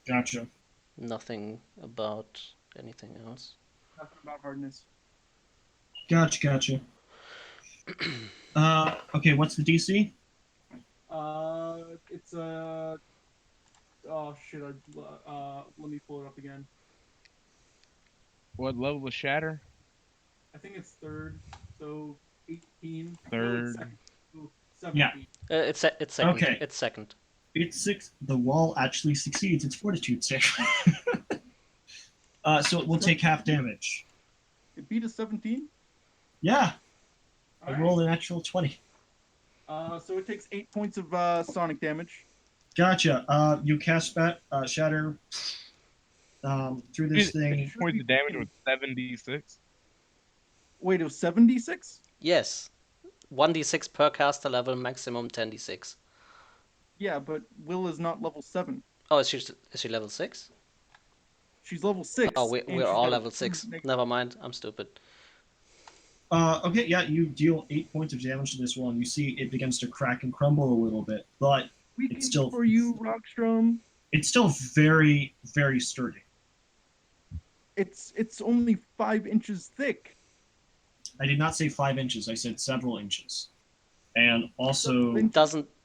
[SPEAKER 2] Gotcha.
[SPEAKER 1] nothing about anything else.
[SPEAKER 3] Nothing about hardness.
[SPEAKER 2] Gotcha. Okay, what's the DC?
[SPEAKER 3] It's a. Oh shit! Let me pull it up again.
[SPEAKER 4] What level is Shatter?
[SPEAKER 3] I think it's 3rd, so 18.
[SPEAKER 4] Third.
[SPEAKER 3] No, it's 2nd, so 17.
[SPEAKER 2] Yeah.
[SPEAKER 1] It's second.
[SPEAKER 2] Okay.
[SPEAKER 1] It's second.
[SPEAKER 2] It's 6. The wall actually succeeds its fortitude save. So it will take half damage.
[SPEAKER 3] It beat a 17.
[SPEAKER 2] Yeah. I
[SPEAKER 3] Alright.
[SPEAKER 2] rolled an actual 20.
[SPEAKER 3] So it takes 8 points of sonic damage.
[SPEAKER 2] Gotcha. You cast Shatter through this thing.
[SPEAKER 4] Points of damage with 76.
[SPEAKER 3] Wait, it was 76?
[SPEAKER 1] Yes. 1d6 per caster level, maximum 10d6.
[SPEAKER 3] Yeah, but Will is not level 7.
[SPEAKER 1] Oh, is she level 6?
[SPEAKER 3] She's level 6.
[SPEAKER 1] Oh, we're
[SPEAKER 3] she's
[SPEAKER 1] all
[SPEAKER 3] got a
[SPEAKER 1] level 6.
[SPEAKER 3] negative-
[SPEAKER 1] Never mind, I'm stupid.
[SPEAKER 2] Okay, yeah, you deal 8 points of damage to this one. You see it begins to crack and crumble a little bit, but
[SPEAKER 3] Weekend
[SPEAKER 2] it's still
[SPEAKER 3] for you, Rockstrom.
[SPEAKER 2] it's still very, very sturdy.
[SPEAKER 3] It's only 5 inches thick.
[SPEAKER 2] I did not say 5 inches. I said several inches, and also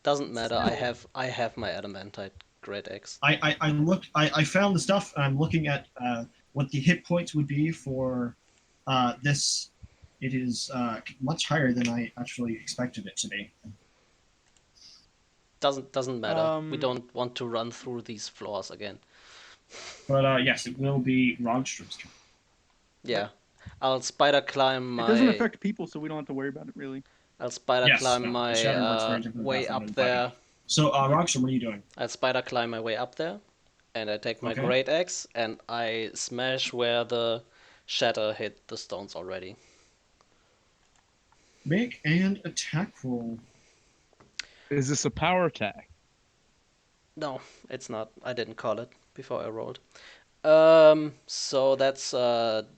[SPEAKER 1] Doesn't matter. I have my adamantite great axe.
[SPEAKER 2] I found the stuff. And I'm looking at what the hit points would be for this. It is much higher than I actually expected it to be.
[SPEAKER 1] Doesn't matter. We don't want to run through these floors again.
[SPEAKER 2] But yes, it will be Rogstrom's turn.
[SPEAKER 1] Yeah. I'll spider climb
[SPEAKER 3] It doesn't
[SPEAKER 1] my
[SPEAKER 3] affect people, so we don't have to worry about it really.
[SPEAKER 1] I'll spider
[SPEAKER 2] Yes,
[SPEAKER 1] climb
[SPEAKER 2] no,
[SPEAKER 1] my
[SPEAKER 2] the shadow works very differently
[SPEAKER 1] way
[SPEAKER 2] from
[SPEAKER 1] up
[SPEAKER 2] the
[SPEAKER 1] there.
[SPEAKER 2] button. So Rogstrom, what are you doing?
[SPEAKER 1] I'll spider climb my way up there, and I take my
[SPEAKER 2] Okay.
[SPEAKER 1] great axe and I smash where the shatter hit the stones already.
[SPEAKER 2] Make an attack roll.
[SPEAKER 4] Is this a power attack?
[SPEAKER 1] No, it's not. I didn't call it before I rolled. So that's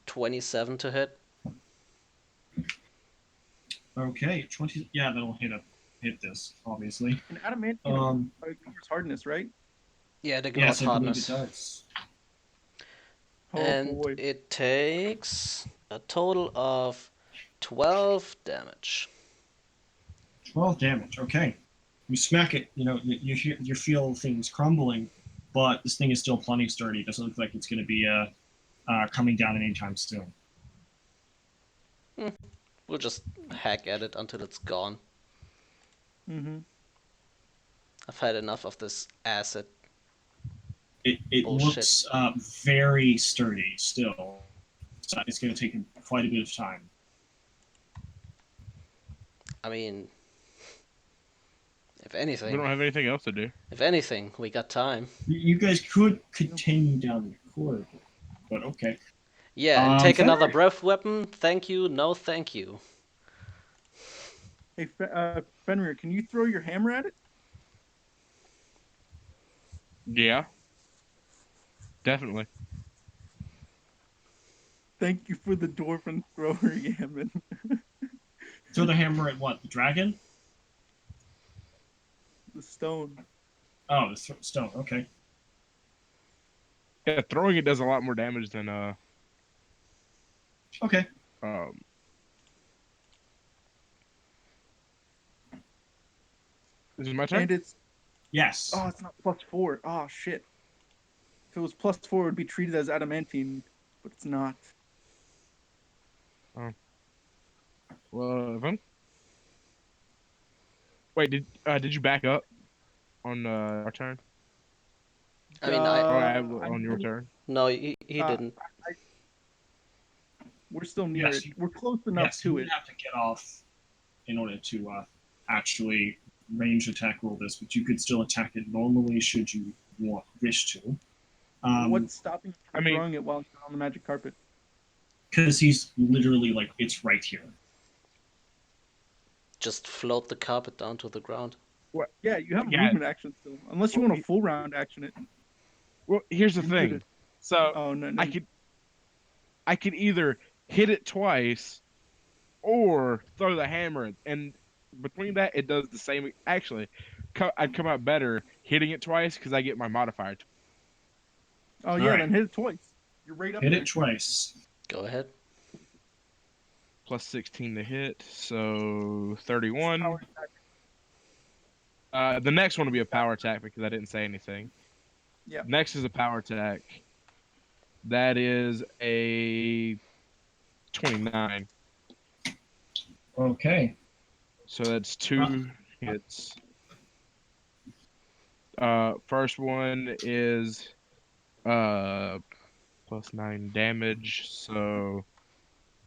[SPEAKER 1] 27 to hit.
[SPEAKER 2] Okay, 20. Yeah, that'll hit this, obviously.
[SPEAKER 3] And adamant ignores hardness, right?
[SPEAKER 1] Yeah, it ignores
[SPEAKER 2] Yes, I believe
[SPEAKER 1] hardness.
[SPEAKER 2] it does.
[SPEAKER 3] Oh
[SPEAKER 1] And
[SPEAKER 3] boy.
[SPEAKER 1] it takes a total of 12 damage.
[SPEAKER 2] 12 damage. Okay, you smack it. You know, you feel things crumbling, but this thing is still plenty sturdy. It doesn't look like it's going to be coming down anytime soon.
[SPEAKER 1] We'll just hack at it until it's gone.
[SPEAKER 3] Mm-hmm.
[SPEAKER 1] I've had enough of this acid.
[SPEAKER 2] It
[SPEAKER 1] Bullshit.
[SPEAKER 2] looks very sturdy still. So it's going to take quite a bit of time.
[SPEAKER 1] I mean, if
[SPEAKER 4] We
[SPEAKER 1] anything,
[SPEAKER 4] don't have anything else to do.
[SPEAKER 1] we got time.
[SPEAKER 2] You guys could continue down the corridor, but okay.
[SPEAKER 1] Yeah, and take
[SPEAKER 2] Fenrir?
[SPEAKER 1] another breath weapon. Thank you, no thank you.
[SPEAKER 3] Hey, Fenrir, can you throw your hammer at it?
[SPEAKER 4] Yeah. Definitely.
[SPEAKER 3] Thank you for the dwarven thrower, Yaman.
[SPEAKER 2] Throw the hammer at what? The dragon?
[SPEAKER 3] The stone.
[SPEAKER 2] Oh, the stone. Okay.
[SPEAKER 4] Yeah, throwing it does a lot more damage than
[SPEAKER 2] Okay.
[SPEAKER 4] um. Is it my turn?
[SPEAKER 3] And it's
[SPEAKER 2] Yes.
[SPEAKER 3] it's not +4. Oh shit. If it was +4, it would be treated as adamantine, but it's not.
[SPEAKER 4] Oh. Well, if I'm... Wait, did you back up on our turn?
[SPEAKER 1] I mean, I
[SPEAKER 4] Or
[SPEAKER 3] I
[SPEAKER 4] on your turn?
[SPEAKER 1] no, he
[SPEAKER 3] uh,
[SPEAKER 1] didn't.
[SPEAKER 3] we're still near
[SPEAKER 2] Yes.
[SPEAKER 3] it. We're close enough
[SPEAKER 2] Yes. You
[SPEAKER 3] to
[SPEAKER 2] would
[SPEAKER 3] it.
[SPEAKER 2] have to get off in order to actually range attack roll this, but you could still attack it normally should you wish to.
[SPEAKER 3] What's stopping you
[SPEAKER 4] I
[SPEAKER 3] from
[SPEAKER 4] mean,
[SPEAKER 3] throwing it while you're on the magic carpet?
[SPEAKER 2] Because he's literally like it's right here.
[SPEAKER 1] Just float the carpet down to the ground.
[SPEAKER 4] what?
[SPEAKER 3] Yeah, you have a
[SPEAKER 4] Yeah.
[SPEAKER 3] movement action still. Unless you
[SPEAKER 4] Well,
[SPEAKER 3] want a full round action it.
[SPEAKER 4] well, here's the
[SPEAKER 3] You're
[SPEAKER 4] thing.
[SPEAKER 3] good.
[SPEAKER 4] So
[SPEAKER 3] Oh no, no.
[SPEAKER 4] I could either hit it twice or throw the hammer, and between that, it does the same. Actually, I'd come out better hitting it twice because I get my modifier
[SPEAKER 3] Oh
[SPEAKER 2] All
[SPEAKER 3] yeah,
[SPEAKER 2] right.
[SPEAKER 3] then hit it twice. You're right up
[SPEAKER 2] Hit
[SPEAKER 3] there.
[SPEAKER 2] it twice.
[SPEAKER 1] Go ahead.
[SPEAKER 4] plus 16 to hit, so 31.
[SPEAKER 3] Power attack.
[SPEAKER 4] The next one will be a power attack because I didn't say anything.
[SPEAKER 3] Yeah.
[SPEAKER 4] Next is a power attack. That is a 29.
[SPEAKER 2] Okay.
[SPEAKER 4] So that's 2 hits. First one is plus 9 damage, so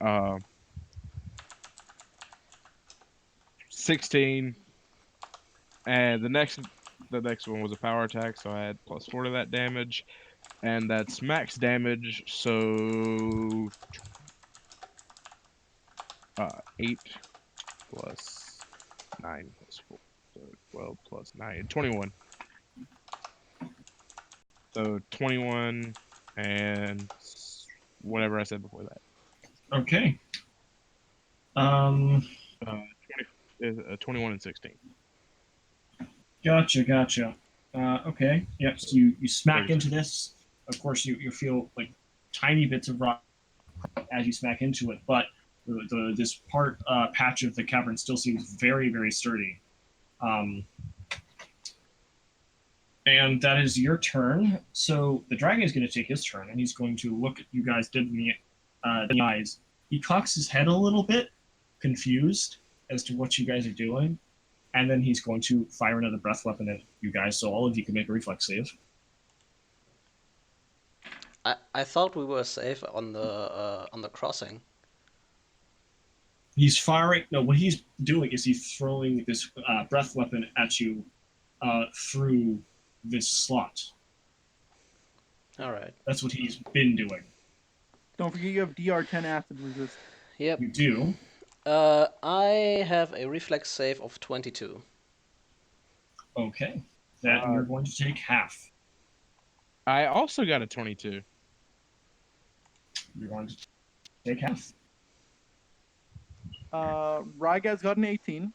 [SPEAKER 4] uh 16. And the next one was a power attack, so I had plus 4 to that damage, and that's max damage, so 8 plus 9 plus 4, so 12 plus 9, 21. So 21 and whatever I said before that.
[SPEAKER 2] Okay. Um.
[SPEAKER 4] 21 and 16.
[SPEAKER 2] Gotcha. Okay. Yep. So you smack
[SPEAKER 4] 30.
[SPEAKER 2] into this. Of course, you feel like tiny bits of rock as you smack into it, but this patch of the cavern still seems very, very sturdy. And that is your turn. So the dragon is going to take his turn, and he's going to look at you guys dead in the eyes. He cocks his head a little bit, confused as to what you guys are doing, and then he's going to fire another breath weapon at you guys. So all of you can make a reflex save.
[SPEAKER 1] I thought we were safe on the crossing.
[SPEAKER 2] He's firing. No, what he's doing is he's throwing this breath weapon at you through this slot.
[SPEAKER 1] All right.
[SPEAKER 2] That's what he's been doing.
[SPEAKER 3] Don't forget you have DR10 acid resist.
[SPEAKER 1] Yep.
[SPEAKER 2] You do.
[SPEAKER 1] I have a reflex save of 22.
[SPEAKER 2] Okay. That you're going to take half.
[SPEAKER 4] I also got a 22.
[SPEAKER 2] You're going to take half.
[SPEAKER 3] Rygaz got an 18.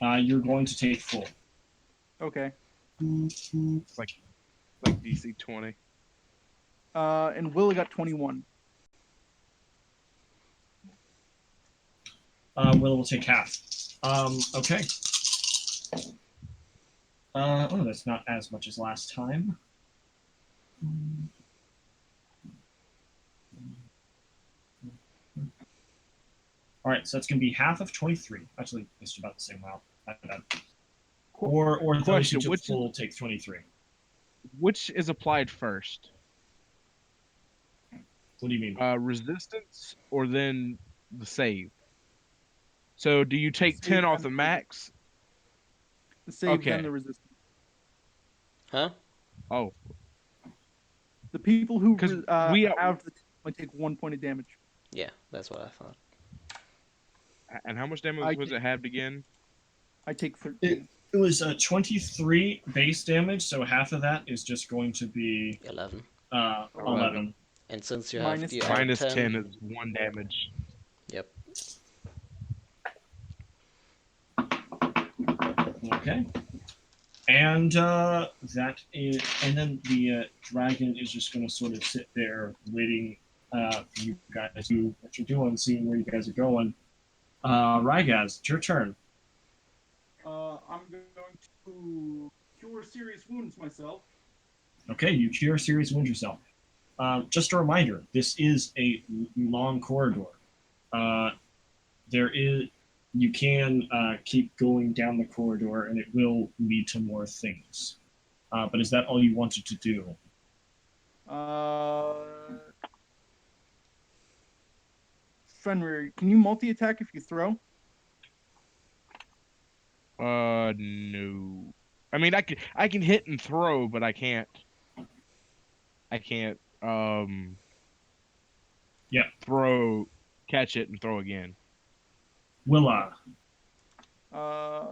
[SPEAKER 2] You're going to take full.
[SPEAKER 3] Okay.
[SPEAKER 4] Like DC 20.
[SPEAKER 3] And Will got 21.
[SPEAKER 2] Will will take half. Okay. That's not as much as last time. All right, so that's going to be half of 23. Actually, it's about the same amount. Or those who
[SPEAKER 4] Question,
[SPEAKER 2] took
[SPEAKER 4] which
[SPEAKER 2] full take 23.
[SPEAKER 4] Which is applied first?
[SPEAKER 2] What do you mean?
[SPEAKER 4] Resistance or then the save? So do you take 10 off the max?
[SPEAKER 3] The save,
[SPEAKER 4] Okay.
[SPEAKER 3] then the resistance.
[SPEAKER 1] Huh?
[SPEAKER 4] Oh,
[SPEAKER 3] The people who
[SPEAKER 4] 'Cause
[SPEAKER 3] have the only take 1 point of damage.
[SPEAKER 1] Yeah, that's what I thought.
[SPEAKER 4] and how much damage was it halved again?
[SPEAKER 3] I take 13.
[SPEAKER 2] It was 23 base damage, so half of that is just going to be
[SPEAKER 1] 11.
[SPEAKER 2] 11.
[SPEAKER 1] And since you have
[SPEAKER 3] Minus
[SPEAKER 1] the
[SPEAKER 3] 10.
[SPEAKER 4] Minus 10
[SPEAKER 1] R10,
[SPEAKER 4] is 1 damage.
[SPEAKER 1] yep.
[SPEAKER 2] Okay. And and then the dragon is just going to sort of sit there waiting for you guys to do what you're doing, seeing where you guys are going. Rygaz, it's your turn.
[SPEAKER 3] I'm going to cure serious wounds myself.
[SPEAKER 2] Okay, you cure serious wounds yourself. Just a reminder, this is a long corridor. Uh, there is you can keep going down the corridor, and it will lead to more things. But is that all you wanted to do?
[SPEAKER 3] Fenrir, can you multi-attack if you throw?
[SPEAKER 4] No. I mean, I can hit and throw, but I can't
[SPEAKER 2] Yeah,
[SPEAKER 4] throw, catch it and throw again.
[SPEAKER 2] Willa.
[SPEAKER 3] Uh,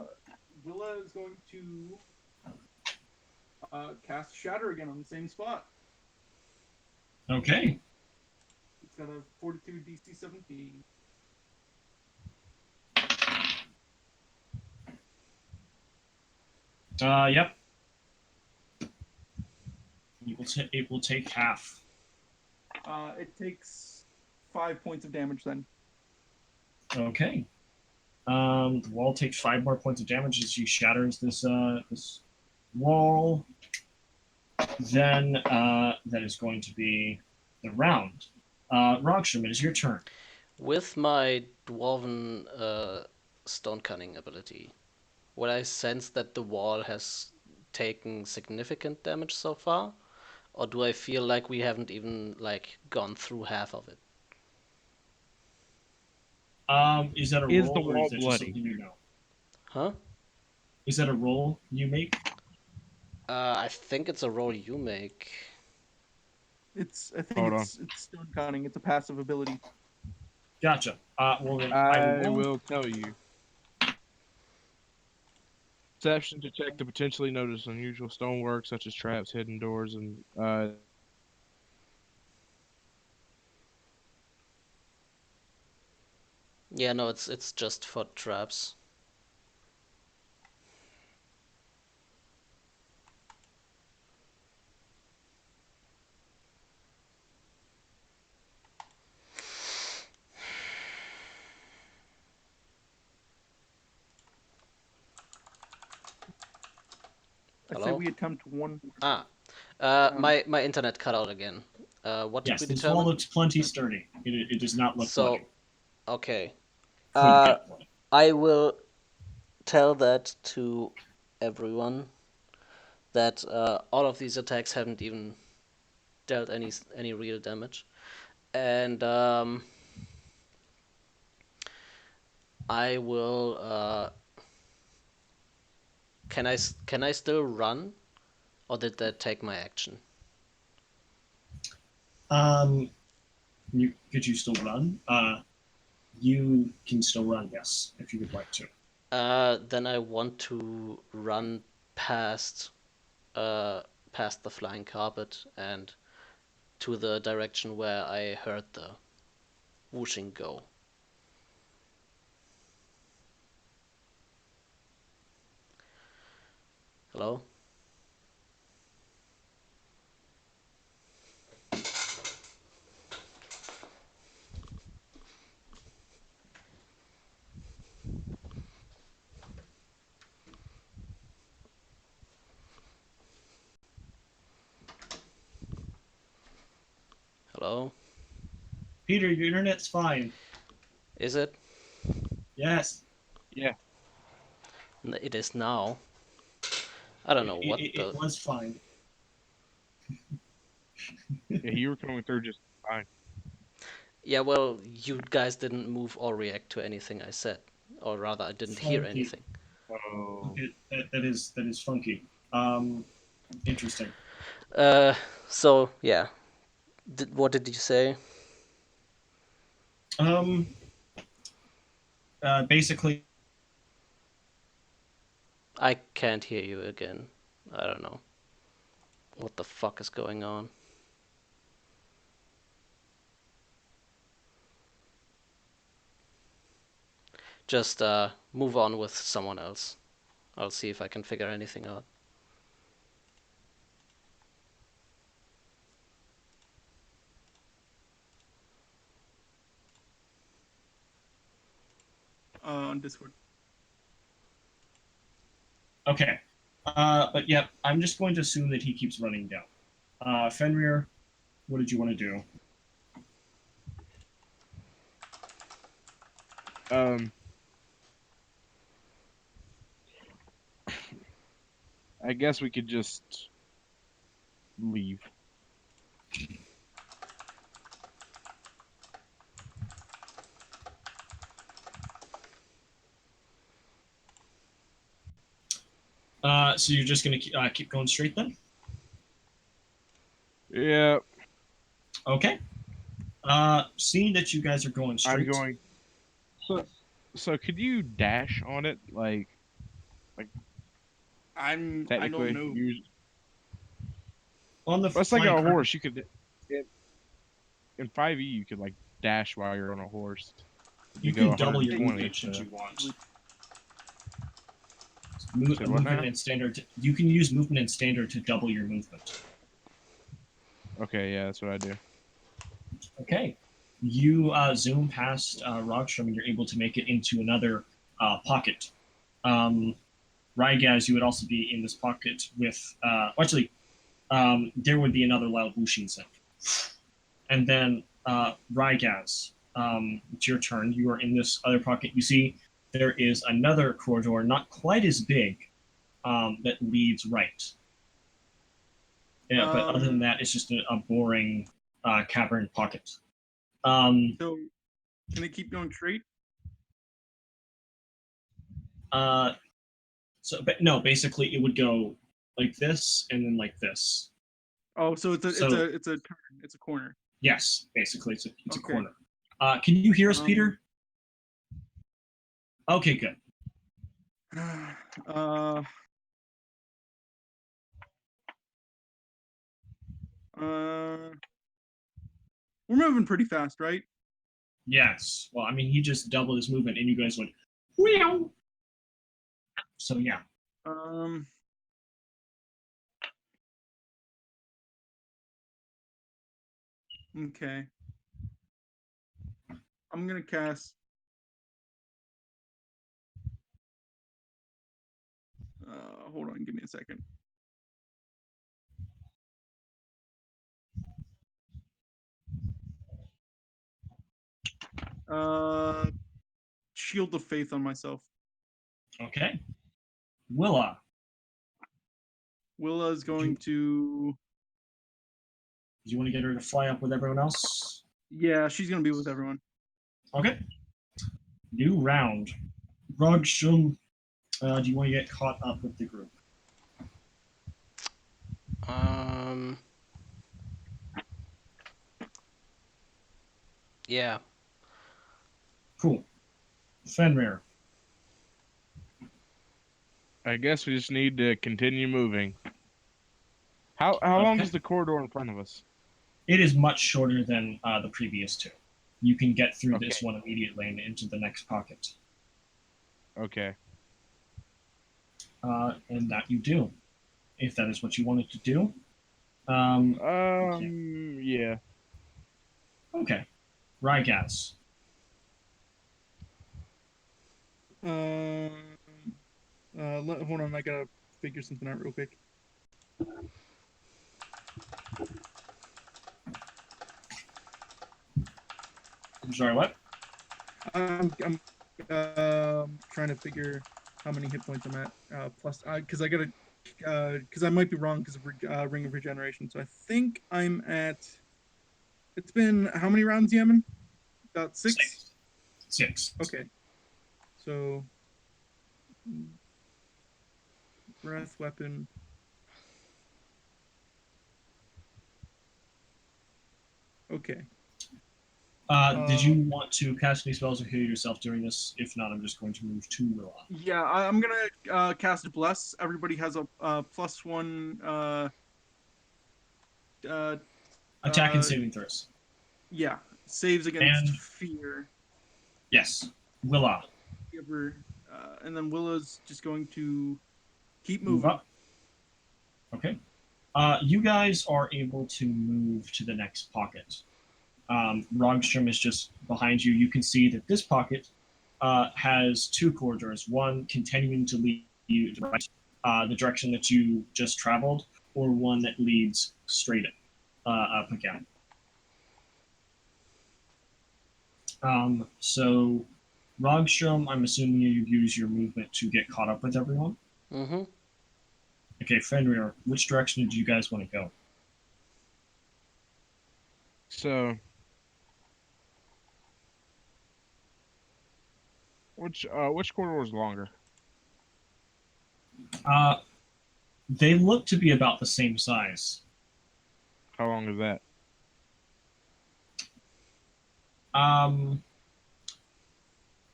[SPEAKER 3] Willa is going to cast Shatter again on the same spot.
[SPEAKER 2] Okay.
[SPEAKER 3] It's got a Fortitude DC 17.
[SPEAKER 2] Yep. It will take half.
[SPEAKER 3] It takes 5 points of damage then.
[SPEAKER 2] Okay. The wall takes 5 more points of damage as she shatters this wall. Then that is going to be the round. Rogstrom, it is your turn.
[SPEAKER 1] With my dwarven stone cunning ability, would I sense that the wall has taken significant damage so far? Or do I feel like we haven't even like gone through half of it?
[SPEAKER 2] Is that a
[SPEAKER 4] Is the
[SPEAKER 2] roll or is
[SPEAKER 4] wall
[SPEAKER 2] that just
[SPEAKER 4] bloody?
[SPEAKER 2] something you know?
[SPEAKER 1] Huh?
[SPEAKER 2] Is that a roll you make?
[SPEAKER 1] I think it's a roll you make.
[SPEAKER 3] I think
[SPEAKER 4] Hold on.
[SPEAKER 3] it's Stone Cunning. It's a passive ability.
[SPEAKER 2] Gotcha. Well, then I will
[SPEAKER 4] I
[SPEAKER 2] roll.
[SPEAKER 4] will tell you. Perception to check to potentially notice unusual stonework such as traps, hidden doors, and
[SPEAKER 1] Yeah, no, it's just for traps.
[SPEAKER 3] I say
[SPEAKER 1] Hello?
[SPEAKER 3] we attempt one.
[SPEAKER 1] Ah,
[SPEAKER 3] Um,
[SPEAKER 1] my internet cut out again. What did
[SPEAKER 2] Yes,
[SPEAKER 1] we
[SPEAKER 2] this wall
[SPEAKER 1] determine?
[SPEAKER 2] looks plenty sturdy. It does not look bloody.
[SPEAKER 1] So, okay.
[SPEAKER 2] Could
[SPEAKER 1] Uh,
[SPEAKER 2] get bloody.
[SPEAKER 1] I will tell that to everyone that all of these attacks haven't even dealt any real damage, and I will. Can I still run, or did that take my action?
[SPEAKER 2] Um, could you still run? You can still run, yes, if you would like to.
[SPEAKER 1] Then I want to run past uh past the flying carpet and to the direction where I heard the whooshing go. Hello? Hello?
[SPEAKER 2] Peter, your internet's fine.
[SPEAKER 1] Is it?
[SPEAKER 2] Yes,
[SPEAKER 4] yeah,
[SPEAKER 1] It is now. I don't
[SPEAKER 2] it,
[SPEAKER 1] know what
[SPEAKER 2] it, it
[SPEAKER 1] the.
[SPEAKER 2] was fine.
[SPEAKER 4] yeah, you were coming through just fine.
[SPEAKER 1] Yeah, well, you guys didn't move or react to anything I said. Or rather, I didn't hear
[SPEAKER 2] Funky.
[SPEAKER 1] anything.
[SPEAKER 4] Oh,
[SPEAKER 2] Okay, that is funky. Interesting.
[SPEAKER 1] Uh, so, yeah. What did you say?
[SPEAKER 2] Um, basically,
[SPEAKER 1] I can't hear you again. I don't know. What the fuck is going on? just move on with someone else. I'll see if I can figure anything out.
[SPEAKER 3] On Discord.
[SPEAKER 2] Okay. But yeah, I'm just going to assume that he keeps running down. Fenrir, what did you want to do?
[SPEAKER 4] I guess we could just leave.
[SPEAKER 2] So you're just going to keep going straight then?
[SPEAKER 4] Yeah,
[SPEAKER 2] Okay. Seeing that you guys are going straight.
[SPEAKER 4] I'm going. So could you dash on it, like
[SPEAKER 3] I don't
[SPEAKER 4] technically?
[SPEAKER 3] know.
[SPEAKER 2] On the
[SPEAKER 4] Let's think
[SPEAKER 2] flying
[SPEAKER 4] of a
[SPEAKER 2] car.
[SPEAKER 4] horse. You could in 5e you could like dash while you're on a horse.
[SPEAKER 2] You
[SPEAKER 4] go
[SPEAKER 2] can double your
[SPEAKER 4] 120.
[SPEAKER 2] movement should you want.
[SPEAKER 4] Said what now?
[SPEAKER 2] Movement and standard. You can use movement and standard to double your movement.
[SPEAKER 4] Okay, yeah, that's what I do.
[SPEAKER 2] Okay. You zoom past Rogstrom and you're able to make it into another pocket. Rygaz, you would also be in this pocket with. There would be another loud whooshing sound. And then Rygaz, it's your turn. You are in this other pocket. You see there is another corridor, not quite as big, that leads right. Yeah, but other than that, it's just a boring cavern pocket.
[SPEAKER 3] So, can it keep going straight?
[SPEAKER 2] But no, basically it would go like this and then like this.
[SPEAKER 3] Oh, so it's a turn. It's a corner.
[SPEAKER 2] Yes, basically it's a
[SPEAKER 3] Okay.
[SPEAKER 2] corner. Can you hear us, Peter? Okay, good.
[SPEAKER 3] We're moving pretty fast, right?
[SPEAKER 2] Yes. Well, I mean, he just doubled his movement, and you guys went, "Meow." So yeah.
[SPEAKER 3] Okay. I'm gonna cast. Hold on, give me a second. Shield of Faith on myself.
[SPEAKER 2] Okay. Willa.
[SPEAKER 3] Willa is going to.
[SPEAKER 2] Do you want to get her to fly up with everyone else?
[SPEAKER 3] Yeah, she's gonna be with everyone.
[SPEAKER 2] Okay. New round. Rogstrom, do you want to get caught up with the group?
[SPEAKER 1] Yeah.
[SPEAKER 2] Cool. Fenrir.
[SPEAKER 4] I guess we just need to continue moving. How long is the corridor in front of us?
[SPEAKER 2] It is much shorter than the previous two. You can get through this
[SPEAKER 4] Okay.
[SPEAKER 2] one immediately and into the next pocket.
[SPEAKER 4] Okay.
[SPEAKER 2] And that you do, if that is what you wanted to do.
[SPEAKER 4] Yeah.
[SPEAKER 2] Okay. Rygaz.
[SPEAKER 3] Hold on, I gotta figure something out real quick.
[SPEAKER 2] I'm sorry, what?
[SPEAKER 3] I'm trying to figure how many hit points I'm at. Plus, because I gotta, because I might be wrong because of Ring of Regeneration. So I think I'm at. It's been how many rounds, Yemen? About six.
[SPEAKER 2] Six.
[SPEAKER 3] Okay. So, breath weapon. Okay.
[SPEAKER 2] Did you want to cast any spells or heal yourself during this? If not, I'm just going to move to Willa.
[SPEAKER 3] Yeah, I'm gonna cast Bless. Everybody has a +1.
[SPEAKER 2] Attack and saving throws.
[SPEAKER 3] Yeah, saves against fear.
[SPEAKER 2] Yes. Willa.
[SPEAKER 3] give her, and then Willow's just going to keep
[SPEAKER 2] Move
[SPEAKER 3] moving.
[SPEAKER 2] up. Okay. You guys are able to move to the next pocket. Rogstrom is just behind you. You can see that this pocket has two corridors, one continuing to lead you to the right, the direction that you just traveled, or one that leads straight up again. So, Rogstrom, I'm assuming you use your movement to get caught up with everyone.
[SPEAKER 1] Mm-hmm.
[SPEAKER 2] Okay, Fenrir, which direction do you guys want to go?
[SPEAKER 4] So, which corridor is longer?
[SPEAKER 2] Uh, they look to be about the same size.
[SPEAKER 4] How long is that?
[SPEAKER 2] Um,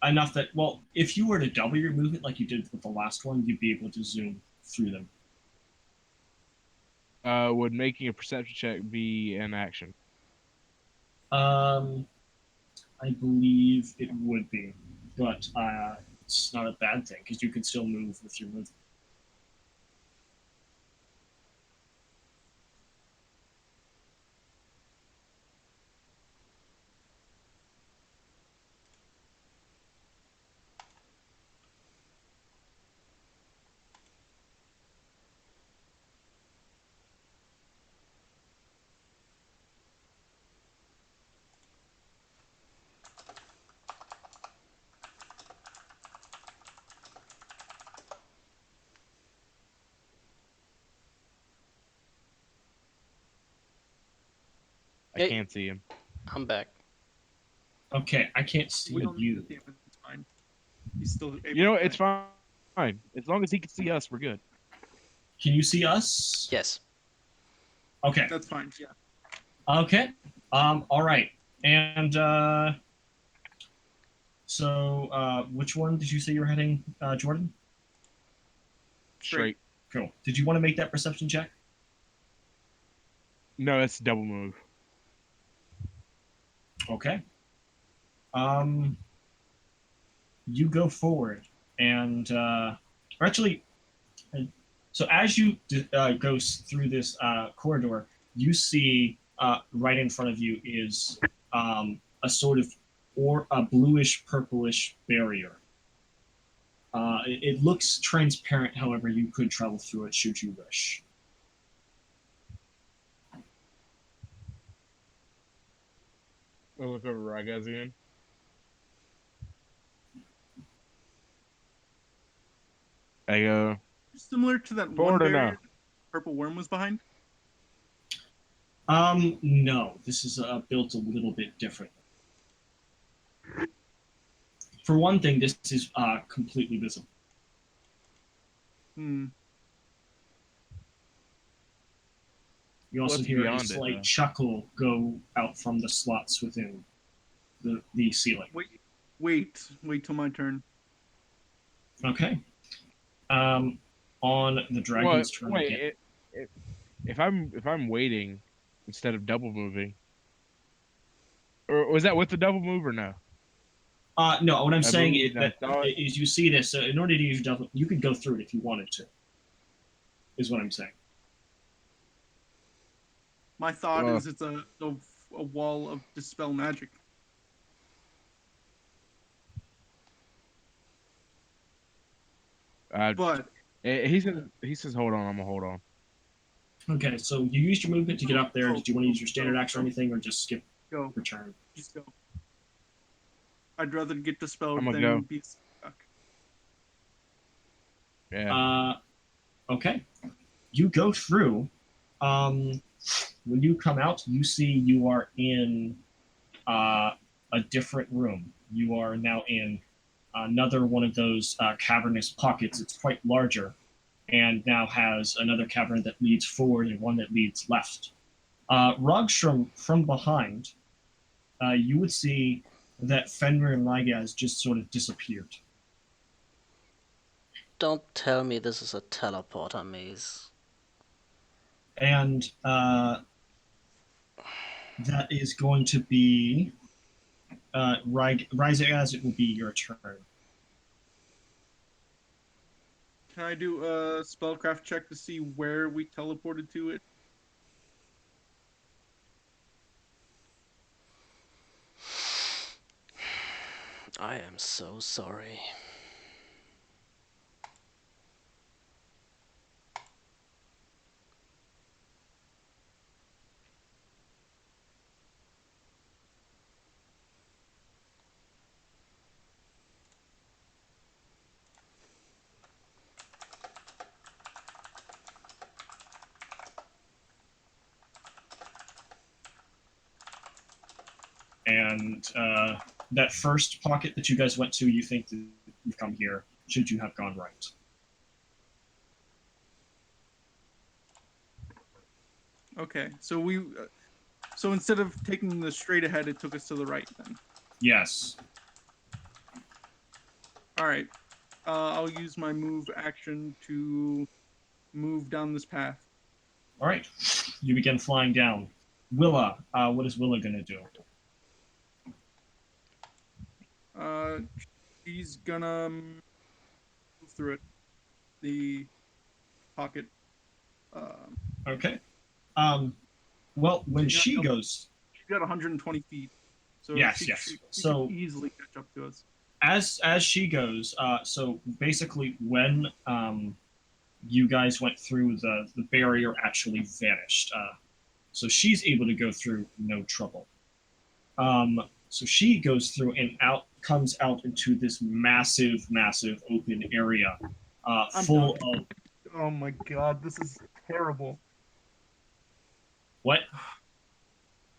[SPEAKER 2] Enough that, well, if you were to double your movement like you did with the last one, you'd be able to zoom through them.
[SPEAKER 4] Would making a perception check be an action?
[SPEAKER 2] Um, I believe it would be, but it's not a bad thing because you can still move with your movement.
[SPEAKER 4] I
[SPEAKER 1] Hey,
[SPEAKER 4] can't see him.
[SPEAKER 1] I'm back.
[SPEAKER 2] Okay, I can't see
[SPEAKER 3] We don't need to
[SPEAKER 2] you.
[SPEAKER 3] see him. It's fine. He's still able
[SPEAKER 4] You know,
[SPEAKER 3] to
[SPEAKER 4] it's
[SPEAKER 3] play.
[SPEAKER 4] fine. As long as he can see us, we're good.
[SPEAKER 2] Can you see us?
[SPEAKER 1] Yes.
[SPEAKER 2] Okay.
[SPEAKER 3] That's fine. Yeah.
[SPEAKER 2] Okay. All right. And so, which one did you say you're heading, Jordan?
[SPEAKER 3] Straight.
[SPEAKER 4] Straight.
[SPEAKER 2] Cool. Did you want to make that perception check?
[SPEAKER 4] No, that's a double move.
[SPEAKER 2] Okay. Um, you go forward, and or actually, so as you go through this corridor, you see right in front of you is a sort of or a bluish purplish barrier. It looks transparent, however, you could travel through it should you wish.
[SPEAKER 4] I'll look over Ragaz again. I go,
[SPEAKER 3] Similar to that one
[SPEAKER 4] forward or no?
[SPEAKER 3] barrier the purple worm was behind.
[SPEAKER 2] No, this is built a little bit different. For one thing, this is completely visible.
[SPEAKER 3] Hmm.
[SPEAKER 2] You also
[SPEAKER 4] What's
[SPEAKER 2] hear a
[SPEAKER 4] beyond it,
[SPEAKER 2] slight
[SPEAKER 4] though?
[SPEAKER 2] chuckle go out from the slots within the ceiling.
[SPEAKER 3] Wait till my turn.
[SPEAKER 2] Okay. Um, on the
[SPEAKER 4] Well,
[SPEAKER 2] dragon's turn
[SPEAKER 4] wait.
[SPEAKER 2] again.
[SPEAKER 4] If I'm waiting instead of double moving, or was that with the double move or no?
[SPEAKER 2] No, what I'm
[SPEAKER 4] I
[SPEAKER 2] saying
[SPEAKER 4] moved
[SPEAKER 2] is
[SPEAKER 4] and I
[SPEAKER 2] that
[SPEAKER 4] thought.
[SPEAKER 2] is you see this. In order to use your double, you could go through it if you wanted to. Is what I'm saying.
[SPEAKER 3] My thought
[SPEAKER 4] Well,
[SPEAKER 3] is it's a wall of dispel magic.
[SPEAKER 4] I,
[SPEAKER 3] But
[SPEAKER 4] he says hold on. I'm gonna hold on.
[SPEAKER 2] Okay, so you used your movement to get
[SPEAKER 3] go,
[SPEAKER 2] up there.
[SPEAKER 3] go,
[SPEAKER 2] Did you want to
[SPEAKER 3] go,
[SPEAKER 2] use your standard action or
[SPEAKER 3] go,
[SPEAKER 2] anything, or just skip
[SPEAKER 3] go,
[SPEAKER 2] your turn?
[SPEAKER 3] just go. I'd rather get
[SPEAKER 4] I'm
[SPEAKER 3] dispelled
[SPEAKER 4] gonna go.
[SPEAKER 3] than be stuck.
[SPEAKER 4] Yeah.
[SPEAKER 2] Uh, okay. You go through. Um, when you come out, you see you are in uh, a different room. You are now in another one of those cavernous pockets. It's quite larger and now has another cavern that leads forward and one that leads left. Rogstrom, from behind, you would see that Fenrir and Lygaz just sort of disappeared.
[SPEAKER 1] Don't tell me this is a teleporter maze.
[SPEAKER 2] And that is going to be Rygaz, it will be your turn.
[SPEAKER 3] Can I do a spellcraft check to see where we teleported to it?
[SPEAKER 1] I am so sorry.
[SPEAKER 2] And that first pocket that you guys went to, you think that you've come here, should you have gone right.
[SPEAKER 3] Okay, so instead of taking the straight ahead, it took us to the right then.
[SPEAKER 2] Yes.
[SPEAKER 3] All right. I'll use my move action to move down this path.
[SPEAKER 2] All right. You begin flying down. Willa, what is Willa going to do?
[SPEAKER 3] She's gonna move through it, the pocket. Um,
[SPEAKER 2] Okay. Well, when
[SPEAKER 3] she's got
[SPEAKER 2] she goes,
[SPEAKER 3] 120 feet, so
[SPEAKER 2] yes,
[SPEAKER 3] she
[SPEAKER 2] yes.
[SPEAKER 3] she could
[SPEAKER 2] So
[SPEAKER 3] easily catch up to us.
[SPEAKER 2] as she goes, so basically when you guys went through, the barrier actually vanished. So she's able to go through no trouble. So she goes through and comes out into this massive open area,
[SPEAKER 3] I'm
[SPEAKER 2] full
[SPEAKER 3] done.
[SPEAKER 2] of
[SPEAKER 3] Oh my god, this is terrible.
[SPEAKER 2] what?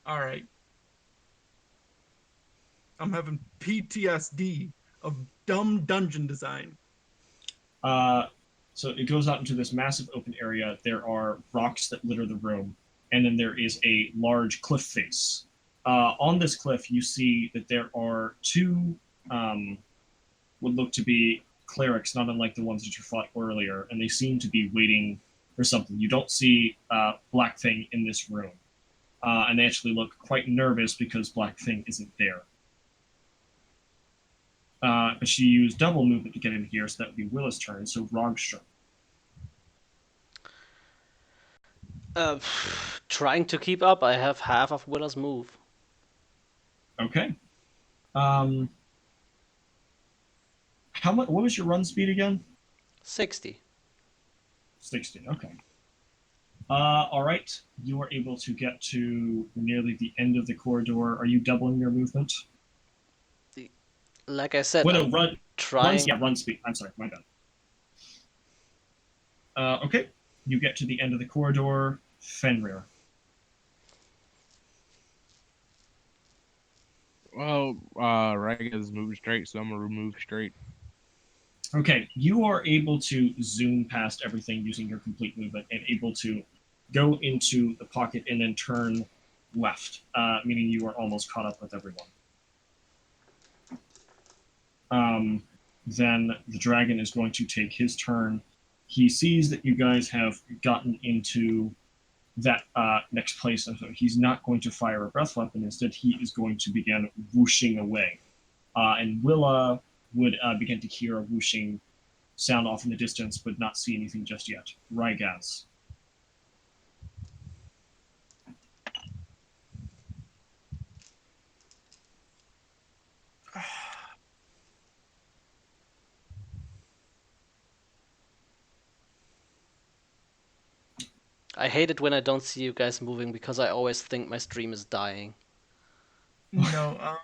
[SPEAKER 3] All right, I'm having PTSD of dumb dungeon design.
[SPEAKER 2] Uh, so it goes out into this massive open area. There are rocks that litter the room, and then there is a large cliff face. On this cliff, you see that there are two what look to be clerics, not unlike the ones that you fought earlier, and they seem to be waiting for something. You don't see Black Thing in this room, and they actually look quite nervous because Black Thing isn't there. But she used double movement to get in here, so that would be Willa's turn. So Rogstrom.
[SPEAKER 1] Uh, trying to keep up. I have half of Willa's move.
[SPEAKER 2] Okay. Um, how much? What was your run speed again?
[SPEAKER 1] 60.
[SPEAKER 2] 60. Okay. All right. You are able to get to nearly the end of the corridor. Are you doubling your movement?
[SPEAKER 1] Like I said,
[SPEAKER 2] What a
[SPEAKER 1] I'm
[SPEAKER 2] run.
[SPEAKER 1] trying.
[SPEAKER 2] Yeah, run speed. I'm sorry, my bad. Okay. You get to the end of the corridor. Fenrir.
[SPEAKER 4] Well, Raga's moving straight, so I'm gonna move straight.
[SPEAKER 2] Okay, you are able to zoom past everything using your complete movement and able to go into the pocket and then turn left, meaning you are almost caught up with everyone. Then the dragon is going to take his turn. He sees that you guys have gotten into that next place, and so he's not going to fire a breath weapon. Instead, he is going to begin whooshing away. And Willa would begin to hear a whooshing sound off in the distance, but not see anything just yet. Rygaz.
[SPEAKER 1] I hate it when I don't see you guys moving because I always think my stream is dying.
[SPEAKER 3] No, uh,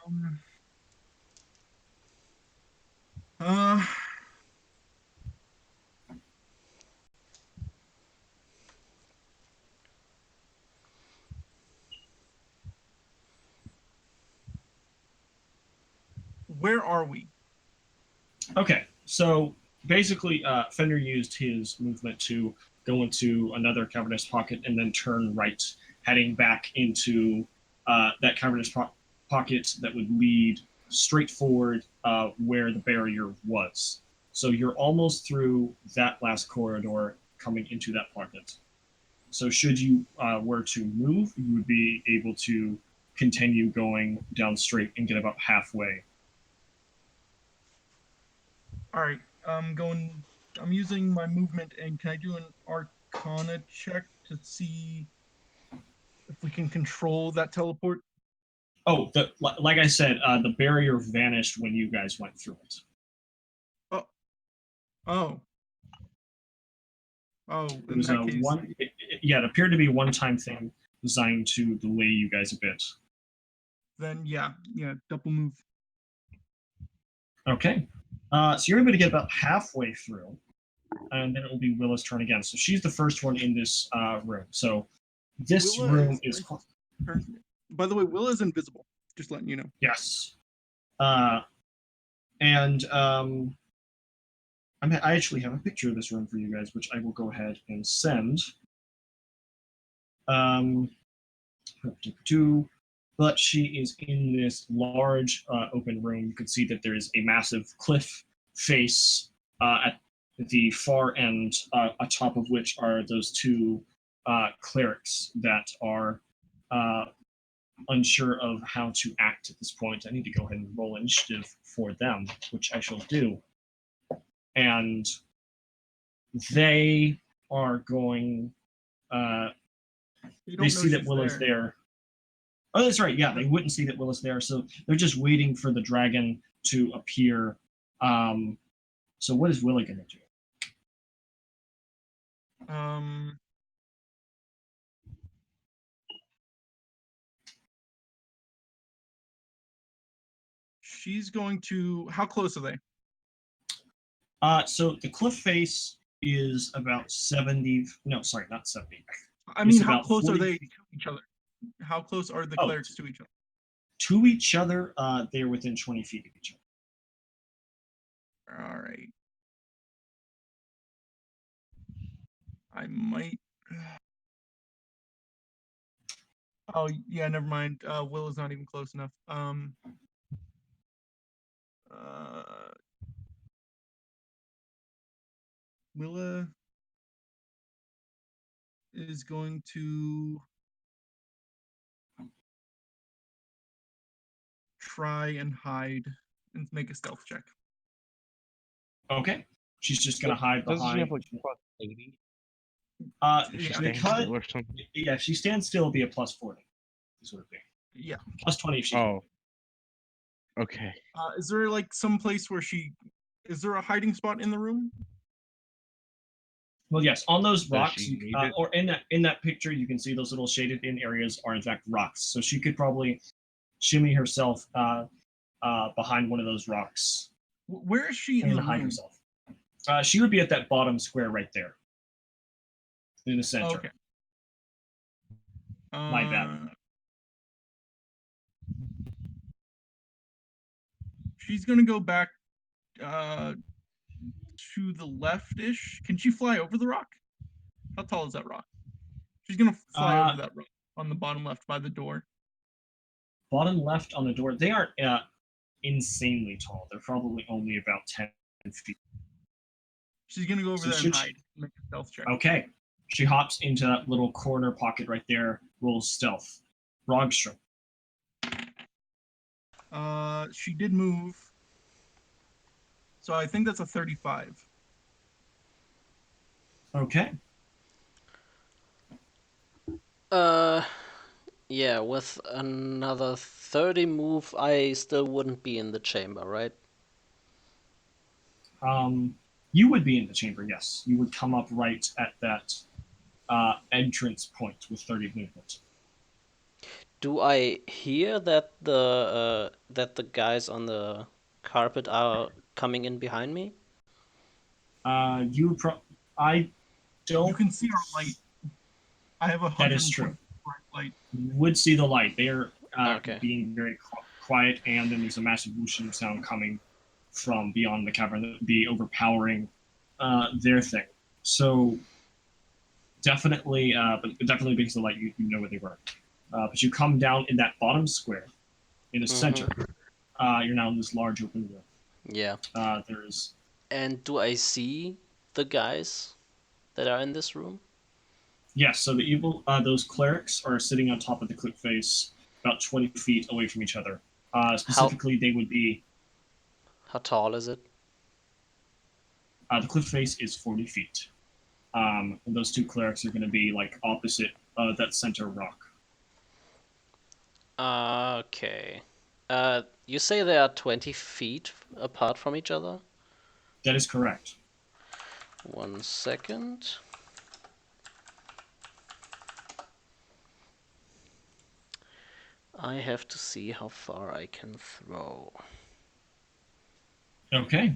[SPEAKER 3] where are we?
[SPEAKER 2] Okay, so basically, Fender used his movement to go into another cavernous pocket and then turn right, heading back into that cavernous pocket that would lead straight forward where the barrier was. So you're almost through that last corridor coming into that pocket. So should you were to move, you would be able to continue going down straight and get about halfway.
[SPEAKER 3] All right, I'm going I'm using my movement, and can I do an Arcana check to see if we can control that teleport?
[SPEAKER 2] Oh, like I said, the barrier vanished when you guys went through it.
[SPEAKER 3] Oh, oh, oh.
[SPEAKER 2] It
[SPEAKER 3] In
[SPEAKER 2] was
[SPEAKER 3] that
[SPEAKER 2] a
[SPEAKER 3] case,
[SPEAKER 2] yeah, it appeared to be a one-time thing designed to delay you guys a bit.
[SPEAKER 3] then yeah, double move.
[SPEAKER 2] Okay. So you're able to get about halfway through, and then it will be Willa's turn again. So she's the first one in this room. So this
[SPEAKER 3] Willa
[SPEAKER 2] room is
[SPEAKER 3] by the way, Willa is invisible. Just letting you know.
[SPEAKER 2] yes. Uh, and I actually have a picture of this room for you guys, which I will go ahead and send. Um, but she is in this large open room. You can see that there is a massive cliff face at the far end, atop of which are those two clerics that are unsure of how to act at this point. I need to go ahead and roll initiative for them, which I shall do. And they are going. They see that Willa's there. Oh, that's right. Yeah, they wouldn't see that Willa's there, so they're just waiting for the dragon to appear. So what is Willa gonna do?
[SPEAKER 3] She's going to. How close are they?
[SPEAKER 2] So the cliff face is about 70. No, sorry, not 70.
[SPEAKER 3] I mean, how
[SPEAKER 2] about
[SPEAKER 3] close
[SPEAKER 2] 40
[SPEAKER 3] are they to each other? How close are the clerics to each other?
[SPEAKER 2] To each other, they're within 20 feet of each
[SPEAKER 3] other. All right. I might. Oh yeah, never mind. Willa's not even close enough. Willa is going to try and hide and make a stealth check.
[SPEAKER 2] Okay. She's just gonna hide behind.
[SPEAKER 4] Doesn't she have like plus 80?
[SPEAKER 2] Yeah, if she stands still, it'll be a plus 40. This would be.
[SPEAKER 3] Yeah.
[SPEAKER 2] Plus 20 if she's.
[SPEAKER 4] Oh. Okay.
[SPEAKER 3] Is there like some place where is there a hiding spot in the room?
[SPEAKER 2] Well, yes, on those rocks, or in that picture, you can see those little shaded in areas are in fact rocks. So she could probably shimmy herself behind one of those rocks.
[SPEAKER 3] Where is she in the
[SPEAKER 2] hide
[SPEAKER 3] room?
[SPEAKER 2] herself? She would be at that bottom square right there, in the center.
[SPEAKER 3] Okay.
[SPEAKER 2] My bad.
[SPEAKER 3] She's gonna go back to the left-ish. Can she fly over the rock? How tall is that rock? She's gonna fly over that rock on the bottom left by the door.
[SPEAKER 2] Bottom left on the door. They aren't insanely tall. They're probably only about 10 feet.
[SPEAKER 3] She's gonna go over there and hide. Make a stealth check.
[SPEAKER 2] Okay. She hops into that little corner pocket right there. Rolls stealth. Rogstrom.
[SPEAKER 3] She did move. So I think that's a 35.
[SPEAKER 2] Okay.
[SPEAKER 1] Yeah, with another 30 move, I still wouldn't be in the chamber, right?
[SPEAKER 2] You would be in the chamber, yes. You would come up right at that entrance point with 30 movement.
[SPEAKER 1] Do I hear that the guys on the carpet are coming in behind me?
[SPEAKER 2] I don't.
[SPEAKER 3] You can see our light. I have 100.
[SPEAKER 2] That is true.
[SPEAKER 3] Light.
[SPEAKER 2] You would see the light. They're
[SPEAKER 1] okay.
[SPEAKER 2] being very quiet, and then there's a massive whooshing sound coming from beyond the cavern, the overpowering their thing. So definitely, but definitely because of the light, you know where they were. But you come down in that bottom square, in the center. You're now in this large open room.
[SPEAKER 1] Yeah.
[SPEAKER 2] There's.
[SPEAKER 1] And do I see the guys that are in this room?
[SPEAKER 2] Yes. So those clerics are sitting on top of the cliff face, about 20 feet away from each other. Specifically, they would be.
[SPEAKER 1] How tall is it?
[SPEAKER 2] The cliff face is 40 feet. And those two clerics are going to be like opposite that center rock.
[SPEAKER 1] Okay. You say they are 20 feet apart from each other?
[SPEAKER 2] That is correct.
[SPEAKER 1] 1 second. I have to see how far I can throw.
[SPEAKER 2] Okay.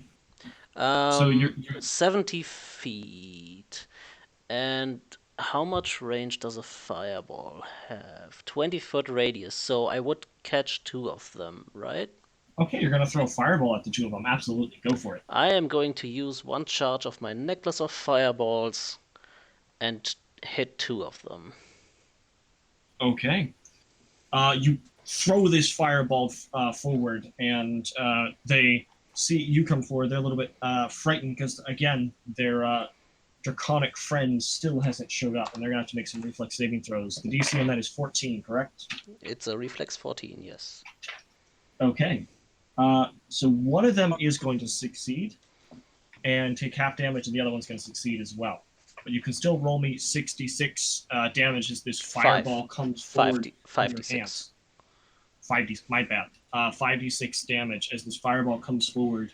[SPEAKER 2] So you're
[SPEAKER 1] 70 feet. And how much range does a fireball have? 20-foot radius, so I would catch two of them, right?
[SPEAKER 2] okay. You're going to throw a fireball at the two of them. Absolutely, go for it.
[SPEAKER 1] I am going to use one charge of my necklace of fireballs and hit two of them.
[SPEAKER 2] Okay. You throw this fireball forward, and they see you come forward. They're a little bit frightened because, again, their draconic friend still hasn't showed up, and they're going to have to make some reflex saving throws. The DC on that is 14, correct?
[SPEAKER 1] It's a reflex 14, yes.
[SPEAKER 2] Okay. So one of them is going to succeed and take half damage, and the other one's going to succeed as well. But you can still roll me 66 damage as this fireball comes forward from your
[SPEAKER 1] 5d6.
[SPEAKER 2] hands. 5d, my bad. 5d6 damage as this fireball comes forward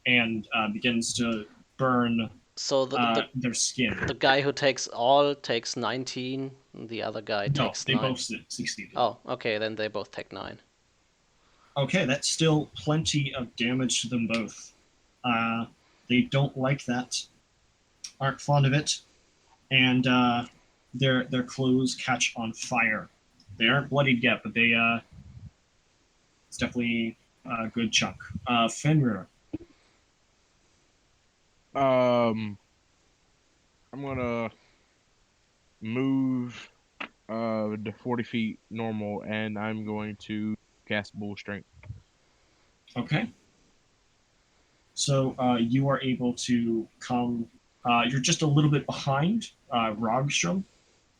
[SPEAKER 2] and begins to burn
[SPEAKER 1] So
[SPEAKER 2] their skin.
[SPEAKER 1] the guy who takes all takes 19, the other guy
[SPEAKER 2] No,
[SPEAKER 1] takes
[SPEAKER 2] they
[SPEAKER 1] 9.
[SPEAKER 2] both succeeded.
[SPEAKER 1] Oh, okay, then they both take 9.
[SPEAKER 2] Okay, that's still plenty of damage to them both. They don't like that, aren't fond of it, and their clothes catch on fire. They aren't bloodied yet, but they it's definitely a good chunk. Fenrir.
[SPEAKER 4] I'm gonna move to 40 feet normal, and I'm going to cast Bull Strength.
[SPEAKER 2] Okay. So you are able to come. You're just a little bit behind Rogstrom,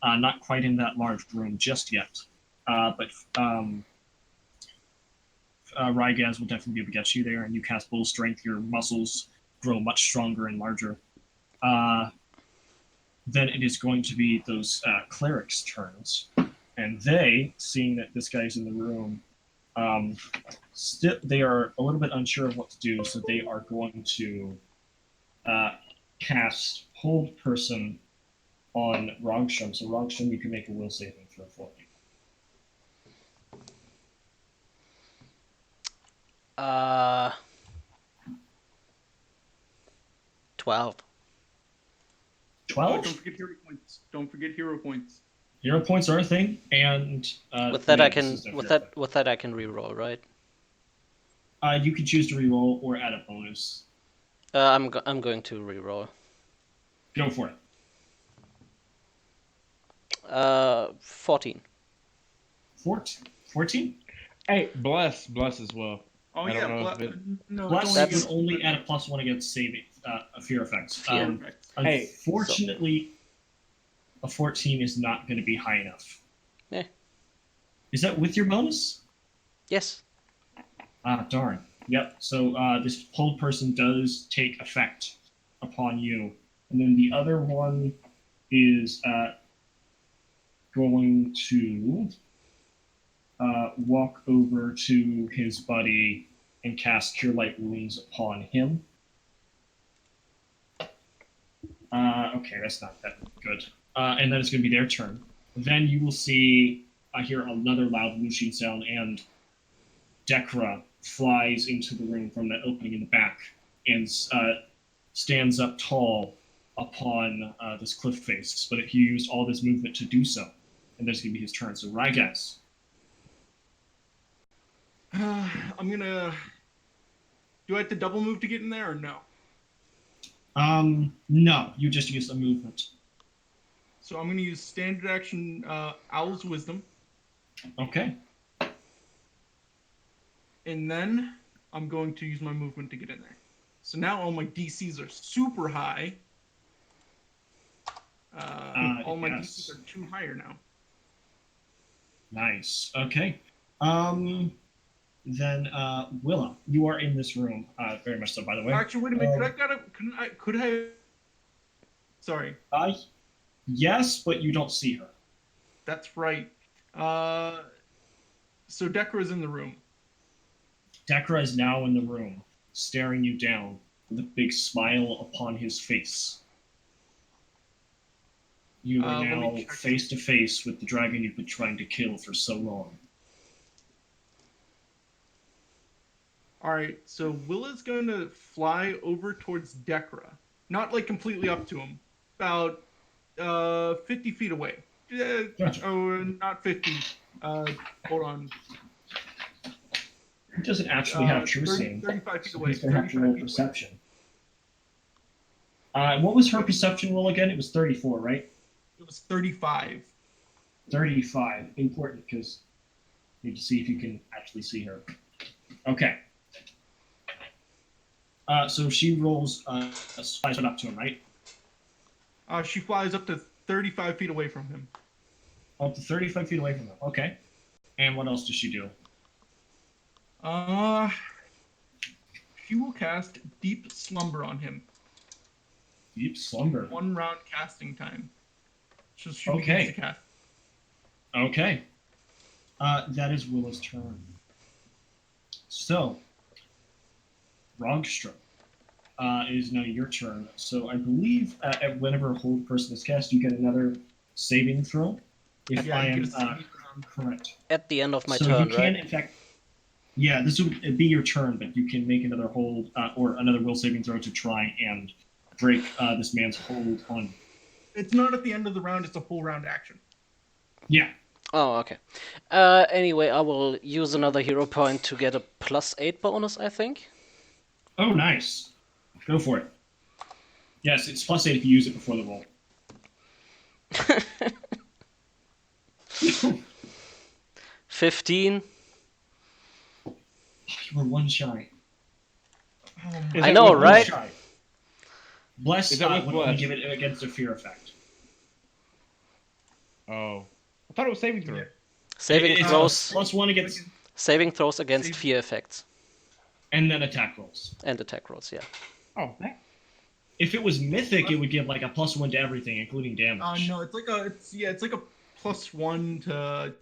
[SPEAKER 2] not quite in that large room just yet. But Rygaz will definitely be able to get you there, and you cast Bull Strength. Your muscles grow much stronger and larger. Then it is going to be those clerics' turns, and they, seeing that this guy's in the room, they are a little bit unsure of what to do, so they are going to cast Hold Person on Rogstrom. So Rogstrom, you can make a will saving throw for me.
[SPEAKER 1] 12.
[SPEAKER 2] 12?
[SPEAKER 3] Don't forget hero points. Don't forget hero points.
[SPEAKER 2] Hero points are a thing, and
[SPEAKER 1] With that
[SPEAKER 2] no,
[SPEAKER 1] I
[SPEAKER 2] this
[SPEAKER 1] can
[SPEAKER 2] is no
[SPEAKER 1] with
[SPEAKER 2] hero
[SPEAKER 1] that I can reroll, right?
[SPEAKER 2] thing. You can choose to reroll or add a bonus.
[SPEAKER 1] I'm going to reroll.
[SPEAKER 2] Go for it.
[SPEAKER 1] 14.
[SPEAKER 2] 14?
[SPEAKER 4] Hey, bless as well.
[SPEAKER 3] Oh
[SPEAKER 4] I
[SPEAKER 3] yeah,
[SPEAKER 4] don't know if it-
[SPEAKER 3] no,
[SPEAKER 2] Bless
[SPEAKER 3] it's
[SPEAKER 2] would
[SPEAKER 1] That's-
[SPEAKER 2] only add a +1 against saving fear effects.
[SPEAKER 1] Fear
[SPEAKER 3] effects.
[SPEAKER 4] Hey,
[SPEAKER 2] Unfortunately, a 14 is not going to be high enough.
[SPEAKER 1] Yeah.
[SPEAKER 2] Is that with your bonus?
[SPEAKER 1] Yes.
[SPEAKER 2] Ah, darn. Yep. So this hold person does take effect upon you, and then the other one is going to walk over to his buddy and cast Cure Light Wounds upon him. Okay, that's not that good. And then it's going to be their turn. Then you will see, I hear another loud whooshing sound, and Dekra flies into the room from that opening in the back and stands up tall upon this cliff face. But he used all this movement to do so. And that's going to be his turn. So, Rygas.
[SPEAKER 3] I'm gonna. Do I have to double move to get in there or no?
[SPEAKER 2] No, you just used a movement.
[SPEAKER 3] So I'm gonna use standard action Owl's Wisdom,
[SPEAKER 2] Okay.
[SPEAKER 3] and then I'm going to use my movement to get in there. So now all my DCs are super high. All my
[SPEAKER 2] yes.
[SPEAKER 3] DCs are 2 higher now.
[SPEAKER 2] Nice. Okay. Then, Willa, you are in this room. Very much so, by the way.
[SPEAKER 3] Actually, wait a minute. Could I? Sorry.
[SPEAKER 2] Yes, but you don't see her.
[SPEAKER 3] That's right. So Dekra is in the room.
[SPEAKER 2] Dekra is now in the room, staring you down with a big smile upon his face. You are now face to face with the dragon you've been trying to kill for so long.
[SPEAKER 3] All right, so Willa's going to fly over towards Dekra. Not like completely up to him. About 50 feet away.
[SPEAKER 2] Gotcha.
[SPEAKER 3] Oh, not 50. Hold on.
[SPEAKER 2] He doesn't actually have true
[SPEAKER 3] 35 feet away.
[SPEAKER 2] He's going to have to roll perception. What was her perception roll again? It was 34, right?
[SPEAKER 3] It was 35.
[SPEAKER 2] 35. Important, because you need to see if you can actually see her. Okay. So she rolls, flies right up to him, right?
[SPEAKER 3] She flies up to 35 feet away from him.
[SPEAKER 2] Up to 35 feet away from him. Okay. And what else does she do?
[SPEAKER 3] She will cast Deep Slumber on him.
[SPEAKER 2] Deep Slumber.
[SPEAKER 3] 1 round casting time. So she
[SPEAKER 2] Okay.
[SPEAKER 3] begins to cast.
[SPEAKER 2] Okay. That is Willa's turn. So, Rogstrom, it is now your turn. So I believe whenever a hold person is cast, you get another saving throw. If I am correct.
[SPEAKER 1] At the end of my
[SPEAKER 2] so
[SPEAKER 1] turn,
[SPEAKER 2] you can,
[SPEAKER 1] right?
[SPEAKER 2] in fact, yeah, this would be your turn, but you can make another hold or another will saving throw to try and break this man's hold on you.
[SPEAKER 3] It's not at the end of the round, it's a full round action.
[SPEAKER 2] Yeah.
[SPEAKER 1] Oh, okay. Anyway, I will use another hero point to get a +8 bonus, I think.
[SPEAKER 2] Oh, nice. Go for it. Yes, it's +8 if you use it before the roll.
[SPEAKER 1] 15.
[SPEAKER 2] You were 1 shy.
[SPEAKER 1] I know, right?
[SPEAKER 2] Shy. Bless
[SPEAKER 4] Is that with
[SPEAKER 2] would
[SPEAKER 4] bless?
[SPEAKER 2] only give it against a fear effect.
[SPEAKER 4] Oh. I thought it was saving throw.
[SPEAKER 3] Yeah.
[SPEAKER 1] Saving
[SPEAKER 2] It's
[SPEAKER 1] throws.
[SPEAKER 2] +1 against...
[SPEAKER 1] Saving throws against fear effects.
[SPEAKER 2] And then attack rolls.
[SPEAKER 1] And attack rolls, yeah.
[SPEAKER 4] Oh.
[SPEAKER 2] If it was mythic, it would give like a +1 to everything, including damage.
[SPEAKER 3] No, it's like a +1 to.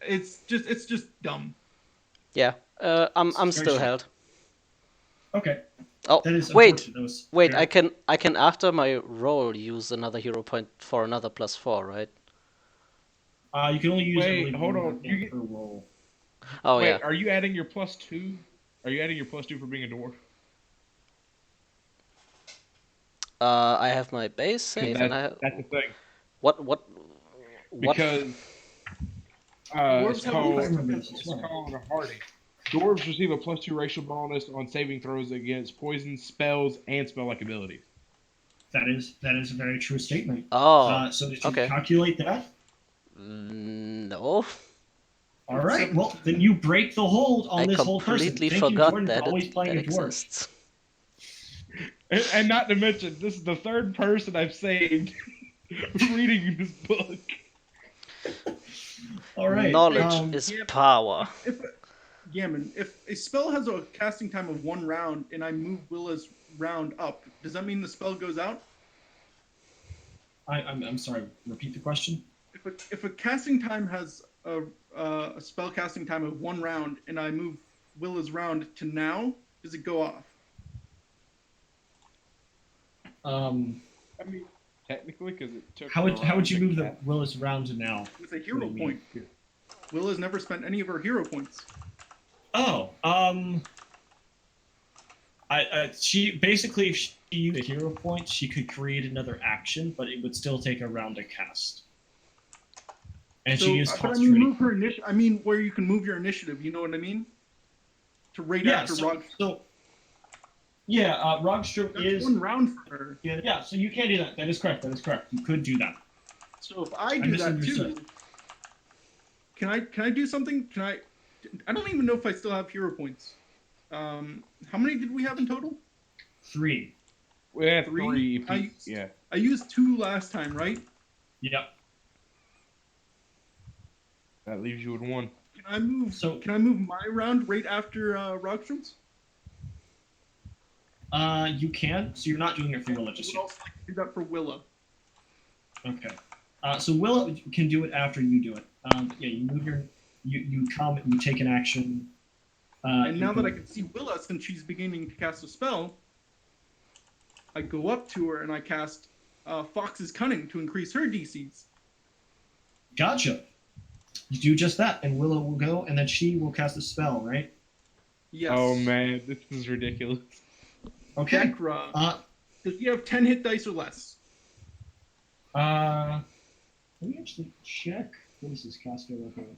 [SPEAKER 3] It's just dumb.
[SPEAKER 1] Yeah. I'm still held.
[SPEAKER 2] Okay.
[SPEAKER 1] Oh,
[SPEAKER 2] That is
[SPEAKER 1] wait.
[SPEAKER 2] fair.
[SPEAKER 1] I can after my roll use another hero point for another +4, right?
[SPEAKER 2] You can only use
[SPEAKER 4] Wait, hold on.
[SPEAKER 2] per roll.
[SPEAKER 1] Oh,
[SPEAKER 4] Wait,
[SPEAKER 1] yeah.
[SPEAKER 4] are you adding your +2? Are you adding your +2 for being a dwarf?
[SPEAKER 1] I have my base save, and I...
[SPEAKER 4] That's the thing.
[SPEAKER 1] What?
[SPEAKER 4] Because it's called a hardy. Dwarves receive a +2 racial bonus on saving throws against poison, spells, and spell-like abilities.
[SPEAKER 2] That is a very true statement.
[SPEAKER 1] Oh,
[SPEAKER 2] so did you
[SPEAKER 1] okay.
[SPEAKER 2] calculate that?
[SPEAKER 1] No.
[SPEAKER 2] All right. Well, then you break the hold on this whole person.
[SPEAKER 1] I completely
[SPEAKER 2] Thank you,
[SPEAKER 1] forgot
[SPEAKER 2] Jordan,
[SPEAKER 1] that
[SPEAKER 2] for always playing
[SPEAKER 1] that
[SPEAKER 2] a dwarf.
[SPEAKER 1] exists.
[SPEAKER 4] And not to mention, this is the third person I've saved reading this book.
[SPEAKER 2] All right.
[SPEAKER 1] Knowledge is power.
[SPEAKER 3] If a spell has a casting time of 1 round and I move Willa's round up, does that mean the spell goes out?
[SPEAKER 2] I'm sorry. Repeat the question.
[SPEAKER 3] If a casting time has a spell casting time of 1 round and I move Willa's round to now, does it go off?
[SPEAKER 4] I mean, technically, because it took.
[SPEAKER 2] How would you move the Willis round to now?
[SPEAKER 3] With a hero point. Willa's never spent any of her hero points.
[SPEAKER 2] Oh, she basically, if she used a hero point, she could create another action, but it would still take a round to cast. And she used concentrating.
[SPEAKER 3] Move her initiative. I mean, where you can move your initiative. You know what I mean? To after Rogstrom.
[SPEAKER 2] Rogstrom is
[SPEAKER 3] 1 round for her.
[SPEAKER 2] Yeah, so you can do that. That is correct. You could do that.
[SPEAKER 3] So if I do that too, can I do something? I don't even know if I still have hero points. How many did we have in total?
[SPEAKER 2] 3.
[SPEAKER 4] We had 3.
[SPEAKER 3] I used 2 last time, right?
[SPEAKER 2] Yep.
[SPEAKER 4] That leaves you with 1.
[SPEAKER 3] Can I move?
[SPEAKER 2] So-
[SPEAKER 3] can I move my round right after Rockstrom's?
[SPEAKER 2] You can. So you're not doing it for Willa
[SPEAKER 3] I
[SPEAKER 2] just
[SPEAKER 3] would
[SPEAKER 2] yet.
[SPEAKER 3] also like to do that for Willa.
[SPEAKER 2] Okay. So Willa can do it after you do it. But yeah, you move your, you come and you take an action.
[SPEAKER 3] And
[SPEAKER 2] you
[SPEAKER 3] now that
[SPEAKER 2] go-
[SPEAKER 3] I can see Willa, since she's beginning to cast a spell, I go up to her and I cast Fox's Cunning to increase her DCs.
[SPEAKER 2] Gotcha. You do just that, and Willa will go, and then she will cast a spell, right?
[SPEAKER 3] Yes.
[SPEAKER 4] Oh man, this is ridiculous.
[SPEAKER 2] Okay.
[SPEAKER 3] Dekra,
[SPEAKER 2] Uh,
[SPEAKER 3] does he have 10 hit dice or less?
[SPEAKER 2] let me actually check. What is his caster record?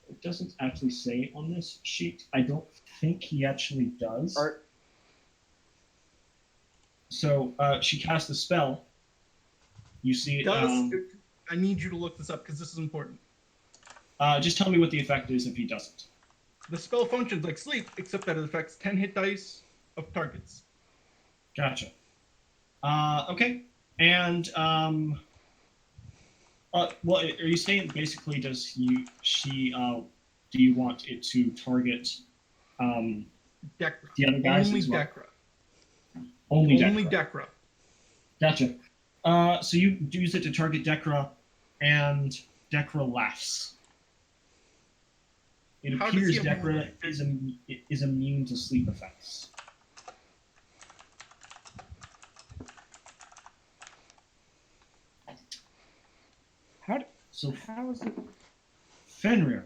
[SPEAKER 2] It doesn't actually say on this sheet. I don't think he actually does.
[SPEAKER 3] Art.
[SPEAKER 2] So she casts a spell. You see,
[SPEAKER 3] Does I need you to look this up because this is important.
[SPEAKER 2] just tell me what the effect is if he doesn't.
[SPEAKER 3] The spell functions like sleep, except that it affects 10 hit dice of targets.
[SPEAKER 2] Gotcha. Okay. And well, are you saying basically do you want it to target
[SPEAKER 3] Dekra.
[SPEAKER 2] the other guys
[SPEAKER 3] Only
[SPEAKER 2] as well?
[SPEAKER 3] Dekra.
[SPEAKER 2] Only
[SPEAKER 3] Only
[SPEAKER 2] Dekra.
[SPEAKER 3] Dekra.
[SPEAKER 2] Gotcha. So you use it to target Dekra, and Dekra laughs. It
[SPEAKER 3] How does
[SPEAKER 2] appears
[SPEAKER 3] he have
[SPEAKER 2] Dekra is immune to sleep effects.
[SPEAKER 4] How is it?
[SPEAKER 2] Fenrir.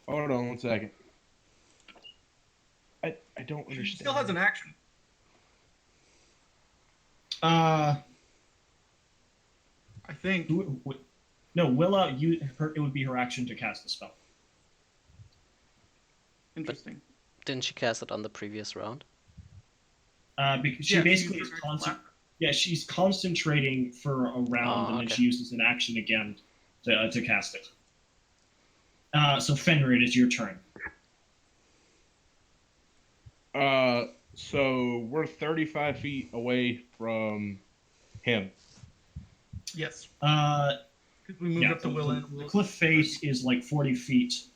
[SPEAKER 4] Hold on 1 second. I don't understand.
[SPEAKER 3] She still has an action.
[SPEAKER 2] Uh,
[SPEAKER 3] I think.
[SPEAKER 2] no, Willa. It would be her action to cast the spell.
[SPEAKER 3] Interesting.
[SPEAKER 1] Didn't she cast it on the previous round?
[SPEAKER 2] Because she
[SPEAKER 3] Yeah,
[SPEAKER 2] basically
[SPEAKER 3] she
[SPEAKER 2] is
[SPEAKER 3] used her
[SPEAKER 2] constant.
[SPEAKER 3] action
[SPEAKER 2] Yeah, she's concentrating for a round,
[SPEAKER 1] Oh,
[SPEAKER 2] and then
[SPEAKER 1] okay.
[SPEAKER 2] she uses an action again to cast it. So Fenrir, it is your turn.
[SPEAKER 4] So we're 35 feet away from him.
[SPEAKER 3] Yes.
[SPEAKER 2] Uh,
[SPEAKER 3] Because we moved
[SPEAKER 2] yeah,
[SPEAKER 3] up to Willa and
[SPEAKER 2] the
[SPEAKER 3] Willa.
[SPEAKER 2] cliff face is like 40 feet,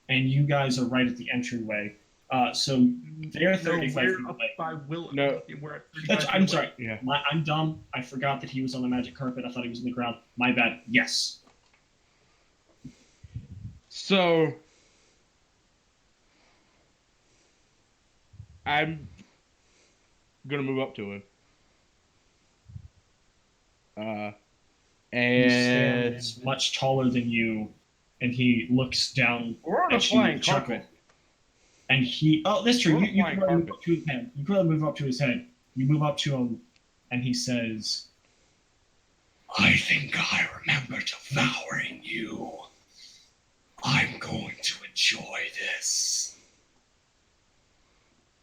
[SPEAKER 2] and you guys are right at the entryway. So they're 35
[SPEAKER 3] we're
[SPEAKER 2] feet
[SPEAKER 3] up
[SPEAKER 2] away.
[SPEAKER 3] by Willa.
[SPEAKER 4] No.
[SPEAKER 3] We're at 35
[SPEAKER 2] I'm
[SPEAKER 3] feet
[SPEAKER 2] sorry.
[SPEAKER 3] away.
[SPEAKER 4] Yeah.
[SPEAKER 2] I'm dumb. I forgot that he was on the magic carpet. I thought he was on the ground. My bad. Yes.
[SPEAKER 4] So I'm gonna move up to him.
[SPEAKER 2] He
[SPEAKER 4] And
[SPEAKER 2] stands much taller than you, and he looks down
[SPEAKER 4] we're on a
[SPEAKER 2] at you
[SPEAKER 4] flying
[SPEAKER 2] with a chuckle.
[SPEAKER 4] carpet.
[SPEAKER 2] And he, oh, that's true.
[SPEAKER 4] We're on a
[SPEAKER 2] You
[SPEAKER 4] flying
[SPEAKER 2] can probably move
[SPEAKER 4] carpet.
[SPEAKER 2] up to his head. You can probably move up to his head. You move up to him, and he says, "I think I remember devouring you. I'm going to enjoy this."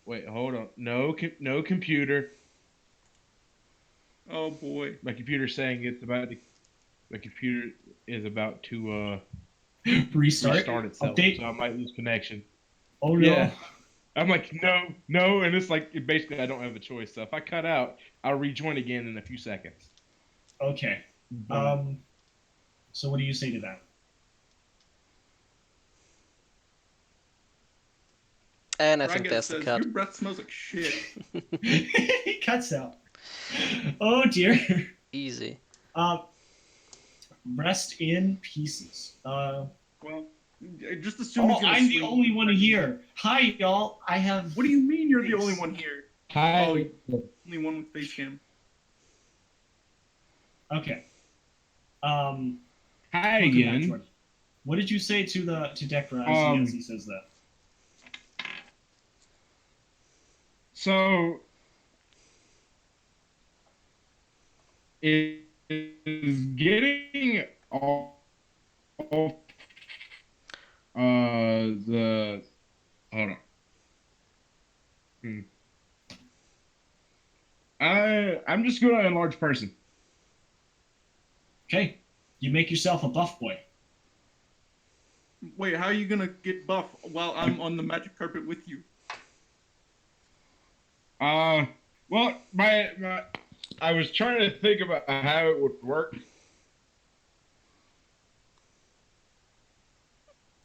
[SPEAKER 4] Wait, hold on. No computer.
[SPEAKER 3] Oh boy.
[SPEAKER 4] My computer's saying it's about to. My computer is about to
[SPEAKER 2] Restart.
[SPEAKER 4] itself,
[SPEAKER 2] Update.
[SPEAKER 4] so I might lose connection.
[SPEAKER 2] Oh no.
[SPEAKER 4] Yeah. I'm like, no, and it's like basically I don't have a choice. So if I cut out, I'll rejoin again in a few seconds.
[SPEAKER 2] Okay.
[SPEAKER 4] But,
[SPEAKER 2] So what do you say to that?
[SPEAKER 1] And I
[SPEAKER 3] Dragus
[SPEAKER 1] think that's the
[SPEAKER 3] says,
[SPEAKER 1] cut.
[SPEAKER 3] your breath smells like shit.
[SPEAKER 2] He cuts out. Oh dear.
[SPEAKER 1] Easy.
[SPEAKER 2] Rest in pieces.
[SPEAKER 3] Well, just assume he's gonna
[SPEAKER 2] I'm the
[SPEAKER 3] sleep.
[SPEAKER 2] only one here. Hi, y'all. I have.
[SPEAKER 3] What do you mean you're the
[SPEAKER 2] Face.
[SPEAKER 3] only one here?
[SPEAKER 4] hi.
[SPEAKER 3] Oh, only one with face cam.
[SPEAKER 2] Okay.
[SPEAKER 4] Hi
[SPEAKER 2] Welcome back,
[SPEAKER 4] again.
[SPEAKER 2] Jordan. What did you say to Dekra as he says that?
[SPEAKER 4] So it is getting all the hold on. I'm just going to a large person.
[SPEAKER 2] Okay. You make yourself a buff boy.
[SPEAKER 3] Wait, how are you gonna get buff while I'm on the magic carpet with you?
[SPEAKER 4] Well, my I was trying to think about how it would work.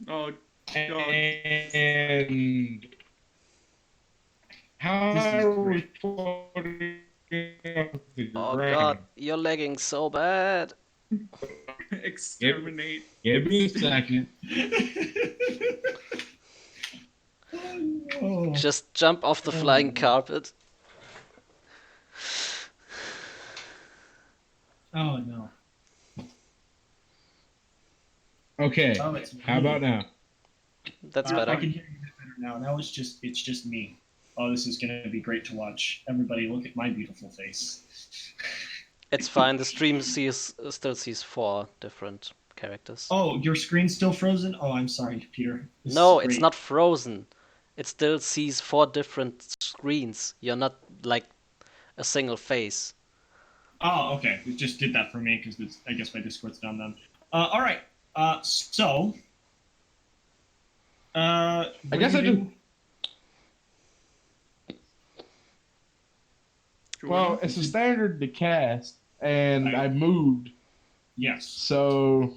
[SPEAKER 3] Oh, God.
[SPEAKER 4] And how
[SPEAKER 2] This is
[SPEAKER 4] are we
[SPEAKER 2] great.
[SPEAKER 4] floating off the
[SPEAKER 1] Oh
[SPEAKER 4] ground?
[SPEAKER 1] god, you're lagging so bad.
[SPEAKER 3] Exterminate.
[SPEAKER 4] Give me a second.
[SPEAKER 2] Oh,
[SPEAKER 1] Just jump off the flying
[SPEAKER 2] no.
[SPEAKER 1] carpet.
[SPEAKER 2] Oh no.
[SPEAKER 4] Okay,
[SPEAKER 2] Oh, it's
[SPEAKER 4] how about
[SPEAKER 2] me.
[SPEAKER 4] now?
[SPEAKER 1] That's
[SPEAKER 2] I
[SPEAKER 1] better.
[SPEAKER 2] can hear you a bit better now. Now it's just me. Oh, this is gonna be great to watch. Everybody, look at my beautiful face.
[SPEAKER 1] It's fine. The stream still sees 4 different characters.
[SPEAKER 2] Oh, your screen's still frozen? Oh, I'm sorry, Peter. This is
[SPEAKER 1] No, it's
[SPEAKER 2] great.
[SPEAKER 1] not frozen. It still sees 4 different screens. You're not like a single face.
[SPEAKER 2] Oh, okay. It just did that for me because I guess my Discord's down then. All right. So,
[SPEAKER 4] I
[SPEAKER 2] what do
[SPEAKER 4] guess
[SPEAKER 2] you
[SPEAKER 4] I just
[SPEAKER 2] do?
[SPEAKER 4] well,
[SPEAKER 3] Jordan?
[SPEAKER 4] it's a standard to cast, and
[SPEAKER 2] I
[SPEAKER 4] I moved,
[SPEAKER 2] yes.
[SPEAKER 4] so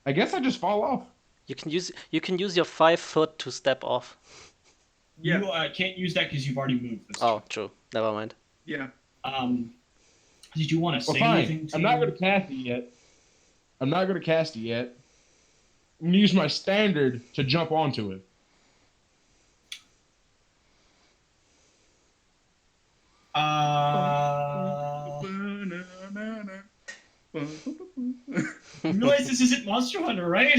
[SPEAKER 4] I guess I just fall off.
[SPEAKER 1] You can use your 5 foot to step off.
[SPEAKER 3] Yeah.
[SPEAKER 2] You can't use that because you've already moved this
[SPEAKER 1] Oh,
[SPEAKER 2] time.
[SPEAKER 1] true. Never mind.
[SPEAKER 3] Yeah.
[SPEAKER 2] Um, did you want to
[SPEAKER 4] Well,
[SPEAKER 2] say
[SPEAKER 4] fine.
[SPEAKER 2] anything to?
[SPEAKER 4] I'm not going to cast it yet. I'm not going to cast it yet. I'm going to use my standard to jump onto it.
[SPEAKER 2] You realize this isn't Monster Hunter, right?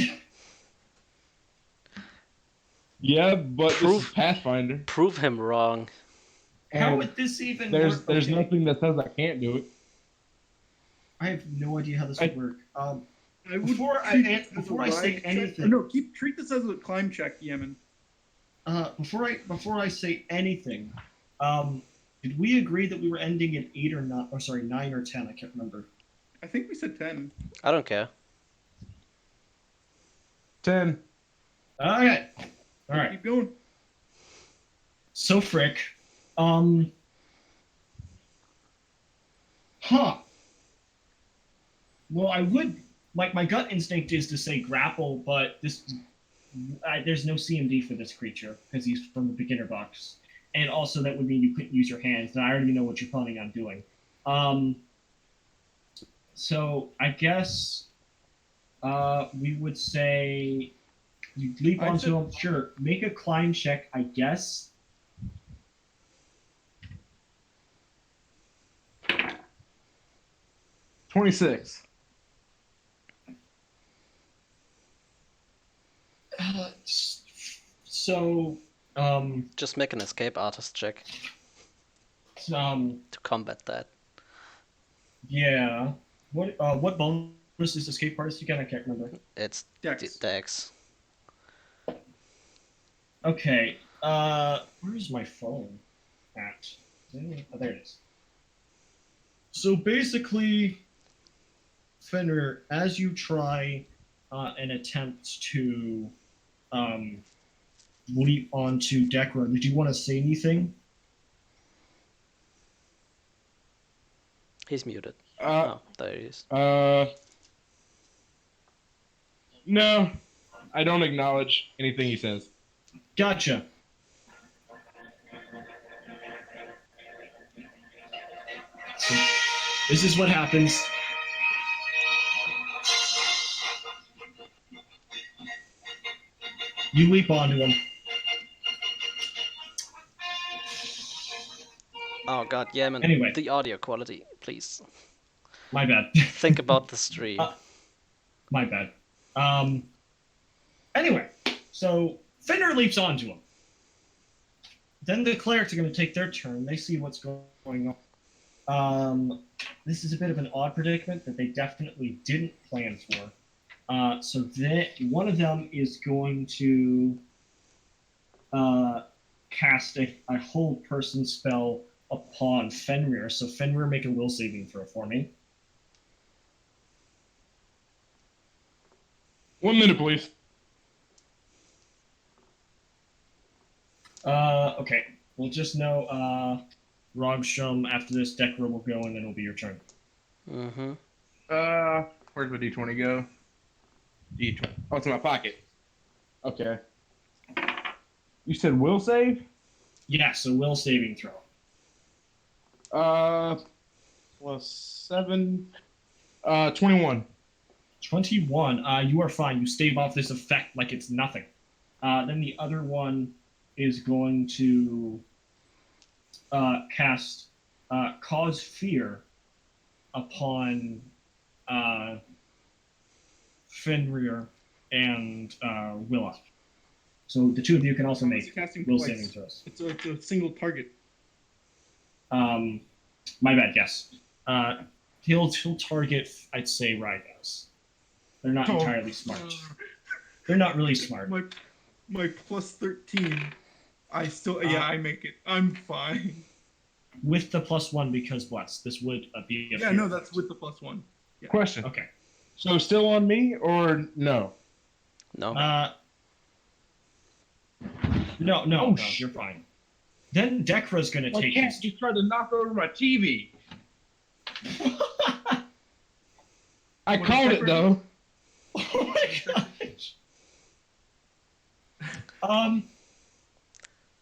[SPEAKER 4] Yeah, but this is
[SPEAKER 1] Prove
[SPEAKER 4] Pathfinder,
[SPEAKER 1] prove him wrong.
[SPEAKER 2] How
[SPEAKER 4] and
[SPEAKER 2] would this even
[SPEAKER 4] there's
[SPEAKER 2] work?
[SPEAKER 4] there's
[SPEAKER 2] Okay,
[SPEAKER 4] nothing that says I can't do it.
[SPEAKER 2] I have no idea how this would work.
[SPEAKER 3] I would
[SPEAKER 2] Before
[SPEAKER 3] treat
[SPEAKER 2] I
[SPEAKER 3] this as a
[SPEAKER 2] before I say
[SPEAKER 3] ride check.
[SPEAKER 2] anything,
[SPEAKER 3] No, treat this as a climb check, Yemen.
[SPEAKER 2] before I say anything, did we agree that we were ending at 8 or not? Or sorry, 9 or 10? I can't remember.
[SPEAKER 3] I think we said 10.
[SPEAKER 1] I don't care.
[SPEAKER 4] 10.
[SPEAKER 2] Okay, all right.
[SPEAKER 3] Keep going.
[SPEAKER 2] So frick, um, huh? Well, I would like my gut instinct is to say grapple, but there's no CMD for this creature because he's from the beginner box, and also that would mean you couldn't use your hands, and I already know what you're planning on doing. So I guess we would say you leap onto him. Sure, make a climb check, I guess.
[SPEAKER 4] $26.
[SPEAKER 2] So,
[SPEAKER 1] Just make an escape artist check
[SPEAKER 2] um,
[SPEAKER 1] to combat that.
[SPEAKER 2] yeah. What bonus is escape artist again? I can't remember.
[SPEAKER 1] It's
[SPEAKER 3] Dex.
[SPEAKER 1] Dex.
[SPEAKER 2] Okay. Where's my phone at? Oh, there it is. So basically, Fenrir, as you try and attempt to leap onto Decra, did you want to say anything?
[SPEAKER 1] He's muted.
[SPEAKER 4] Uh,
[SPEAKER 1] Oh, there he is.
[SPEAKER 4] no, I don't acknowledge anything he says.
[SPEAKER 2] Gotcha. So this is what happens. You leap onto him.
[SPEAKER 1] Oh god, Yemen.
[SPEAKER 2] Anyway.
[SPEAKER 1] The audio quality, please.
[SPEAKER 2] My bad.
[SPEAKER 1] Think about the stream.
[SPEAKER 2] My bad. Anyway, so Fenrir leaps onto him. Then the clerics are going to take their turn. They see what's going on. This is a bit of an odd predicament that they definitely didn't plan for. So one of them is going to cast a hold person spell upon Fenrir. So Fenrir, make a will saving throw for me.
[SPEAKER 4] 1 minute, please.
[SPEAKER 2] Okay. We'll just know Rogstrom after this Decra will go and then it'll be your turn.
[SPEAKER 1] Mm-hmm.
[SPEAKER 4] Where's my D20 go? Oh, it's in my pocket. Okay. You said will save?
[SPEAKER 2] Yeah, so will saving throw.
[SPEAKER 4] Plus 7. 21.
[SPEAKER 2] 21. You are fine. You stave off this effect like it's nothing. Then the other one is going to cast Cause Fear upon Fenrir and Willa. So the two of you can also make will saving throws.
[SPEAKER 3] It's a single target.
[SPEAKER 2] My bad. Yes. He'll target. I'd say Rygas. They're not entirely smart. They're not really smart.
[SPEAKER 3] My plus 13. I make it. I'm fine.
[SPEAKER 2] With the +1 because blessed. This would be a
[SPEAKER 3] Yeah, no, that's with the +1.
[SPEAKER 4] Yeah. Question.
[SPEAKER 2] Okay.
[SPEAKER 4] So still on me or no?
[SPEAKER 1] No.
[SPEAKER 2] No, you're fine. Then Dekra's gonna take
[SPEAKER 4] cat just tried to knock over my TV. I called it though.
[SPEAKER 2] Oh my gosh.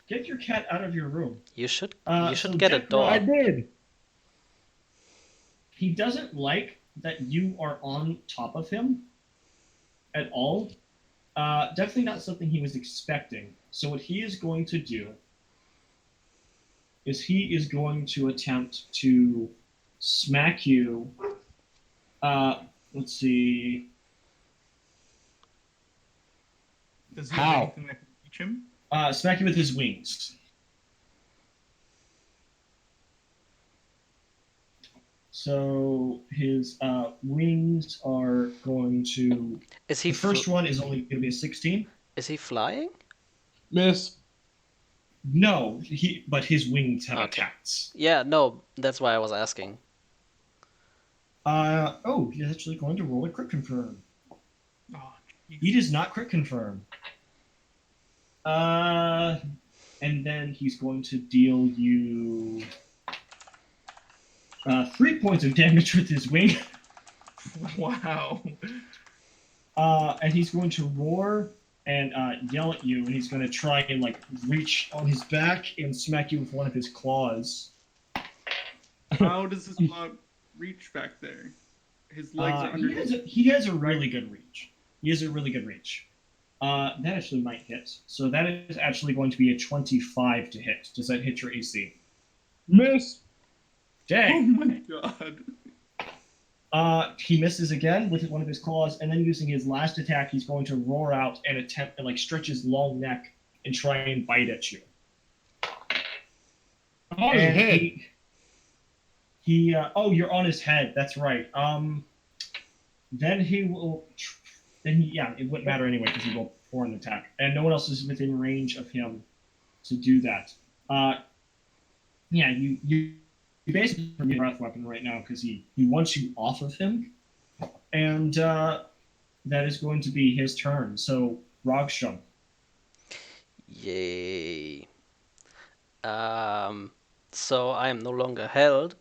[SPEAKER 2] Get your cat out of your room.
[SPEAKER 1] You should
[SPEAKER 2] so
[SPEAKER 1] get a
[SPEAKER 2] Dekra-
[SPEAKER 1] dog.
[SPEAKER 4] I did.
[SPEAKER 2] He doesn't like that you are on top of him at all. Definitely not something he was expecting. So what he is going to do is he is going to attempt to smack you. Let's see.
[SPEAKER 3] Does he
[SPEAKER 4] How?
[SPEAKER 3] have anything that can reach him?
[SPEAKER 2] Smack you with his wings. So his wings are going to.
[SPEAKER 1] Is he
[SPEAKER 2] The first one is only going to be a 16.
[SPEAKER 1] Is he flying?
[SPEAKER 4] Miss.
[SPEAKER 2] No, but his wings have
[SPEAKER 1] Okay.
[SPEAKER 2] attacks.
[SPEAKER 1] Yeah, no, that's why I was asking.
[SPEAKER 2] He's actually going to roll a crit confirm.
[SPEAKER 3] Oh,
[SPEAKER 2] He does not crit confirm. And then he's going to deal you 3 points of damage with his wing.
[SPEAKER 3] wow.
[SPEAKER 2] And he's going to roar and yell at you, and he's going to try and reach on his back and smack you with one of his claws.
[SPEAKER 3] How does his claw reach back there? His legs are underneath.
[SPEAKER 2] He has a really good reach. That actually might hit. So that is actually going to be a 25 to hit. Does that hit your AC?
[SPEAKER 4] Miss.
[SPEAKER 3] Oh
[SPEAKER 2] Dang.
[SPEAKER 3] my god.
[SPEAKER 2] He misses again with one of his claws, and then using his last attack, he's going to roar out and attempt and stretch his long neck and try and bite at you.
[SPEAKER 4] On his head.
[SPEAKER 2] You're on his head. That's right. Then he will. It wouldn't matter anyway because he will pour an attack, and no one else is within range of him to do that. You basically have a breath weapon right now because he wants you off of him, and that is going to be his turn. So Rogstrom.
[SPEAKER 1] Yay. So I am no longer held.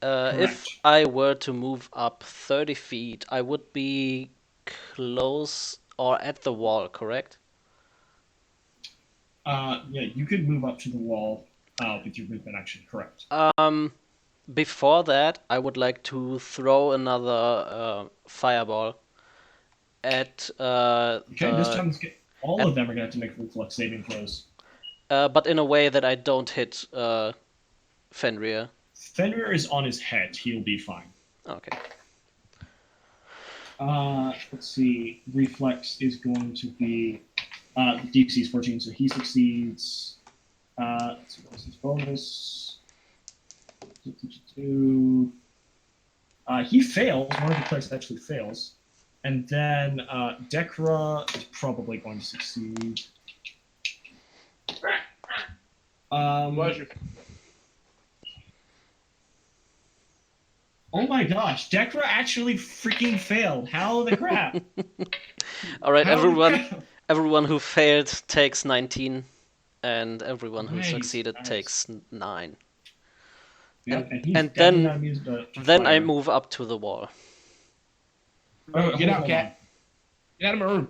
[SPEAKER 1] If
[SPEAKER 2] Correct.
[SPEAKER 1] I were to move up 30 feet, I would be close or at the wall, correct?
[SPEAKER 2] You could move up to the wall with your movement action. Correct.
[SPEAKER 1] Before that, I would like to throw another fireball at
[SPEAKER 2] Okay, this time all of them are going to have to make reflex saving throws.
[SPEAKER 1] but in a way that I don't hit Fenrir.
[SPEAKER 2] Fenrir is on his head. He'll be fine.
[SPEAKER 1] Okay.
[SPEAKER 2] Let's see. Reflex is going to be DC is 14, so he succeeds. Let's see, what's his bonus? He fails. One of the players actually fails. And then Dekra is probably going to succeed.
[SPEAKER 4] Pleasure.
[SPEAKER 2] Oh my gosh, Dekra actually freaking failed. How the crap?
[SPEAKER 1] All right,
[SPEAKER 2] How the
[SPEAKER 1] everyone.
[SPEAKER 2] crap?
[SPEAKER 1] Everyone who failed takes 19, and everyone who
[SPEAKER 2] Nice,
[SPEAKER 1] succeeded
[SPEAKER 2] nice.
[SPEAKER 1] takes 9.
[SPEAKER 2] Yep, and he's
[SPEAKER 1] and
[SPEAKER 2] definitely
[SPEAKER 1] then-
[SPEAKER 2] not immune to
[SPEAKER 1] Then I
[SPEAKER 2] fire.
[SPEAKER 1] move up to the wall.
[SPEAKER 2] Oh,
[SPEAKER 4] Get out,
[SPEAKER 2] hold
[SPEAKER 4] cat.
[SPEAKER 2] on.
[SPEAKER 4] Get out of my room.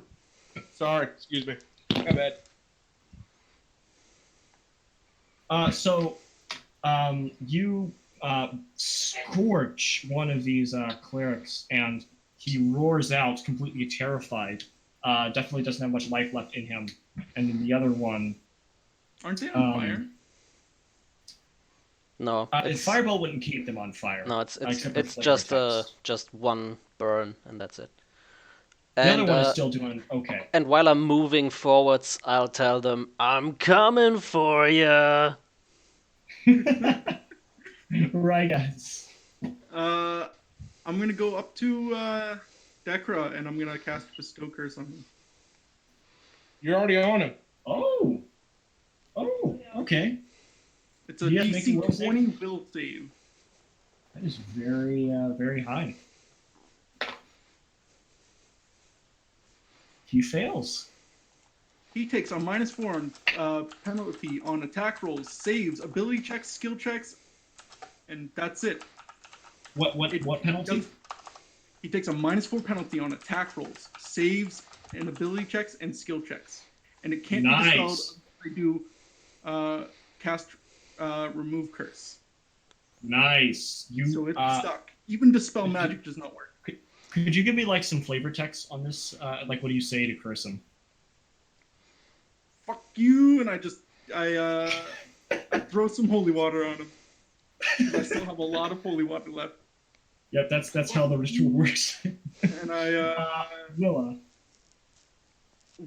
[SPEAKER 4] Sorry, excuse me. My bad.
[SPEAKER 2] You scorch one of these clerics, and he roars out, completely terrified. Definitely doesn't have much life left in him. And then the other one,
[SPEAKER 3] Aren't they on fire?
[SPEAKER 1] No,
[SPEAKER 2] fireball wouldn't keep them on fire.
[SPEAKER 1] no, it's
[SPEAKER 2] except for
[SPEAKER 1] it's
[SPEAKER 2] flavor
[SPEAKER 1] just
[SPEAKER 2] effects.
[SPEAKER 1] just one burn and that's it.
[SPEAKER 2] The
[SPEAKER 1] And
[SPEAKER 2] other one is still doing okay.
[SPEAKER 1] and while I'm moving forwards, I'll tell them, "I'm coming for ya."
[SPEAKER 2] Right, guys.
[SPEAKER 3] I'm gonna go up to Dekra and I'm gonna cast Bestow Curse on him.
[SPEAKER 4] You're already on him.
[SPEAKER 2] Oh, okay.
[SPEAKER 3] It's a DC 20 will save.
[SPEAKER 2] That is very, very high. He fails.
[SPEAKER 3] He takes a -4 on penalty on attack rolls, saves, ability checks, skill checks, and that's it.
[SPEAKER 2] What penalty?
[SPEAKER 3] He takes a -4 penalty on attack rolls, saves, and ability checks and skill checks, and it can't be dispelled unless I do cast remove curse.
[SPEAKER 2] Nice.
[SPEAKER 3] So it's stuck. Even dispel magic does not work.
[SPEAKER 2] Could you give me like some flavor text on this? Like, what do you say to curse him?
[SPEAKER 3] Fuck you, and I throw some holy water on him. I still have a lot of holy water left.
[SPEAKER 2] Yep, that's how the ritual works.
[SPEAKER 3] And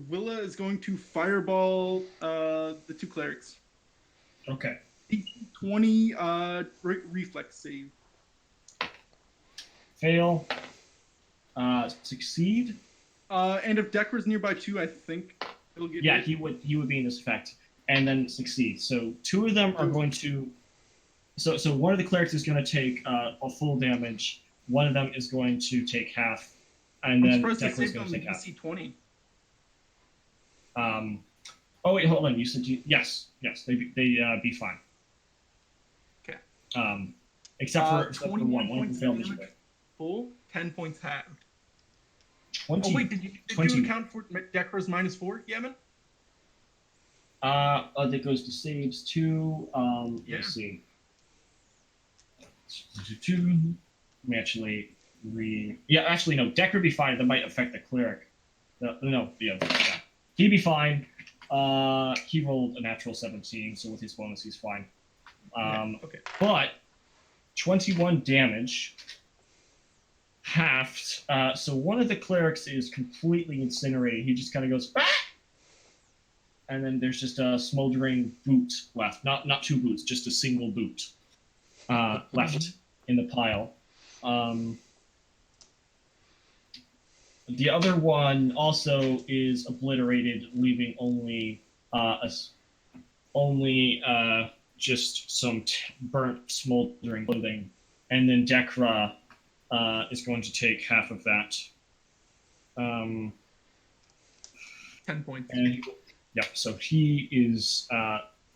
[SPEAKER 3] Willa is going to fireball the two clerics.
[SPEAKER 2] Okay.
[SPEAKER 3] 20 reflex save.
[SPEAKER 2] Fail. Succeed.
[SPEAKER 3] And if Dekra's nearby too, I think it'll get.
[SPEAKER 2] Yeah, he would be in this effect, and then succeed. So two of them are going to. So one of the clerics is going to take a full damage. One of them is going to take half, and then Dekra's going to take half.
[SPEAKER 3] DC 20.
[SPEAKER 2] Oh wait, hold on. You said yes, they be fine.
[SPEAKER 3] Okay.
[SPEAKER 2] Except for one. One of them failed
[SPEAKER 3] damage full, 10 points halved.
[SPEAKER 2] 20.
[SPEAKER 3] Oh wait, did you account for Dekra's -4, Yemen?
[SPEAKER 2] That goes to saves too. Let's see. Let me actually actually no. Dekra be fine. That might affect the cleric. He'd be fine. He rolled a natural 17, so with his bonus, he's fine.
[SPEAKER 3] Okay.
[SPEAKER 2] But 21 damage, halved. So one of the clerics is completely incinerated. He just kind of goes, ah! And then there's just a smoldering boot left. Not two boots, just a single boot left in the pile. The other one also is obliterated, leaving only just some burnt, smoldering clothing. And then Dekra is going to take half of that.
[SPEAKER 3] 10 points.
[SPEAKER 2] And so he is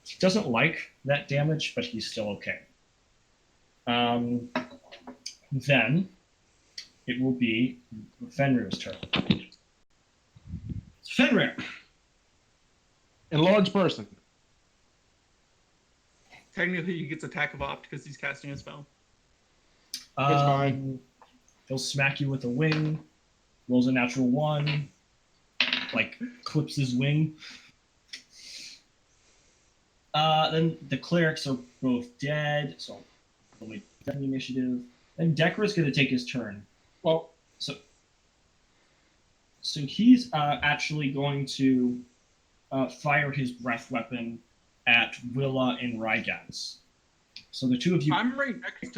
[SPEAKER 2] he doesn't like that damage, but he's still okay. Then it will be Fenrir's turn. Fenrir.
[SPEAKER 4] Enlarged person.
[SPEAKER 3] Technically, he gets attack of opt because he's casting a spell.
[SPEAKER 4] That's fine.
[SPEAKER 2] He'll smack you with a wing. Rolls a natural 1. Like, clips his wing. Then the clerics are both dead, so I'll make the initiative. Then Dekra's going to take his turn.
[SPEAKER 4] Well,
[SPEAKER 2] so he's actually going to fire his breath weapon at Willa and Rygaz. So the two of you.
[SPEAKER 3] I'm right next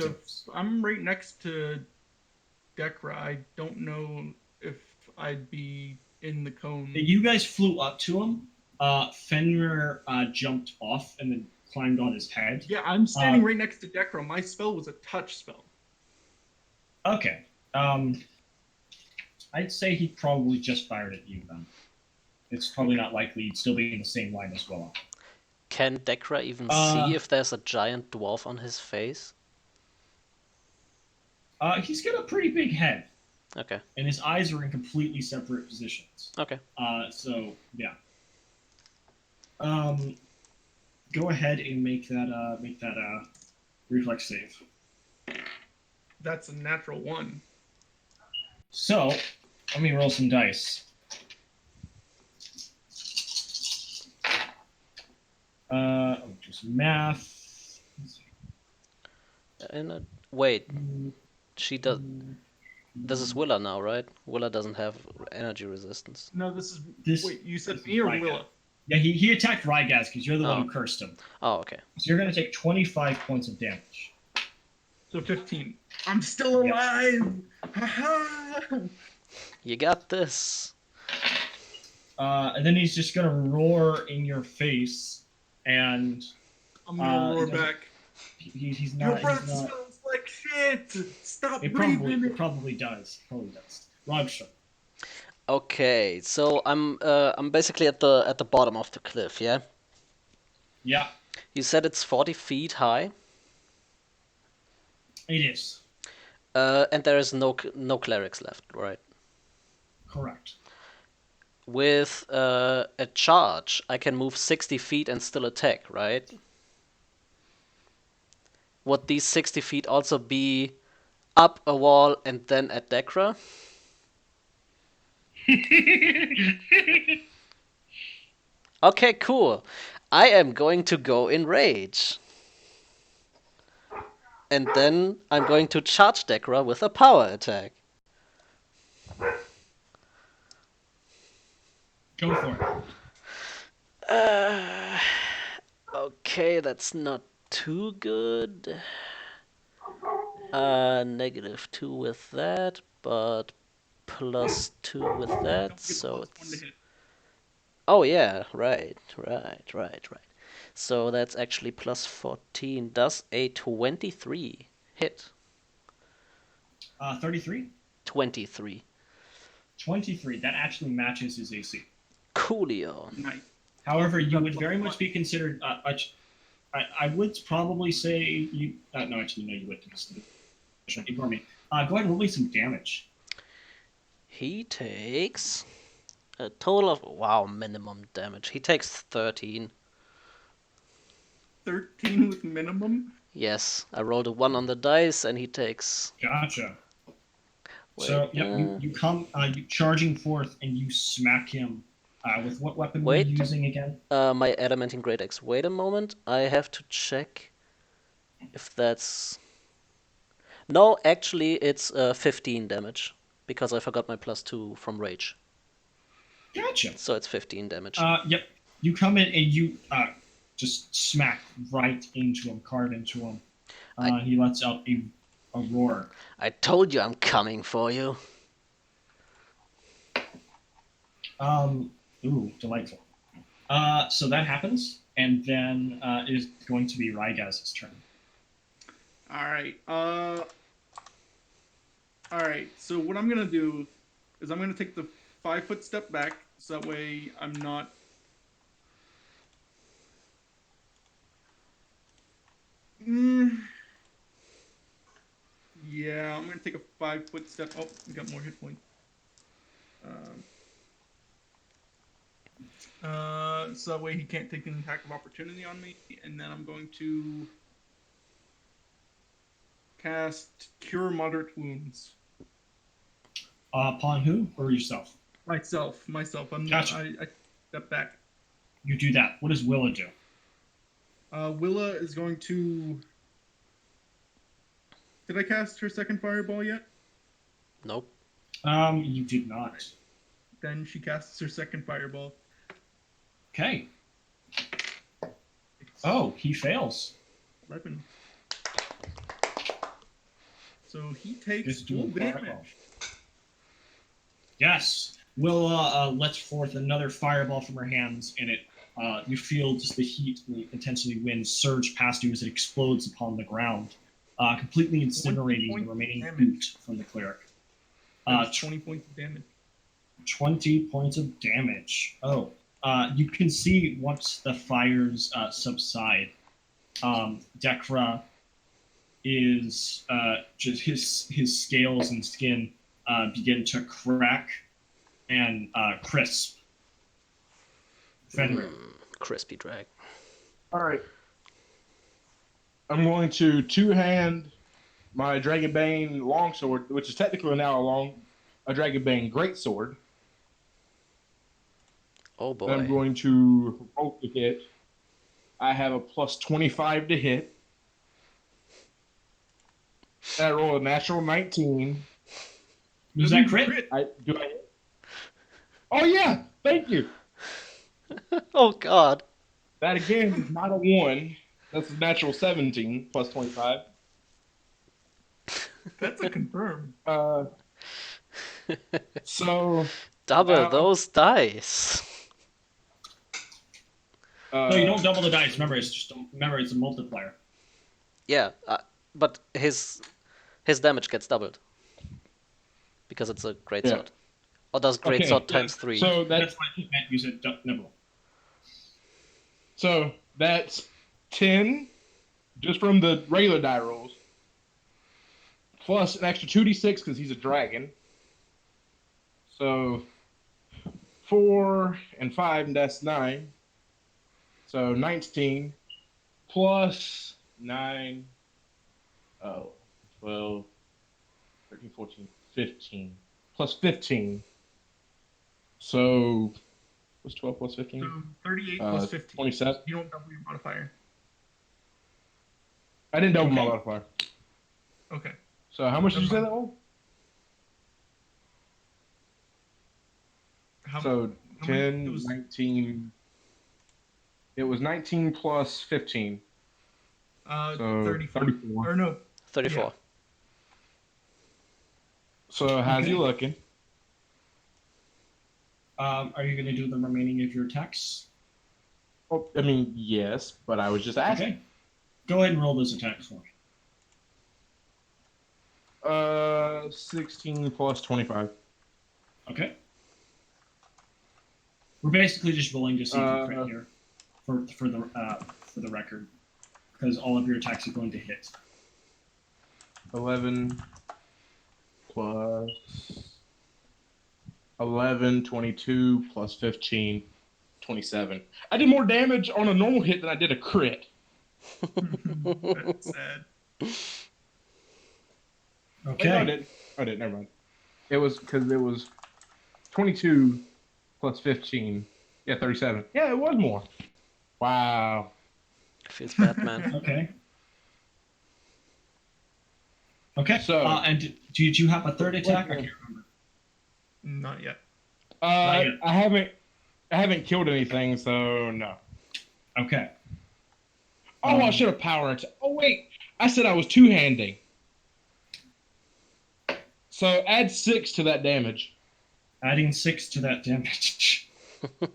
[SPEAKER 3] to Dekra. I don't know if I'd be in the cone.
[SPEAKER 2] You guys flew up to him. Fenrir jumped off and then climbed on his head.
[SPEAKER 3] Yeah, I'm standing right next to Dekra. My spell was a touch spell.
[SPEAKER 2] Okay. I'd say he probably just fired at you then. It's probably not likely he'd still be in the same line as well.
[SPEAKER 1] Can Dekra even see if there's a giant dwarf on his face?
[SPEAKER 2] He's got a pretty big head.
[SPEAKER 1] Okay.
[SPEAKER 2] and his eyes are in completely separate positions.
[SPEAKER 1] Okay.
[SPEAKER 2] So yeah. Um, Go ahead and make that reflex save.
[SPEAKER 3] That's a natural 1.
[SPEAKER 2] So let me roll some dice. Do some math.
[SPEAKER 1] And wait, she does. This is Willa now, right? Willa doesn't have energy resistance.
[SPEAKER 3] No, this is.
[SPEAKER 2] This.
[SPEAKER 3] Wait, you said
[SPEAKER 2] this
[SPEAKER 3] me or
[SPEAKER 2] Rygaz.
[SPEAKER 3] Willa?
[SPEAKER 2] Yeah, he attacked Rygaz because you're the one
[SPEAKER 1] Oh.
[SPEAKER 2] who cursed him.
[SPEAKER 1] Oh, okay.
[SPEAKER 2] So you're going to take 25 points of damage.
[SPEAKER 3] So 15. I'm still alive! Haha!
[SPEAKER 1] You got this.
[SPEAKER 2] And then he's just going to roar in your face, and
[SPEAKER 3] I'm gonna roar
[SPEAKER 2] he doesn't-
[SPEAKER 3] back.
[SPEAKER 2] he's
[SPEAKER 3] Your
[SPEAKER 2] not.
[SPEAKER 3] breath
[SPEAKER 2] He's not.
[SPEAKER 3] smells like shit! Stop
[SPEAKER 2] It
[SPEAKER 3] breathing!
[SPEAKER 2] probably does. Rogsha.
[SPEAKER 1] Okay, so I'm basically at the bottom of the cliff, yeah?
[SPEAKER 2] Yeah,
[SPEAKER 1] You said it's 40 feet high,
[SPEAKER 2] it is.
[SPEAKER 1] and there is no clerics left, right?
[SPEAKER 2] Correct.
[SPEAKER 1] With a charge, I can move 60 feet and still attack, right? Would these 60 feet also be up a wall and then at Dekra? Okay, cool. I am going to go in rage. And then I'm going to charge Dekra with a power attack.
[SPEAKER 2] Go for it.
[SPEAKER 1] Okay, that's not too good. -2 with that, but +2 with
[SPEAKER 3] Don't
[SPEAKER 1] that,
[SPEAKER 3] get
[SPEAKER 1] so
[SPEAKER 3] +1 to
[SPEAKER 1] it's...
[SPEAKER 3] hit.
[SPEAKER 1] Oh yeah, right. So that's actually +14. Does a 23 hit?
[SPEAKER 2] 33?
[SPEAKER 1] 23.
[SPEAKER 2] 23. That actually matches his AC.
[SPEAKER 1] Coolio.
[SPEAKER 3] Nice.
[SPEAKER 2] However, you
[SPEAKER 3] That's
[SPEAKER 2] would very much be considered. I would probably say you. No, actually, no, you wouldn't. Ignore me. Go ahead and roll me some damage.
[SPEAKER 1] He takes a total of, wow, minimum damage. He takes 13.
[SPEAKER 3] 13 with minimum?
[SPEAKER 1] Yes, I rolled a 1 on the dice and he takes...
[SPEAKER 2] Gotcha.
[SPEAKER 1] Wait,
[SPEAKER 2] So, yep, you come you charging forth and you smack him. With what weapon were
[SPEAKER 1] Wait.
[SPEAKER 2] you using again?
[SPEAKER 1] my adamantine great axe. Wait a moment, I have to check if that's... No, actually it's 15 damage because I forgot my +2 from rage.
[SPEAKER 2] Gotcha.
[SPEAKER 1] So it's 15 damage.
[SPEAKER 2] Yep. You come in and you just smack right into him, carve into him. He lets out a roar.
[SPEAKER 1] I told you I'm coming for you.
[SPEAKER 2] Ooh, delightful. So that happens, and then it is going to be Rygaz's turn.
[SPEAKER 3] Alright, Alright, so what I'm gonna do is I'm gonna take the 5-foot step back, so that way I'm not... Yeah, I'm gonna take a 5-foot step. Oh, we got more hit points. So that way he can't take an attack of opportunity on me, and then I'm going to cast Cure Moderate Wounds.
[SPEAKER 2] Upon who or yourself?
[SPEAKER 3] Myself.
[SPEAKER 2] Gotcha.
[SPEAKER 3] I step back.
[SPEAKER 2] You do that. What does Willa do?
[SPEAKER 3] Willa is going to... Did I cast her second fireball yet?
[SPEAKER 1] Nope.
[SPEAKER 2] You did not.
[SPEAKER 3] Then she casts her second fireball.
[SPEAKER 2] Okay. Oh, he fails.
[SPEAKER 3] 11. So he takes
[SPEAKER 2] Just do
[SPEAKER 3] full
[SPEAKER 2] a fireball.
[SPEAKER 3] damage.
[SPEAKER 2] Yes. Willa lets forth another fireball from her hands, and it you feel just the heat and the intensity of wind surge past you as it explodes upon the ground, completely incinerating the remaining boot from the cleric.
[SPEAKER 3] 20 points of damage.
[SPEAKER 2] 20 points of damage. Oh, you can see once the fires subside, Dekra is just his scales and skin begin to crack and crisp. Fenrir.
[SPEAKER 1] Crispy drag.
[SPEAKER 4] All right. I'm going to two-hand my Dragonbane longsword, which is technically now a Dragonbane greatsword.
[SPEAKER 1] Oh
[SPEAKER 4] And I'm
[SPEAKER 1] boy.
[SPEAKER 4] going to roll to hit. I have a plus 25 to hit. And I roll a natural 19.
[SPEAKER 2] Was that crit?
[SPEAKER 4] Do I? Oh yeah! Thank you.
[SPEAKER 1] Oh god.
[SPEAKER 4] That again is not a 1. That's a natural 17 plus 25.
[SPEAKER 3] That's a confirm.
[SPEAKER 4] So
[SPEAKER 1] Double
[SPEAKER 4] now,
[SPEAKER 1] those dice.
[SPEAKER 2] No, you don't double the dice. Remember, it's a multiplier.
[SPEAKER 1] Yeah, but his damage gets doubled because it's a great
[SPEAKER 4] Yeah.
[SPEAKER 1] sword. Or does great
[SPEAKER 4] Okay,
[SPEAKER 1] sword
[SPEAKER 2] yeah,
[SPEAKER 1] times 3?
[SPEAKER 4] So
[SPEAKER 2] That's why I meant you said nibble.
[SPEAKER 4] So that's 10 just from the regular die rolls, plus an extra 2d6 because he's a dragon. So 4 and 5, and that's 9. So 19 plus 9, 12, 13, 14, 15. Plus 15. So what's 12 plus 15?
[SPEAKER 3] So 38 plus 15.
[SPEAKER 4] 27.
[SPEAKER 3] You don't double your modifier.
[SPEAKER 4] I didn't double my
[SPEAKER 2] Okay.
[SPEAKER 4] modifier.
[SPEAKER 3] Okay.
[SPEAKER 4] So how much did you say that was? So
[SPEAKER 3] how many?
[SPEAKER 4] 10,
[SPEAKER 3] It was
[SPEAKER 4] 19. It was 19 plus 15. So
[SPEAKER 3] 34.
[SPEAKER 4] 34.
[SPEAKER 3] Or no.
[SPEAKER 1] 34.
[SPEAKER 3] Yeah.
[SPEAKER 4] So how's he
[SPEAKER 2] Okay.
[SPEAKER 4] looking?
[SPEAKER 2] Are you going to do the remaining of your attacks?
[SPEAKER 4] Well, I mean, yes, but I was just asking.
[SPEAKER 2] Okay. Go ahead and roll those attacks for me.
[SPEAKER 4] 16 plus 25.
[SPEAKER 2] Okay. We're basically just rolling to see if you crit here for the record, because all of your attacks are going to hit.
[SPEAKER 4] 11 plus 11, 22 plus 15, 27. I did more damage on a normal hit than I did a crit.
[SPEAKER 3] That's sad.
[SPEAKER 2] Okay.
[SPEAKER 4] Wait, no, I didn't. Never mind. It was because it was 22 plus 15. Yeah, 37. Yeah, it was more. Wow.
[SPEAKER 1] Feels bad, man.
[SPEAKER 2] Okay. Okay.
[SPEAKER 4] So-
[SPEAKER 2] and did you have a third attack? I can't remember.
[SPEAKER 3] Not yet.
[SPEAKER 2] Not yet.
[SPEAKER 4] I haven't killed anything, so no.
[SPEAKER 2] Okay.
[SPEAKER 4] Oh, I should have power attack. Oh wait, I said I was two-handing. So add 6 to that damage.
[SPEAKER 2] Adding 6 to that damage.
[SPEAKER 4] Because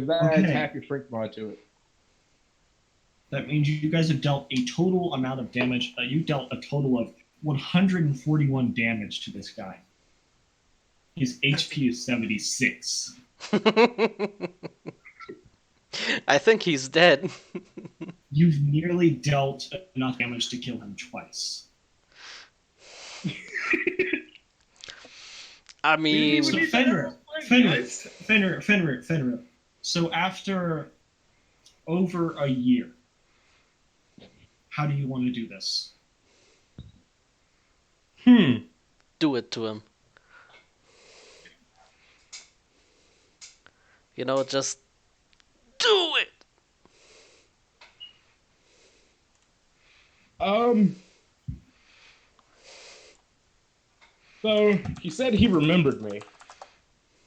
[SPEAKER 4] that
[SPEAKER 2] Okay.
[SPEAKER 4] adds half your strength mod to it.
[SPEAKER 2] That means you guys have dealt a total amount of damage. You dealt a total of 141 damage to this guy. His HP is 76.
[SPEAKER 1] I think he's dead.
[SPEAKER 2] You've nearly dealt enough damage to kill him twice.
[SPEAKER 1] I mean,
[SPEAKER 2] So Fenrir. So after over a year, how do you want to do this?
[SPEAKER 1] do it to him. You know, just do it.
[SPEAKER 4] So he said he remembered me.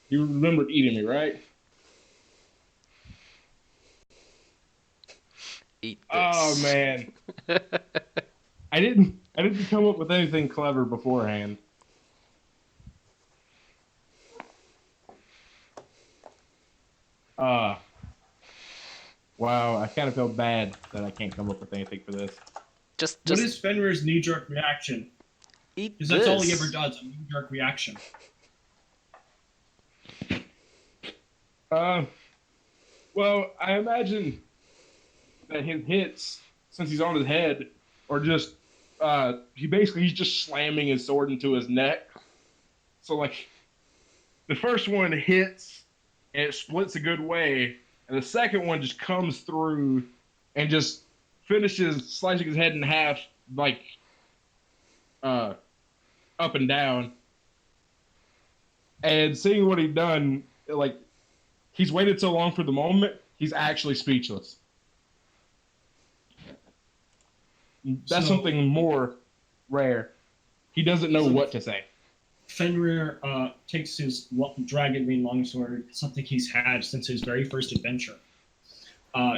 [SPEAKER 4] He remembered eating me, right?
[SPEAKER 1] Eat this.
[SPEAKER 4] Oh man. I didn't come up with anything clever beforehand. Wow, I kind of feel bad that I can't come up with anything for this.
[SPEAKER 1] Just
[SPEAKER 2] What is Fenrir's knee-jerk reaction?
[SPEAKER 1] eat
[SPEAKER 2] Because
[SPEAKER 1] this.
[SPEAKER 2] that's all he ever does, a knee-jerk reaction.
[SPEAKER 4] Well, I imagine that his hits, since he's on his head, are just he's just slamming his sword into his neck. So like the first one hits and it splits a good way, and the second one just comes through and just finishes slicing his head in half, like uh, up and down. And seeing what he'd done, like he's waited so long for the moment, he's actually speechless. That's
[SPEAKER 2] So,
[SPEAKER 4] something more rare. He doesn't know
[SPEAKER 2] so
[SPEAKER 4] what to say.
[SPEAKER 2] Fenrir takes his dragon green longsword, something he's had since his very first adventure.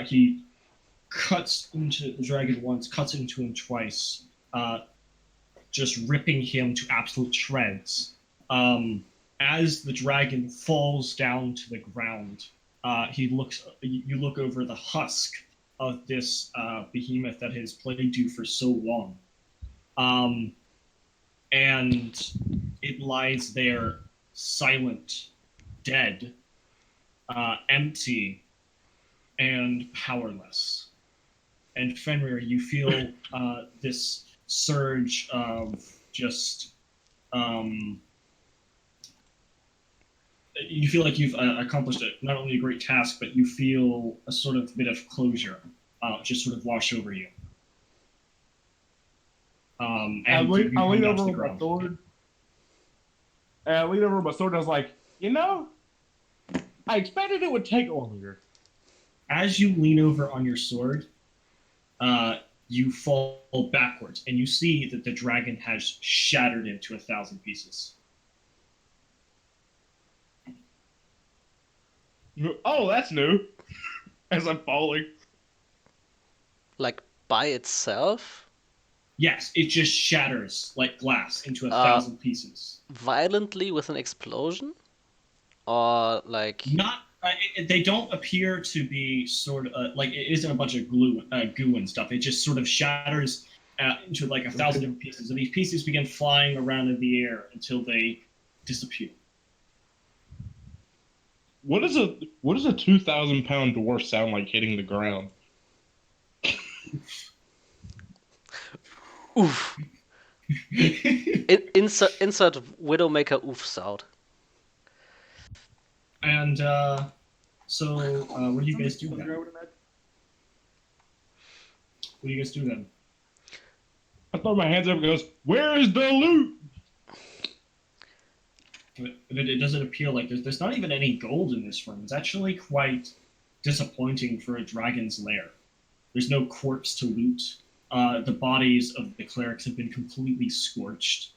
[SPEAKER 2] He cuts into the dragon once, cuts into him twice, just ripping him to absolute shreds. As the dragon falls down to the ground, you look over the husk of this behemoth that has plagued you for so long. And it lies there silent, dead, empty, and powerless. And Fenrir, you feel this surge of just. You feel like you've accomplished not only a great task, but you feel a sort of bit of closure just sort of wash over you. And you
[SPEAKER 4] I
[SPEAKER 2] come
[SPEAKER 4] lean
[SPEAKER 2] down to
[SPEAKER 4] over
[SPEAKER 2] the
[SPEAKER 4] with my
[SPEAKER 2] ground.
[SPEAKER 4] sword. And I lean over with my sword and I was like, I expected it would take longer.
[SPEAKER 2] As you lean over on your sword, you fall backwards, and you see that the dragon has shattered into 1,000 pieces.
[SPEAKER 4] Oh, that's new. As I'm falling.
[SPEAKER 1] Like by itself?
[SPEAKER 2] Yes, it just shatters like glass into 1,000 pieces.
[SPEAKER 1] Violently with an explosion? Or like.
[SPEAKER 2] Not, they don't appear to be sort of like it isn't a bunch of goo and stuff. It just sort of shatters into like 1,000 different pieces, and these pieces begin flying around in the air until they disappear.
[SPEAKER 4] What does a 2,000-pound dwarf sound like hitting the ground?
[SPEAKER 1] Oof. Insert Widowmaker oof sound.
[SPEAKER 2] And so, what do you guys do then? What do you guys do then?
[SPEAKER 4] I throw my hands up and goes, "Where is the loot?"
[SPEAKER 2] It doesn't appear like there's not even any gold in this room. It's actually quite disappointing for a dragon's lair. There's no corpse to loot. The bodies of the clerics have been completely scorched.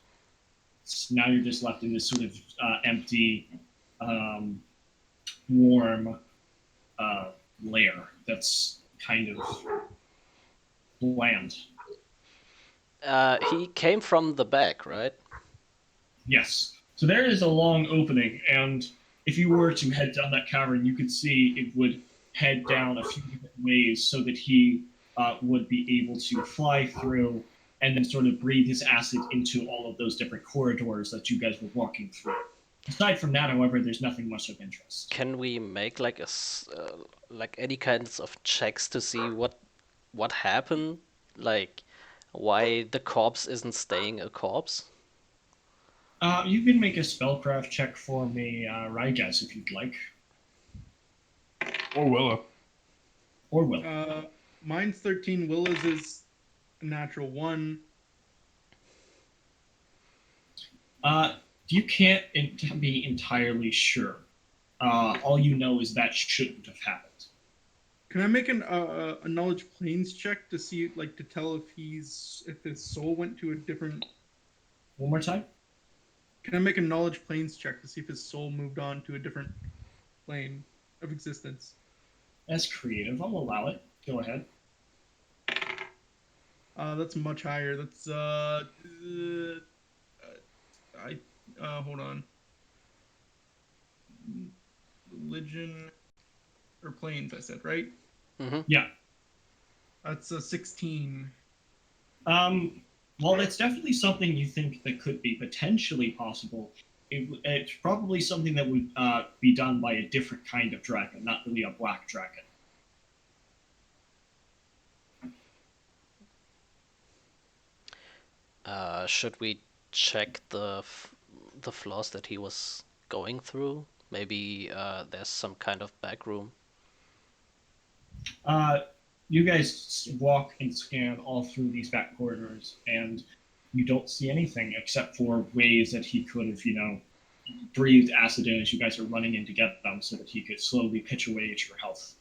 [SPEAKER 2] So now you're just left in this sort of empty, warm lair that's kind of bland.
[SPEAKER 1] He came from the back, right?
[SPEAKER 2] Yes. So there is a long opening, and if you were to head down that cavern, you could see it would head down a few different ways so that he would be able to fly through and then sort of breathe his acid into all of those different corridors that you guys were walking through. Aside from that, however, there's nothing much of interest.
[SPEAKER 1] Can we make like like any kinds of checks to see what happened? Like why the corpse isn't staying a corpse?
[SPEAKER 2] You can make a spellcraft check for me, Rygas, if you'd like.
[SPEAKER 4] Or Willow.
[SPEAKER 2] Or Will.
[SPEAKER 3] Mine's 13. Willa's is a natural 1.
[SPEAKER 2] You can't be entirely sure. All you know is that shouldn't have happened.
[SPEAKER 3] Can I make a knowledge planes check to see, like, to tell if his soul went to a different?
[SPEAKER 2] One more time.
[SPEAKER 3] Can I make a knowledge planes check to see if his soul moved on to a different plane of existence?
[SPEAKER 2] That's creative. I'll allow it. Go ahead.
[SPEAKER 3] That's much higher. That's hold on. Religion or planes, I said, right?
[SPEAKER 1] Mm-hmm.
[SPEAKER 2] Yeah.
[SPEAKER 3] That's a 16.
[SPEAKER 2] Well, that's definitely something you think that could be potentially possible. It's probably something that would be done by a different kind of dragon, not really a black dragon.
[SPEAKER 1] Should we check the floors that he was going through? Maybe there's some kind of back room.
[SPEAKER 2] You guys walk and scan all through these back corridors, and you don't see anything except for ways that he could have, breathed acid in as you guys are running in to get them so that he could slowly pitch away at your health.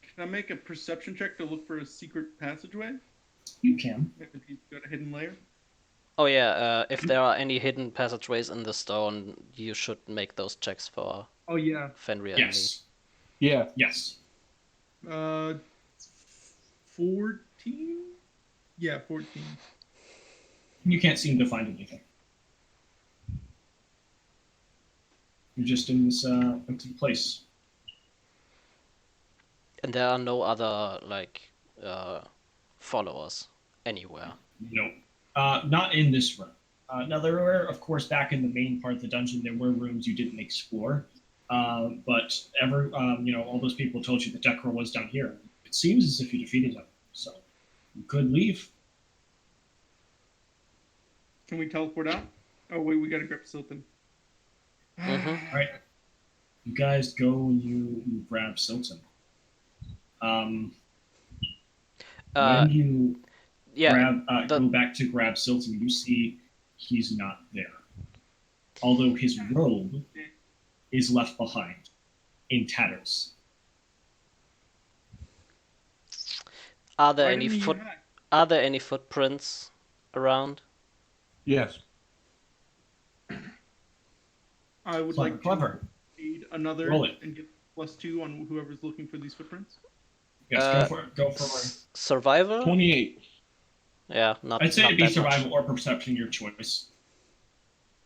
[SPEAKER 3] Can I make a perception check to look for a secret passageway?
[SPEAKER 2] You can.
[SPEAKER 3] If he's got a hidden layer?
[SPEAKER 1] Oh yeah, if there are any hidden passageways in the stone, you should make those checks for
[SPEAKER 3] Oh, yeah.
[SPEAKER 1] Fenrir
[SPEAKER 2] Yes.
[SPEAKER 4] Yeah.
[SPEAKER 2] Yes.
[SPEAKER 3] 14? Yeah, 14.
[SPEAKER 2] You can't seem to find anything. You're just in this empty place.
[SPEAKER 1] and me. And there are no other followers anywhere.
[SPEAKER 2] No. Not in this room. Now, there were, of course, back in the main part of the dungeon, there were rooms you didn't explore. But all those people told you the Decra was down here. It seems as if you defeated them. So you could leave.
[SPEAKER 3] Can we teleport out? Oh, wait, we gotta grab Silton.
[SPEAKER 1] Mhm.
[SPEAKER 2] All right. You guys go and you grab Silton. When you go back to grab Silton, you see he's not there. Although his robe is left behind in tatters.
[SPEAKER 1] Are there any footprints around?
[SPEAKER 4] Yes.
[SPEAKER 3] I would
[SPEAKER 2] Clever,
[SPEAKER 3] like to
[SPEAKER 2] clever.
[SPEAKER 3] aid another
[SPEAKER 2] Roll it.
[SPEAKER 3] and get +2 on whoever's looking for these footprints.
[SPEAKER 2] Yes, go for
[SPEAKER 1] Survival?
[SPEAKER 4] 28.
[SPEAKER 1] Yeah, not.
[SPEAKER 2] I'd say
[SPEAKER 1] not
[SPEAKER 2] it'd be
[SPEAKER 1] that
[SPEAKER 2] survival
[SPEAKER 1] much.
[SPEAKER 2] or perception, your choice.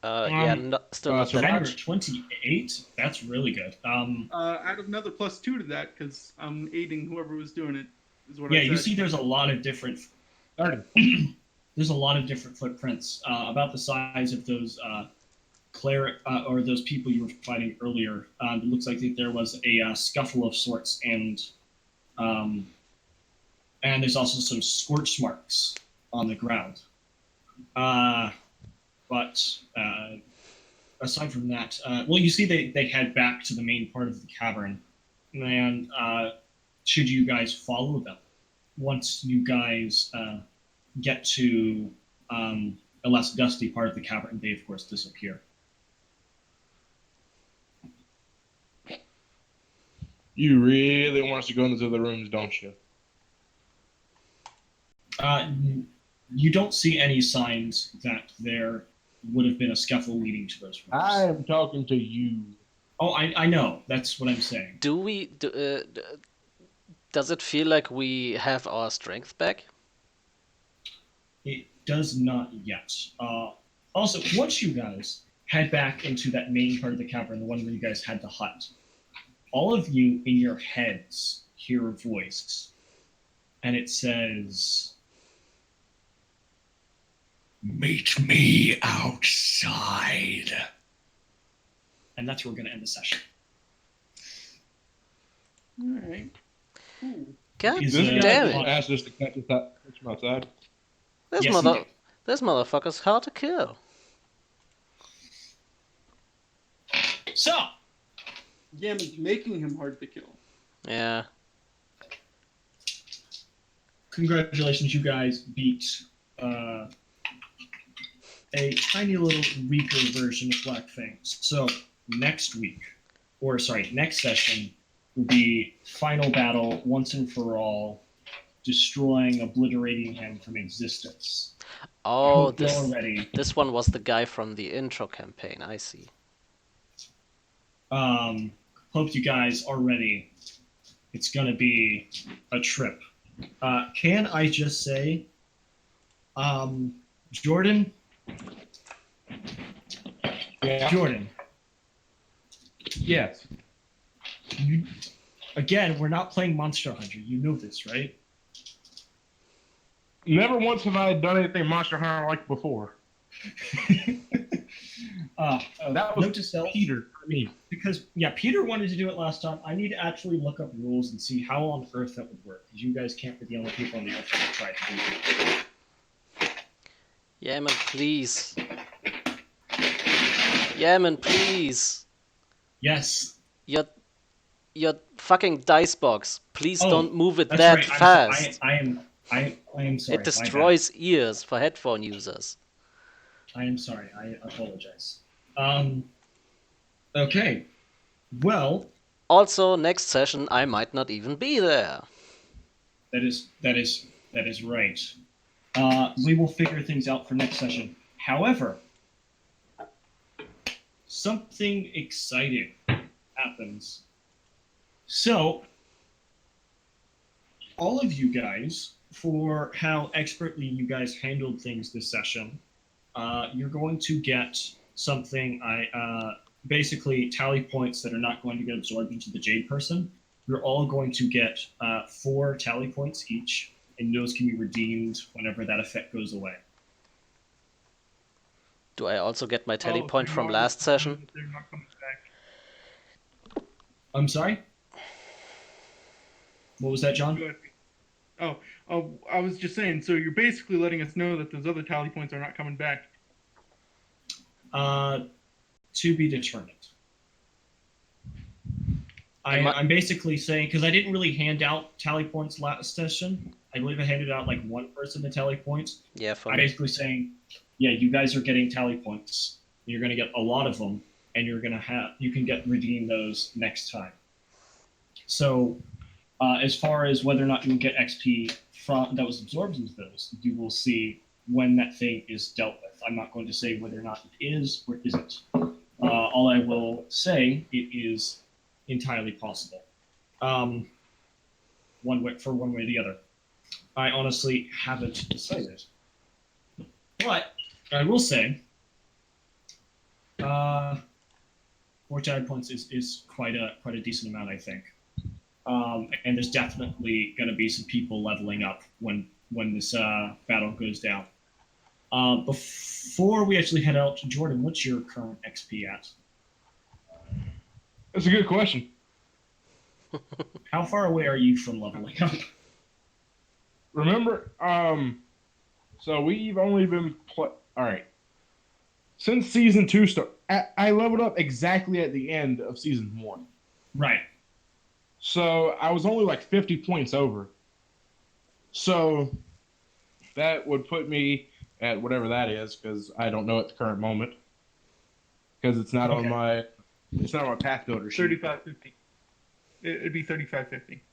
[SPEAKER 1] Still not that
[SPEAKER 2] Survivor
[SPEAKER 1] much.
[SPEAKER 2] 28. That's really good.
[SPEAKER 3] Add another +2 to that because I'm aiding whoever was doing it. Is what I
[SPEAKER 2] Yeah,
[SPEAKER 3] said.
[SPEAKER 2] you see, there's a lot of different.
[SPEAKER 4] 30.
[SPEAKER 2] There's a lot of different footprints, about the size of those cleric or those people you were fighting earlier. It looks like there was a scuffle of sorts, and there's also some scorch marks on the ground. But aside from that, you see they head back to the main part of the cavern, and should you guys follow them, once you guys get to a less dusty part of the cavern, they of course disappear.
[SPEAKER 4] You really want us to go into the other rooms, don't you?
[SPEAKER 2] You don't see any signs that there would have been a scuffle leading to those rooms.
[SPEAKER 4] I am talking to you.
[SPEAKER 2] Oh, I know. That's what I'm saying.
[SPEAKER 1] Does it feel like we have our strength back?
[SPEAKER 2] It does not yet. Also, once you guys head back into that main part of the cavern, the one where you guys had the hut, all of you in your heads hear a voice, and it says, "Meet me outside." And that's where we're going to end the session.
[SPEAKER 3] All right. Cool.
[SPEAKER 1] God
[SPEAKER 2] Is,
[SPEAKER 1] damn it!
[SPEAKER 4] Asked us to catch him outside.
[SPEAKER 1] This
[SPEAKER 2] Yes, he did.
[SPEAKER 1] this motherfucker's hard to kill.
[SPEAKER 2] So,
[SPEAKER 3] Gammon's making him hard to kill.
[SPEAKER 1] Yeah.
[SPEAKER 2] congratulations, you guys beat a tiny little weaker version of Black Fangs. So next session will be final battle once and for all, destroying, obliterating him from existence.
[SPEAKER 1] Oh,
[SPEAKER 2] already.
[SPEAKER 1] This one was the guy from the intro campaign. I see.
[SPEAKER 2] Hope you guys are ready. It's gonna be a trip. Can I just say, Jordan?
[SPEAKER 4] Yeah.
[SPEAKER 2] Jordan.
[SPEAKER 4] Yes.
[SPEAKER 2] Again, we're not playing Monster Hunter. You know this, right?
[SPEAKER 4] Never once have I done anything Monster Hunter like before. That was
[SPEAKER 2] note to self,
[SPEAKER 4] Peter for me.
[SPEAKER 2] because Peter wanted to do it last time. I need to actually look up rules and see how on earth that would work, because you guys can't be the only people on the earth that try to do it.
[SPEAKER 1] Yaman, please. Yaman, please.
[SPEAKER 2] Yes.
[SPEAKER 1] Your your fucking dice box. Please
[SPEAKER 2] Oh,
[SPEAKER 1] don't move it
[SPEAKER 2] that's
[SPEAKER 1] that
[SPEAKER 2] right. I'm so,
[SPEAKER 1] fast.
[SPEAKER 2] I am
[SPEAKER 1] It
[SPEAKER 2] sorry. My bad.
[SPEAKER 1] destroys ears for headphone users.
[SPEAKER 2] I am sorry. I apologize. Okay. Well,
[SPEAKER 1] Also, next session I might not even be there.
[SPEAKER 2] that is right. We will figure things out for next session. However, something exciting happens. So, all of you guys, for how expertly you guys handled things this session, you're going to get something. Basically tally points that are not going to get absorbed into the Jade person. You're all going to get 4 tally points each, and those can be redeemed whenever that effect goes away.
[SPEAKER 1] Do I also get my tally
[SPEAKER 3] Oh, so
[SPEAKER 1] point from
[SPEAKER 3] you already
[SPEAKER 1] last
[SPEAKER 3] know
[SPEAKER 1] session?
[SPEAKER 3] that they're not coming back.
[SPEAKER 2] I'm sorry. What was that, John?
[SPEAKER 3] Good. Oh, I was just saying. So you're basically letting us know that those other tally points are not coming back.
[SPEAKER 2] To be determined. I'm basically saying, because I didn't really hand out tally points last session. I believe I handed out like one person the tally points.
[SPEAKER 1] Yeah, for
[SPEAKER 2] I'm
[SPEAKER 1] me.
[SPEAKER 2] basically saying, yeah, you guys are getting tally points. You're going to get a lot of them, and you can redeem those next time. So, as far as whether or not you will get XP that was absorbed into those, you will see when that thing is dealt with. I'm not going to say whether or not it is or isn't. All I will say, it is entirely possible. One way or the other. I honestly haven't decided. But I will say, 4 tag points is quite a decent amount, I think. And there's definitely going to be some people leveling up when this battle goes down. Before we actually head out, Jordan, what's your current XP at?
[SPEAKER 4] That's a good question.
[SPEAKER 2] How far away are you from leveling up?
[SPEAKER 4] Remember, so we've only been all right since season 2 started. I leveled up exactly at the end of season 1.
[SPEAKER 2] Right.
[SPEAKER 4] So I was only like 50 points over. So that would put me at whatever that is, because I don't know at the current moment, because it's not on my path builder sheet.
[SPEAKER 3] 3550. It'd be 3550.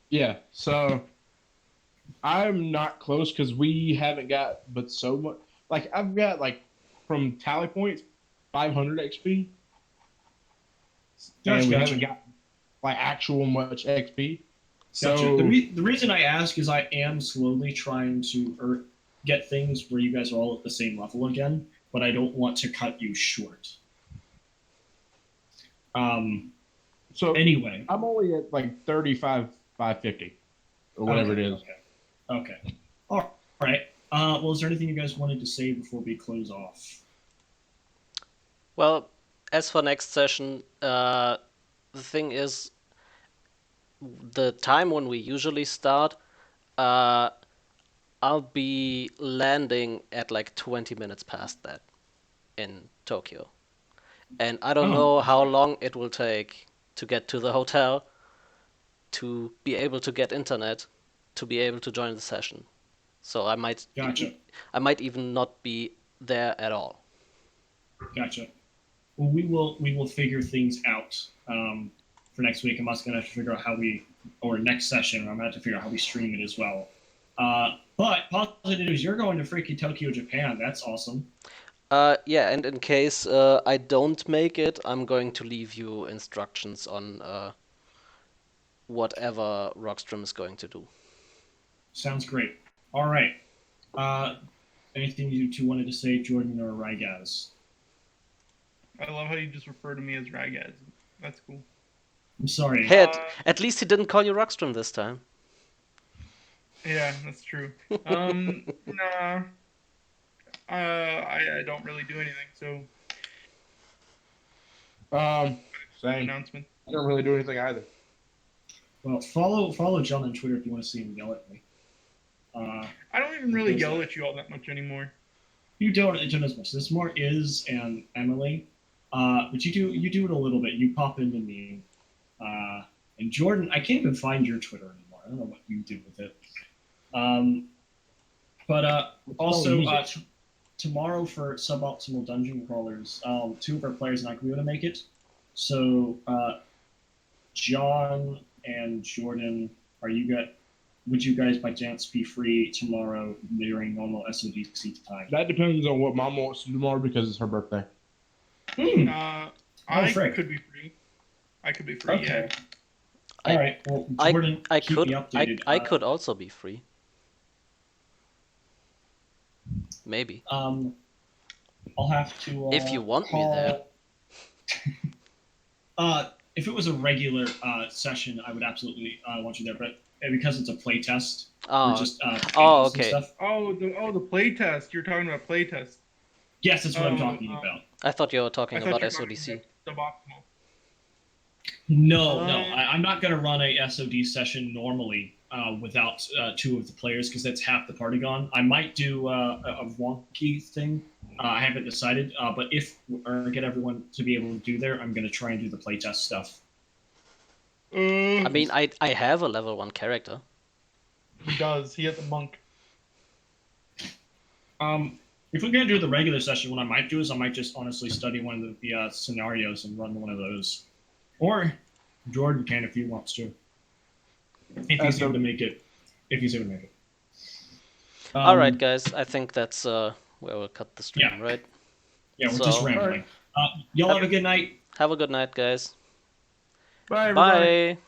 [SPEAKER 4] Yeah. So I'm not close because we haven't got but so much. Like I've got like from tally points 500 XP, and we haven't got like actual much XP. So
[SPEAKER 2] the reason I ask is I am slowly trying to get things where you guys are all at the same level again, but I don't want to cut you short.
[SPEAKER 4] So
[SPEAKER 2] anyway,
[SPEAKER 4] I'm only at like 35, 550 or whatever it is.
[SPEAKER 2] Okay. All right. Well, is there anything you guys wanted to say before we close off?
[SPEAKER 1] Well, as for next session, the thing is, the time when we usually start, I'll be landing at like 20 minutes past that in Tokyo. And I don't know how long it will take to get to the hotel, to be able to get internet, to be able to join the session. So I might I might even not be there at all.
[SPEAKER 2] Gotcha. Well, we will figure things out for next week. I'm also going to have to figure out or next session, I'm going to have to figure out how we stream it as well. But positive news, you're going to freaking Tokyo, Japan. That's awesome.
[SPEAKER 1] Yeah, and in case I don't make it, I'm going to leave you instructions on whatever Rockstrom is going to do.
[SPEAKER 2] Sounds great. All right. Anything you two wanted to say, Jordan or Rygaz?
[SPEAKER 3] I love how you just refer to me as Rygaz. That's cool.
[SPEAKER 2] I'm sorry.
[SPEAKER 1] Hey, at least he didn't call you Rockstrom this time.
[SPEAKER 3] Yeah, that's true. Nah. I don't really do anything, so.
[SPEAKER 4] Same.
[SPEAKER 3] Announcement.
[SPEAKER 4] I don't really do anything either.
[SPEAKER 2] Well, follow John on Twitter if you want to see him yell at me.
[SPEAKER 3] I don't even really
[SPEAKER 2] Those
[SPEAKER 3] yell
[SPEAKER 2] are-
[SPEAKER 3] at you all that much anymore.
[SPEAKER 2] You don't as much. There's more Iz and Emily, but you do it a little bit. You pop into me, and Jordan. I can't even find your Twitter anymore. I don't know what you did with it. But also tomorrow for suboptimal dungeon crawlers, two of our players not going to be able to make it. So John and Jordan, would you guys by chance be free tomorrow during normal SODC time?
[SPEAKER 4] That depends on what Mom wants to do tomorrow because it's her birthday.
[SPEAKER 3] I
[SPEAKER 2] frick.
[SPEAKER 3] could be free. I could be free.
[SPEAKER 2] Okay.
[SPEAKER 3] Yeah.
[SPEAKER 2] All right. Well, Jordan, keep me updated.
[SPEAKER 1] I could also be free. Maybe.
[SPEAKER 2] I'll have to.
[SPEAKER 1] If you want me there.
[SPEAKER 2] If it was a regular session, I would absolutely want you there. But because it's a play test, we're just
[SPEAKER 1] okay.
[SPEAKER 2] Stuff.
[SPEAKER 3] Oh, the play test. You're talking about play test.
[SPEAKER 2] Yes, that's what I'm talking about.
[SPEAKER 1] I thought you were talking about
[SPEAKER 3] you were
[SPEAKER 1] SODC.
[SPEAKER 3] Suboptimal.
[SPEAKER 2] No, I'm not going to run a SOD session normally without two of the players because that's half the party gone. I might do a wonky thing. I haven't decided, but if I get everyone to be able to do there, I'm going to try and do the playtest stuff.
[SPEAKER 1] I mean, I have a level 1 character.
[SPEAKER 3] He does. He has a monk.
[SPEAKER 2] If we're going to do the regular session, what I might do is I might just honestly study one of the scenarios and run one of those. Or Jordan can if he wants to. If he's able to make it.
[SPEAKER 1] All right, guys. I think that's where we'll cut the stream, right?
[SPEAKER 2] Yeah, we're just rambling. Y'all have a good night.
[SPEAKER 1] Have a good night, guys.
[SPEAKER 3] Bye, everybody.
[SPEAKER 1] Bye.